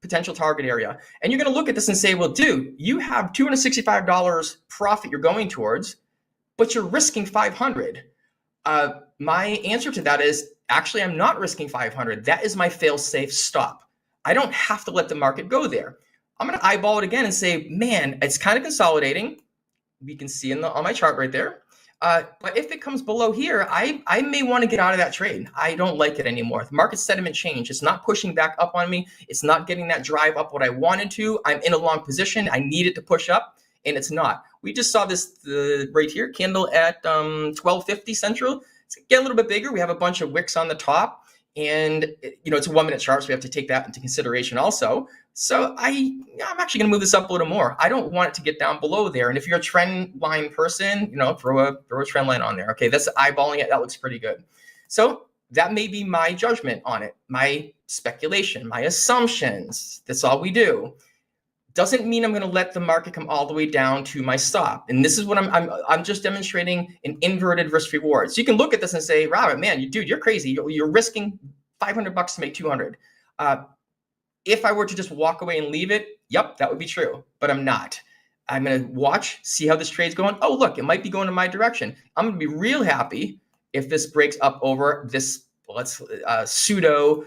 potential target area. And you're going to look at this and say, well, dude, you have $265 profit you're going towards, but you're risking 500. My answer to that is, actually, I'm not risking 500. That is my fail-safe stop. I don't have to let the market go there. I'm going to eyeball it again and say, man, it's kind of consolidating. We can see on my chart right there. But if it comes below here, I may want to get out of that trade. I don't like it anymore. The market sentiment changed. It's not pushing back up on me. It's not getting that drive up what I wanted to. I'm in a long position. I need it to push up, and it's not. We just saw this right here, candle at 1250 Central. It's getting a little bit bigger. We have a bunch of wicks on the top, and it's a 1 minute chart, so we have to take that into consideration also. So I'm actually going to move this up a little more. I don't want it to get down below there. And if you're a trend line person, throw a trend line on there. Okay, that's eyeballing it. That looks pretty good. So that may be my judgment on it, my speculation, my assumptions. That's all we do. Doesn't mean I'm going to let the market come all the way down to my stop. And this is what I'm just demonstrating an inverted risk reward. So you can look at this and say, Robert, man, dude, you're crazy. You're risking $500 to make 200. If I were to just walk away and leave it, yep, that would be true, but I'm not. I'm going to watch, see how this trade's going. Oh, look, it might be going in my direction. I'm going to be real happy if this breaks up over this pseudo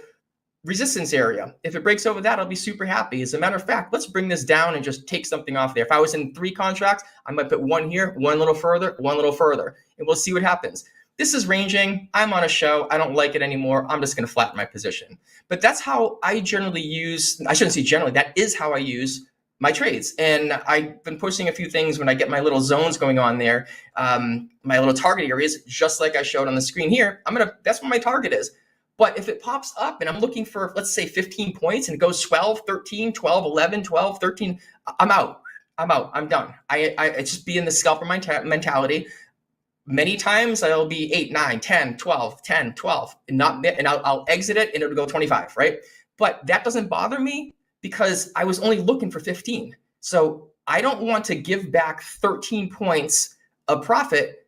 resistance area. If it breaks over that, I'll be super happy. As a matter of fact, let's bring this down and just take something off there. If I was in 3 contracts, I might put one here, one little further, and we'll see what happens. This is ranging. I'm on a show. I don't like it anymore. I'm just going to flatten my position. But that's how I generally use, I shouldn't say generally, that is how I use my trades. And I've been posting a few things when I get my little zones going on there, my little target areas, just like I showed on the screen here. That's what my target is. But if it pops up and I'm looking for, let's say 15 points and it goes 12, 13, 12, 11, 12, 13, I'm out. I'm done. I just be in the scalper mentality. Many times I'll be 8, 9, 10, 12, 10, 12, and I'll exit it and it'll go 25, right? But that doesn't bother me because I was only looking for 15. So I don't want to give back 13 points of profit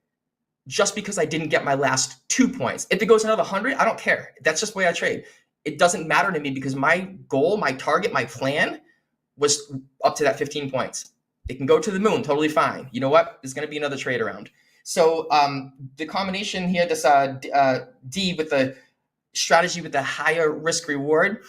just because I didn't get my last 2 points. If it goes another 100, I don't care. That's just the way I trade. It doesn't matter to me because my goal, my target, my plan was up to that 15 points. It can go to the moon, totally fine. You know what? There's going to be another trade around. So the combination here, this D with the strategy with the higher risk reward,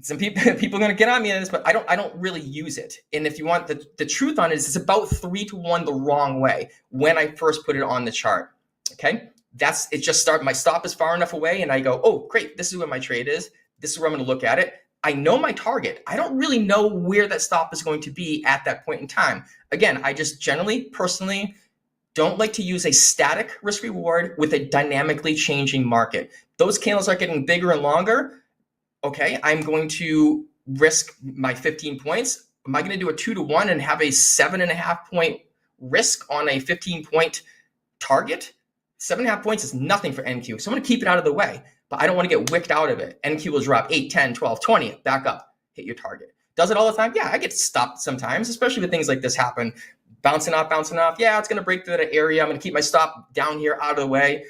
some people are going to get on me on this, but I don't really use it. And if you want the truth on it, it's about 3 to 1 the wrong way when I first put it on the chart. Okay, my stop is far enough away, and I go, oh great, this is where my trade is. This is where I'm going to look at it. I know my target. I don't really know where that stop is going to be at that point in time. Again, I just generally, personally, don't like to use a static risk reward with a dynamically changing market. Those candles are getting bigger and longer. Okay, I'm going to risk my 15 points. Am I going to do a 2 to 1 and have a 7.5 point risk on a 15 point target? 7.5 points is nothing for NQ. So I'm going to keep it out of the way, but I don't want to get wicked out of it. NQ will drop 8, 10, 12, 20, back up, hit your target. Does it all the time? Yeah, I get stopped sometimes, especially when things like this happen. Bouncing off. Yeah, it's going to break through that area. I'm going to keep my stop down here out of the way.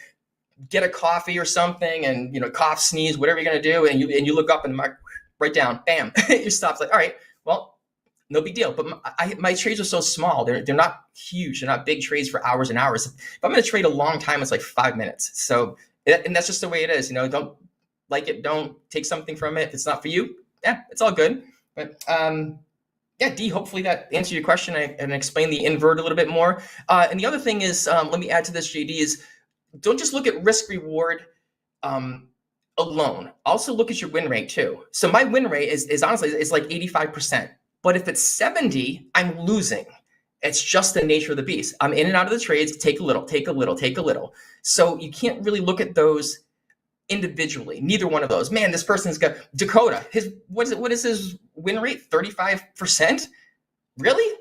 Get a coffee or something and, cough, sneeze, whatever you're going to do. And you look up and right down, bam, your stop's like, all right, well, no big deal. But my trades are so small. They're not huge. They're not big trades for hours and hours. If I'm going to trade a long time, it's like 5 minutes. So, and that's just the way it is. Don't like it. Don't take something from it. If it's not for you, yeah, it's all good. But yeah, D, hopefully that answered your question and explain the invert a little bit more. And the other thing is, let me add to this, JD, is don't just look at risk reward alone. Also look at your win rate too. So my win rate is honestly, it's like 85%. But if it's 70, I'm losing. It's just the nature of the beast. I'm in and out of the trades, take a little, take a little, take a little. So you can't really look at those individually. Neither one of those. Man, this person's got Dakota. What is his win rate? 35%? Really?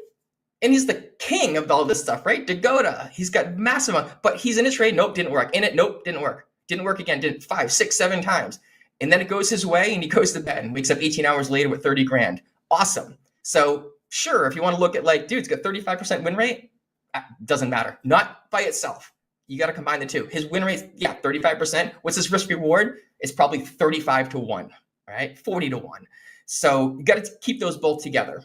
And he's the king of all this stuff, right? Dakota. He's got massive amount, but he's in a trade. Nope, didn't work. In it, nope, didn't work. Didn't work again. Did 5, 6, 7 times. And then it goes his way and he goes to bed and wakes up 18 hours later with 30 grand. Awesome. So sure, if you want to look at like, dude, it's got 35% win rate, doesn't matter. Not by itself. You got to combine the two. His win rate, yeah, 35%. What's his risk reward? It's probably 35 to 1, all right? 40 to 1. So you got to keep those both together.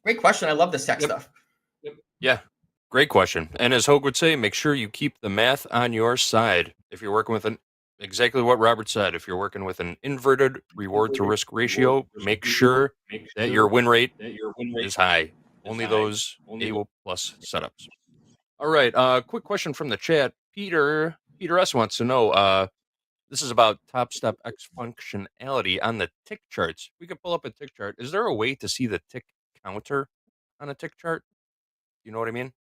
Great question. I love this tech stuff. Yeah, great question. And as Hoag would say, make sure you keep the math on your side. If you're working with exactly what Robert said, if you're working with an inverted reward to risk ratio, make sure that your win rate is high. Only those A+ setups. All right. Quick question from the chat. Peter S wants to know, this is about Topstep X functionality on the tick charts. We could pull up a tick chart. Is there a way to see the tick counter on a tick chart? You know what I mean?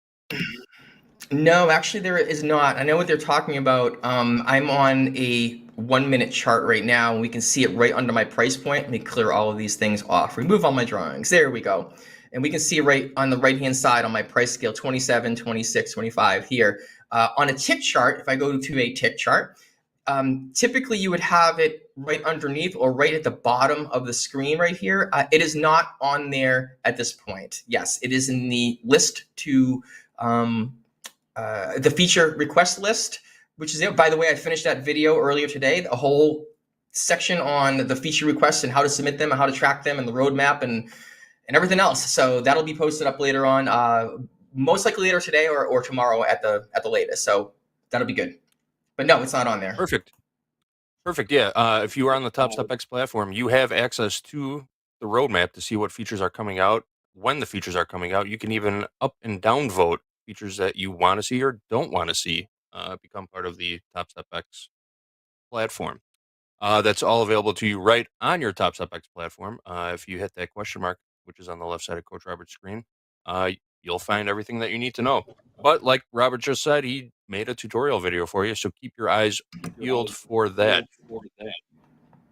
No, actually there is not. I know what they're talking about. I'm on a 1 minute chart right now, and we can see it right under my price point. Let me clear all of these things off. Remove all my drawings. There we go. And we can see right on the right-hand side on my price scale, 27, 26, 25 here. On a tick chart, if I go to a tick chart, typically you would have it right underneath or right at the bottom of the screen right here. It is not on there at this point. Yes, it is in the list to the feature request list, which is it. By the way, I finished that video earlier today, a whole section on the feature requests and how to submit them and how to track them and the roadmap and and everything else. So that'll be posted up later on, most likely later today or tomorrow at the latest. So that'll be good. But no, it's not on there. Perfect. Yeah. If you are on the Topstep X platform, you have access to the roadmap to see what features are coming out, when the features are coming out. You can even up and down vote features that you want to see or don't want to see become part of the Topstep X platform. That's all available to you right on your Topstep X platform. If you hit that question mark, which is on the left side of Coach Robert's screen, you'll find everything that you need to know. But like Robert just said, he made a tutorial video for you, so keep your eyes peeled for that.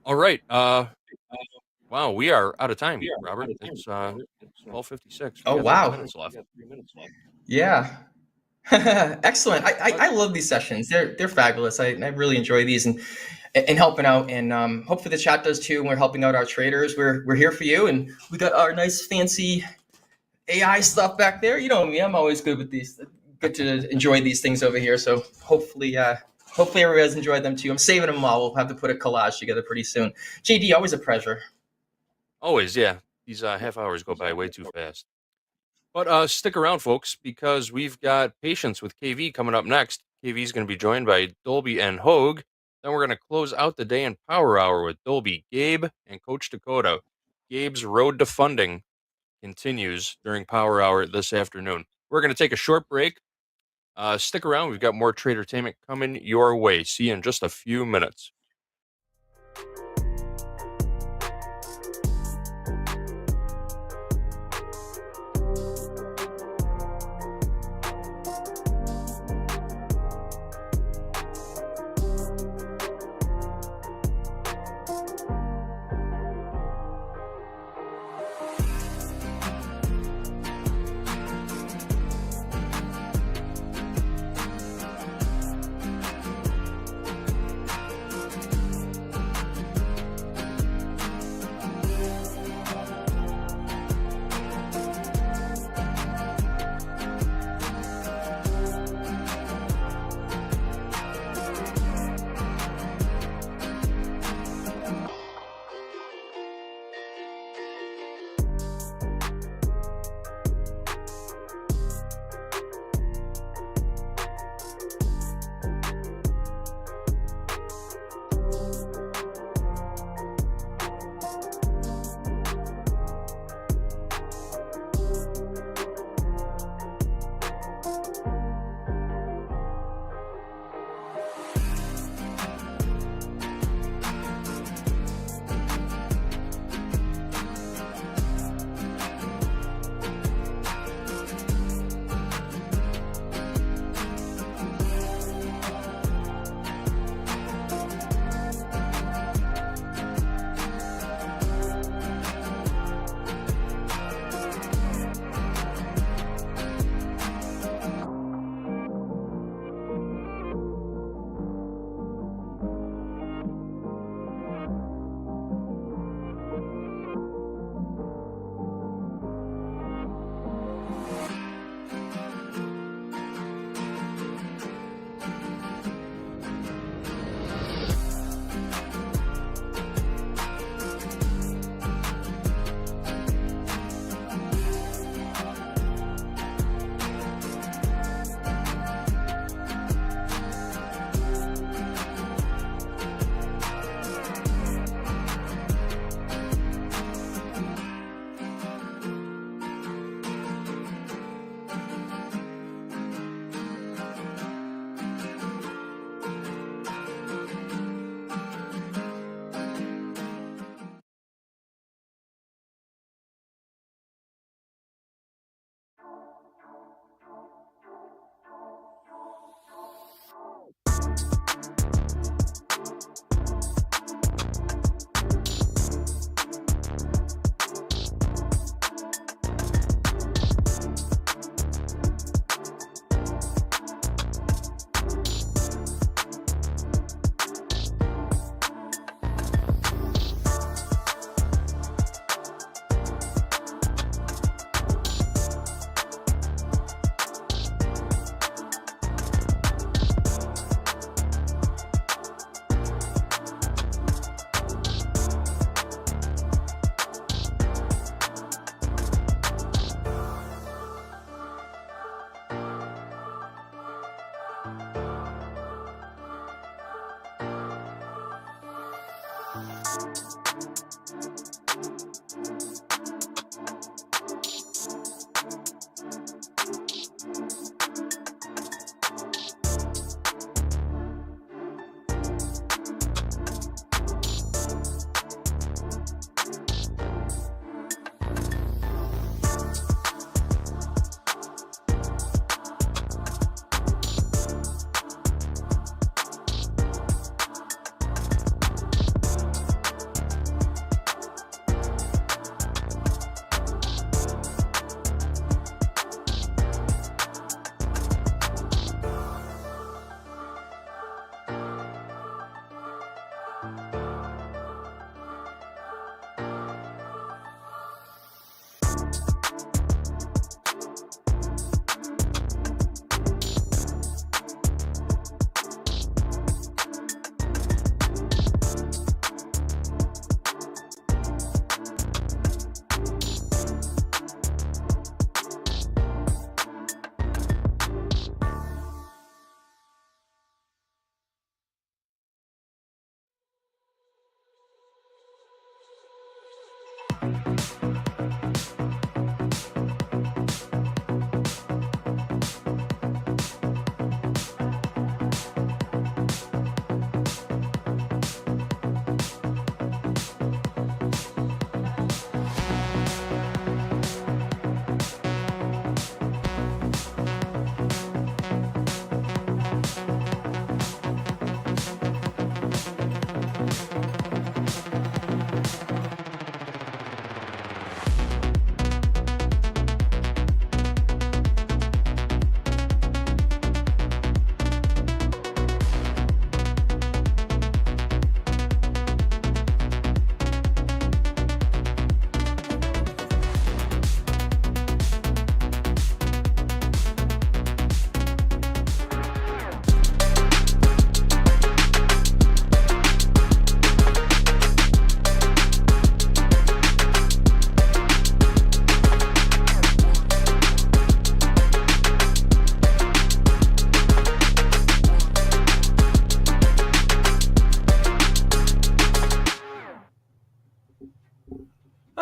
All right. Wow, we are out of time, Robert. It's 12:56. Oh, wow. 3 minutes left. Yeah. Excellent. I love these sessions. They're fabulous. I really enjoy these and helping out, and hopefully the chat does too. And we're helping out our traders. We're here for you, and we got our nice fancy AI stuff back there. You know me, I'm always good with these. Good to enjoy these things over here. So hopefully everybody's enjoyed them too. I'm saving them all. We'll have to put a collage together pretty soon. JD, always a pleasure. Always, yeah. These half hours go by way too fast. But stick around, folks, because we've got PAYtience with KV coming up next. KV is going to be joined by Dolby and Hoag. Then we're going to close out the day in Power Hour with Dolby, Gabe, and Coach Dakota. Gabe's road to funding continues during Power Hour this afternoon. We're going to take a short break. Stick around. We've got more tradertainment coming your way. See you in just a few minutes.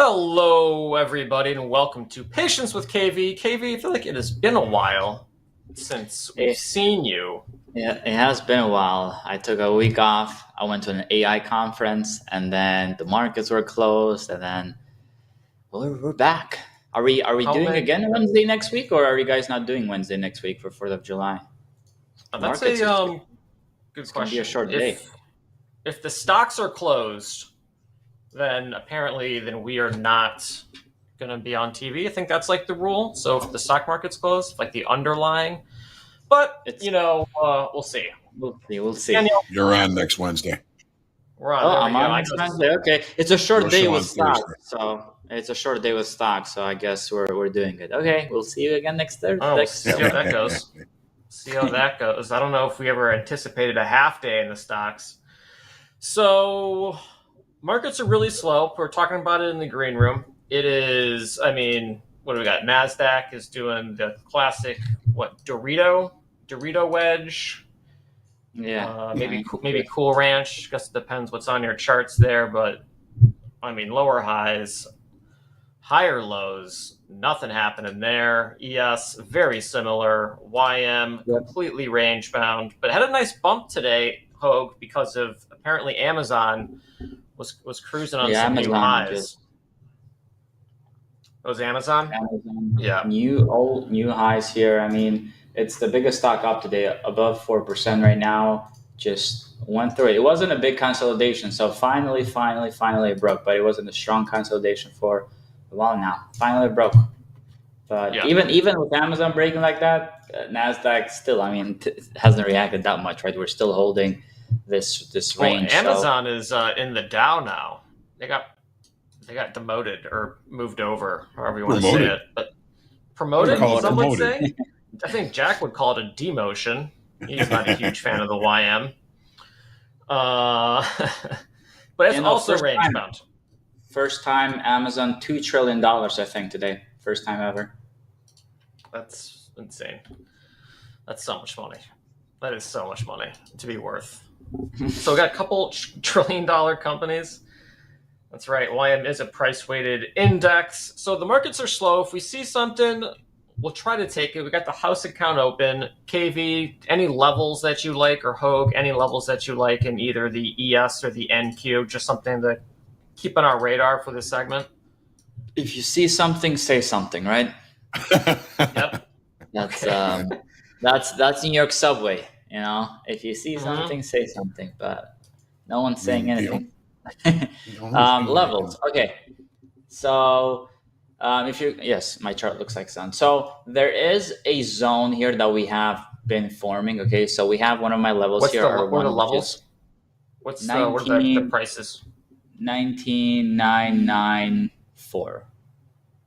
Hello, everybody, and welcome to Patience with KV. KV, I feel like it has been a while since we've seen you. Yeah, it has been a while. I took a week off. I went to an AI conference, and then the markets were closed, and then we're back. Are we doing again Wednesday next week, or are you guys not doing Wednesday next week for 4th of July? That's a good question. Be a short day. If the stocks are closed, then apparently we are not going to be on TV. I think that's like the rule. So if the stock market's closed, like the underlying, but we'll see. We'll see. Daniel, you're on next Wednesday. We're on. I'm on next Wednesday. Okay, it's a short day with stock, so it's a short day with stock. So I guess we're doing good. Okay, we'll see you again next Thursday. Oh, we'll see how that goes. See how that goes. I don't know if we ever anticipated a half day in the stocks. So markets are really slow. We're talking about it in the green room. It is, what do we got? NASDAQ is doing the classic, Dorito wedge. Yeah. Maybe Cool Ranch. I guess it depends what's on your charts there. But, lower highs, higher lows, nothing happening there. ES, very similar. YM, completely range bound. But it had a nice bump today, Hoag, because of apparently Amazon was cruising on some new highs. It was Amazon? Yeah. New highs here. It's the biggest stock up today, above 4% right now. Just went through it. It wasn't a big consolidation, so finally it broke. But it wasn't a strong consolidation for a while now. Finally it broke. But even with Amazon breaking like that, NASDAQ still, hasn't reacted that much, right? We're still holding this range. Amazon is in the Dow now. They got demoted or moved over, however you want to say it. But promoted, some would say. I think Jack would call it a demotion. He's not a huge fan of the YM. But it's also range bound. First time Amazon $2 trillion, I think, today. First time ever. That's insane. That's so much money. That is so much money to be worth. So we got a couple $1 trillion companies. That's right. YM is a price-weighted index. So the markets are slow. If we see something, we'll try to take it. We got the house account open. KV, any levels that you like, or Hoag, any levels that you like in either the ES or the NQ, just something to keep on our radar for this segment? If you see something, say something, right? Yep. That's New York subway, you know. If you see something, say something, but no one's saying anything. Levels. Okay. So if you, yes, my chart looks like sun. So there is a zone here that we have been forming. Okay. So we have one of my levels What's here. what are the levels? What are the prices? 19,994.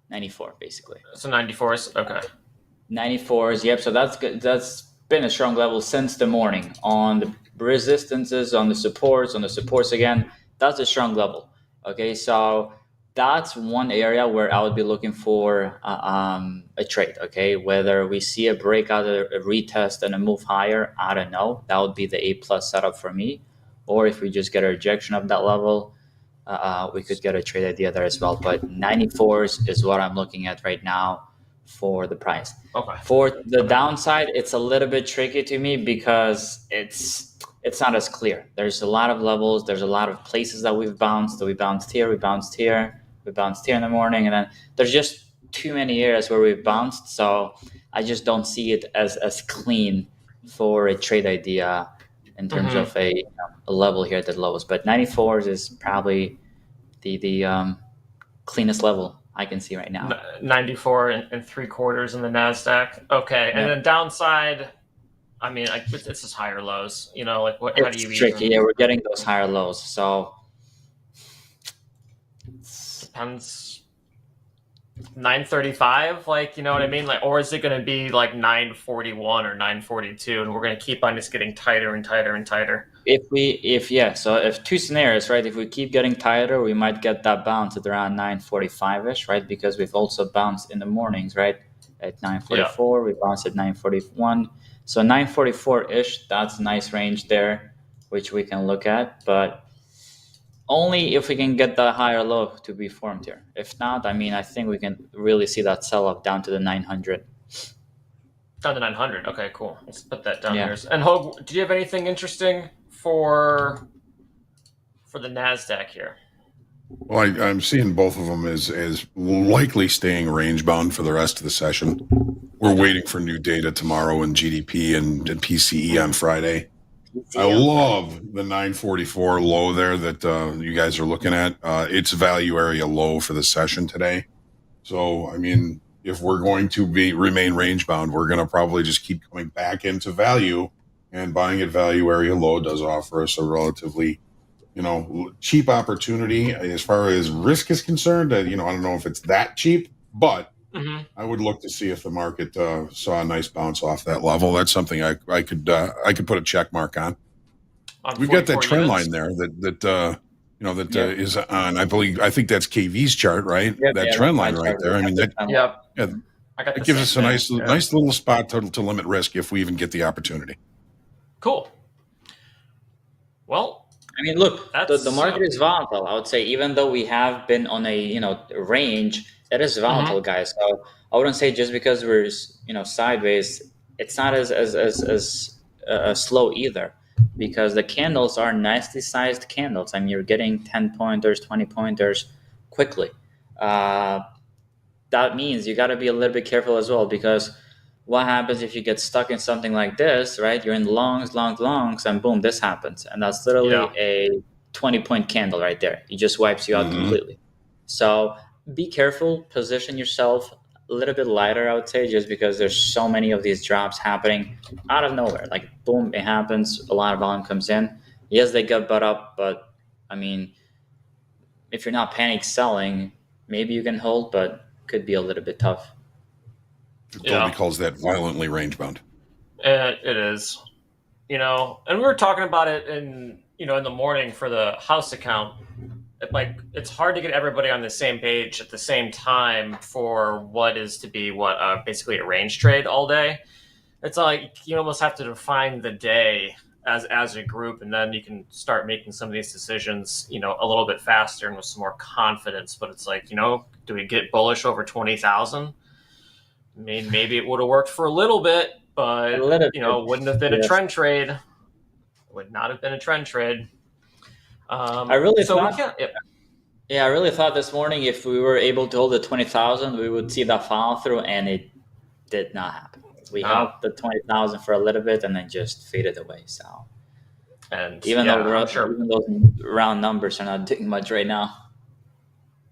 94 basically. So 94s. Okay. 94s. Yep. So that's good. That's been a strong level since the morning. On the resistances, on the supports again. That's a strong level. Okay. So that's one area where I would be looking for a trade. Okay. Whether we see a breakout, a retest, and a move higher, I don't know. That would be the A+ setup for me. Or if we just get a rejection of that level, we could get a trade idea there as well. But 94s is what I'm looking at right now for the price. Okay. For the downside, it's a little bit tricky to me because it's not as clear. There's a lot of levels. There's a lot of places that we've bounced. So we bounced here, we bounced here, we bounced here in the morning, and then there's just too many areas where we've bounced. So I just don't see it as clean for a trade idea in terms of a level here at the lowest. But 94s is probably the cleanest level I can see right now. 94 and 3/4 in the NASDAQ. Okay. And then downside, I mean, it's just higher lows, you know, like how do you It's tricky. Yeah, we're getting those higher lows. So depends. 935, like, you know what I mean? Like, or is it going to be like 941 or 942 and we're going to keep on just getting tighter and tighter and tighter? So if two scenarios, right? If we keep getting tighter, we might get that bounce at around 945-ish, right? Because we've also bounced in the mornings, right? At 944, we bounced at 941. So 944-ish, that's a nice range there, which we can look at. But only if we can get the higher low to be formed here. If not, I mean, I think we can really see that sell-off down to the 900. Down to 900. Okay, cool. Let's put that down here. And Hoag, do you have anything interesting for the NASDAQ here? Well, I'm seeing both of them as likely staying range bound for the rest of the session. We're waiting for new data tomorrow in GDP and PCE on Friday. I love the 944 low there that you guys are looking at. It's value area low for the session today. So, I mean, if we're going to remain range bound, we're going to probably just keep coming back into value, and buying at value area low does offer us a relatively, cheap opportunity as far as risk is concerned. I don't know if it's that cheap, but I would look to see if the market saw a nice bounce off that level. That's something I could put a check mark on. We've got that trend line there that is on. I think that's KV's chart, right? That trend line right there. I mean, that it gives us a nice little spot to limit risk if we even get the opportunity. Cool. Well, I mean, look, the market is volatile. I would say, even though we have been on a range, it is volatile, guys. So I wouldn't say just because we're sideways, it's not as slow either, because the candles are nicely sized candles. I mean, you're getting 10-pointers, 20-pointers quickly. That means you got to be a little bit careful as well, because what happens if you get stuck in something like this, right? You're in longs, and boom, this happens. And that's literally a 20-point candle right there. It just wipes you out completely. So be careful, position yourself a little bit lighter, I would say, just because there's so many of these drops happening out of nowhere. Like, boom, it happens. A lot of volume comes in. Yes, they got butt up, but I mean, if you're not panic selling, maybe you can hold, but could be a little bit tough. Toby calls that violently range bound. It is, and we were talking about it in the morning for the house account. It's hard to get everybody on the same page at the same time for what is to be basically a range trade all day. It's like you almost have to define the day as a group, and then you can start making some of these decisions, a little bit faster and with some more confidence. But it's like, do we get bullish over 20,000? I mean, maybe it would have worked for a little bit, but wouldn't have been a trend trade. It would not have been a trend trade. I really thought this morning if we were able to hold the 20,000, we would see that follow through, and it did not happen. We held the 20,000 for a little bit and then just faded away. So, and even though those round numbers are not doing much right now.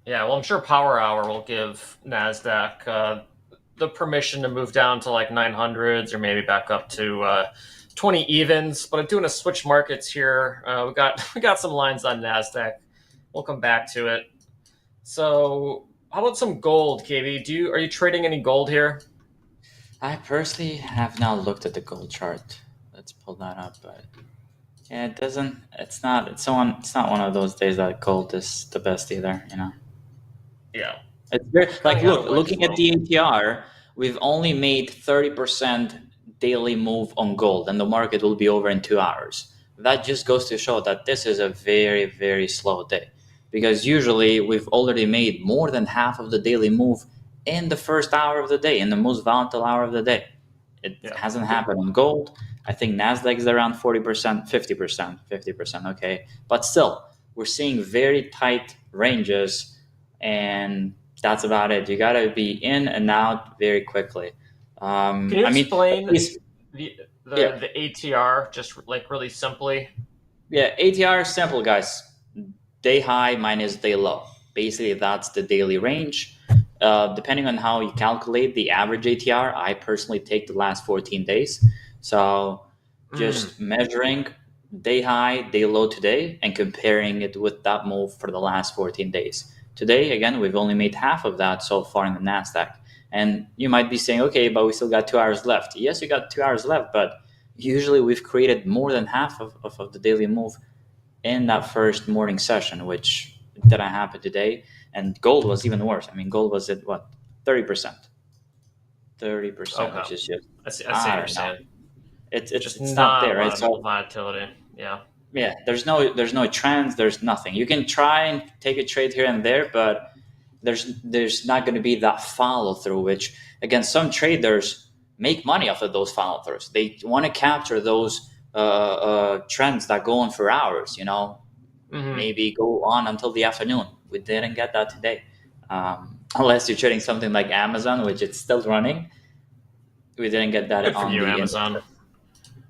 Yeah, well, I'm sure Power Hour will give NASDAQ the permission to move down to like 900s or maybe back up to 20 evens. But I'm doing a switch markets here. We got some lines on NASDAQ. We'll come back to it. So, how about some gold, KB? Are you trading any gold here? I personally have not looked at the gold chart. Let's pull that up, but yeah, it's not one of those days that gold is the best either, Yeah. It's very, looking at the ATR, we've only made 30% daily move on gold, and the market will be over in 2 hours. That just goes to show that this is a very, very slow day, because usually we've already made more than half of the daily move in the first hour of the day, in the most volatile hour of the day. It hasn't happened on gold. I think NASDAQ is around 40%, 50%, okay. But still, we're seeing very tight ranges, and that's about it. You got to be in and out very quickly. Can you explain the ATR just like really simply? Yeah, ATR is simple, guys. Day high minus day low. Basically, that's the daily range. Depending on how you calculate the average ATR, I personally take the last 14 days. So just measuring day high, day low today, and comparing it with that move for the last 14 days. Today, again, we've only made half of that so far in the NASDAQ. And you might be saying, okay, but we still got 2 hours left. Yes, you got 2 hours left, but usually we've created more than half of the daily move in that first morning session, which didn't happen today. And gold was even worse. I mean, gold was at what? 30%. 30%, which is just I see what you're saying. It's not there, right? So volatility. Yeah. Yeah, there's no trends, there's nothing. You can try and take a trade here and there, but there's not going to be that follow through, which again, some traders make money off of those follow throughs. They want to capture those trends that go on for hours, maybe go on until the afternoon. We didn't get that today. Unless you're trading something like Amazon, which it's still running. We didn't get that. Good for you, Amazon.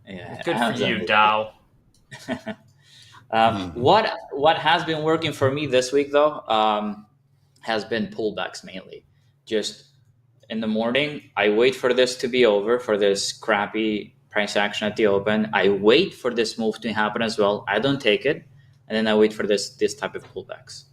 Yeah, good Amazon for you, Dow. What has been working for me this week, though, has been pullbacks mainly. Just in the morning, I wait for this to be over, for this crappy price action at the open. I wait for this move to happen as well. I don't take it, and then I wait for this type of pullbacks.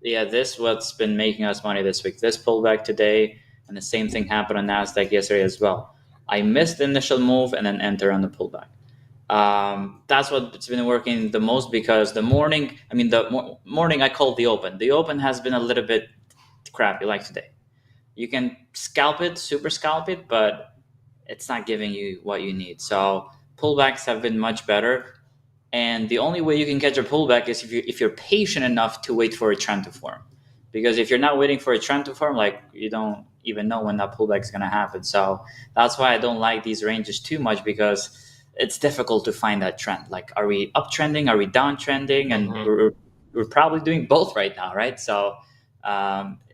This what's been making us money this week. This pullback today, and the same thing happened on NASDAQ yesterday as well. I missed the initial move and then enter on the pullback. That's what's been working the most, because the morning I called the open. The open has been a little bit crappy like today. You can scalp it, super scalp it, but it's not giving you what you need. So pullbacks have been much better. And the only way you can catch a pullback is if you're patient enough to wait for a trend to form. Because if you're not waiting for a trend to form, you don't even know when that pullback is going to happen. So that's why I don't like these ranges too much, because it's difficult to find that trend. Are we uptrending? Are we downtrending? And we're probably doing both right now, right? So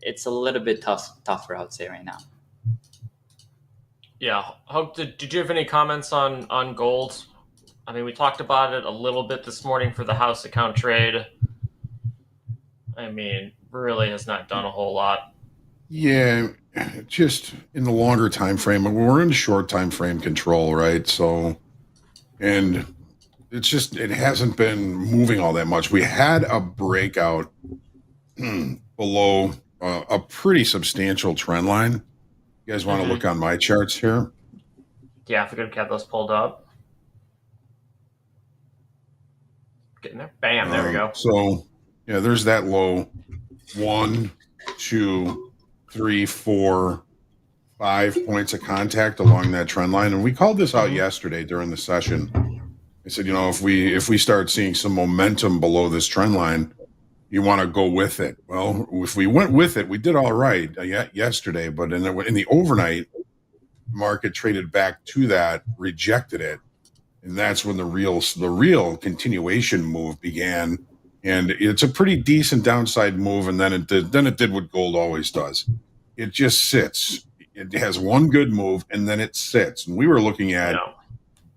it's a little bit tougher, I would say, right now. Yeah. Did you have any comments on gold? I mean, we talked about it a little bit this morning for the house account trade. I mean, really has not done a whole lot. Yeah, just in the longer time frame. We're in short time frame control, right? So, and it hasn't been moving all that much. We had a breakout below a pretty substantial trend line. You guys want to look on my charts here? Yeah, if we could have those pulled up. Getting there. Bam, there we go. So, yeah, there's that low. 1, 2, 3, 4, 5 points of contact along that trend line. And we called this out yesterday during the session. I said, if we start seeing some momentum below this trend line, you want to go with it. Well, if we went with it, we did all right yesterday, but in the overnight, market traded back to that, rejected it, and that's when the real continuation move began. And it's a pretty decent downside move, and then it did what gold always does. It just sits. It has one good move, and then it sits. And we were looking at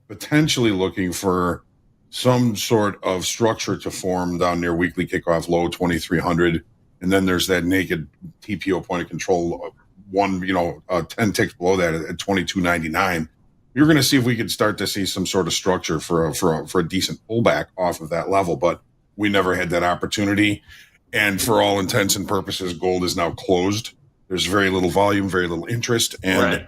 potentially looking for some sort of structure to form down near weekly kickoff low 2,300, and then there's that naked TPO point of control 10 ticks below that at 22.99. You're going to see if we could start to see some sort of structure for a decent pullback off of that level, but we never had that opportunity. And for all intents and purposes, gold is now closed. There's very little volume, very little interest, and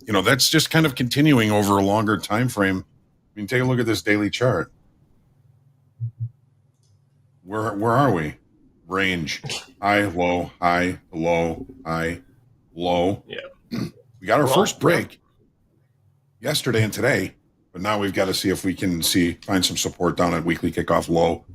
that's just kind of continuing over a longer time frame. I mean, take a look at this daily chart. Where are we? Range, high, low, high, low, high, low. Yeah. We got our first break yesterday and today, but now we've got to see if we can find some support down at weekly kickoff low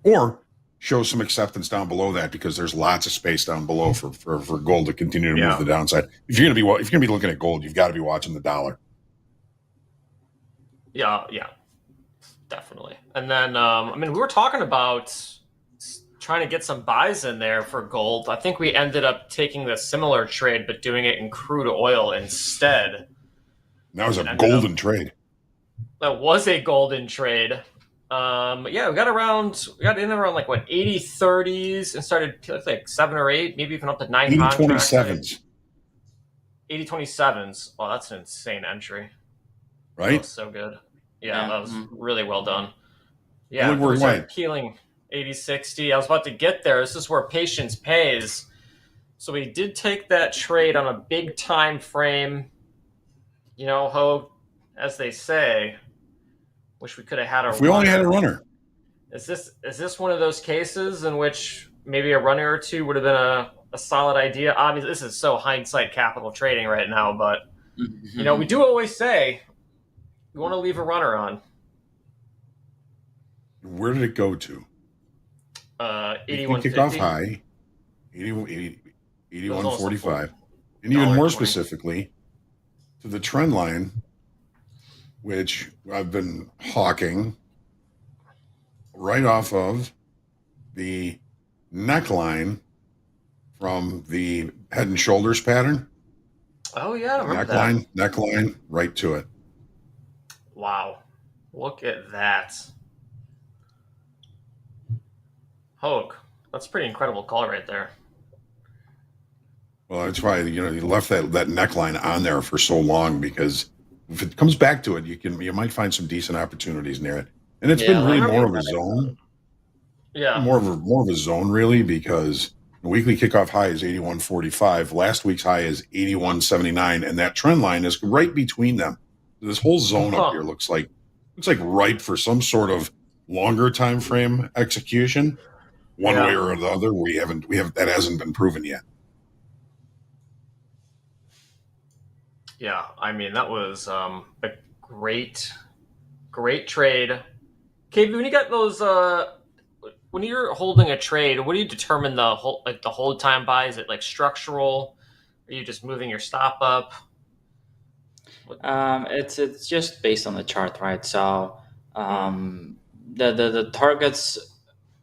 or show some acceptance down below that, because there's lots of space down below for gold to continue to move the downside. If you're going to be looking at gold, you've got to be watching the dollar. Yeah, definitely. And then, we were talking about trying to get some buys in there for gold. I think we ended up taking the similar trade, but doing it in crude oil instead. That was a golden trade. That was a golden trade. We got in around 80 30s and started like 7 or 8, maybe even up to 9 contracts. 80-27s. 80-27s. Oh, that's an insane entry. Right? That was so good. Yeah, that was really well done. Yeah, look where we it started went. peeling 80-60. I was about to get there. This is where patience pays. So we did take that trade on a big time frame. Hoag, as they say, wish we could have had a runner. We only had a runner. Is this one of those cases in which maybe a runner or two would have been a solid idea? Obviously, this is so hindsight capital trading right now, but we do always say we want to leave a runner on. Where did it go to? 81.50. Kickoff high, 81.45. And even more specifically, to the trend line, which I've been hawking right off of the neckline from the head and shoulders pattern. Oh, yeah, I remember that. Neckline, right to it. Wow. Look at that. Hoag, that's a pretty incredible call right there. Well, that's why you left that neckline on there for so long, because if it comes back to it, you might find some decent opportunities near it. And it's been really more of a zone. Yeah. More of a zone, really, because the weekly kickoff high is 81.45. Last week's high is 81.79, and that trend line is right between them. This whole zone up here looks like ripe for some sort of longer time frame execution, one way or the other. We haven't that hasn't been proven yet. Yeah, that was a great trade. KB, when you got those, when you're holding a trade, what do you determine the hold time by? Is it structural? Are you just moving your stop up? It's just based on the chart, right? So the targets,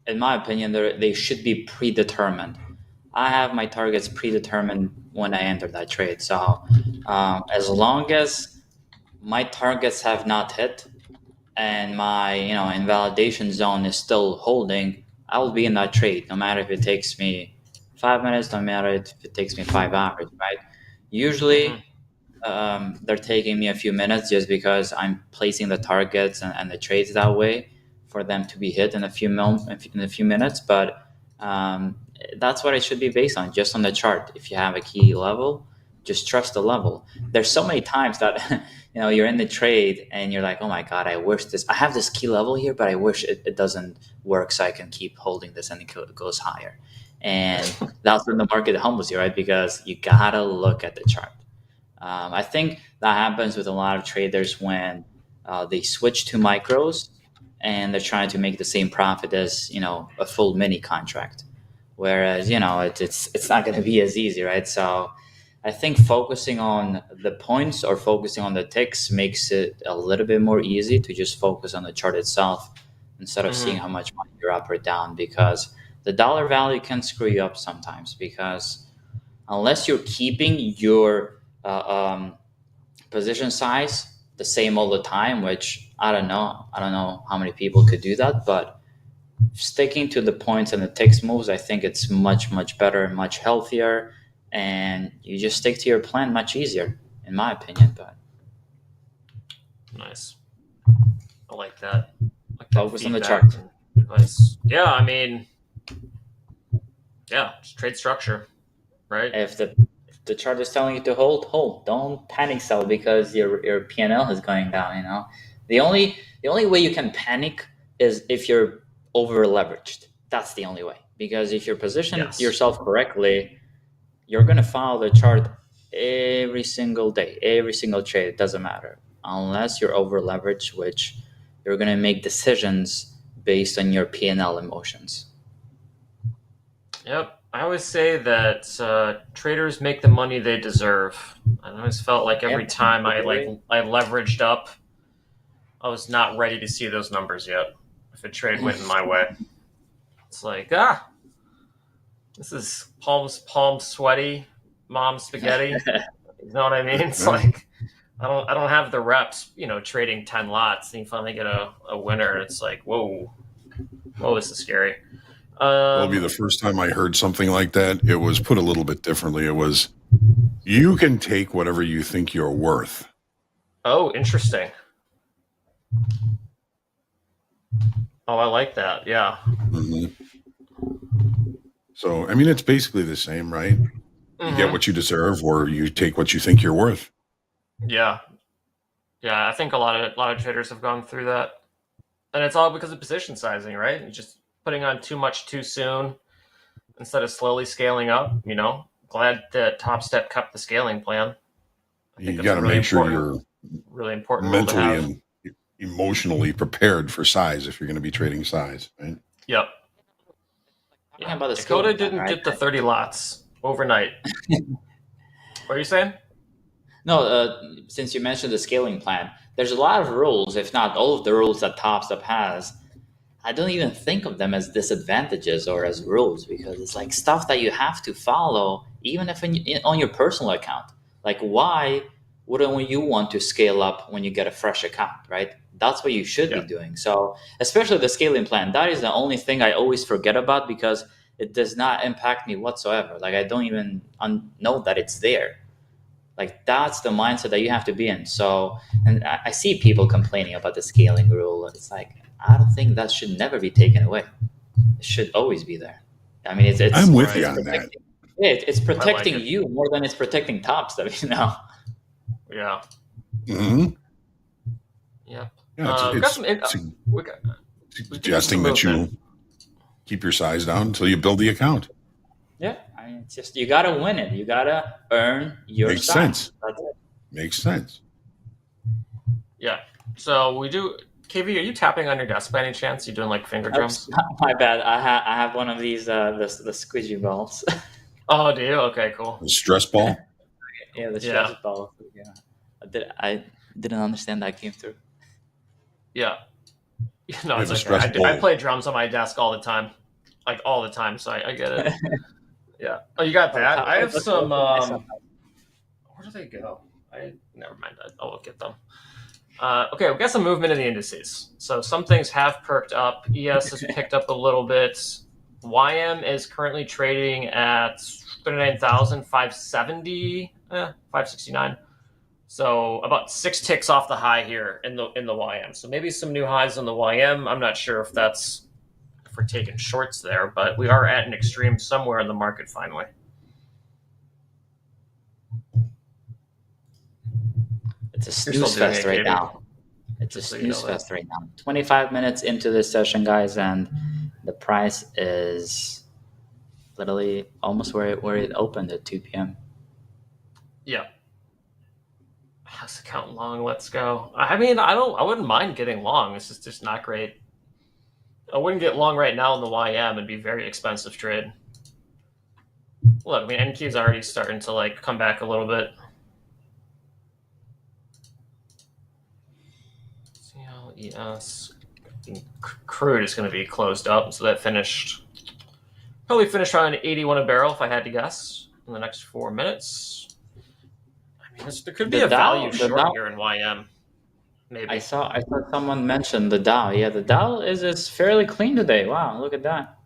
in my opinion, they should be predetermined. I have my targets predetermined when I enter that trade. So as long as my targets have not hit and my invalidation zone is still holding, I will be in that trade, no matter if it takes me 5 minutes, no matter if it takes me 5 hours, right? Usually they're taking me a few minutes just because I'm placing the targets and the trades that way for them to be hit in a few minutes. But that's what it should be based on, just on the chart. If you have a key level, just trust the level. There's so many times that you're in the trade and you're like, oh my God, I have this key level here, but I wish it doesn't work so I can keep holding this and it goes higher. And that's when the market humbles you, right? Because you gotta look at the chart. I think that happens with a lot of traders when they switch to micros and they're trying to make the same profit as a full mini contract, whereas it's not going to be as easy, right? So I think focusing on the points or focusing on the ticks makes it a little bit more easy to just focus on the chart itself instead of seeing how much money you're up or down, because the dollar value can screw you up sometimes, because unless you're keeping your position size the same all the time, which I don't know how many people could do that, but sticking to the points and the ticks moves, I think it's much better and much healthier, and you just stick to your plan much easier, in my opinion. But nice, I like that. Focus on the feedback chart. and advice. Yeah, I mean, yeah, just trade structure, right? If the chart is telling you to hold. Don't panic sell because your P&L is going down. The only way you can panic is if you're over leveraged. That's the only way, because if you're positioned yourself correctly, you're gonna follow the chart every single day, every single trade. It doesn't matter unless you're over leveraged, which you're gonna make decisions based on your P&L emotions. Yep. I always say that traders make the money they deserve. I always felt like every time I leveraged up, I was not ready to see those numbers yet. If a trade went in my way, it's like this is palm sweaty, mom spaghetti. You know what I mean? It's like I don't have the reps, trading 10 lots, and you finally get a winner. It's like whoa, this is scary. It'll be the first time I heard something like that. It was put a little bit differently. It was, you can take whatever you think you're worth. Oh, interesting. Oh, I like that. Yeah. Mm-hmm. So, I mean, it's basically the same, right? You get what you deserve, or you take what you think you're worth. Yeah. Yeah, I think a lot of traders have gone through that. And it's all because of position sizing, right? You're just putting on too much too soon instead of slowly scaling up, Glad that Topstep kept the scaling plan. You got to make sure you're really important mentally and emotionally prepared for size if you're going to be trading size, right? Yep. Yeah, Dakota didn't get the 30 lots overnight. What are you saying? No, since you mentioned the scaling plan, there's a lot of rules, if not all of the rules that Topstep has. I don't even think of them as disadvantages or as rules, because it's like stuff that you have to follow, even if on your personal account. Like, why wouldn't you want to scale up when you get a fresh account, right? That's what you should be doing. So, especially the scaling plan, that is the only thing I always forget about, because it does not impact me whatsoever. Like, I don't even know that it's there. Like, that's the mindset that you have to be in. So, and I see people complaining about the scaling rule. It's like, I don't think that should never be taken away. It should always be there. I mean, it's I'm with you on that. Yeah, it's protecting you more than it's protecting Topstep, Yeah. Mm-hmm. Yeah. It's suggesting that you keep your size down until you build the account. Yeah, I mean, it's just, you gotta win it. You gotta earn your Makes size. sense. That's it. Makes sense. Yeah. So we do. KV, are you tapping on your desk by any chance? You doing like finger drums? My bad. I have one of these the squeegee balls. Oh, do you? Okay, cool. The stress ball. Yeah, the stress ball. Yeah. I didn't understand that came through. Yeah. No, it's okay. I play drums on my desk all the time, like all the time. So I get it. Yeah. Oh, you got that? I have some. Where do they go? Never mind. I'll look at them. Okay, we got some movement in the indices. So some things have perked up. ES has picked up a little bit. YM is currently trading at 39,570, 569. So about 6 ticks off the high here in the YM. So maybe some new highs on the YM. I'm not sure if we're taking shorts there, but we are at an extreme somewhere in the market finally. It's a snooze fest right now. It's a snooze fest right now. 25 minutes into this session, guys, and the price is literally almost where it opened at 2 p.m. Yeah. House account long. Let's go. I mean, I wouldn't mind getting long. It's just not great. I wouldn't get long right now in the YM. It'd be a very expensive trade. Look, I mean, NQ is already starting to like come back a little bit. CLES. Crude is going to be closed up, so that probably finished around 81 a barrel if I had to guess in the next 4 minutes. I mean, there could be a value short here in YM. Maybe. I saw someone mention the Dow. Yeah, the Dow is fairly clean today. Wow, look at that.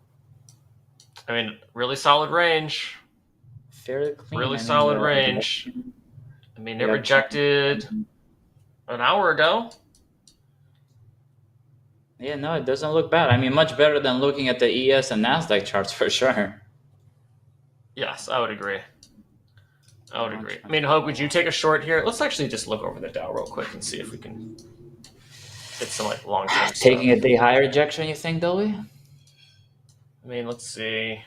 I mean, really solid range. Fairly clean. Really solid range. I mean, it rejected an hour ago. Yeah, no, it doesn't look bad. I mean, much better than looking at the ES and NASDAQ charts for sure. Yes, I would agree. I mean, Hope, would you take a short here? Let's actually just look over the Dow real quick and see if we can get some like long-term Taking a day higher rejection, you think, Dolby? I mean, let's see.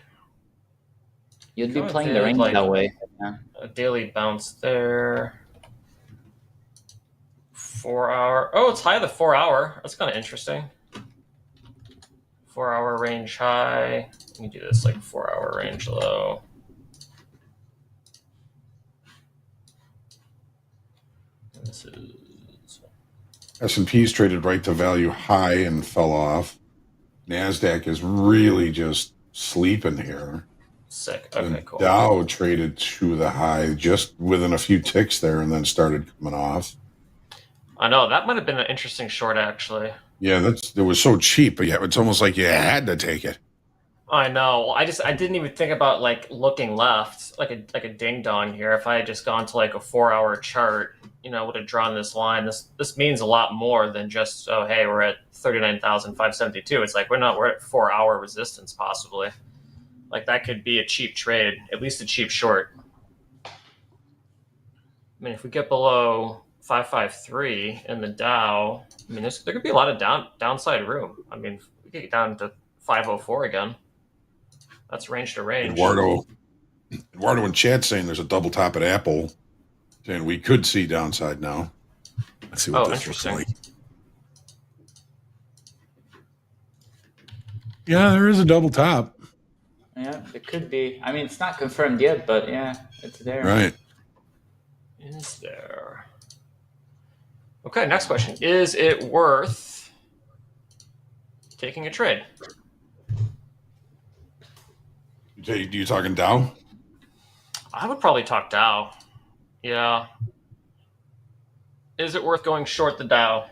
You'd be playing the range that way. Yeah. A daily bounce there. 4 hour. Oh, it's high of the 4 hour. That's kind of interesting. 4 hour range high. Let me do this like 4 hour range low. This is S&P's traded right to value high and fell off. NASDAQ is really just sleeping here. Sick. Okay, cool. Dow traded to the high just within a few ticks there and then started coming off. I know, that might have been an interesting short, actually. Yeah, it was so cheap, but yeah, it's almost like you had to take it. I know. I didn't even think about like looking left, like a ding dong here. If I had just gone to like a 4 hour chart, would have drawn this line. This means a lot more than just, oh hey, we're at 39,572. It's like we're at 4 hour resistance possibly. Like that could be a cheap trade, at least a cheap short. I mean, if we get below 553 in the Dow, I mean, there could be a lot of downside room. I mean, we could get down to 504 again. That's range to range. Eduardo in chat saying there's a double top at Apple, saying we could see downside now. Let's see what this looks like. Yeah, there is a double top. Yeah, it could be. I mean, it's not confirmed yet, but yeah, it's there. Right. Is there? Okay, next question. Is it worth taking a trade? You talking Dow? I would probably talk Dow. Yeah. Is it worth going short the Dow?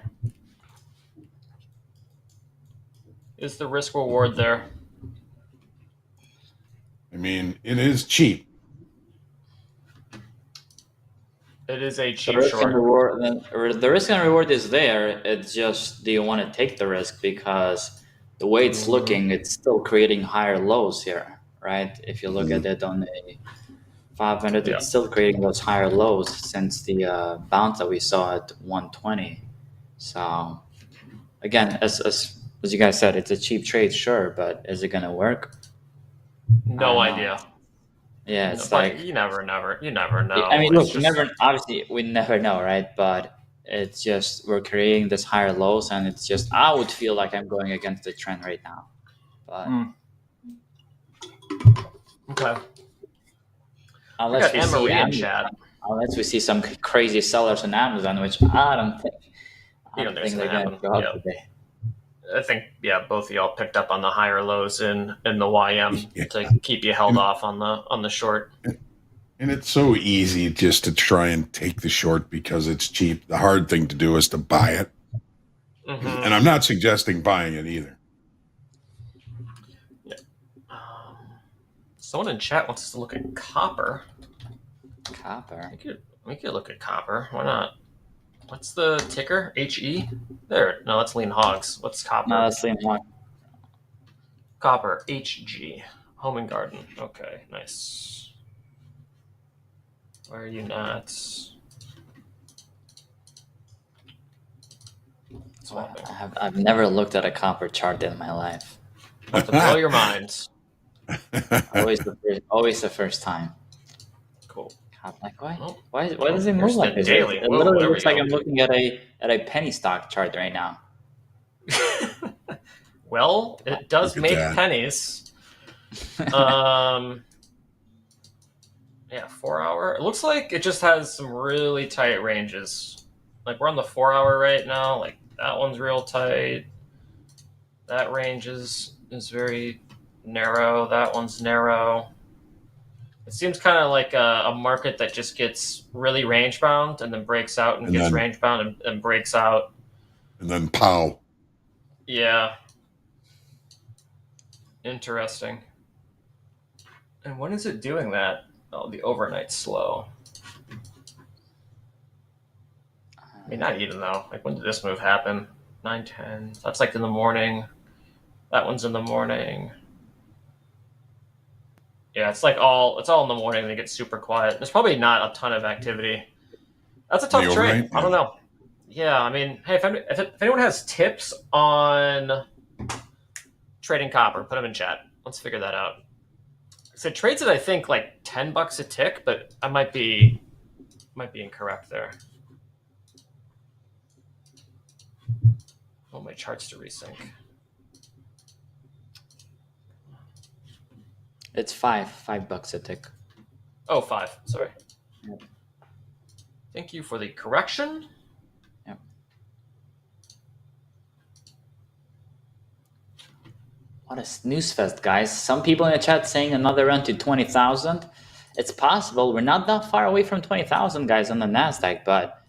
Is the risk reward there? I mean, it is cheap. It is a cheap the risk short. And reward, the risk and reward is there. It's just, do you want to take the risk? Because the way it's looking, it's still creating higher lows here, right? If you look at it on a 500, it's still creating those higher lows since the bounce that we saw at 120. So again, as you guys said, it's a cheap trade, sure, but is it going to work? No idea. Yeah, it's like you never know. I mean, look, obviously we never know, right? But it's just we're creating this higher lows, and it's just I would feel like I'm going against the trend right now. But okay, unless we see chat. Unless we see some crazy sellers on Amazon, which I don't think they're going to go up today. I think, both of y'all picked up on the higher lows in the YM to keep you held off on the short. And it's so easy just to try and take the short because it's cheap. The hard thing to do is to buy it. Mm-hmm. And I'm not suggesting buying it either. Yeah. Someone in chat wants us to look at copper. Copper? We could look at copper. Why not? What's the ticker? HE? There. No, that's Lean Hogs. What's copper? No, that's Lean Hog. Copper. HG. Home and Garden. Okay, nice. Where are you not? I've never looked at a copper chart in my life. To blow your mind. Always the first time. Cool. I'm like, why does it move Here's like the this? daily. It Whoa, literally there we looks like go. I'm looking at a penny stock chart right now. Well, it does Look at make that. pennies. Yeah, 4 hour. It looks like it just has some really tight ranges. Like we're on the 4 hour right now. Like that one's real tight. That range is very narrow. That one's narrow. It seems kind of like a market that just gets really range bound and then breaks out and gets range bound and breaks out. And then pow. Yeah. Interesting. And when is it doing that? Oh, the overnight slow. I mean, not even though. Like, when did this move happen? 9:10. That's like in the morning. That one's in the morning. Yeah, it's all in the morning. They get super quiet. There's probably not a ton of activity. That's a tough trade. overnight? I don't know. Yeah, I mean, hey, if anyone has tips on trading copper, put them in chat. Let's figure that out. So it trades at I think like $10 a tick, but I might be incorrect there. Oh, my charts to resync. It's $5 a tick. Oh, 5. Sorry. Yep. Thank you for the correction. Yep. What a snooze fest, guys. Some people in the chat saying another run to 20,000. It's possible. We're not that far away from 20,000, guys, on the NASDAQ, but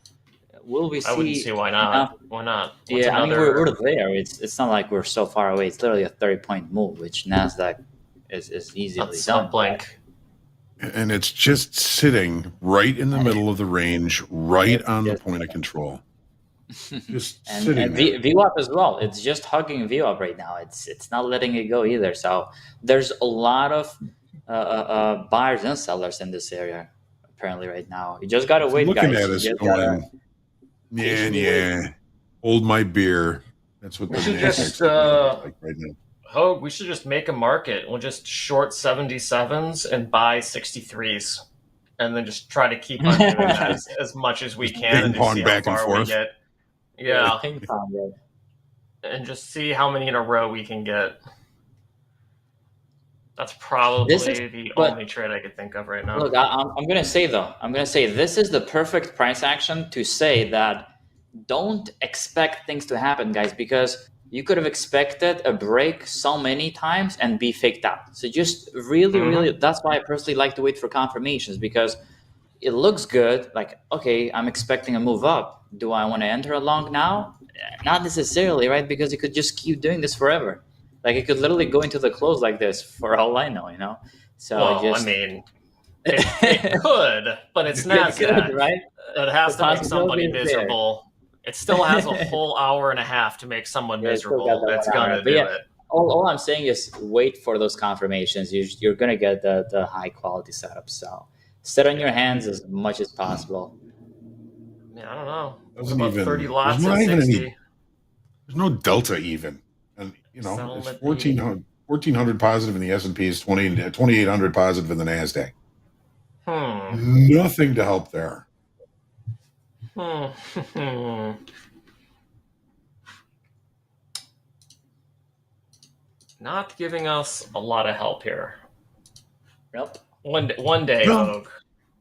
will we see? I wouldn't see why not. Why not? What's Yeah, I mean, another- we're there. It's not like we're so far away. It's literally a 30-point move, which NASDAQ is easily That's done. a blank. And it's just sitting right in the middle of the range, right on the point of control. Just sitting And there. VWAP as well. It's just hugging VWAP right now. It's not letting it go either. So there's a lot of buyers and sellers in this area apparently right now. You just gotta wait, Looking guys. at You us just going, gotta- yeah, hold my beer. That's what We the should NASDAQ's just like right now. Hoag, we should just make a market. We'll just short 77s and buy 63s, and then just try to keep on doing that as much as we Just can, and ping pong just see back how and far we forth. get. Yeah, Ping pong, yeah. and just see how many in a row we can get. That's probably the only trade I could think of right now. Look, I'm gonna say though, this is the perfect price action to say that don't expect things to happen, guys, because you could have expected a break so many times and be faked out. So just really, that's why I personally like to wait for confirmations, because it looks good. Like, okay, I'm expecting a move up. Do I want to enter along now? Not necessarily, right? Because it could just keep doing this forever. Like it could literally go into the close like this for all I know, you know? So Well, I mean, it could, but it's not could, right? It has The to make somebody possibility is there. miserable. It still has a whole hour and a half to make someone Yeah, it's still miserable. got that That's 1 hour. gonna But do yeah, it. all I'm saying is wait for those confirmations. You're gonna get the high quality setup. So sit on your hands as much as possible. Yeah, I don't know. Doesn't What about even- 30 there's lots not at even any- 60? There's no delta even. And, you know, Settlement it's 1,400 positive in the S&P is 2,800 positive in the NASDAQ. Nothing to help there. Not giving us a lot of help here. Nope. One day, No. Hoag.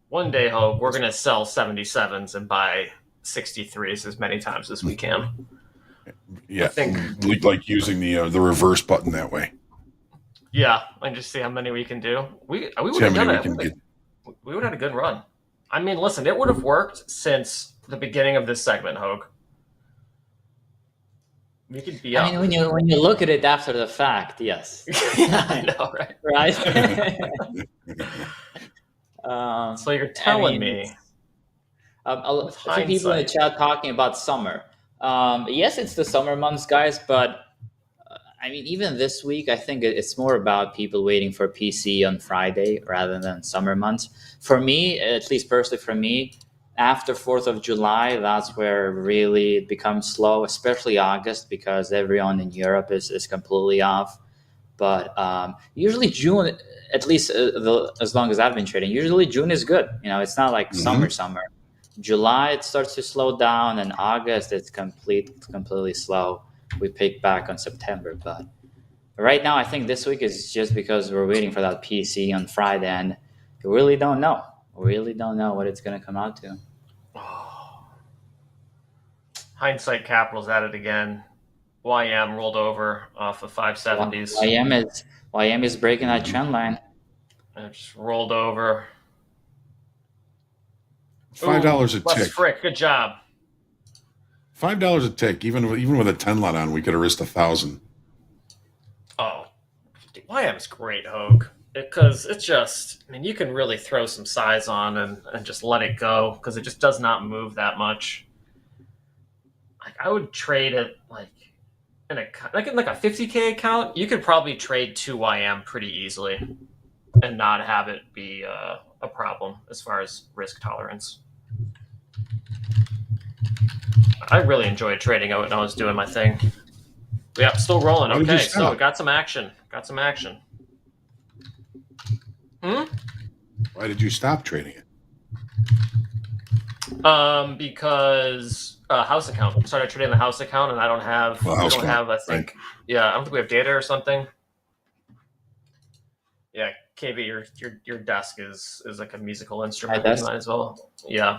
One day, Hoag, we're gonna sell 77s and buy 63s as many times as we can. Yeah, I think- like using the reverse button that way. Yeah, and just see how many we can do. We would See how have many done we it. can get. We would have had a good run. I mean, listen, it would have worked since the beginning of this segment, Hoag. We could be up. I mean, when you look at it after the fact, yes. Yeah, I know, right? Right. So you're telling I mean, me. A few people in the chat talking about summer. Yes, it's the summer months, guys, but I mean, even this week, I think it's more about people waiting for PC on Friday rather than summer months. For me, at least personally for me, after 4th of July, that's where really it becomes slow, especially August, because everyone in Europe is completely off. But usually June, at least as long as I've been trading, usually June is good. It's not like summer. July it starts to slow down, and August it's completely slow. We pick back on September, but right now I think this week is just because we're waiting for that PC on Friday, and we really don't know. We really don't know what it's going to come out to. Hindsight Capital's at it again. YM rolled over off of 570s. YM is breaking that trend line. And it just rolled over. $5 a Les tick. Frick, good job. $5 a tick. Even with a 10 lot on, we could have risked 1,000. Oh, YM's great, Hoag. Because it's just, you can really throw some size on and just let it go because it just does not move that much. I would trade it in a 50K account. You could probably trade 2 YM pretty easily and not have it be a problem as far as risk tolerance. I really enjoyed trading out when I was doing my thing. Yeah, still rolling. Okay, so got some action. Why did you stop trading it? Because house account. Started trading the house account, and I don't have. I think. Right. Yeah, I don't think we have data or something. Yeah, KB, your desk is like a musical instrument. You might as well. Yeah.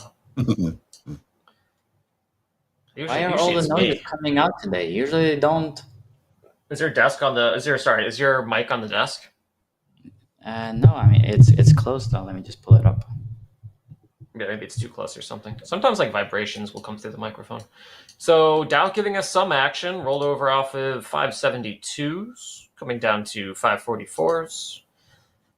Why are all the noises coming out today? Usually they don't. Is your desk on the? Is your mic on the desk? No, it's close though. Let me just pull it up. Yeah, maybe it's too close or something. Sometimes vibrations will come through the microphone. So Dow giving us some action, rolled over off of 572s, coming down to 544s.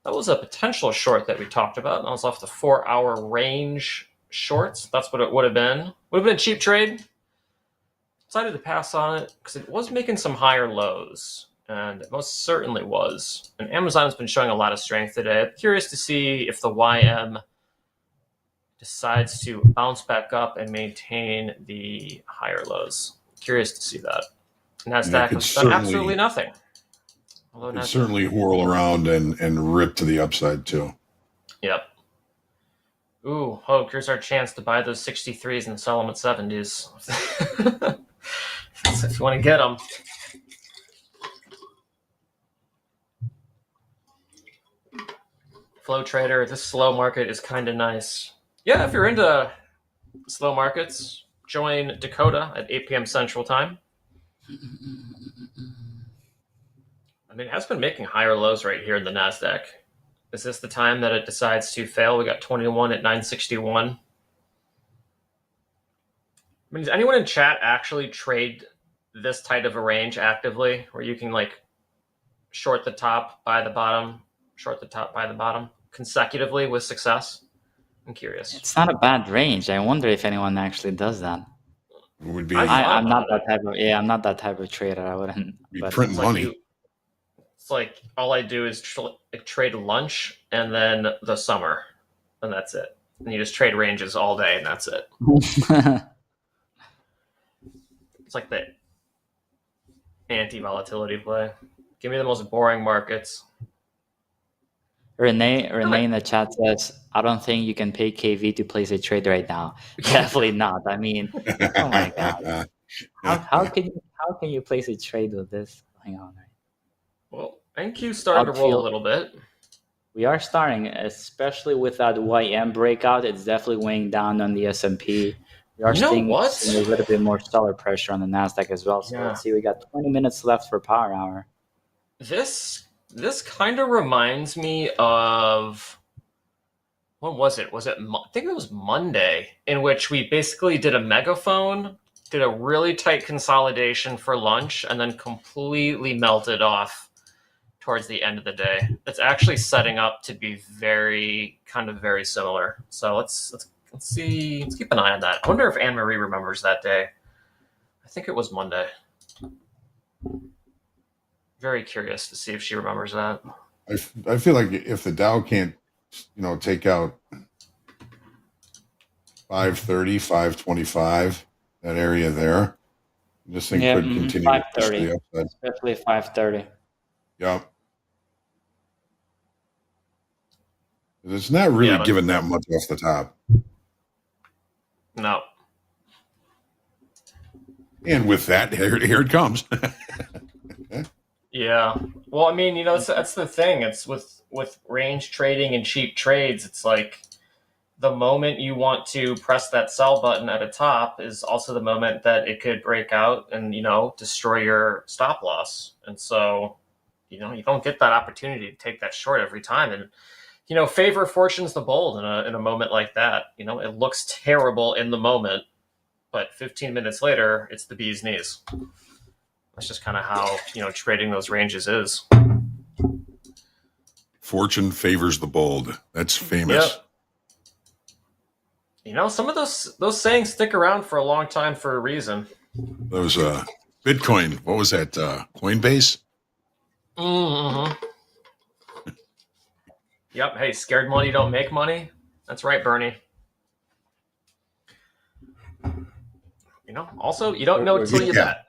That was a potential short that we talked about. That was off the 4-hour range shorts. That's what it would have been. Would have been a cheap trade. Decided to pass on it because it was making some higher lows. And it most certainly was. And Amazon has been showing a lot of strength today. I'm curious to see if the YM decides to bounce back up and maintain the higher lows. Curious to see that. NASDAQ has done absolutely nothing. It could certainly whirl around and rip to the upside too. Yep. Ooh, Hoag, here's our chance to buy those 63s and sell them at 70s. If you want to get them. Flow trader, this slow market is kind of nice. Yeah, if you're into slow markets, join Dakota at 8 p.m. Central Time. It has been making higher lows right here in the NASDAQ. Is this the time that it decides to fail? We got 21 at 961. Does anyone in chat actually trade this tight of a range actively, where you can short the top, buy the bottom, short the top, buy the bottom consecutively with success? I'm curious. It's not a bad range. I wonder if anyone actually does that. Would be. I'm not that type of. Yeah, I'm not that type of trader. I wouldn't. Be printing money. It's like all I do is trade lunch and then the summer, and that's it. And you just trade ranges all day, and that's it. It's like the anti-volatility play. Give me the most boring markets. Renee in the chat says, I don't think you can pay KV to place a trade right now. Definitely not. Oh my God. How can you place a trade with this going on? Well, NQ's starting to roll a little bit. We are starting, especially with that YM breakout. It's definitely weighing down on the S&P. We are seeing a little bit more seller pressure on the NASDAQ as well. So let's see. We got 20 minutes left for Power Hour. This kind of reminds me of, what was it? I think it was Monday, in which we basically did a megaphone, did a really tight consolidation for lunch, and then completely melted off towards the end of the day. It's actually setting up to be very similar. So let's see. Let's keep an eye on that. I wonder if Anne Marie remembers that day. I think it was Monday. Very curious to see if she remembers that. I feel like if the Dow can't, take out 530, 525, that area there, this thing could continue to push to the upside. Especially 530. Yeah. It's not really given that much off the top. No. And with that, here it comes. Yeah. Well, I mean, that's the thing. It's with range trading and cheap trades. It's like the moment you want to press that sell button at a top is also the moment that it could break out and, destroy your stop loss. And so, you don't get that opportunity to take that short every time. And, favor fortune's the bold in a moment like that. It looks terrible in the moment, but 15 minutes later, it's the bee's knees. That's just kind of how, trading those ranges is. Fortune favors the bold. That's famous. Yep. Some of those sayings stick around for a long time for a reason. Those Bitcoin, what was that? Coinbase? Mm-hmm. Yep. Hey, scared money don't make money. That's right, Bernie. Also, you don't know until you bet.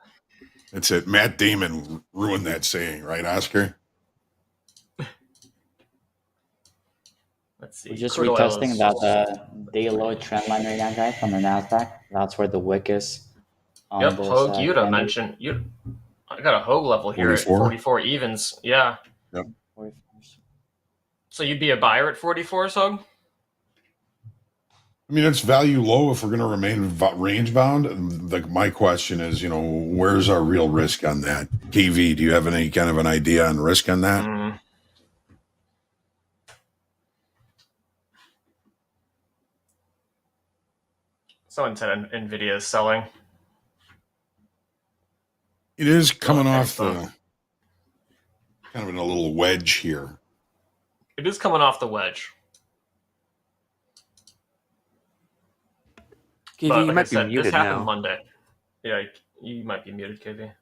That's it. Matt Damon ruined that saying, right, Oscar? Let's see. We're just retesting that day low trend line right now, guys, on the NASDAQ. That's where the wick is. Yep, Hoag, you'd have mentioned. I got a Hoag level here 44? At 44 evens. Yeah. Yep. So you'd be a buyer at 44, Hoag? I mean, it's value low if we're going to remain range bound. My question is, where's our real risk on that? KV, do you have any kind of an idea on risk on that? Someone said NVIDIA is selling. It is coming off the kind of in a little wedge here. It is coming off the wedge. KV, you might be muted this happened now. Monday. Yeah, you might be muted, KV.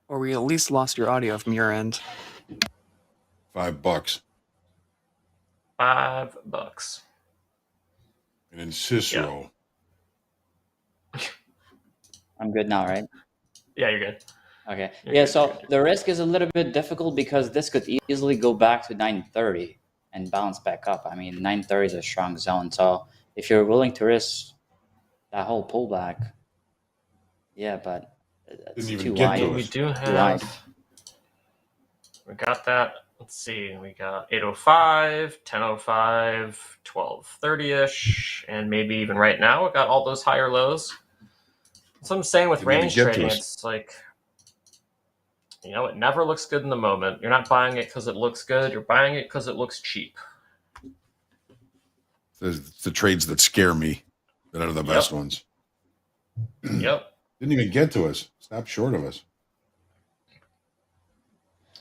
Or we at least lost your audio from your end. $5. $5. And in Cicero. Yeah. I'm good now, right? Yeah, you're good. Okay. Yeah, so the risk is a little bit difficult because this could easily go back to 930 and bounce back up. I mean, 930 is a strong zone. So if you're willing to risk that whole pullback, yeah, but it's too wide. We do have. We got that. Let's see. We got 805, 1005, 1230-ish, and maybe even right now we got all those higher lows. So I'm saying with range trading, it's like, it never looks good in the moment. You're not buying it because it looks good. You're buying it because it looks cheap. The trades that scare me that are the best ones. Yep. Didn't even get to us. Stopped short of us.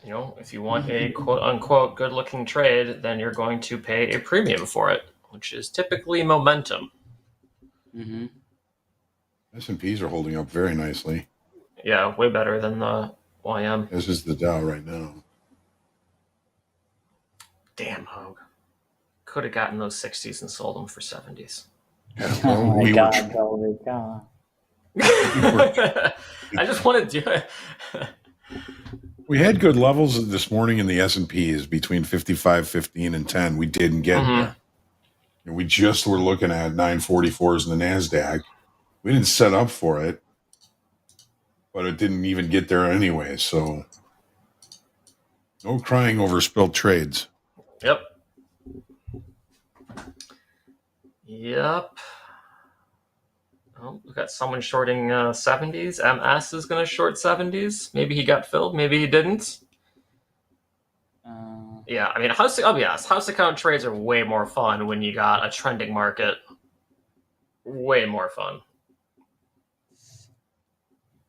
If you want a quote-unquote good-looking trade, then you're going to pay a premium for it, which is typically momentum. Mm-hmm. S&Ps are holding up very nicely. Yeah, way better than the YM. This is the Dow right now. Damn, Hoag. Could have gotten those 60s and sold them for 70s. Oh my God. I just want to do it. We had good levels this morning in the S&Ps between 55, 15, and 10. We didn't get there. And we just were looking at 944s in the NASDAQ. We didn't set up for it, but it didn't even get there anyway. So no crying over spilled trades. Yep. Oh, we got someone shorting 70s. MS is going to short 70s. Maybe he got filled. Maybe he didn't. Yeah, I mean, I'll be honest. House account trades are way more fun when you got a trending market. Way more fun.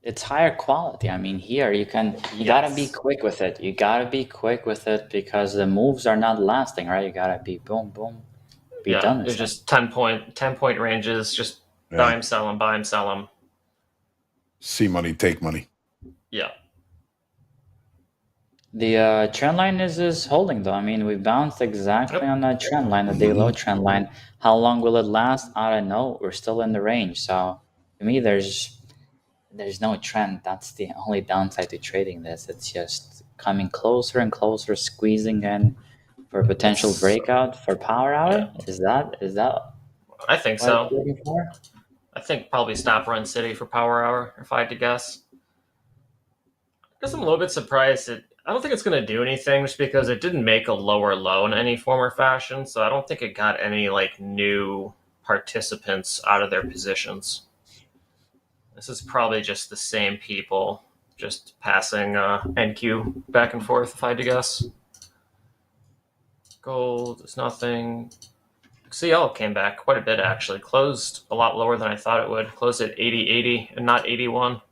It's higher quality. I mean, here you gotta be quick with it. You gotta be quick with it because the moves are not lasting, right? You gotta be boom, boom, be done. It's just 10 point ranges. Just buy them, sell them, buy them, sell them. See money, take money. Yeah. The trend line is holding though. I mean, we bounced exactly on that trend line, the day low trend line. How long will it last? I don't know. We're still in the range. So to me, there's no trend. That's the only downside to trading this. It's just coming closer and closer, squeezing in. for a potential breakout for power hour. Yeah. Is that? I think what so. it's looking for? I think probably stop run city for power hour, if I had to guess. I guess I'm a little bit surprised. I don't think it's going to do anything just because it didn't make a lower low in any form or fashion. So I don't think it got any like new participants out of their positions. This is probably just the same people just passing NQ back and forth, if I had to guess. Gold is nothing. CL came back quite a bit, actually. Closed a lot lower than I thought it would. Closed at 80.80 and not 81.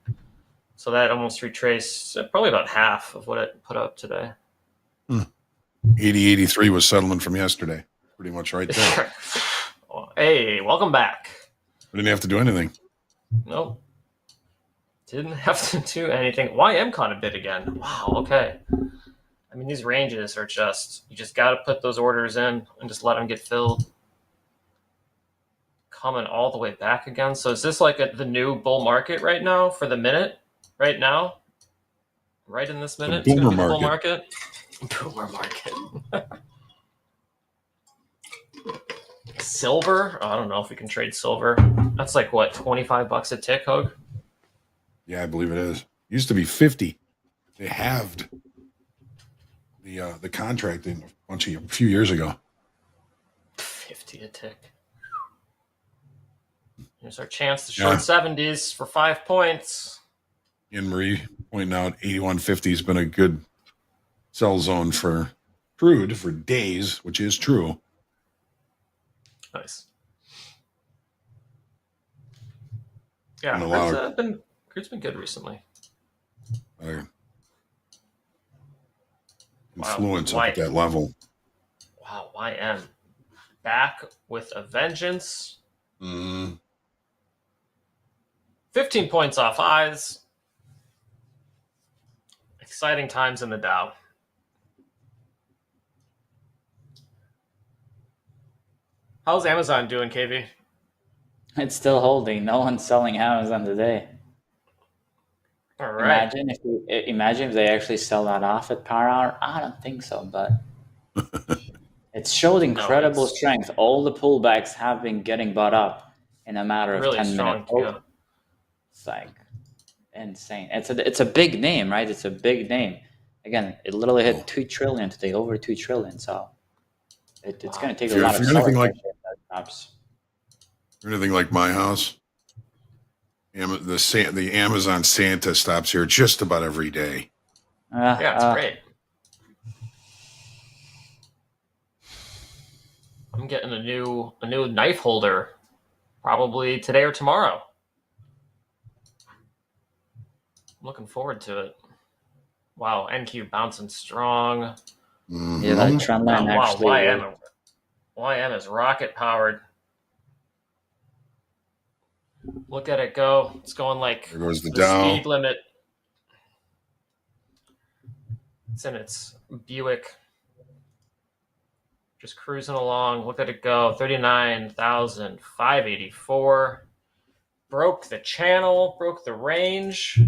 So that almost retraced probably about half of what it put up today. 80.83 was settlement from yesterday. Pretty much right there. Hey, welcome back. We didn't have to do anything. Nope. Didn't have to do anything. YM caught a bid again. Wow, okay. I mean, these ranges are just, you just got to put those orders in and just let them get filled. Coming all the way back again. So is this like the new bull market right now for the minute? Right now? Right in this minute? The It's going to boomer be the bull market? Boomer market. Silver? Oh, I don't know if we can trade silver. That's like, what, $25 a tick, Hoag? Yeah, I believe it is. Used to be 50. They halved the contract a few years ago. 50 a tick. Here's our chance to short 70s for 5 points. Ian Marie pointing out 81.50 has been a good sell zone for crude for days, which is true. Nice. Yeah, crude's been good recently. Influence up at that level. Wow, YM. Back with a vengeance. 15 points off highs. Exciting times in the Dow. How's Amazon doing, KV? It's still holding. No one's selling Amazon today. All right. Imagine if they actually sell that off at power hour. I don't think so, but it showed incredible strength. All the pullbacks have been getting bought up in a matter of really 10 strong, minutes. Yeah. It's like insane. It's a big name, right? It's a big name. Again, it literally hit 2 trillion today, over 2 trillion. So it's going to take a lot of anything like stops. anything like my house, the Amazon Santa stops here just about every day. Yeah, it's great. I'm getting a new knife holder probably today or tomorrow. I'm looking forward to it. Wow, NQ bouncing strong. Yeah, that trend line actually. YM is rocket powered. Look at it go. It's going like there goes the Dow. Speed limit. It's in its Buick. Just cruising along. Look at it go. 39,584. Broke the channel. Broke the range.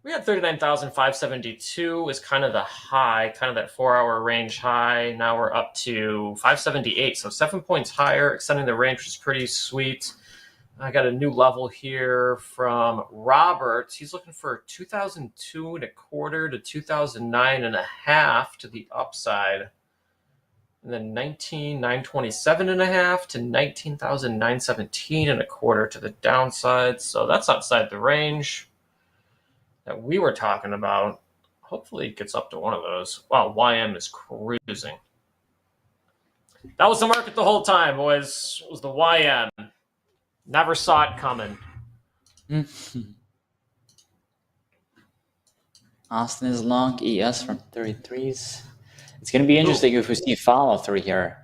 We had 39,572 is kind of the high, kind of that 4-hour range high. Now we're up to 578, so 7 points higher, extending the range, which is pretty sweet. I got a new level here from Robert. He's looking for 2002.25 to 2009.5 to the upside. And then 19,927.5 to 19,917.25 to the downside. So that's outside the range that we were talking about. Hopefully it gets up to one of those. Wow, YM is cruising. That was the market the whole time, boys. It was the YM. Never saw it coming. Austin is long, ES from 33s. It's going to be interesting if we see follow through here.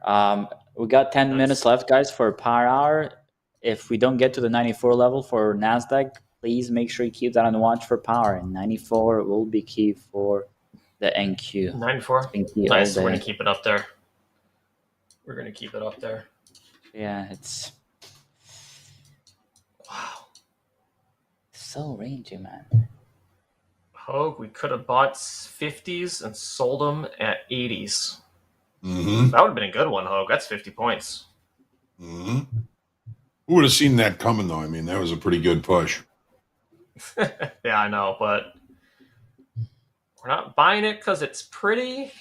We got 10 minutes left, guys, for power hour. If we don't get to the 94 level for NASDAQ, please make sure you keep that on the watch for power. And 94 will be key for the NQ. 94? Nice. We're going to keep it up there. We're going to keep it up there. Yeah, it's... Wow. So rangy, man. Hoag, we could have bought 50s and sold them at 80s. Mm-hmm. That would have been a good one, Hoag. That's 50 points. Mm-hmm. Who would have seen that coming, though? I mean, that was a pretty good push. Yeah, I know, but we're not buying it because it's pretty.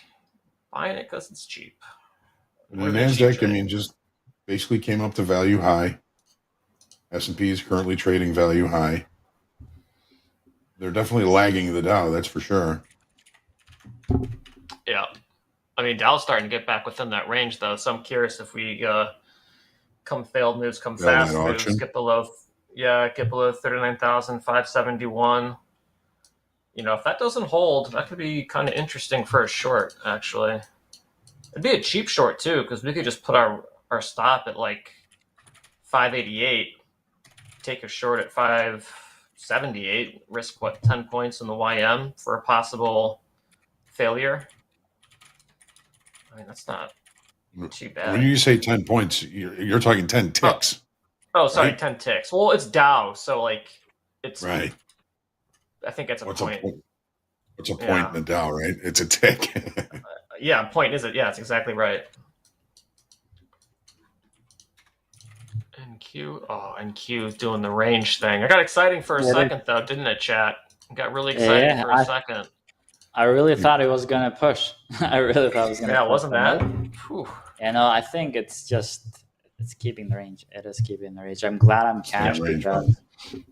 Buying it because it's cheap. And the NASDAQ, I mean, just basically came up to value high. S&P is currently trading value high. They're definitely lagging the Dow, that's for sure. Yeah. I mean, Dow's starting to get back within that range, though, so I'm curious if we come failed moves, come fast moves, get below 39,571. You know, if that doesn't hold, that could be kind of interesting for a short, actually. It'd be a cheap short, too, because we could just put our stop at, like, 588, take a short at 578, risk, 10 points in the YM for a possible failure. I mean, that's not too bad. When you say 10 points, you're talking 10 ticks. Oh, sorry, right? 10 ticks. Well, it's Dow, so, like, it's... Right. I think it's a point. What's a point in the Dow, right? It's a tick. Yeah, point is it? Yeah, it's exactly right. NQ. Oh, NQ is doing the range thing. I got exciting for a second, though, didn't it, chat? I got really excited for a second. I really thought it was going to push. I really thought it was going to push. Yeah, wasn't that? You know, I think it's keeping the range. It is keeping the range. I'm glad I'm cash because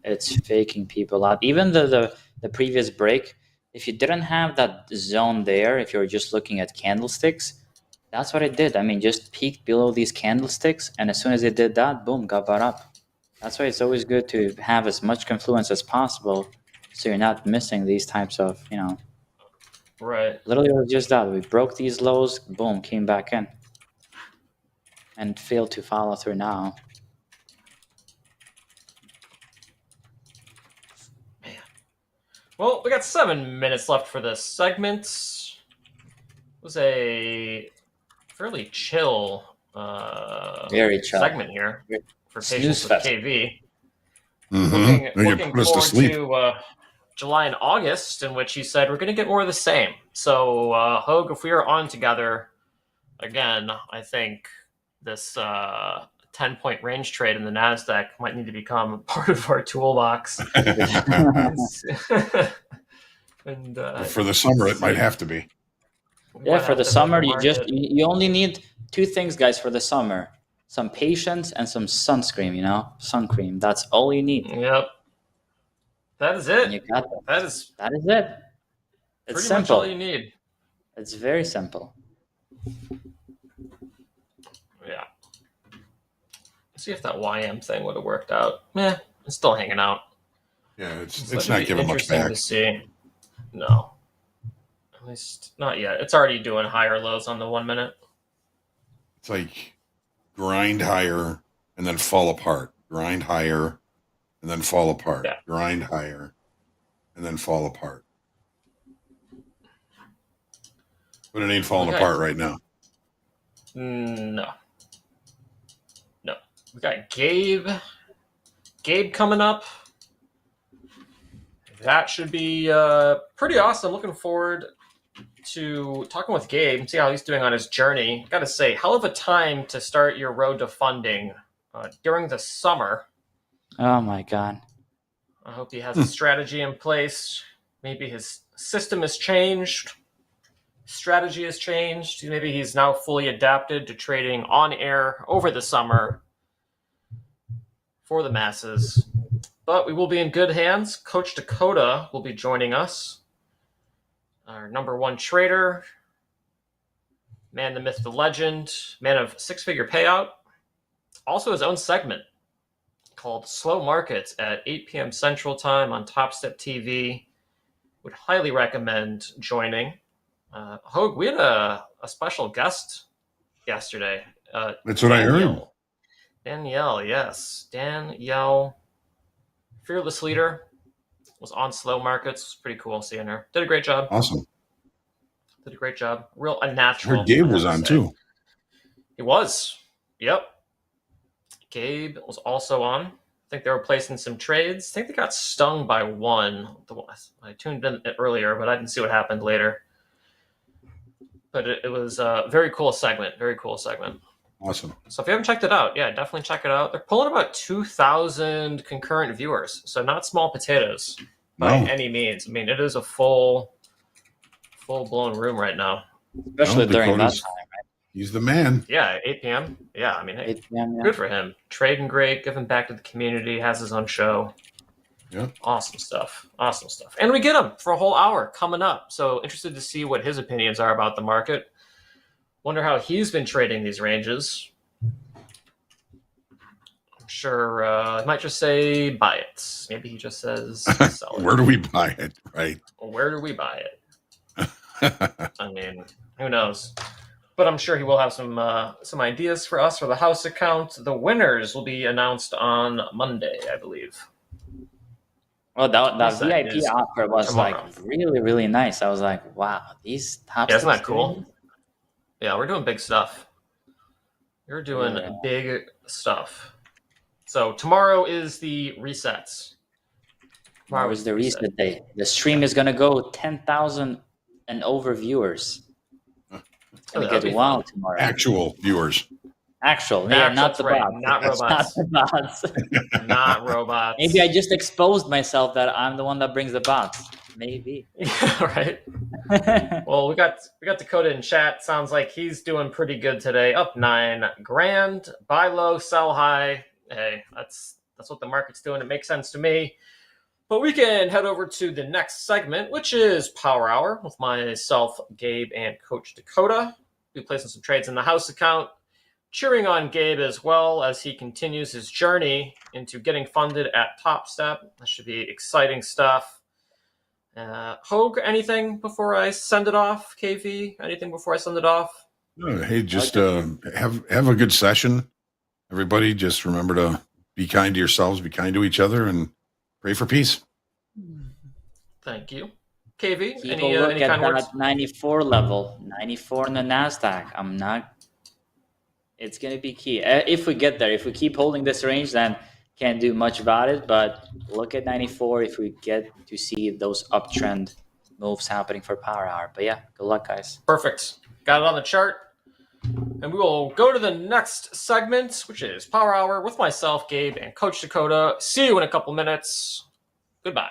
it's faking people out. Even the previous break, if you didn't have that zone there, if you were just looking at candlesticks, that's what it did. I mean, just peaked below these candlesticks, and as soon as it did that, boom, got bought up. That's why it's always good to have as much confluence as possible so you're not missing these types of, you know. Right. Literally, it was just that. We broke these lows, boom, came back in. And failed to follow through now. Man. Well, we got 7 minutes left for this segment. It was a fairly chill, very chill segment here for Patience with KV. Mm-hmm. Looking forward to July and August, in which he said we're going to get more of the same. So, Hoag, if we are on together again, I think this 10-point range trade in the NASDAQ might need to become part of our toolbox. And for the summer, it might have to be. Yeah, for the summer, you only need 2 things, guys, for the summer. Some patience and some sunscreen, you know? Sun cream. That's all you need. Yep. That is it. You got that is it. It's pretty simple. much all you need. It's very simple. Yeah. Let's see if that YM thing would have worked out. It's still hanging out. Yeah, it's not giving much interesting back. To see. No. At least not yet. It's already doing higher lows on the 1 minute. It's like grind higher and then fall apart. Grind higher and then fall apart. Yeah. Grind higher and then fall apart. But it ain't falling apart right now. No. We got Gabe coming up. That should be pretty awesome. Looking forward to talking with Gabe and see how he's doing on his journey. Got to say, hell of a time to start your road to funding during the summer. Oh, my God. I hope he has a strategy in place. Maybe his system has changed. Strategy has changed. Maybe he's now fully adapted to trading on air over the summer for the masses. But we will be in good hands. Coach Dakota will be joining us. Our #1 trader. Man, the myth, the legend. Man of 6-figure payout. Also his own segment called Slow Markets at 8 p.m. Central Time on TopstepTV. Would highly recommend joining. Hoag, we had a special guest yesterday. That's what I heard. Danielle, yes. Danielle, fearless leader, was on Slow Markets. It was pretty cool seeing her. Did a great job. Awesome. Did a great job. Real unnatural. I heard Gabe was on too. He was. Yep. Gabe was also on. think they were placing some trades. I think they got stung by one. I tuned in earlier, but I didn't see what happened later. But it was a very cool segment. Very cool segment. Awesome. So if you haven't checked it out, yeah, definitely check it out. They're pulling about 2,000 concurrent viewers, so not small potatoes by any means. I mean, it is a full-blown room right now. Especially during that Dakota's- time, right? He's the man. Yeah, 8 p.m. Yeah, I mean, hey, 8 p.m., yeah. good for him. Trading great, giving back to the community, has his own show. Yeah. Awesome stuff. Awesome stuff. And we get him for a whole hour coming up. So interested to see what his opinions are about the market. Wonder how he's been trading these ranges. I'm sure he might just say buy it. Maybe he just says sell it. Where do we buy it? Right. Where do we buy it? I mean, who knows? But I'm sure he will have some ideas for us for the house account. The winners will be announced on Monday, I believe. Well, that Yes, that VIP is offer was tomorrow. like really, really nice. I was like, wow, these top Yeah, isn't that steps cool? doing- Yeah, we're doing big stuff. You're doing Yeah. big stuff. So tomorrow is the resets. Tomorrow is the reset day. The stream is gonna go 10,000 and over viewers. It's gonna that'd get be wild fun. tomorrow. Actual viewers. Actual, yeah, not That's the right, bots. not robots. Not the bots. Not robots. Maybe I just exposed myself that I'm the one that brings the bots. Maybe. Right. Well, we got Dakota in chat. Sounds like he's doing pretty good today. Up $9,000. Buy low, sell high. Hey, that's what the market's doing. It makes sense to me. But we can head over to the next segment, which is Power Hour with myself, Gabe, and Coach Dakota. We'll be placing some trades in the house account, cheering on Gabe as well as he continues his journey into getting funded at TopStep. That should be exciting stuff. Hoag, anything before I send it off? KV, anything before I send it off? Hey, just have a good session. Everybody, just remember to be kind to yourselves, be kind to each other, and pray for peace. Thank you. KV, Keep any a look at kind that words? 94 level, 94 in the NASDAQ. It's going to be key. If we get there, if we keep holding this range, then can't do much about it. But look at 94 if we get to see those uptrend moves happening for Power Hour. But yeah, good luck, guys. Perfect. Got it on the chart. And we will go to the next segment, which is Power Hour with myself, Gabe, and Coach Dakota. See you in a couple minutes. Goodbye.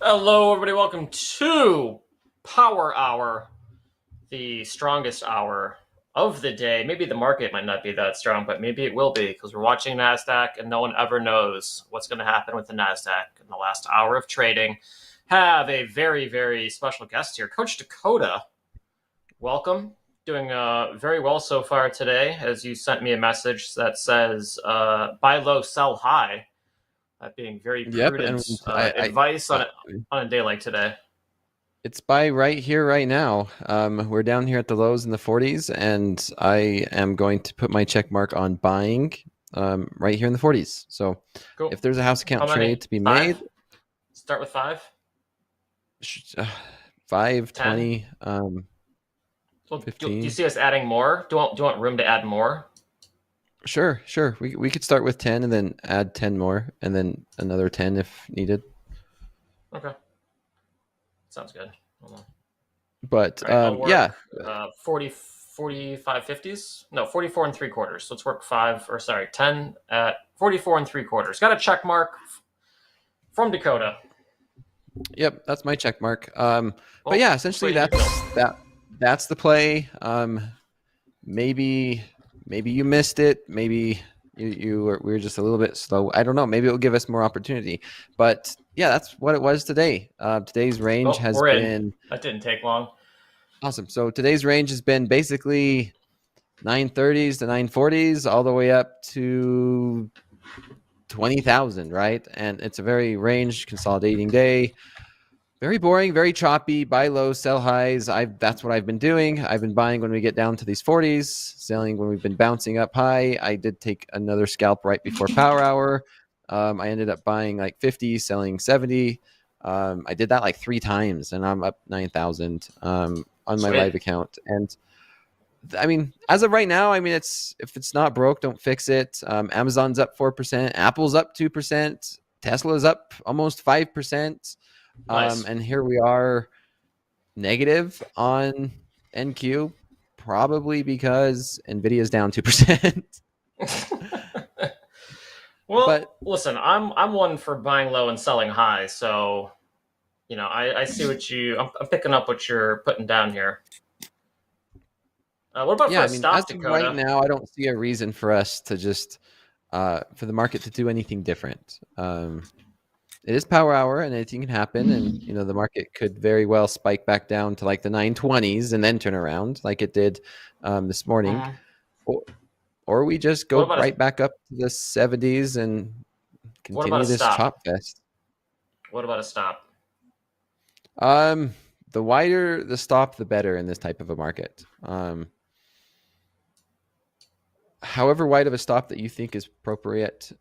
Hello, everybody. Welcome to Power Hour, the strongest hour of the day. Maybe the market might not be that strong, but maybe it will be because we're watching NASDAQ and no one ever knows what's going to happen with the NASDAQ in the last hour of trading. Have a very, very special guest here, Coach Dakota. Welcome. Doing very well so far today, as you sent me a message that says buy low, sell high. That being very prudent advice on a day like today. It's buy right here, right now. We're down here at the lows in the 40s, and I am going to put my check mark on buying right here in the 40s. So cool. If there's a house account trade to be made. Start with 5? 5, 20, Do 15. you see us adding more? Do you want room to add more? Sure. We could start with 10 and then add 10 more, and then another 10 if needed. Okay. Sounds good. Hold on. But right, yeah. 40, 45.50s. No, 44 and 3/4. So let's work 10 at 44 and 3/4. Got a check mark from Dakota. Yep, that's my check mark. But yeah, essentially that's the play. Maybe you missed it. Maybe we were just a little bit slow. I don't know. Maybe it will give us more opportunity. But yeah, that's what it was today. Today's range has been. That didn't take long. Awesome. So today's range has been basically 930s to 940s, all the way up to 20,000, right? And it's a very range consolidating day. Very boring, very choppy, buy low, sell highs. That's what I've been doing. I've been buying when we get down to these 40s, selling when we've been bouncing up high. I did take another scalp right before power hour. I ended up buying like 50, selling 70. I did that like 3 times, and I'm up 9,000 on my live account. And I mean, as of right now, I mean, if it's not broke, don't fix it. Amazon's up 4%, Apple's up 2%, Tesla's up almost 5%. Nice. And here we are negative on NQ, probably because Nvidia's down 2%. Well, listen, I'm one for buying low and selling high, so I see I'm picking up what you're putting down here. What about for a stop, as of Dakota? right now, I don't see a reason for us to just for the market to do anything different. It is power hour, and anything can happen, and the market could very well spike back down to like the 920s and then turn around like it did this morning, or we just go right back up to the 70s and continue this chop fest. What about a stop? The wider the stop, the better in this type of a market. However wide of a stop that you think is appropriate,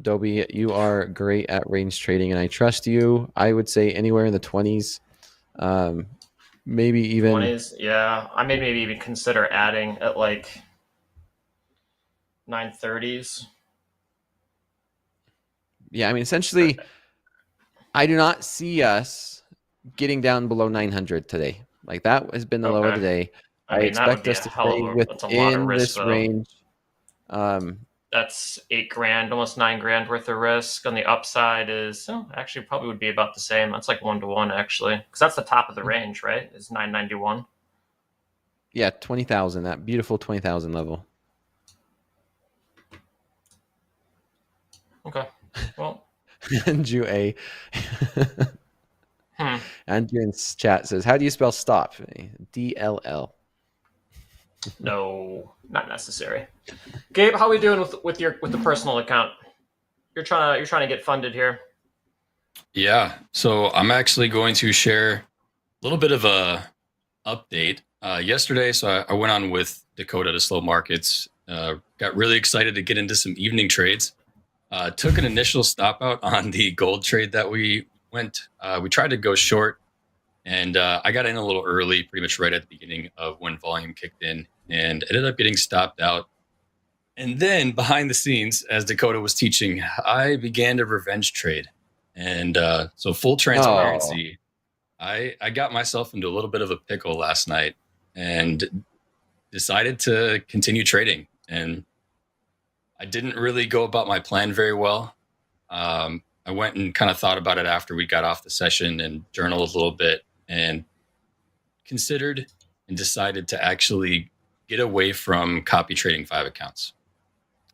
Dobie, you are great at range trading, and I trust you. I would say anywhere in the 20s, maybe even 20s. Yeah, I may maybe even consider adding at like 930s. Yeah, I mean, essentially, I do not see us getting down below 900 today. Like that has been the low of the day. I expect us to stay within this range. That's $8,000, almost $9,000 worth of risk. On the upside is actually probably would be about the same. That's like 1-to-1 actually, because that's the top of the range, right? Is 991. Yeah, 20,000. That beautiful 20,000 level. Okay. Well, Andrew A. Andrew in chat says, "How do you spell stop?" DLL. No, not necessary. Gabe, how are we doing with the personal account? You're trying to get funded here. Yeah, so I'm actually going to share a little bit of a update. Yesterday, so I went on with Dakota to slow markets. Got really excited to get into some evening trades. Took an initial stop out on the gold trade that we went. We tried to go short, and I got in a little early, pretty much right at the beginning of when volume kicked in, and ended up getting stopped out. And then behind the scenes, as Dakota was teaching, I began to revenge trade. And so full transparency, I got myself into a little bit of a pickle last night and decided to continue trading. And I didn't really go about my plan very well. I went and kind of thought about it after we got off the session and journaled a little bit and considered and decided to actually get away from copy trading 5 accounts.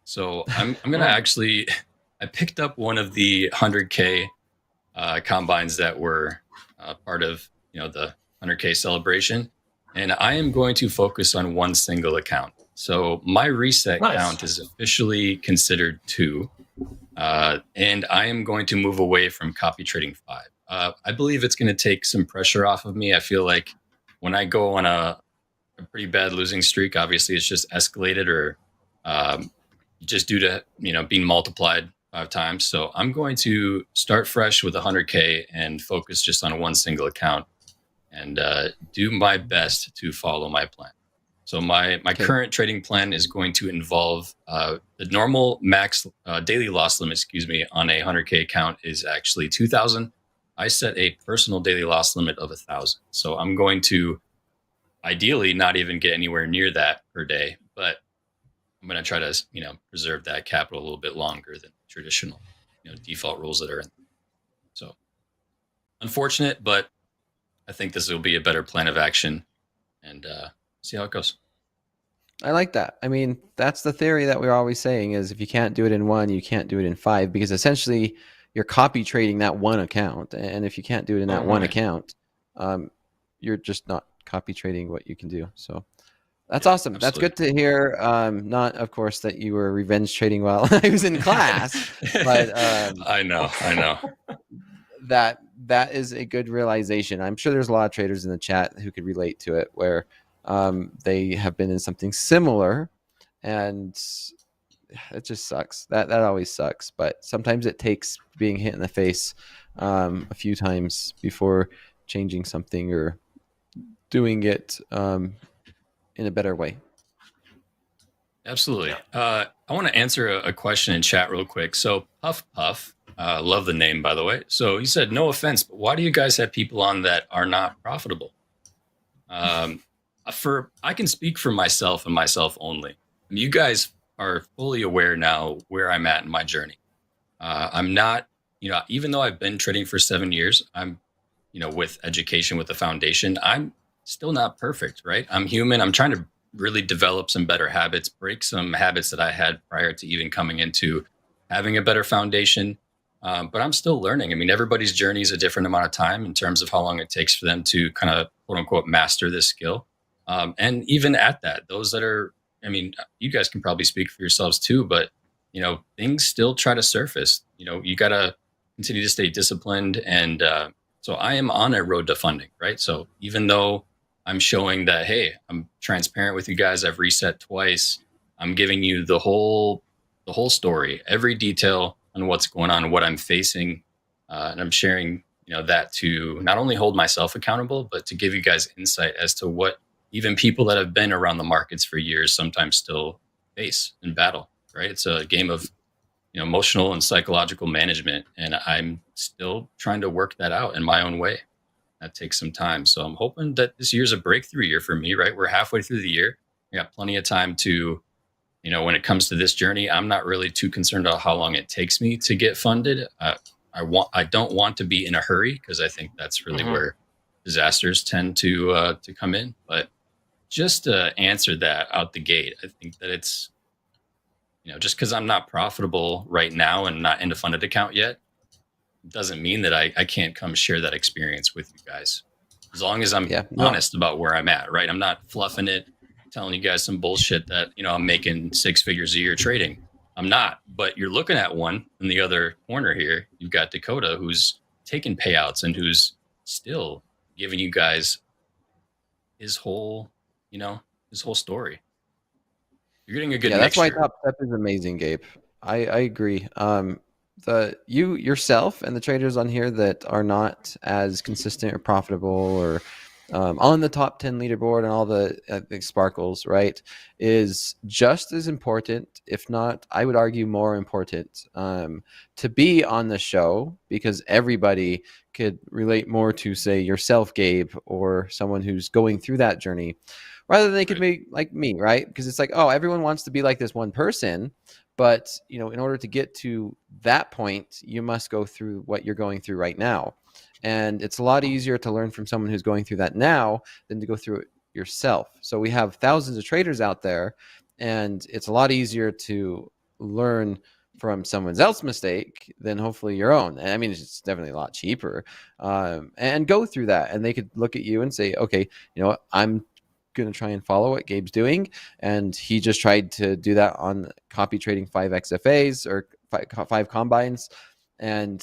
So I'm going to actually, I picked up one of the 100K combines that were part of, the 100K celebration. And I am going to focus on one single account. So my reset count is officially considered 2. And I am going to move away from copy trading 5. I believe it's going to take some pressure off of me. I feel like when I go on a pretty bad losing streak, obviously it's just escalated or just due to, being multiplied 5 times. So I'm going to start fresh with 100K and focus just on one single account and do my best to follow my plan. So my current trading plan is going to involve the normal max daily loss limit, on a 100K account is actually 2,000. I set a personal daily loss limit of 1,000. So I'm going to ideally not even get anywhere near that per day, but I'm going to try to, preserve that capital a little bit longer than traditional, default rules that are in. So unfortunate, but I think this will be a better plan of action, and see how it goes. I like that. I mean, that's the theory that we're always saying is if you can't do it in 1, you can't do it in 5, because essentially you're copy trading that one account. And if you can't do it in that one account, you're just not copy trading what you can do. So that's awesome. Absolutely. That's good to hear. Not, of course, that you were revenge trading while I was in class, but I know. That is a good realization. I'm sure there's a lot of traders in the chat who could relate to it, where they have been in something similar, and it just sucks. That always sucks. But sometimes it takes being hit in the face a few times before changing something or doing it in a better way. Absolutely. I want to answer a question in chat real quick. So Puff Puff, love the name, by the way. So he said, no offense, but why do you guys have people on that are not profitable? I can speak for myself and myself only. You guys are fully aware now where I'm at in my journey. I'm not, even though I've been trading for 7 years, I'm, with education, with the foundation, I'm still not perfect, right? I'm human. I'm trying to really develop some better habits, break some habits that I had prior to even coming into having a better foundation. But I'm still learning. I mean, everybody's journey is a different amount of time in terms of how long it takes for them to kind of quote unquote master this skill. And even at that, those that are, you guys can probably speak for yourselves too, but things still try to surface. You got to continue to stay disciplined. And so I am on a road to funding, right? So even though I'm showing that, hey, I'm transparent with you guys, I've reset twice, I'm giving you the whole story, every detail on what's going on, what I'm facing, and I'm sharing, that to not only hold myself accountable, but to give you guys insight as to what even people that have been around the markets for years sometimes still face and battle, right? It's a game of, emotional and psychological management, and I'm still trying to work that out in my own way. That takes some time. So I'm hoping that this year's a breakthrough year for me, right? We're halfway through the year. I got plenty of time to, when it comes to this journey, I'm not really too concerned about how long it takes me to get funded. I don't want to be in a hurry, because I think that's really where disasters tend to come in. But just to answer that out the gate, I think that it's, just because I'm not profitable right now and not in a funded account yet, doesn't mean that I can't come share that experience with you guys. As long as I'm honest about where I'm at, right? I'm not fluffing it, telling you guys some bullshit that, I'm making 6 figures a year trading. I'm not, but you're looking at one in the other corner here. You've got Dakota, who's taking payouts and who's still giving you guys his whole story. You're getting a good that's mixture. why Topstep is amazing, Gabe. I agree. You yourself and the traders on here that are not as consistent or profitable or on the top 10 leaderboard and all the sparkles, right, is just as important, if not, I would argue more important, to be on the show, because everybody could relate more to, say, yourself, Gabe, or someone who's going through that journey, rather than they could be like me, right? Because it's like, oh, everyone wants to be like this one person. But, in order to get to that point, you must go through what you're going through right now. And it's a lot easier to learn from someone who's going through that now than to go through it yourself. So we have thousands of traders out there, and it's a lot easier to learn from someone else's mistake than hopefully your own. And it's definitely a lot cheaper, and go through that. And they could look at you and say, okay, I'm going to try and follow what Gabe's doing, and he just tried to do that on copy trading 5 XFAs or 5 combines, and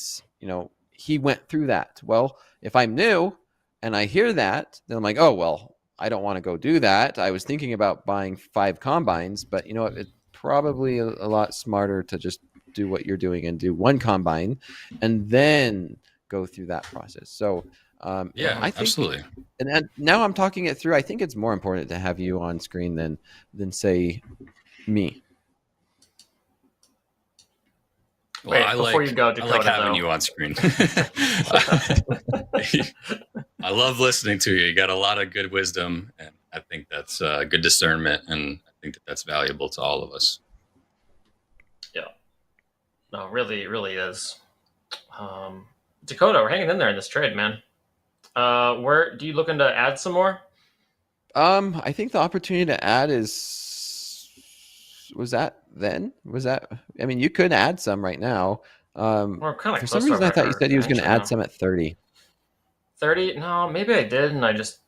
he went through that. Well, if I'm new and I hear that, then I'm like, oh well, I don't want to go do that. I was thinking about buying 5 combines, but it's probably a lot smarter to just do what you're doing and do 1 combine and then go through that process. So I think, absolutely. And now I'm talking it through. I think it's more important to have you on screen than say me. Well, Wait, before you go, Dakota, I like having you on screen. I love listening to you. You got a lot of good wisdom, and I think that's good discernment, and I think that that's valuable to all of us. Yeah. No, really, really is. Dakota, we're hanging in there in this trade, man. Where do you looking to add some more? I think the opportunity to add was that. I mean, you could add some right now. We're kind of for some reason I thought you said he was going to add some at 30. 30? No, maybe I did, and I just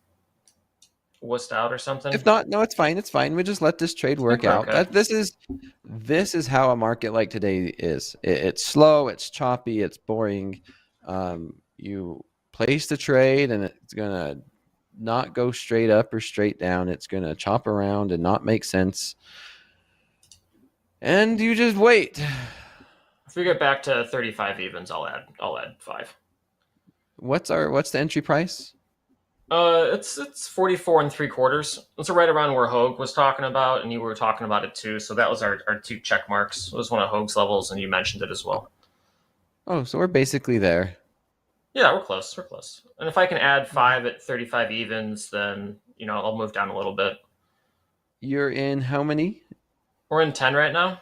wussed out or something. If not, no, it's fine. It's fine. We just let this trade work out. Okay. This is how a market like today is. It's slow. It's choppy. It's boring. You place the trade, and it's gonna not go straight up or straight down. It's gonna chop around and not make sense. And you just wait. If we get back to 35 evens, I'll add 5. What's the entry price? It's 44 3/4. It's right around where Hoag was talking about, and you were talking about it too. So that was our 2 check marks. It was one of Hoag's levels, and you mentioned it as well. Oh, so we're basically there. Yeah, we're close. We're close. And if I can add 5 at 35 evens, then I'll move down a little bit. You're in how many? We're in 10 right now.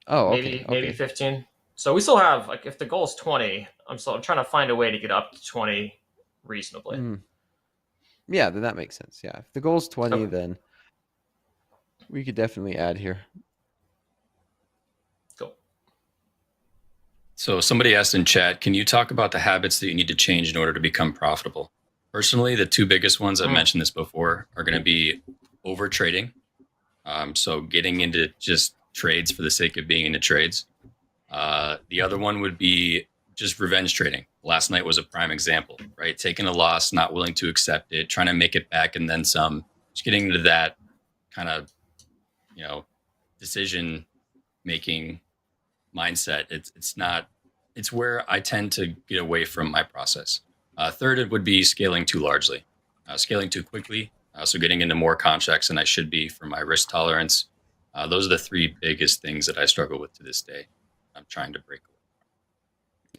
Oh, okay. Maybe 15. So we still have, like, if the goal is 20, I'm trying to find a way to get up to 20 reasonably. Yeah, then that makes sense. Yeah, if the goal's 20, then we could definitely add here. Cool. So somebody asked in chat, can you talk about the habits that you need to change in order to become profitable? Personally, the 2 biggest ones, I've mentioned this before, are going to be over trading. So getting into just trades for the sake of being into trades. The other one would be just revenge trading. Last night was a prime example, right? Taking a loss, not willing to accept it, trying to make it back and then some. Just getting into that kind of, decision making mindset. It's where I tend to get away from my process. Third, it would be scaling too largely, scaling too quickly. So getting into more contracts than I should be for my risk tolerance. Those are the 3 biggest things that I struggle with to this day. I'm trying to break away.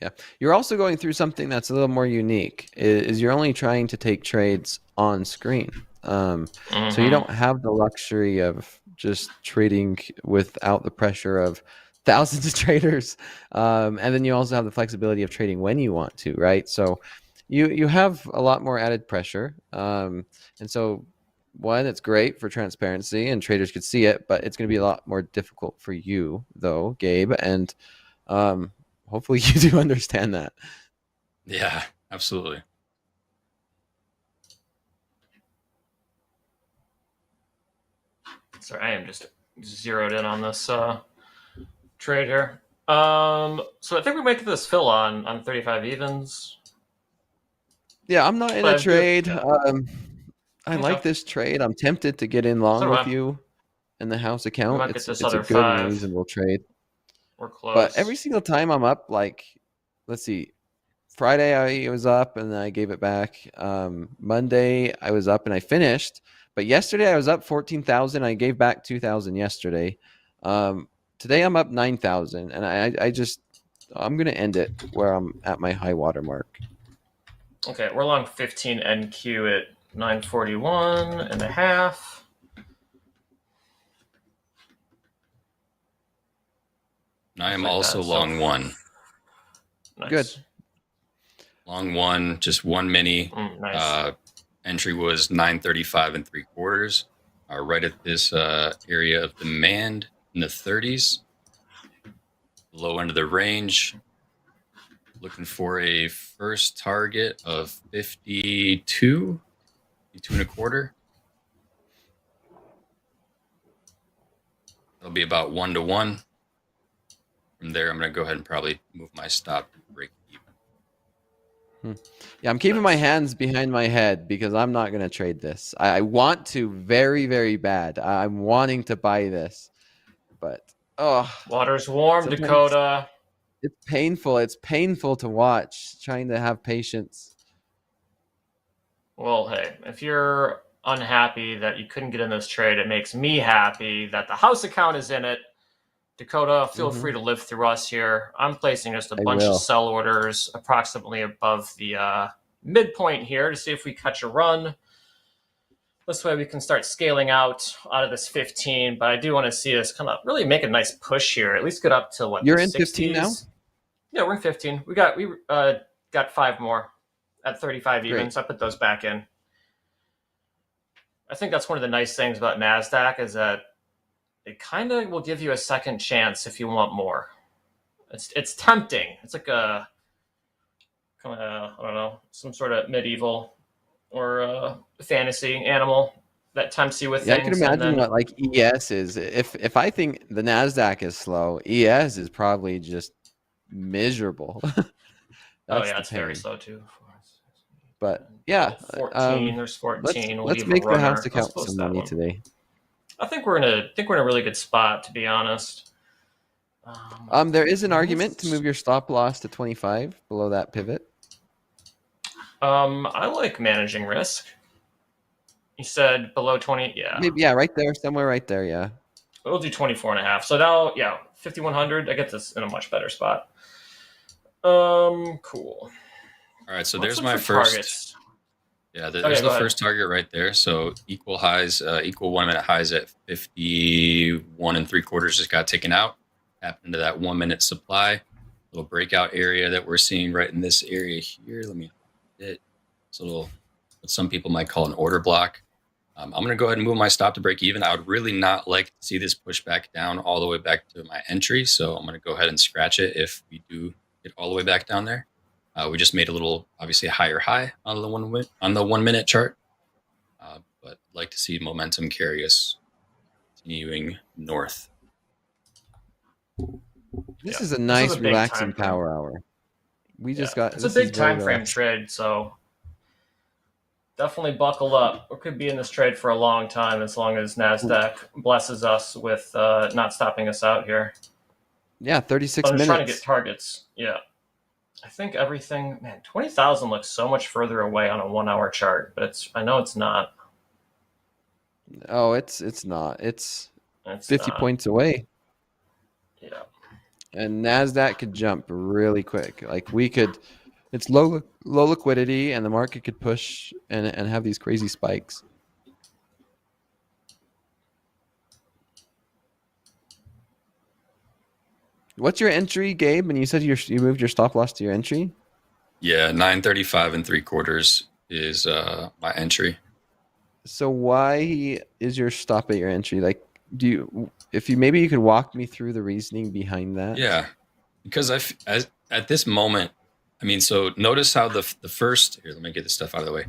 Yeah. You're also going through something that's a little more unique, is you're only trying to take trades on screen. So you don't have the luxury of just trading without the pressure of thousands of traders. And then you also have the flexibility of trading when you want to, right? So you have a lot more added pressure. And so one, it's great for transparency and traders could see it, but it's going to be a lot more difficult for you though, Gabe. And hopefully you do understand that. Yeah, absolutely. Sorry, I am just zeroed in on this trade here. So I think we make this fill on 35 evens. Yeah, I'm not in a trade. I like this trade. I'm tempted to get in long with you in the house account. It's a good and reasonable trade. We're close. But every single time I'm up, like, let's see, Friday I was up and then I gave it back. Monday I was up and I finished. But yesterday I was up 14,000. I gave back 2,000 yesterday. Today I'm up 9,000, and I'm gonna end it where I'm at my high water mark. Okay, we're long 15 NQ at 941.5. I am also long 1. Nice. Good. Long 1, just 1 mini. Nice. Entry was 935 3/4. Right at this area of demand in the 30s. Low end of the range. Looking for a first target of 52 1/4. It'll be about 1 to 1. From there, I'm going to go ahead and probably move my stop to break even. Yeah, I'm keeping my hands behind my head because I'm not going to trade this. I want to very, very bad. I'm wanting to buy this, but water's warm, Dakota. It's painful. It's painful to watch. Trying to have patience. Well, hey, if you're unhappy that you couldn't get in this trade, it makes me happy that the house account is in it. Dakota, feel free to live through us here. I'm placing just a bunch of sell orders approximately above the midpoint here to see if we catch a run. This way we can start scaling out of this 15, but I do want to see us kind of really make a nice push here. At least get up to what? You're the in 15 now? Yeah, we're in 15. We got 5 more at 35 even, Great. so I put those back in. I think that's one of the nice things about NASDAQ is that it kind of will give you a second chance if you want more. It's tempting. It's like a kind of, I don't know, some sort of medieval or fantasy animal that tempts you with Yeah, things. I can imagine what like ES is. If I think the NASDAQ is slow, ES is probably just miserable. Oh yeah, it's very slow too. But yeah, 14. There's 14. Let's make the house account some money today. I think we're in a really good spot, to be honest. There is an argument to move your stop loss to 25 below that pivot. I like managing risk. You said below 20, yeah. Maybe, yeah, right there, somewhere right there, yeah. We'll do 24.5. So now, yeah, 5,100. I get this in a much better spot. Cool. All right, so there's my first. Targets. Yeah, there's the first target right there. So equal highs, equal 1 minute highs at 51 3/4 just got taken out. Tapped into that 1 minute supply. Little breakout area that we're seeing right in this area here. Let me hit. It's a little, what some people might call an order block. I'm going to go ahead and move my stop to break even. I would really not like to see this push back down all the way back to my entry. So I'm going to go ahead and scratch it if we do get all the way back down there. We just made a little, obviously, a higher high on the 1 minute chart, but like to see momentum carry us continuing north. This is a nice, relaxing power hour. We just got. It's a big time frame trade, so definitely buckle up. We could be in this trade for a long time as long as NASDAQ blesses us with not stopping us out here. Yeah, 36 minutes. I'm just trying to get targets. Yeah. I think everything, man, 20,000 looks so much further away on a 1 hour chart, but I know it's not. Oh, it's not. It's 50 points away. Yeah. And NASDAQ could jump really quick. Like it's low liquidity and the market could push and have these crazy spikes. What's your entry, Gabe? And you said you moved your stop loss to your entry? Yeah, 935 3/4 is my entry. So why is your stop at your entry? Like, maybe you could walk me through the reasoning behind that? Yeah, because at this moment, I mean, so notice how the first, here, let me get this stuff out of the way.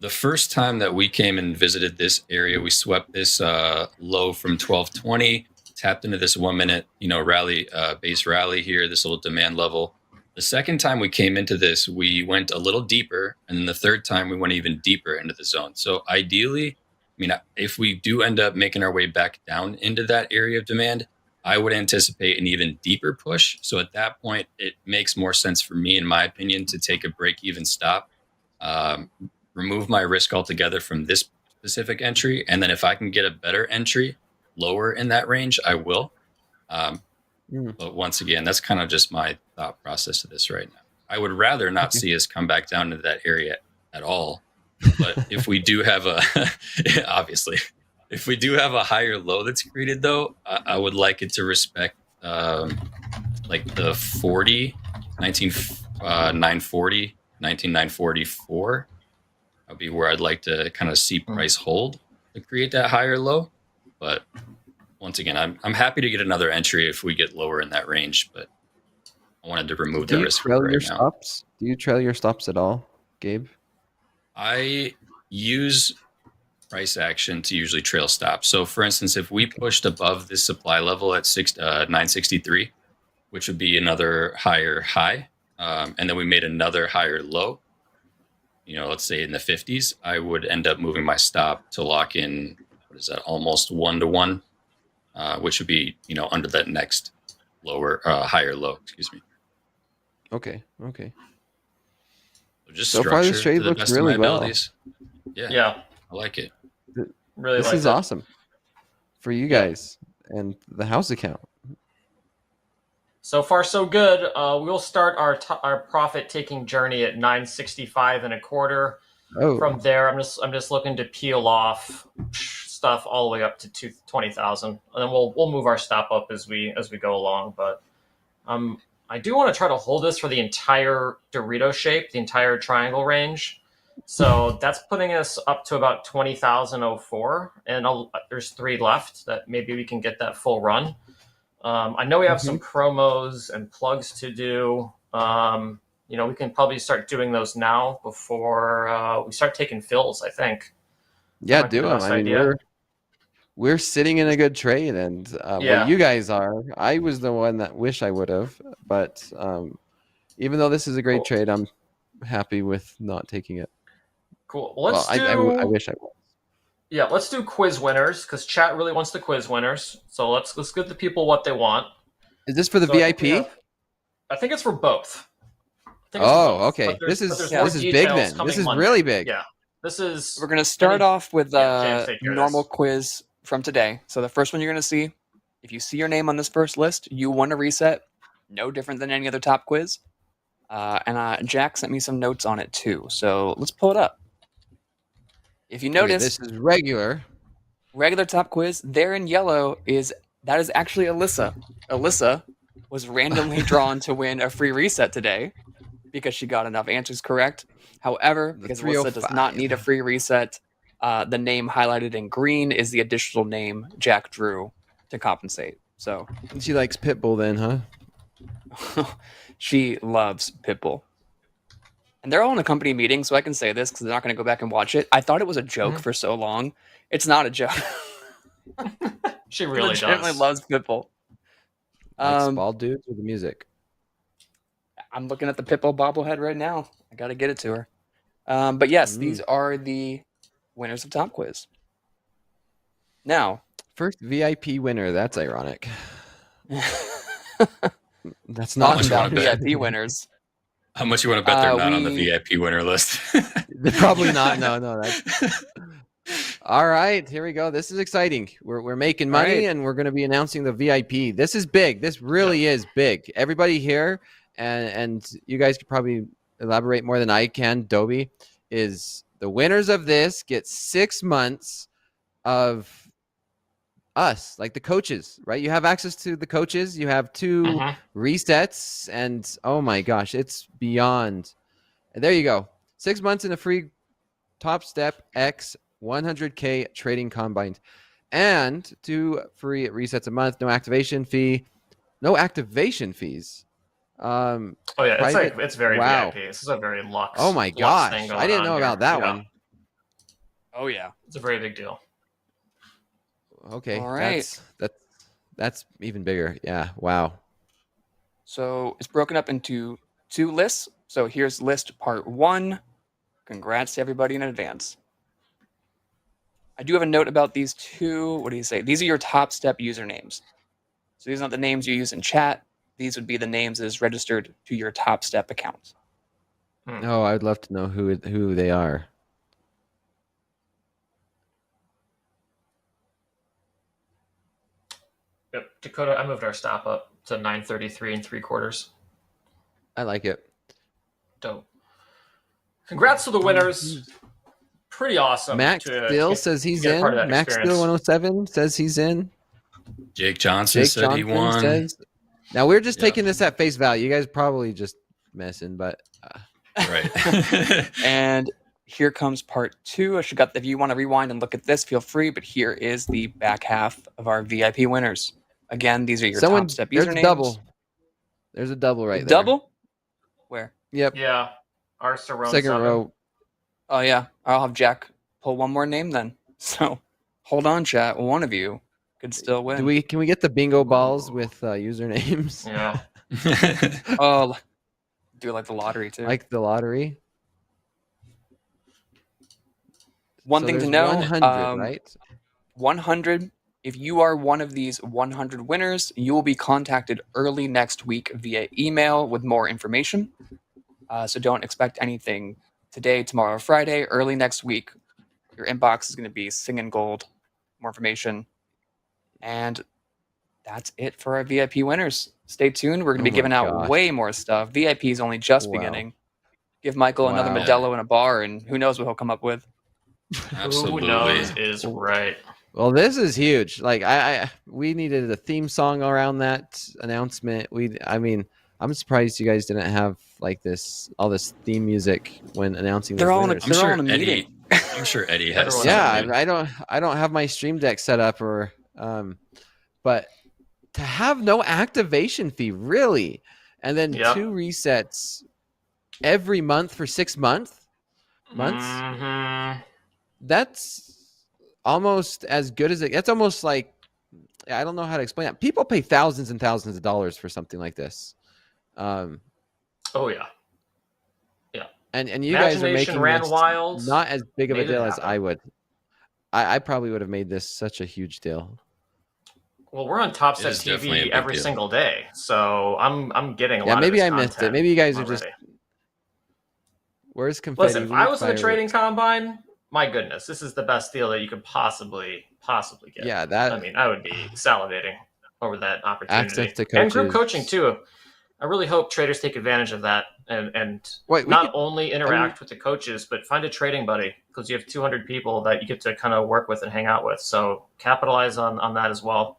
The first time that we came and visited this area, we swept this low from 1220, tapped into this 1 minute, rally, base rally here, this little demand level. The second time we came into this, we went a little deeper. And then the third time we went even deeper into the zone. So ideally, I mean, if we do end up making our way back down into that area of demand, I would anticipate an even deeper push. So at that point, it makes more sense for me, in my opinion, to take a break-even stop, remove my risk altogether from this specific entry. And then if I can get a better entry lower in that range, I will. But once again, that's kind of just my thought process of this right now. I would rather not see us come back down to that area at all. But if we do have obviously, if we do have a higher low that's created, though, I would like it to respect like the 19,940, 19,944. That'd be where I'd like to kind of see price hold to create that higher low. But once again, I'm happy to get another entry if we get lower in that range, but I wanted to remove the risk right now. Stops? Do you trail your stops at all, Gabe? I use price action to usually trail stops. So for instance, if we pushed above this supply level at 963, which would be another higher high, and then we made another higher low, let's say in the 50s, I would end up moving my stop to lock in, what is that, almost 1-to-1, which would be, under that next higher low, excuse me. Okay. Just so far, this trade looks really well. Yeah, I like it. Really, this is awesome for you guys and the house account. So far, so good. We'll start our profit-taking journey at 965 1/4. From there, I'm just looking to peel off stuff all the way up to 20,000, and then we'll move our stop up as we go along. But I do want to try to hold this for the entire Dorito shape, the entire triangle range. So that's putting us up to about 20,004, and there's 3 left that maybe we can get that full run. I know we have some promos and plugs to do. We can probably start doing those now before we start taking fills, I think. Yeah, do them. I mean, we're sitting in a good trade, and what you guys are, I was the one that wish I would have, but even though this is a great trade, I'm happy with not taking it. Cool. Well, I wish I was. Yeah, let's do quiz winners because chat really wants the quiz winners. So let's give the people what they want. Is this for the VIP? I think it's for both. Okay. This is big then. This is really big. Yeah. This is. We're going to start off with the normal quiz from today. So the first one you're going to see, if you see your name on this first list, you won a reset. No different than any other top quiz. And Jack sent me some notes on it too. So let's pull it up. If you notice, this is regular top quiz. There in yellow is actually Alyssa. Alyssa was randomly drawn to win a free reset today because she got enough answers correct. However, because Alyssa does not need a free reset, the name highlighted in green is the additional name Jack drew to compensate. So she likes Pitbull then, huh? She loves Pitbull. And they're all in a company meeting, so I can say this because they're not going to go back and watch it. I thought it was a joke for so long. It's not a joke. She really legitimately does. loves Pitbull. Bald dudes with the music. I'm looking at the Pitbull bobblehead right now. I got to get it to her. But yes, these are the winners of Top Quiz. Now, first VIP winner. That's ironic. That's not about VIP winners. How much you want to bet they're not on the VIP winner list? Probably not. No. All right, here we go. This is exciting. We're making money, and we're going to be announcing the VIP. This is big. This really is big. Everybody here, and you guys could probably elaborate more than I can. Dobie, is the winners of this get 6 months of us, like the coaches, right? You have access to the coaches. You have 2 resets, and oh my gosh, it's beyond. And there you go. 6 months in a free Topstep X 100K trading combined, and 2 free resets a month. No activation fee. No activation fees. It's very VIP. This is a very Lux. Oh my gosh, I didn't know about that one. Oh yeah, it's a very big deal. Okay, all right. That's even bigger. Yeah, wow. So it's broken up into 2 lists. So here's list part 1. Congrats to everybody in advance. I do have a note about these 2. What do you say? These are your Topstep usernames. So these are not the names you use in chat. These would be the names that is registered to your Topstep account. Oh, I'd love to know who they are. Yep, Dakota, I moved our stop up to 933 3/4. I like it. Dope. Congrats to the winners. Pretty awesome. Max Still says he's in. Max Still 107 says he's in. Jake Johnson said he won. Now we're just taking this at face value. You guys probably just messing, but right. And here comes part 2. If you want to rewind and look at this, feel free. But here is the back half of our VIP winners. Again, these are your Topstep usernames. There's a double. There's a double right there. Double? Where? Yep. Yeah. Our Second 7. Row. Oh yeah, I'll have Jack pull one more name then. So hold on, chat. One of you could still win. Can we get the bingo balls with usernames? Yeah. Oh, do like the lottery too. Like the lottery. One thing to know, 100, right? 100. If you are one of these 100 winners, you will be contacted early next week via email with more information. So don't expect anything today, tomorrow, or Friday. Early next week, your inbox is going to be singing gold, more information. And that's it for our VIP winners. Stay tuned. We're going to be giving out way more stuff. VIP is only just beginning. Give Michael another Wow. Modelo in a bar, and who knows what he'll come up with. Who knows is right. Well, this is huge. Like we needed a theme song around that announcement. I'm surprised you guys didn't have like all this theme music when announcing. They're those all in a, winners. they're all in a meeting. I'm sure Eddie has. Yeah, I don't have my Stream Deck set up but to have no activation fee, really, and then 2 resets every month for 6 months. Mm-hmm. That's almost as good as it. That's almost like, I don't know how to explain that. People pay thousands and thousands of dollars for something like this. Oh yeah. And you guys are making ran this wild, not as big of a made it deal as happen. I would. I probably would have made this such a huge deal. Well, we're on It Topstep is definitely a TV big every deal. single day, so I'm getting a lot Yeah, of maybe this I missed it. content Maybe you guys are already. just. Where's confetti? Listen, if We I need was in the fireworks. trading combine, my goodness, this is the best deal that you could possibly get. Yeah, that. I mean, I would be salivating over that opportunity. Access to And group coaches. coaching too. I really hope traders take advantage of that and Wait, not only interact with the coaches, but find a trading buddy, because you have 200 people that you get to kind of work with and hang out with. So capitalize on that as well.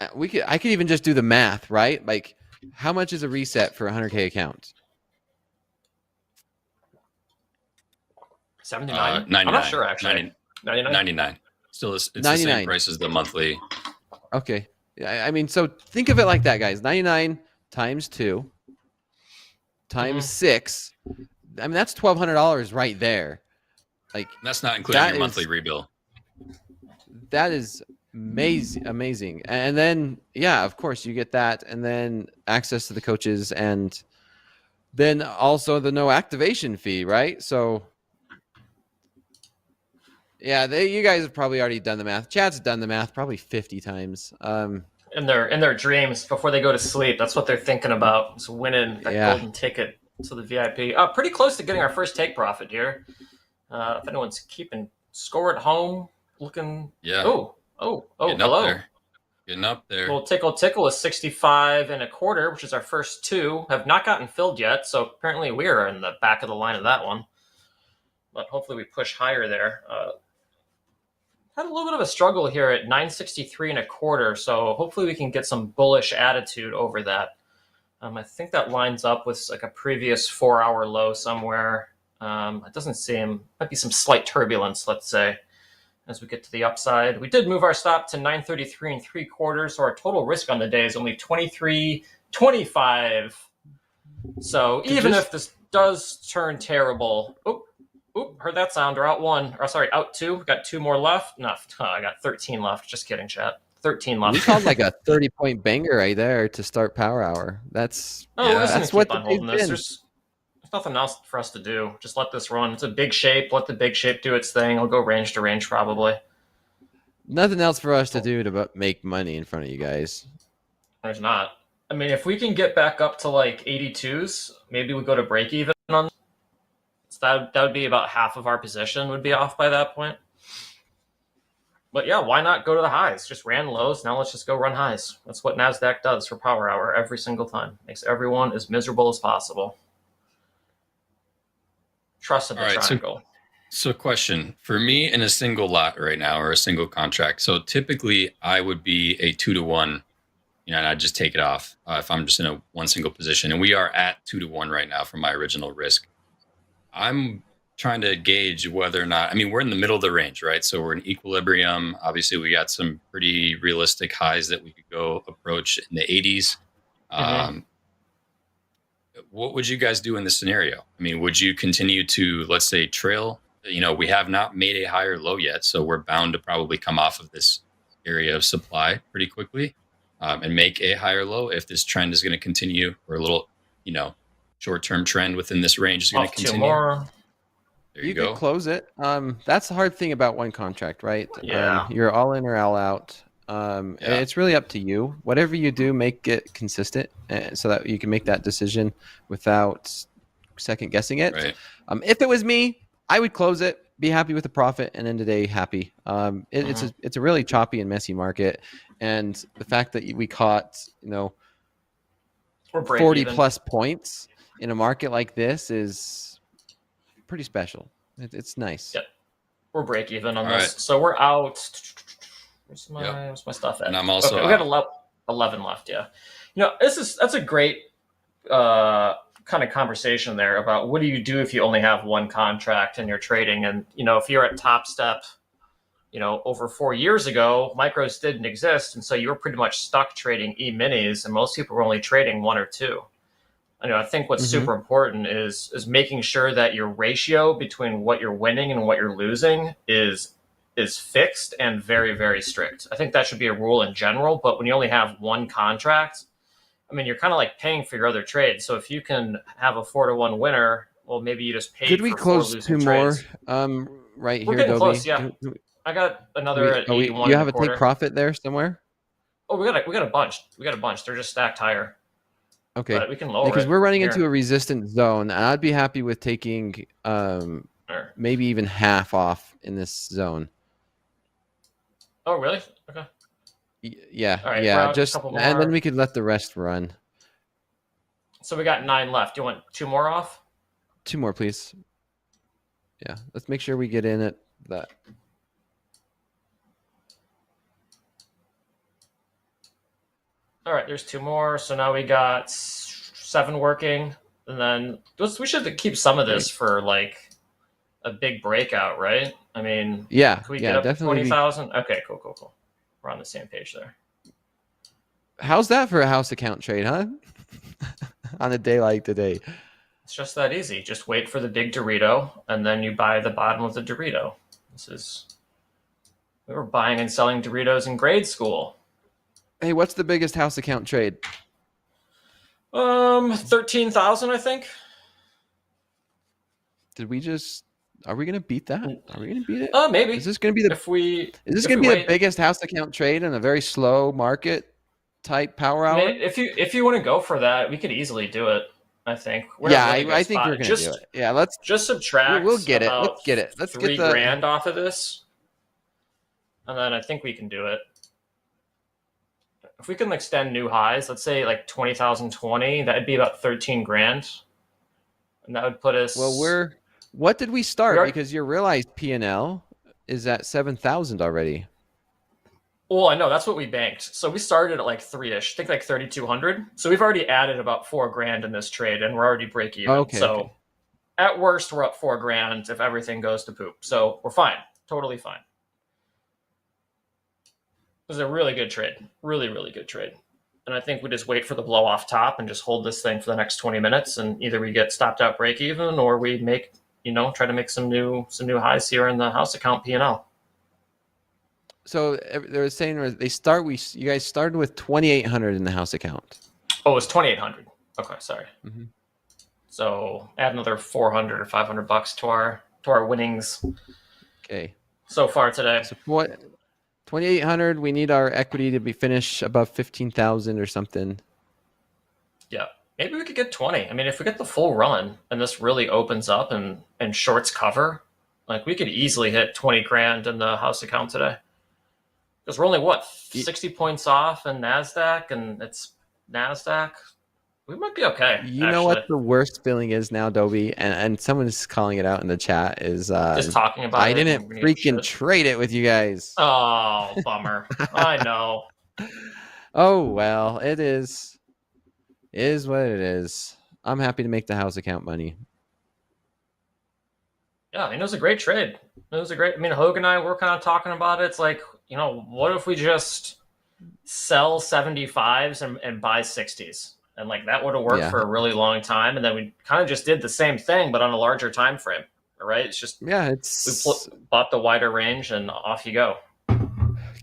I could even just do the math, right? Like, how much is a reset for a 100K account? 79? 99. I'm not sure, actually. 99. Still, it's the 99. same price as the monthly. Okay. I mean, so think of it like that, guys. 99 times 2 times 6. I mean, that's $1,200 right there. Like, That's not including that your monthly is- rebill. That is amazing. And then, yeah, of course, you get that, and then access to the coaches, and then also the no activation fee, right? So, yeah, you guys have probably already done the math. Chad's done the math probably 50 times. In their dreams before they go to sleep, that's what they're thinking about. Is winning that Yeah. golden ticket to the VIP. Pretty close to getting our first take profit here. If anyone's keeping score at home, looking. Yeah. Oh, Getting hello. up there. Getting up there. Well, tickle is 65 and a quarter, which is our first two. Have not gotten filled yet, so apparently we are in the back of the line of that one. But hopefully we push higher there. Had a little bit of a struggle here at 963 and a quarter, so hopefully we can get some bullish attitude over that. I think that lines up with like a previous 4-hour low somewhere. It doesn't seem, might be some slight turbulence, let's say, as we get to the upside. We did move our stop to 933 and 3/4, so our total risk on the day is only 23.25. So even if this does turn terrible, heard that sound. We're out one, or sorry, out two. We got 2 more left. No, I got 13 left. Just kidding, chat. 13 left. We called like a 30-point banger right there to start Power Hour. That's we're just that's gonna what keep on the holding day's this. been. There's nothing else for us to do. Just let this run. It's a big shape. Let the big shape do its thing. I'll go range to range probably. Nothing else for us to do to make money in front of you guys. There's not. I mean, if we can get back up to like 82s, maybe we go to break even on. So that would be about half of our position would be off by that point. But yeah, why not go to the highs? Just ran lows. Now let's just go run highs. That's what NASDAQ does for Power Hour every single time. Makes everyone as miserable as possible. Trust in the triangle. So question for me in a single lot right now, or a single contract. So typically I would be a 2-to-1, and I'd just take it off if I'm just in a one single position. And we are at 2-to-1 right now from my original risk. I'm trying to gauge whether or not, I mean, we're in the middle of the range, right? So we're in equilibrium. Obviously, we got some pretty realistic highs that we could go approach in the 80s. What would you guys do in this scenario? I mean, would you continue to, let's say, trail? We have not made a higher low yet, so we're bound to probably come off of this area of supply pretty quickly and make a higher low if this trend is going to continue, or a little, short-term trend within this range is going to continue. 2 more. There you go. Could close it. That's the hard thing about one contract, right? Yeah. You're all in or all out. And it's really up to you. Whatever you do, make it consistent so that you can make that decision without second guessing it. Right. If it was me, I would close it, be happy with the profit, and end the day happy. It's a really choppy and messy market, and the fact that we caught 40 plus points in a market like this is pretty special. It's nice. Yep. We're break even on All this. right. So we're out. Where's my stuff at? And I'm also we got 11 left. Yeah. That's a great kind of conversation there about what do you do if you only have one contract and you're trading. And, if you're at Topstep, over 4 years ago, micros didn't exist. And so you were pretty much stuck trading E-minis, and most people were only trading one or two. I think what's super important is making sure that your ratio between what you're winning and what you're losing is fixed and very, very strict. I think that should be a rule in general, but when you only have one contract, you're kind of like paying for your other trades. So if you can have a 4-to-1 winner, well, maybe you just paid Could we for close 4 two losing more trades. right We're here, getting Dobie? close, yeah. I got another at 81. You have a take profit there somewhere? Oh, we got a bunch. They're just stacked higher. Okay. But we can lower because it we're running here. into a resistant zone, and I'd be happy with taking maybe even half off in this zone. Oh, really? Okay. Yeah, All right, yeah. round, Just couple and more. then we could let the rest run. So we got 9 left. Do you want 2 more off? 2 more, please. Yeah, let's make sure we get in at that. All right, there's 2 more. So now we got 7 working, and then we should keep some of this for like a big breakout, right? Yeah, can we yeah, get up definitely. to 20,000? Okay, cool. We're on the same page there. How's that for a house account trade, huh? On a day like today. It's just that easy. Just wait for the big Dorito, and then you buy the bottom of the Dorito. We were buying and selling Doritos in grade school. Hey, what's the biggest house account trade? 13,000, I think. Did we just? Are we gonna beat that? Are we gonna beat it? Maybe. Is this gonna be the? Is this gonna be the biggest house account trade in a very slow market type power hour? If you want to go for that, we could easily do it. I think. I think we're gonna do it. Yeah, let's just subtract. We'll get it. Let's get it. Let's get the $3,000 off of this, and then I think we can do it. If we can extend new highs, let's say like 20,020, that'd be about $13,000, and that would put us. Well, what did we start? Because your realized P&L is at 7,000 already. Well, I know that's what we banked. So we started at like 3-ish, I think like 3,200. So we've already added about $4,000 in this trade, and we're already break even. Okay. So at worst, we're up $4,000 if everything goes to poop. So we're fine, totally fine. It was a really good trade, really, really good trade. And I think we just wait for the blow off top and just hold this thing for the next 20 minutes, and either we get stopped out break even, or we make, try to make some new highs here in the house account P&L. So they were saying you guys started with 2,800 in the house account. Oh, it was 2,800. Okay, sorry. Mm-hmm. So add another $400 or $500 to our winnings. Okay. So far today. So what? 2,800. We need our equity to be finished above 15,000 or something. Yeah, maybe we could get 20. If we get the full run and this really opens up and shorts cover, like we could easily hit $20,000 in the house account today. Because we're only 60 points off in NASDAQ, and it's NASDAQ. We might be okay. You know what the worst feeling is now, Dobie, and someone is calling it out in the chat, is just talking about I didn't freaking trade it with you guys. Oh, bummer. I know. Oh, well, it is what it is. I'm happy to make the house account money. Yeah, it was a great trade. Hoag and I were kind of talking about it. It's like, what if we just sell 75s and buy 60s? And like that would have worked for a really long time. And then we kind of just did the same thing, but on a larger time frame. Right? It's just we bought the wider range, and off you go.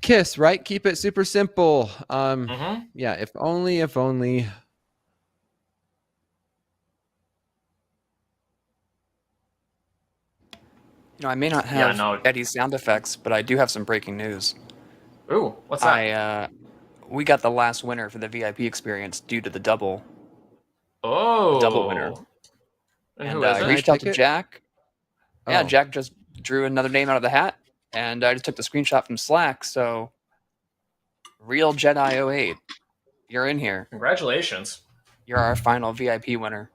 KISS, right? Keep it super simple. Yeah, if only. I may not have Eddie's sound effects, but I do have some breaking news. Ooh, what's that? We got the last winner for the VIP experience due to the double. Oh, the double winner. And I reached out to Jack. Oh. Yeah, Jack just drew another name out of the hat, and I just took the screenshot from Slack. So, Real Jedi 08, you're in here. Congratulations! You're our final VIP winner.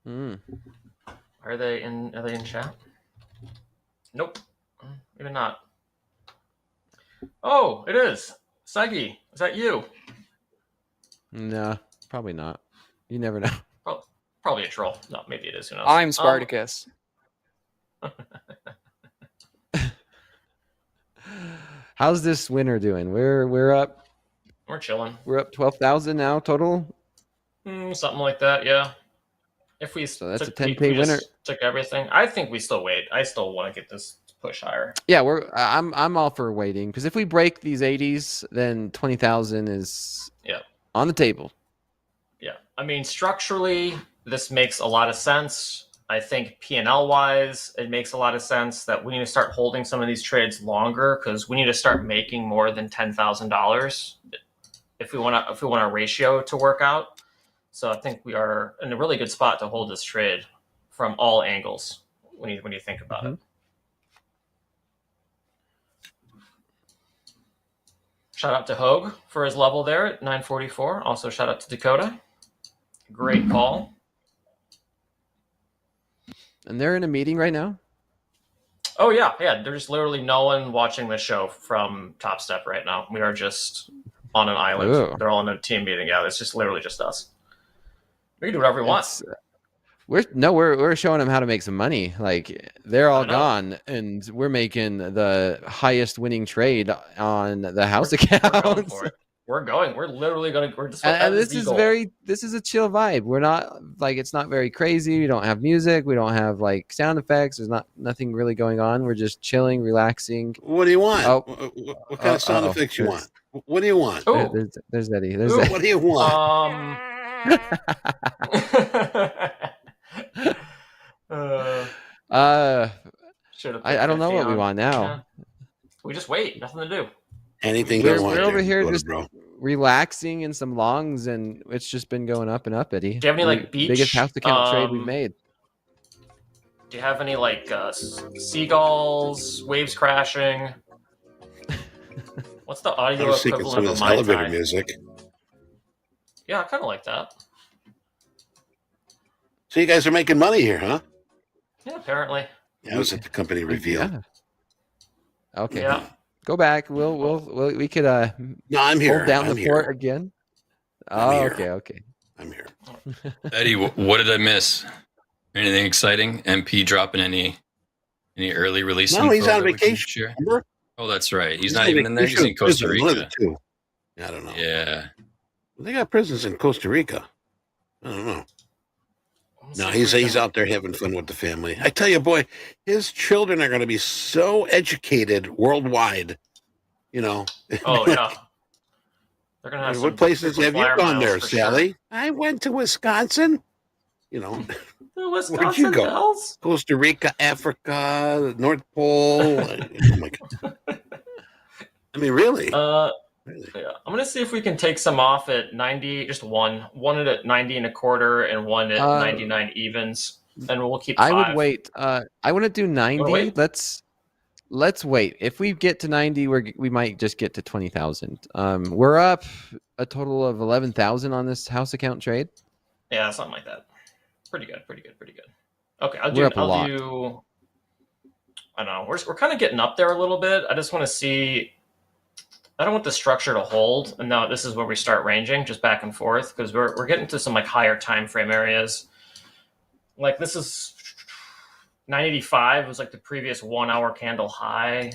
Are they in chat? Nope. Even not. Oh, it is. Segi, is that you? No, probably not. You never know. Probably a troll. No, maybe it is. Who knows? I'm Spartacus. How's this winner doing? We're up. We're chilling. We're up 12,000 now total. Something like that, yeah. If we So that's took, a 10K if we winner. just took everything, I think we still wait. I still want to get this push higher. Yeah, I'm all for waiting because if we break these 80s, then 20,000 is on the table. Yeah, I mean structurally, this makes a lot of sense. I think P&L wise, it makes a lot of sense that we need to start holding some of these trades longer because we need to start making more than $10,000 if we want a ratio to work out. So I think we are in a really good spot to hold this trade from all angles when you think about it. Shout out to Hoag for his level there at 944. Also shout out to Dakota. Great call. And they're in a meeting right now? Oh, yeah. There's literally no one watching this show from Topstep right now. We are just on an island. Ooh. They're all in a team meeting. Yeah, it's just literally just us. We can do whatever we want. We're showing them how to make some money. Like they're all gone, and we're making the highest winning trade on the house account. We're going. We're literally going to. We're just. And this is a chill vibe. We're not like it's not very crazy. We don't have music. We don't have like sound effects. There's nothing really going on. We're just chilling, relaxing. What do you want? Oh, what kind of sound effects you want? What do you want? There's Eddie. There's What do you want? I don't know what we want now. Yeah. We just wait. Nothing to do. Anything we're you want. over here just relaxing in some longs, and it's just been going up and up, Eddie. Do you have any like beach? Biggest house account trade we've made. Do you have any like seagulls, waves crashing? What's the audio I was thinking equivalent some of of a this Mai elevator Tai? music. Yeah, I kind of like that. So you guys are making money here, huh? Yeah, apparently. Yeah, I was at the company reveal. Yeah. Okay. Yeah. Go back. We could No, I'm here. hold down I'm the here. fort again. I'm here. Okay. I'm here. Eddie, what did I miss? Anything exciting? MP dropping any early release? No, he's info on that we can vacation. share? Remember? Oh, that's right. He's He's not on even in there. He's in Costa prison, one of the Rica. two. I don't know. Yeah. They got prisons in Costa Rica. I don't know. No, he's out there having fun with the family. I tell you, boy, his children are going to be so educated worldwide. You know. Oh yeah. They're gonna have What some places have you flyer gone miles there, for Sally? Sure. I went to Wisconsin. You know. The Where'd Wisconsin you go? Dells? Costa Rica, Africa, North Pole. Oh my God. I mean, really? Yeah. I'm gonna see if we can take some off at 90. Just one at 90 and a quarter, and one at 99 evens. And we'll keep. I 5. would wait. I want to do 90. wait? Let's wait. If we get to 90, we might just get to 20,000. We're up a total of 11,000 on this house account trade. Yeah, something like that. Pretty good. Okay, I'll We're up a lot. do. I don't know. We're kind of getting up there a little bit. I just want to see. I don't want the structure to hold, and now this is where we start ranging, just back and forth, because we're getting to some like higher time frame areas. Like this is 985 was like the previous 1 hour candle high.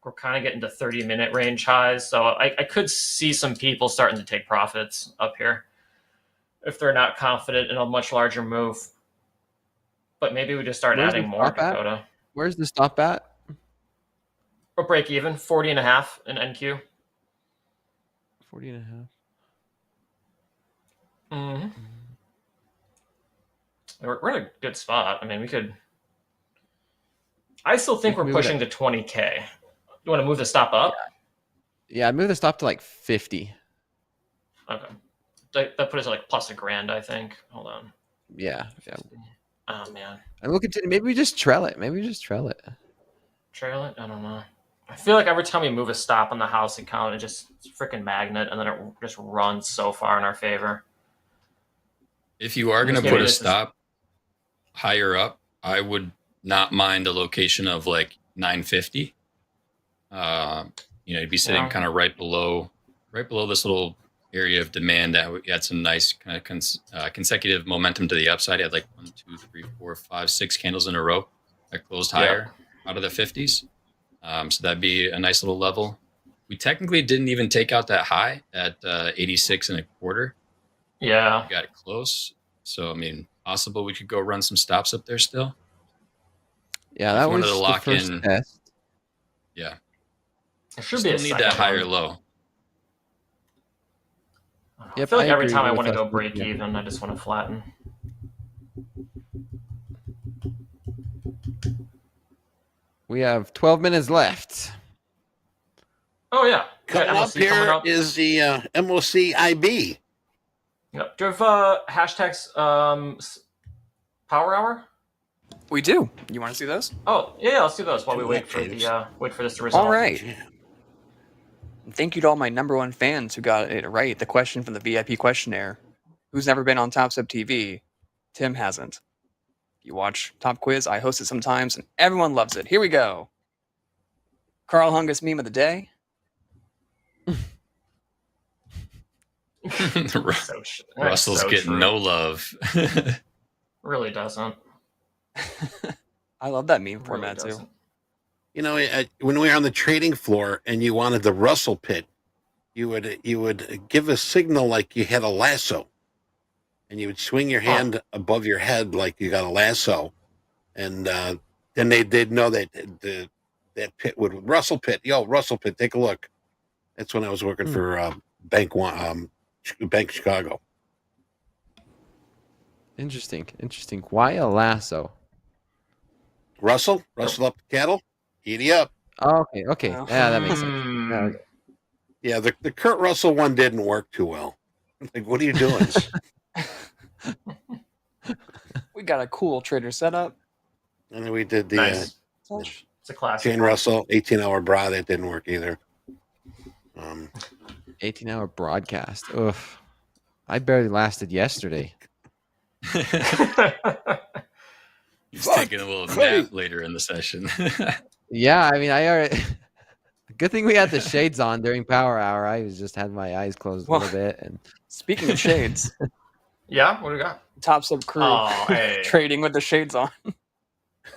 We're kind of getting to 30-minute range highs, so I could see some people starting to take profits up here if they're not confident in a much larger move. But maybe we just start adding more, Dakota. Where's the stop at? Or break even, 40.5 in NQ. 40.5. Mm-hmm. We're in a good spot. I mean, we could. I still think we're pushing to 20K. You want to move the stop up? Yeah, I'd move the stop to like 50. Okay. That put us at like plus $1,000, I think. Hold on. Yeah. Oh man. And we'll continue. Maybe we just trail it. Trail it? I don't know. I feel like every time we move a stop on the house account, it's freaking magnet, and then it just runs so far in our favor. If you are going to put a stop higher up, I would not mind a location of like 950. You'd be sitting kind of right below this little area of demand that had some nice kind of consecutive momentum to the upside. It had like 1, 2, 3, 4, 5, 6 candles in a row that closed higher out of the 50s. So that'd be a nice little level. We technically didn't even take out that high at 86 and a quarter. Yeah. We got it close. So, I mean, possible we could go run some stops up there still. Yeah, that was the first test. Yeah. It should still be need that higher low. I feel like every time I want to go break even, I just want to flatten. We have 12 minutes left. Oh, yeah. Coming up here is the MOCIB. Yep. Do you have hashtags Power Hour? We do. You want to see those? Oh, yeah, let's do those while we wait for this to resolve. All right. Thank you to all my #1 fans who got it right. The question from the VIP questionnaire. Who's never been on Topstep TV? Tim hasn't. You watch TopQuiz. I host it sometimes, and everyone loves it. Here we go. Carl Hungus meme of the day. Russell's getting no love. Really doesn't. I love that meme format too. You know, when we were on the trading floor and you wanted the Russell pit, you would give a signal like you had a lasso, and you would swing your hand above your head like you got a lasso, and then they'd know that that pit would Russell pit. Yo, Russell pit, take a look. That's when I was working for Bank Chicago. Interesting. Why a lasso? Russell up the cattle, giddy up. Oh, okay. Yeah, that makes sense. Yeah, the Kurt Russell one didn't work too well. Like, what are you doing? We got a cool trader setup. And then we did the nice. It's a classic. Jane Russell 18-hour bra. That didn't work either. 18-hour broadcast. Ugh. I barely lasted yesterday. He's taking a little nap later in the session. Yeah, I mean, I already. Good thing we had the shades on during Power Hour. I just had my eyes closed a little bit. And speaking of shades, yeah, what do we got? Topstep crew trading with the shades on.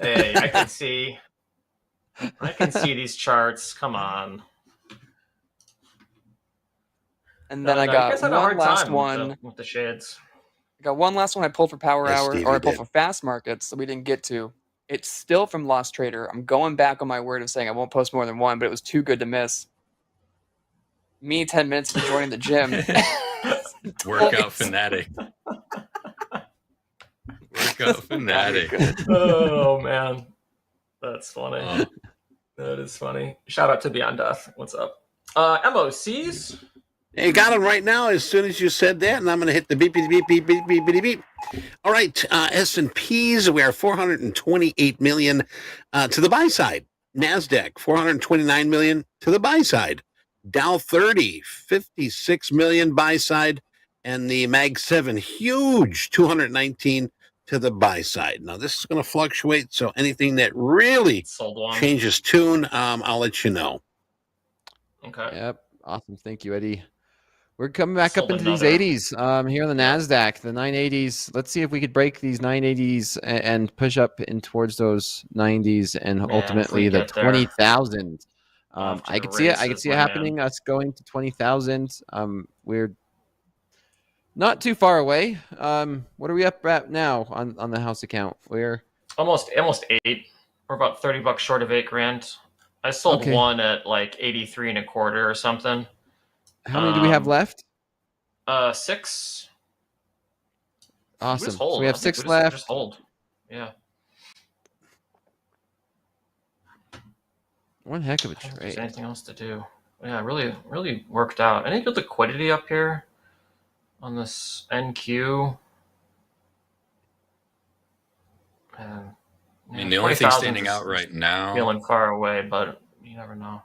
Hey, I can see these charts. Come on. And then I got one last one with the shades. I got one last one I pulled for Power Hour, or I pulled for Fast Markets that we didn't get to. It's still from Lost Trader. I'm going back on my word of saying I won't post more than one, but it was too good to miss. Me 10 minutes from joining the gym. Workout fanatic. Workout fanatic. Oh, man. That's funny. That is funny. Shout out to Beyond Death. What's up? MOCs? You got them right now as soon as you said that, and I'm going to hit the beep, beep, beep, beep, beep, beep, beep, beep. All right, S&Ps, we are 428 million to the buy side. NASDAQ, 429 million to the buy side. Dow 30, 56 million buy side. And the Mag 7, huge, 219 to the buy side. Now, this is going to fluctuate, so anything that really changes tune, I'll let you know. Okay. Yep. Awesome. Thank you, Eddie. We're coming back up into these 80s here on the NASDAQ, the 980s. Let's see if we could break these 980s and push up in towards those 90s and ultimately the 20,000. I could see it. I could see it happening, us going to 20,000. We're not too far away. What are we up at now on the house account? We're almost 8. We're about $30 short of $8,000. I sold one at like 83 and a quarter or something. How many do we have left? 6. Awesome. So we have 6 left. Just hold. Yeah. One heck of a trade. trade. Anything else to do? Yeah, really worked out. Any good liquidity up here on this NQ? I mean, the only thing standing out right now, feeling far away, but you never know.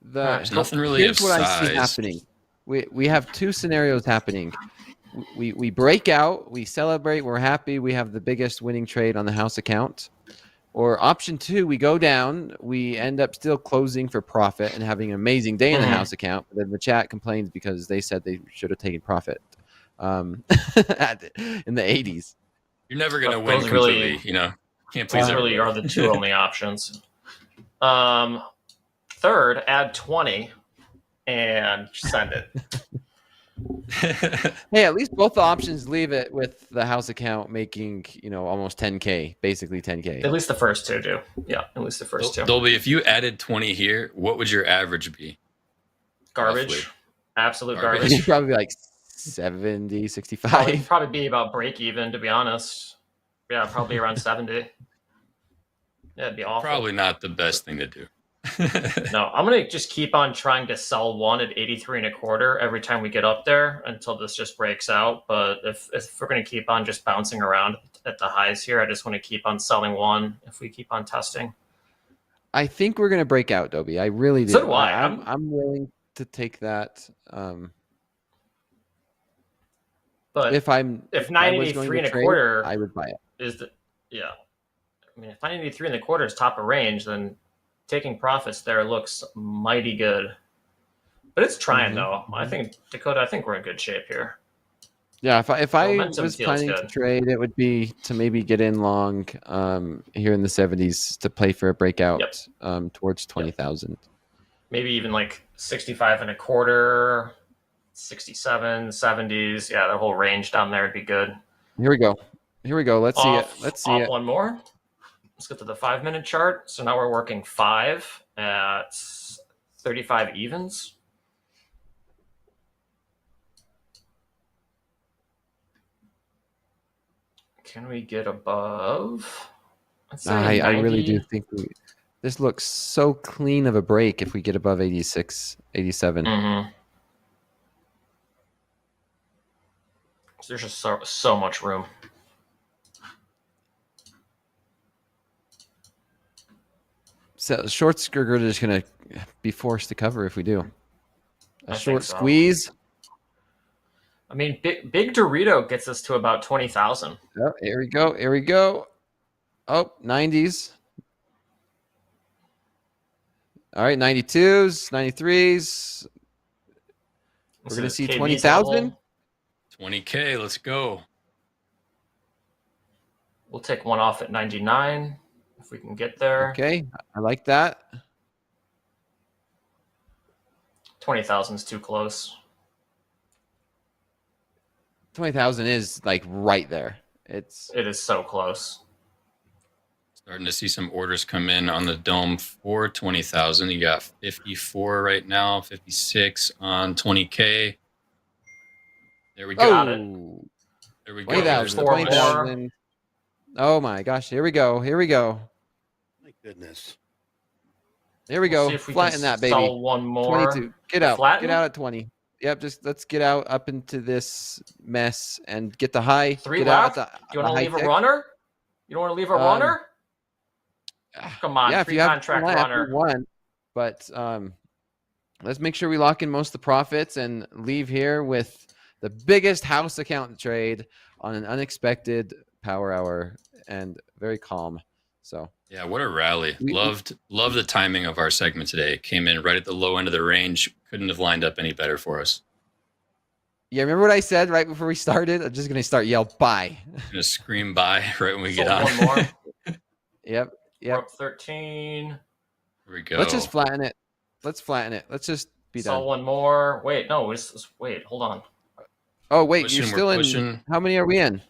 There's nothing really. Here's what I see happening. We have 2 scenarios happening. we break out, we celebrate, we're happy, we have the biggest winning trade on the house account. Or option 2, we go down, we end up still closing for profit and having an amazing day in the house account. But then the chat complains because they said they should have taken profit in the 80s. You're never going to win completely, you know. Can't please Those really are the two only options. Third, add 20 and send it. Hey, at least both the options leave it with the house account making, almost 10K, basically 10K. At least the first two do. Yeah, at least the first two. Dolby, if you added 20 here, what would your average be? Garbage. Roughly. Absolute garbage. You'd probably be like 70, 65. Probably be about break even, to be honest. Yeah, probably around 70. Yeah, it'd be awful. Probably not the best thing to do. No, I'm gonna just keep on trying to sell one at 83 1/4 every time we get up there until this just breaks out. But if we're gonna keep on just bouncing around at the highs here, I just want to keep on selling one if we keep on testing. I think we're gonna break out, Dobie. I really do. So do I. I'm willing to take that. But if 93 1/4, I would buy it. I mean, if 93 1/4 is top of range, then taking profits there looks mighty good. But it's trying though. I think Dakota, we're in good shape here. Yeah, if I Momentum was feels planning to good. trade, it would be to maybe get in long here in the 70s to play for a breakout towards 20,000. Maybe even like 65 1/4, 67, 70s. Yeah, that whole range down there would be good. Here we go. Let's see it. Let's see off it. one more. Let's get to the 5-minute chart. So now we're working 5 at 35 evens. Can we get above? Let's say I really 90. do think this looks so clean of a break if we get above 86, 87. There's just so much room. So shorts are just going to be forced to cover if we do. A I short think so. squeeze. I mean, big Dorito gets us to about 20,000. Oh, here we go. Oh, 90s. All right, 92s, 93s. We're going to see 20,000. 20K, let's go. We'll take one off at 99 if we can get there. Okay, I like that. 20,000 is too close. 20,000 is like right there. It is so close. Starting to see some orders come in on the dome for 20,000. You got 54 right now, 56 on 20K. There we go. Got it. There we go. 20,000. Oh my gosh, here we go. My goodness. Here we We'll go. see if we Flatten can that, baby. sell one more. 22. Get out. Flatten? Get out at 20. Yep, just let's get out up into this mess and get the high. 3 get left. out at Do you want to leave tick. a runner? You don't want to leave a runner? Come on, Yeah, if free you have contract one, runner. one. But let's make sure we lock in most of the profits and leave here with the biggest house account trade on an unexpected power hour and very calm. So yeah, what a rally. Love the timing of our segment today. It came in right at the low end of the range. Couldn't have lined up any better for us. yeah, remember what I said right before we started? I'm just gonna start yell buy. Gonna scream buy right when we get Sold on. one more. Yep. We're up 13. Here we go. Let's just flatten it. Let's just be Saw done. one more. Wait, no. Wait, hold on. Oh wait, Pushing, you're still we're in. pushing. How many are we in?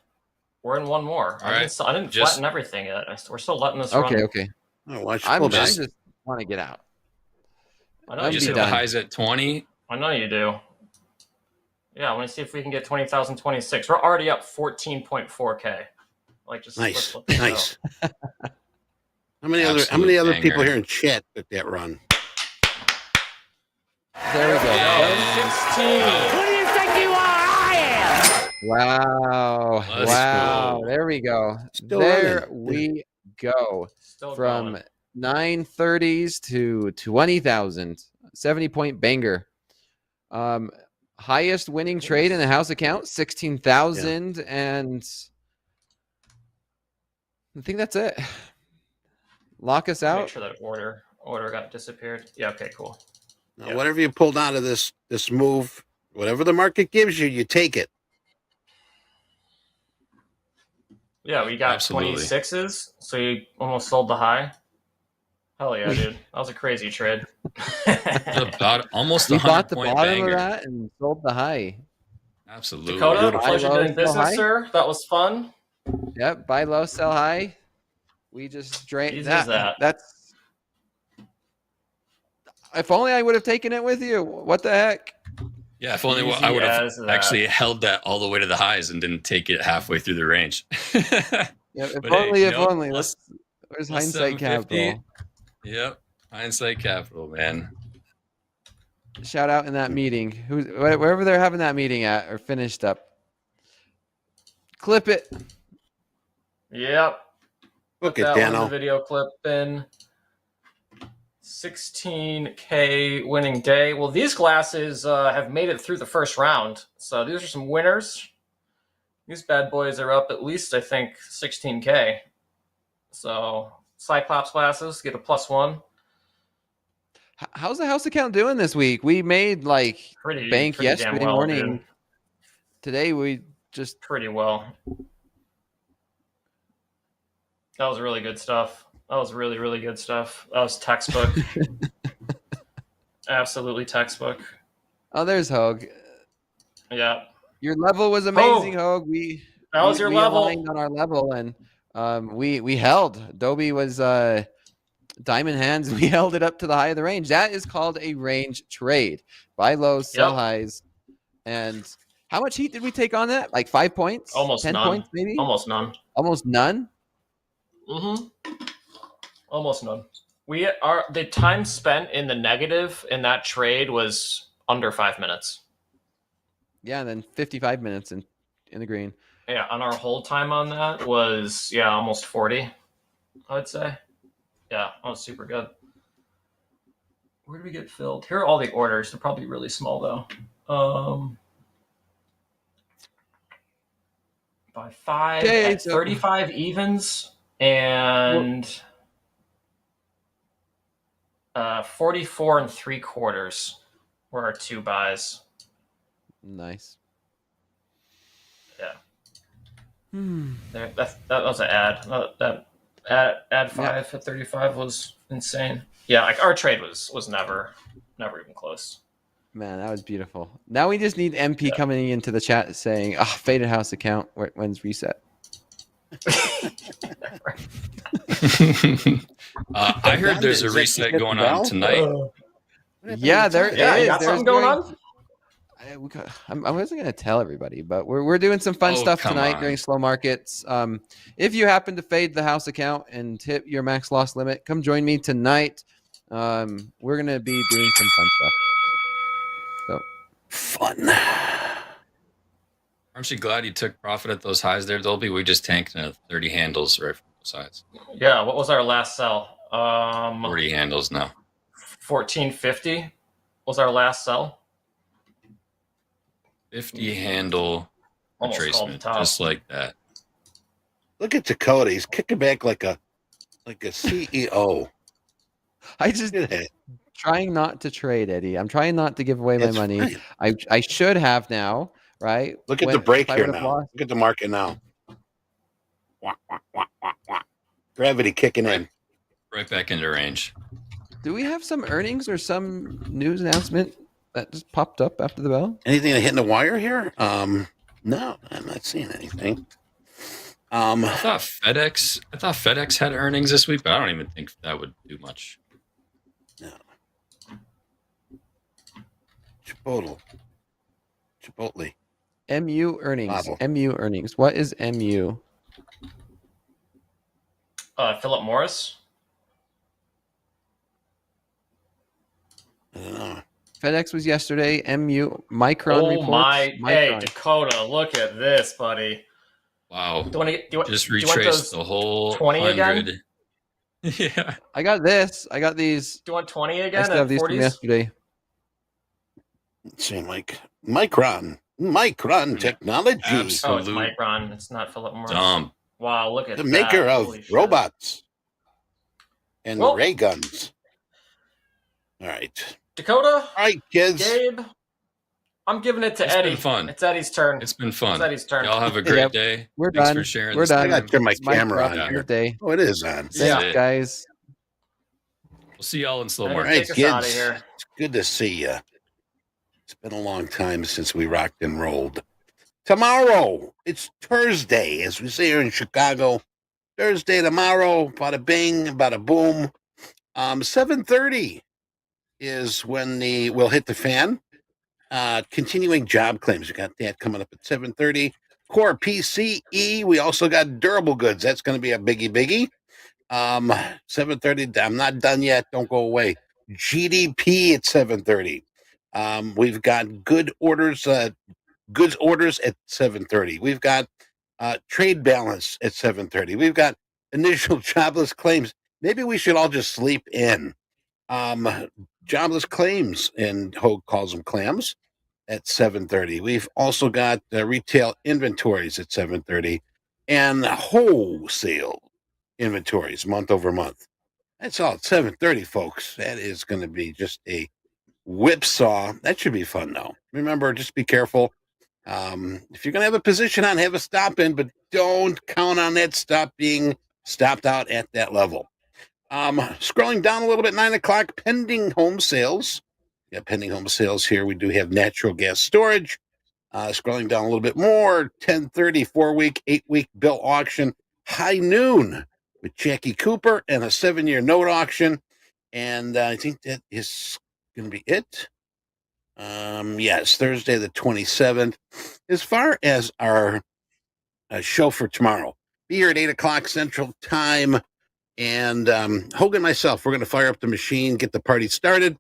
We're in one more. All I right. didn't Just- flatten everything yet. We're still letting this run. Okay. Oh, watch I pull just back. want to get out. I know I'm you Just be hit do. the done. highs at 20. I know you do. Yeah, I want to see if we can get 20,026. We're already up 14.4K. Like, just Nice, let's let this nice. go. How many Absolute other banger. people here in chat at that run? There we go. 16. Who do you think you are? I am. Wow. Let's Wow. go. There we go. Still there running. we go. Still From going. 930s to 20,000. 70-point banger. highest winning trade in the house account, 16,000, and I think that's it. Lock us out. Make sure that order got disappeared. Yeah. Okay. Cool. Now, whatever you pulled out of this move, whatever the market gives you, you take it. Yeah, we got Absolutely. 26s, so you almost sold the high. Hell yeah, dude. That was a crazy trade. About almost We 100 bought the point bottom banger. of that and sold the high. Absolutely. Dakota, Buy pleasure low, doing sell business, high. sir. That was fun. Yep, buy low, sell high. We just drained Easy as that. That's. If only I would have taken it with you. What the heck? Yeah, if only Easy I would have as that. actually held that all the way to the highs and didn't take it halfway through the range. Yeah, if But only, hey, if only. Where's plus hindsight 750. capital? Yep, hindsight capital, man. Shout out in that meeting. Wherever they're having that meeting at or finished up. Clip it. Yep. Look Put at that one in Dano. the video clip in. 16K winning day. Well, these glasses have made it through the first round. So these are some winners. These bad boys are up at least, I think, 16K. So Cyclops glasses get a +1. How's the house account doing this week? We made like bank pretty damn yesterday well, morning. dude. Today we just pretty well. That was really good stuff. That was really, really good stuff. That was textbook. Absolutely textbook. Oh, there's Hoag. Yeah. Your level was amazing, Hoag. That was your level. Aligned on our level, and we held. Dobie was diamond hands. We held it up to the high of the range. That is called a range trade. Buy lows, sell highs. And how much heat did we take on that? Like 5 points? Almost 10 none. points, maybe? Almost none. Almost none? Mm-hmm. Almost none. The time spent in the negative in that trade was under 5 minutes. Yeah, and then 55 minutes in the green. Yeah, and our hold time on that was almost 40, I'd say. Yeah, that was super good. Where do we get filled? Here are all the orders. They're probably really small though. By 5 Okay, at 35 evens and 44 3/4 were our 2 buys. Nice. Yeah. Hmm. That was an ad. That ad 5 at 35 was insane. Yeah, like our trade was never even close. Man, that was beautiful. Now we just need MP coming into the chat saying, faded house account, when's reset? I heard there's a reset going on tonight. Yeah, there is. You got something going on? I wasn't going to tell everybody, but we're doing some fun stuff tonight during slow markets. If you happen to fade the house account and hit your max loss limit, come join me tonight. We're going to be doing some fun stuff. So fun. Aren't you glad you took profit at those highs there, Dolby? We just tanked 30 handles right from both sides. Yeah, what was our last sell? 40 handles now. 1450 was our last sell. 50 handle retracement, just like that. Look at Dakota. He's kicking back like a CEO. I just trying not to trade, Eddie. I'm trying not to give away my money. Fine. I should have now, right? Look at the break here now. Look at the market now. Wah, wah, wah, wah, wah. Gravity kicking in. Right back into range. Do we have some earnings or some news announcement that just popped up after the bell? Anything hitting the wire here? No, I'm not seeing anything. I thought FedEx had earnings this week, but I don't even think that would do much. No. Chipotle. MU earnings. MU earnings. What is MU? Philip Morris. I don't know. FedEx was yesterday. MU Micron reports. My! Micron. Hey, Dakota, look at this, buddy. Wow! Just retraced the whole 20 100. Again? Yeah. I got this. I got these. Do you want 20 I again? still have these from yesterday. Let's see, Micron Technology. Oh, it's Absolute Micron. It's not Philip Morris. dumb. Wow, look at The that. maker of Holy shit. robots and Well- ray guns. All right. Dakota. All right, kids. Gabe. I'm giving it to It's Eddie. been fun. It's Eddie's turn. It's been fun. It's Eddie's turn. Y'all have a great Yep. day. We're Thanks done. for sharing. We're this done. I got to turn my It's my camera turn. on Good here. day. Oh, it is on. Thanks, Yeah. guys. We'll see y'all in slow Eddie, All market. right, take us out of kids. here. It's good to see you. It's been a long time since we rocked and rolled. Tomorrow, it's Thursday, as we say here in Chicago. Thursday tomorrow, bada bing, bada boom. 7:30 is when we'll hit the fan. Continuing job claims. We got that coming up at 7:30. Core PCE. We also got durable goods. That's going to be a biggie. 7:30. I'm not done yet. Don't go away. GDP at 7:30. We've got goods orders at 7:30. We've got trade balance at 7:30. We've got initial jobless claims. Maybe we should all just sleep in. Jobless claims, and Hoag calls them clams, at 7:30. We've also got retail inventories at 7:30 and wholesale inventories month over month. That's all at 7:30, folks. That is going to be just a whipsaw. That should be fun, though. Remember, just be careful. If you're going to have a position on, have a stop in, but don't count on that stop being stopped out at that level. Scrolling down a little bit, 9 o'clock, pending home sales. Yeah, pending home sales here. We do have natural gas storage. Scrolling down a little bit more, 10:30, 4-week, 8-week bill auction. High noon with Jackie Cooper and a 7-year note auction. And I think that is going to be it. Yes, Thursday the 27th. As far as our show for tomorrow, be here at 8 o'clock Central Time. And Hoag and myself, we're going to fire up the machine, get the party started.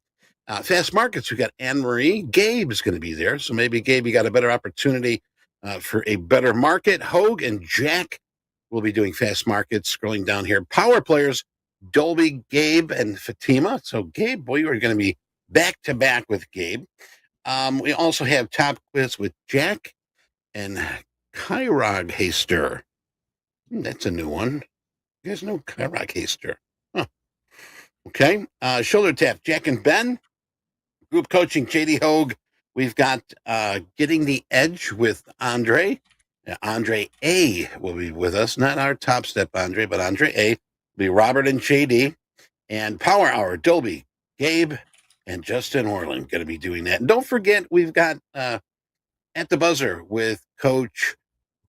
Fast Markets, we got Anne-Marie. Gabe is going to be there. So maybe, Gabe, you got a better opportunity for a better market. Hoag and Jack will be doing Fast Markets. Scrolling down here, Power Players, Dolby, Gabe, and Fatima. So, Gabe, boy, you are going to be back-to-back with Gabe. We also have TopQuiz with Jack and Kyrog Haster. That's a new one. You guys know Kyrog Haster. Huh. Okay. Shoulder Tap, Jack and Ben. Group Coaching, JD Hoag. We've got Getting the Edge with Andre. Andre A will be with us. Not our Top Step Andre, but Andre A. Will be Robert and JD. And Power Hour, Dolby, Gabe, and Justin Orland going to be doing that. And don't forget, we've got At the Buzzer with Coach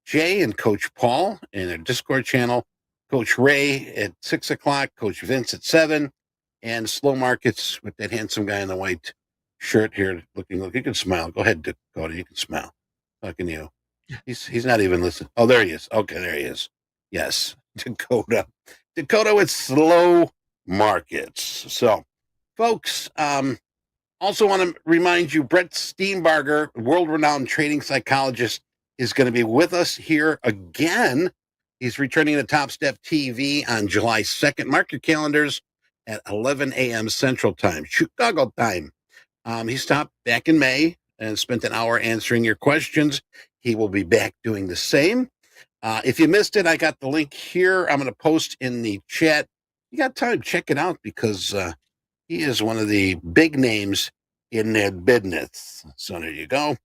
Jay and Coach Paul in their Discord channel. Coach Ray at 6 o'clock. Coach Vince at 7. And Slow Markets with that handsome guy in the white shirt here. Look, you can smile. Go ahead, Dakota. You can smile. Talking to you. He's not even listening. Oh, there he is. Okay, there he is. Yes, Dakota with Slow Markets. So, folks, also want to remind you, Brett Steenbarger, world-renowned trading psychologist, is going to be with us here again. He's returning to Topstep TV on July 2nd. Mark your calendars at 11 a.m. Central Time, Chicago time. He stopped back in May and spent an hour answering your questions. He will be back doing the same. If you missed it, I got the link here. I'm going to post in the chat. You got time, check it out, because he is one of the big names in that business. So there you go.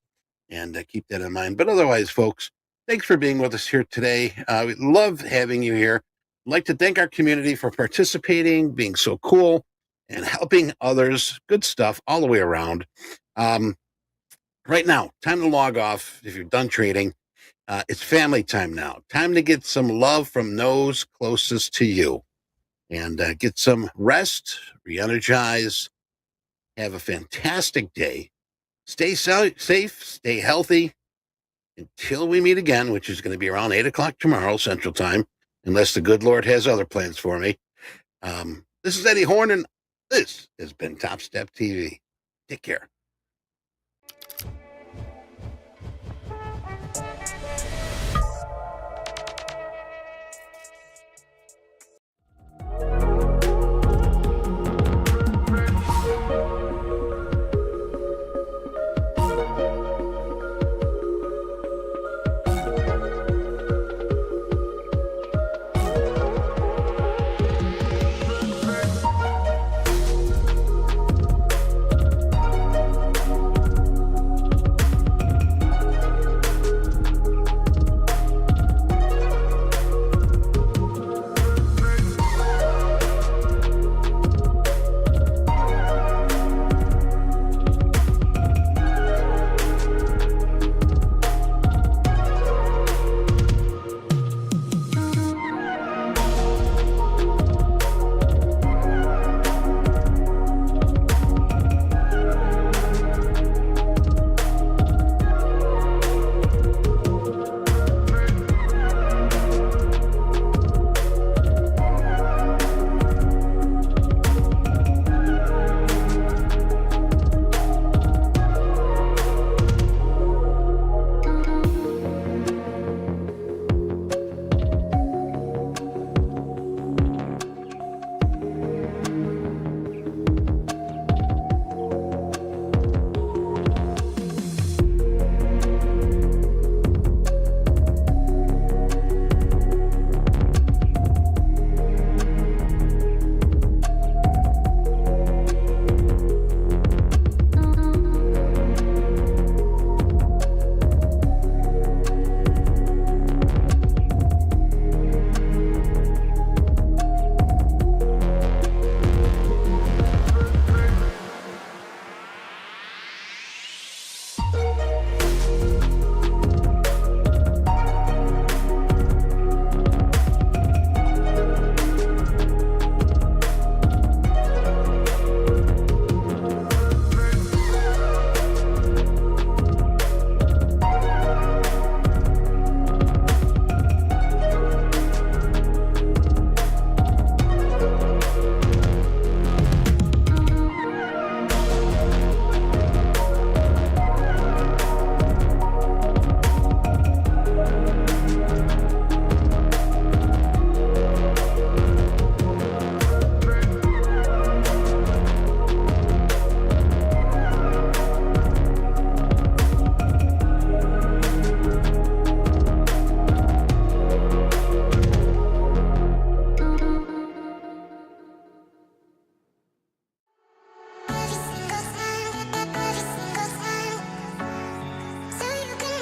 And keep that in mind. But otherwise, folks, thanks for being with us here today. We love having you here. I'd like to thank our community for participating, being so cool, and helping others. Good stuff all the way around. Right now, time to log off if you're done trading. It's family time now. Time to get some love from those closest to you. And get some rest, re-energize, have a fantastic day. Stay safe, stay healthy. Until we meet again, which is going to be around 8 o'clock tomorrow, Central Time, unless the good Lord has other plans for me. This is Eddie Horn, and this has been Top Step TV. Take care.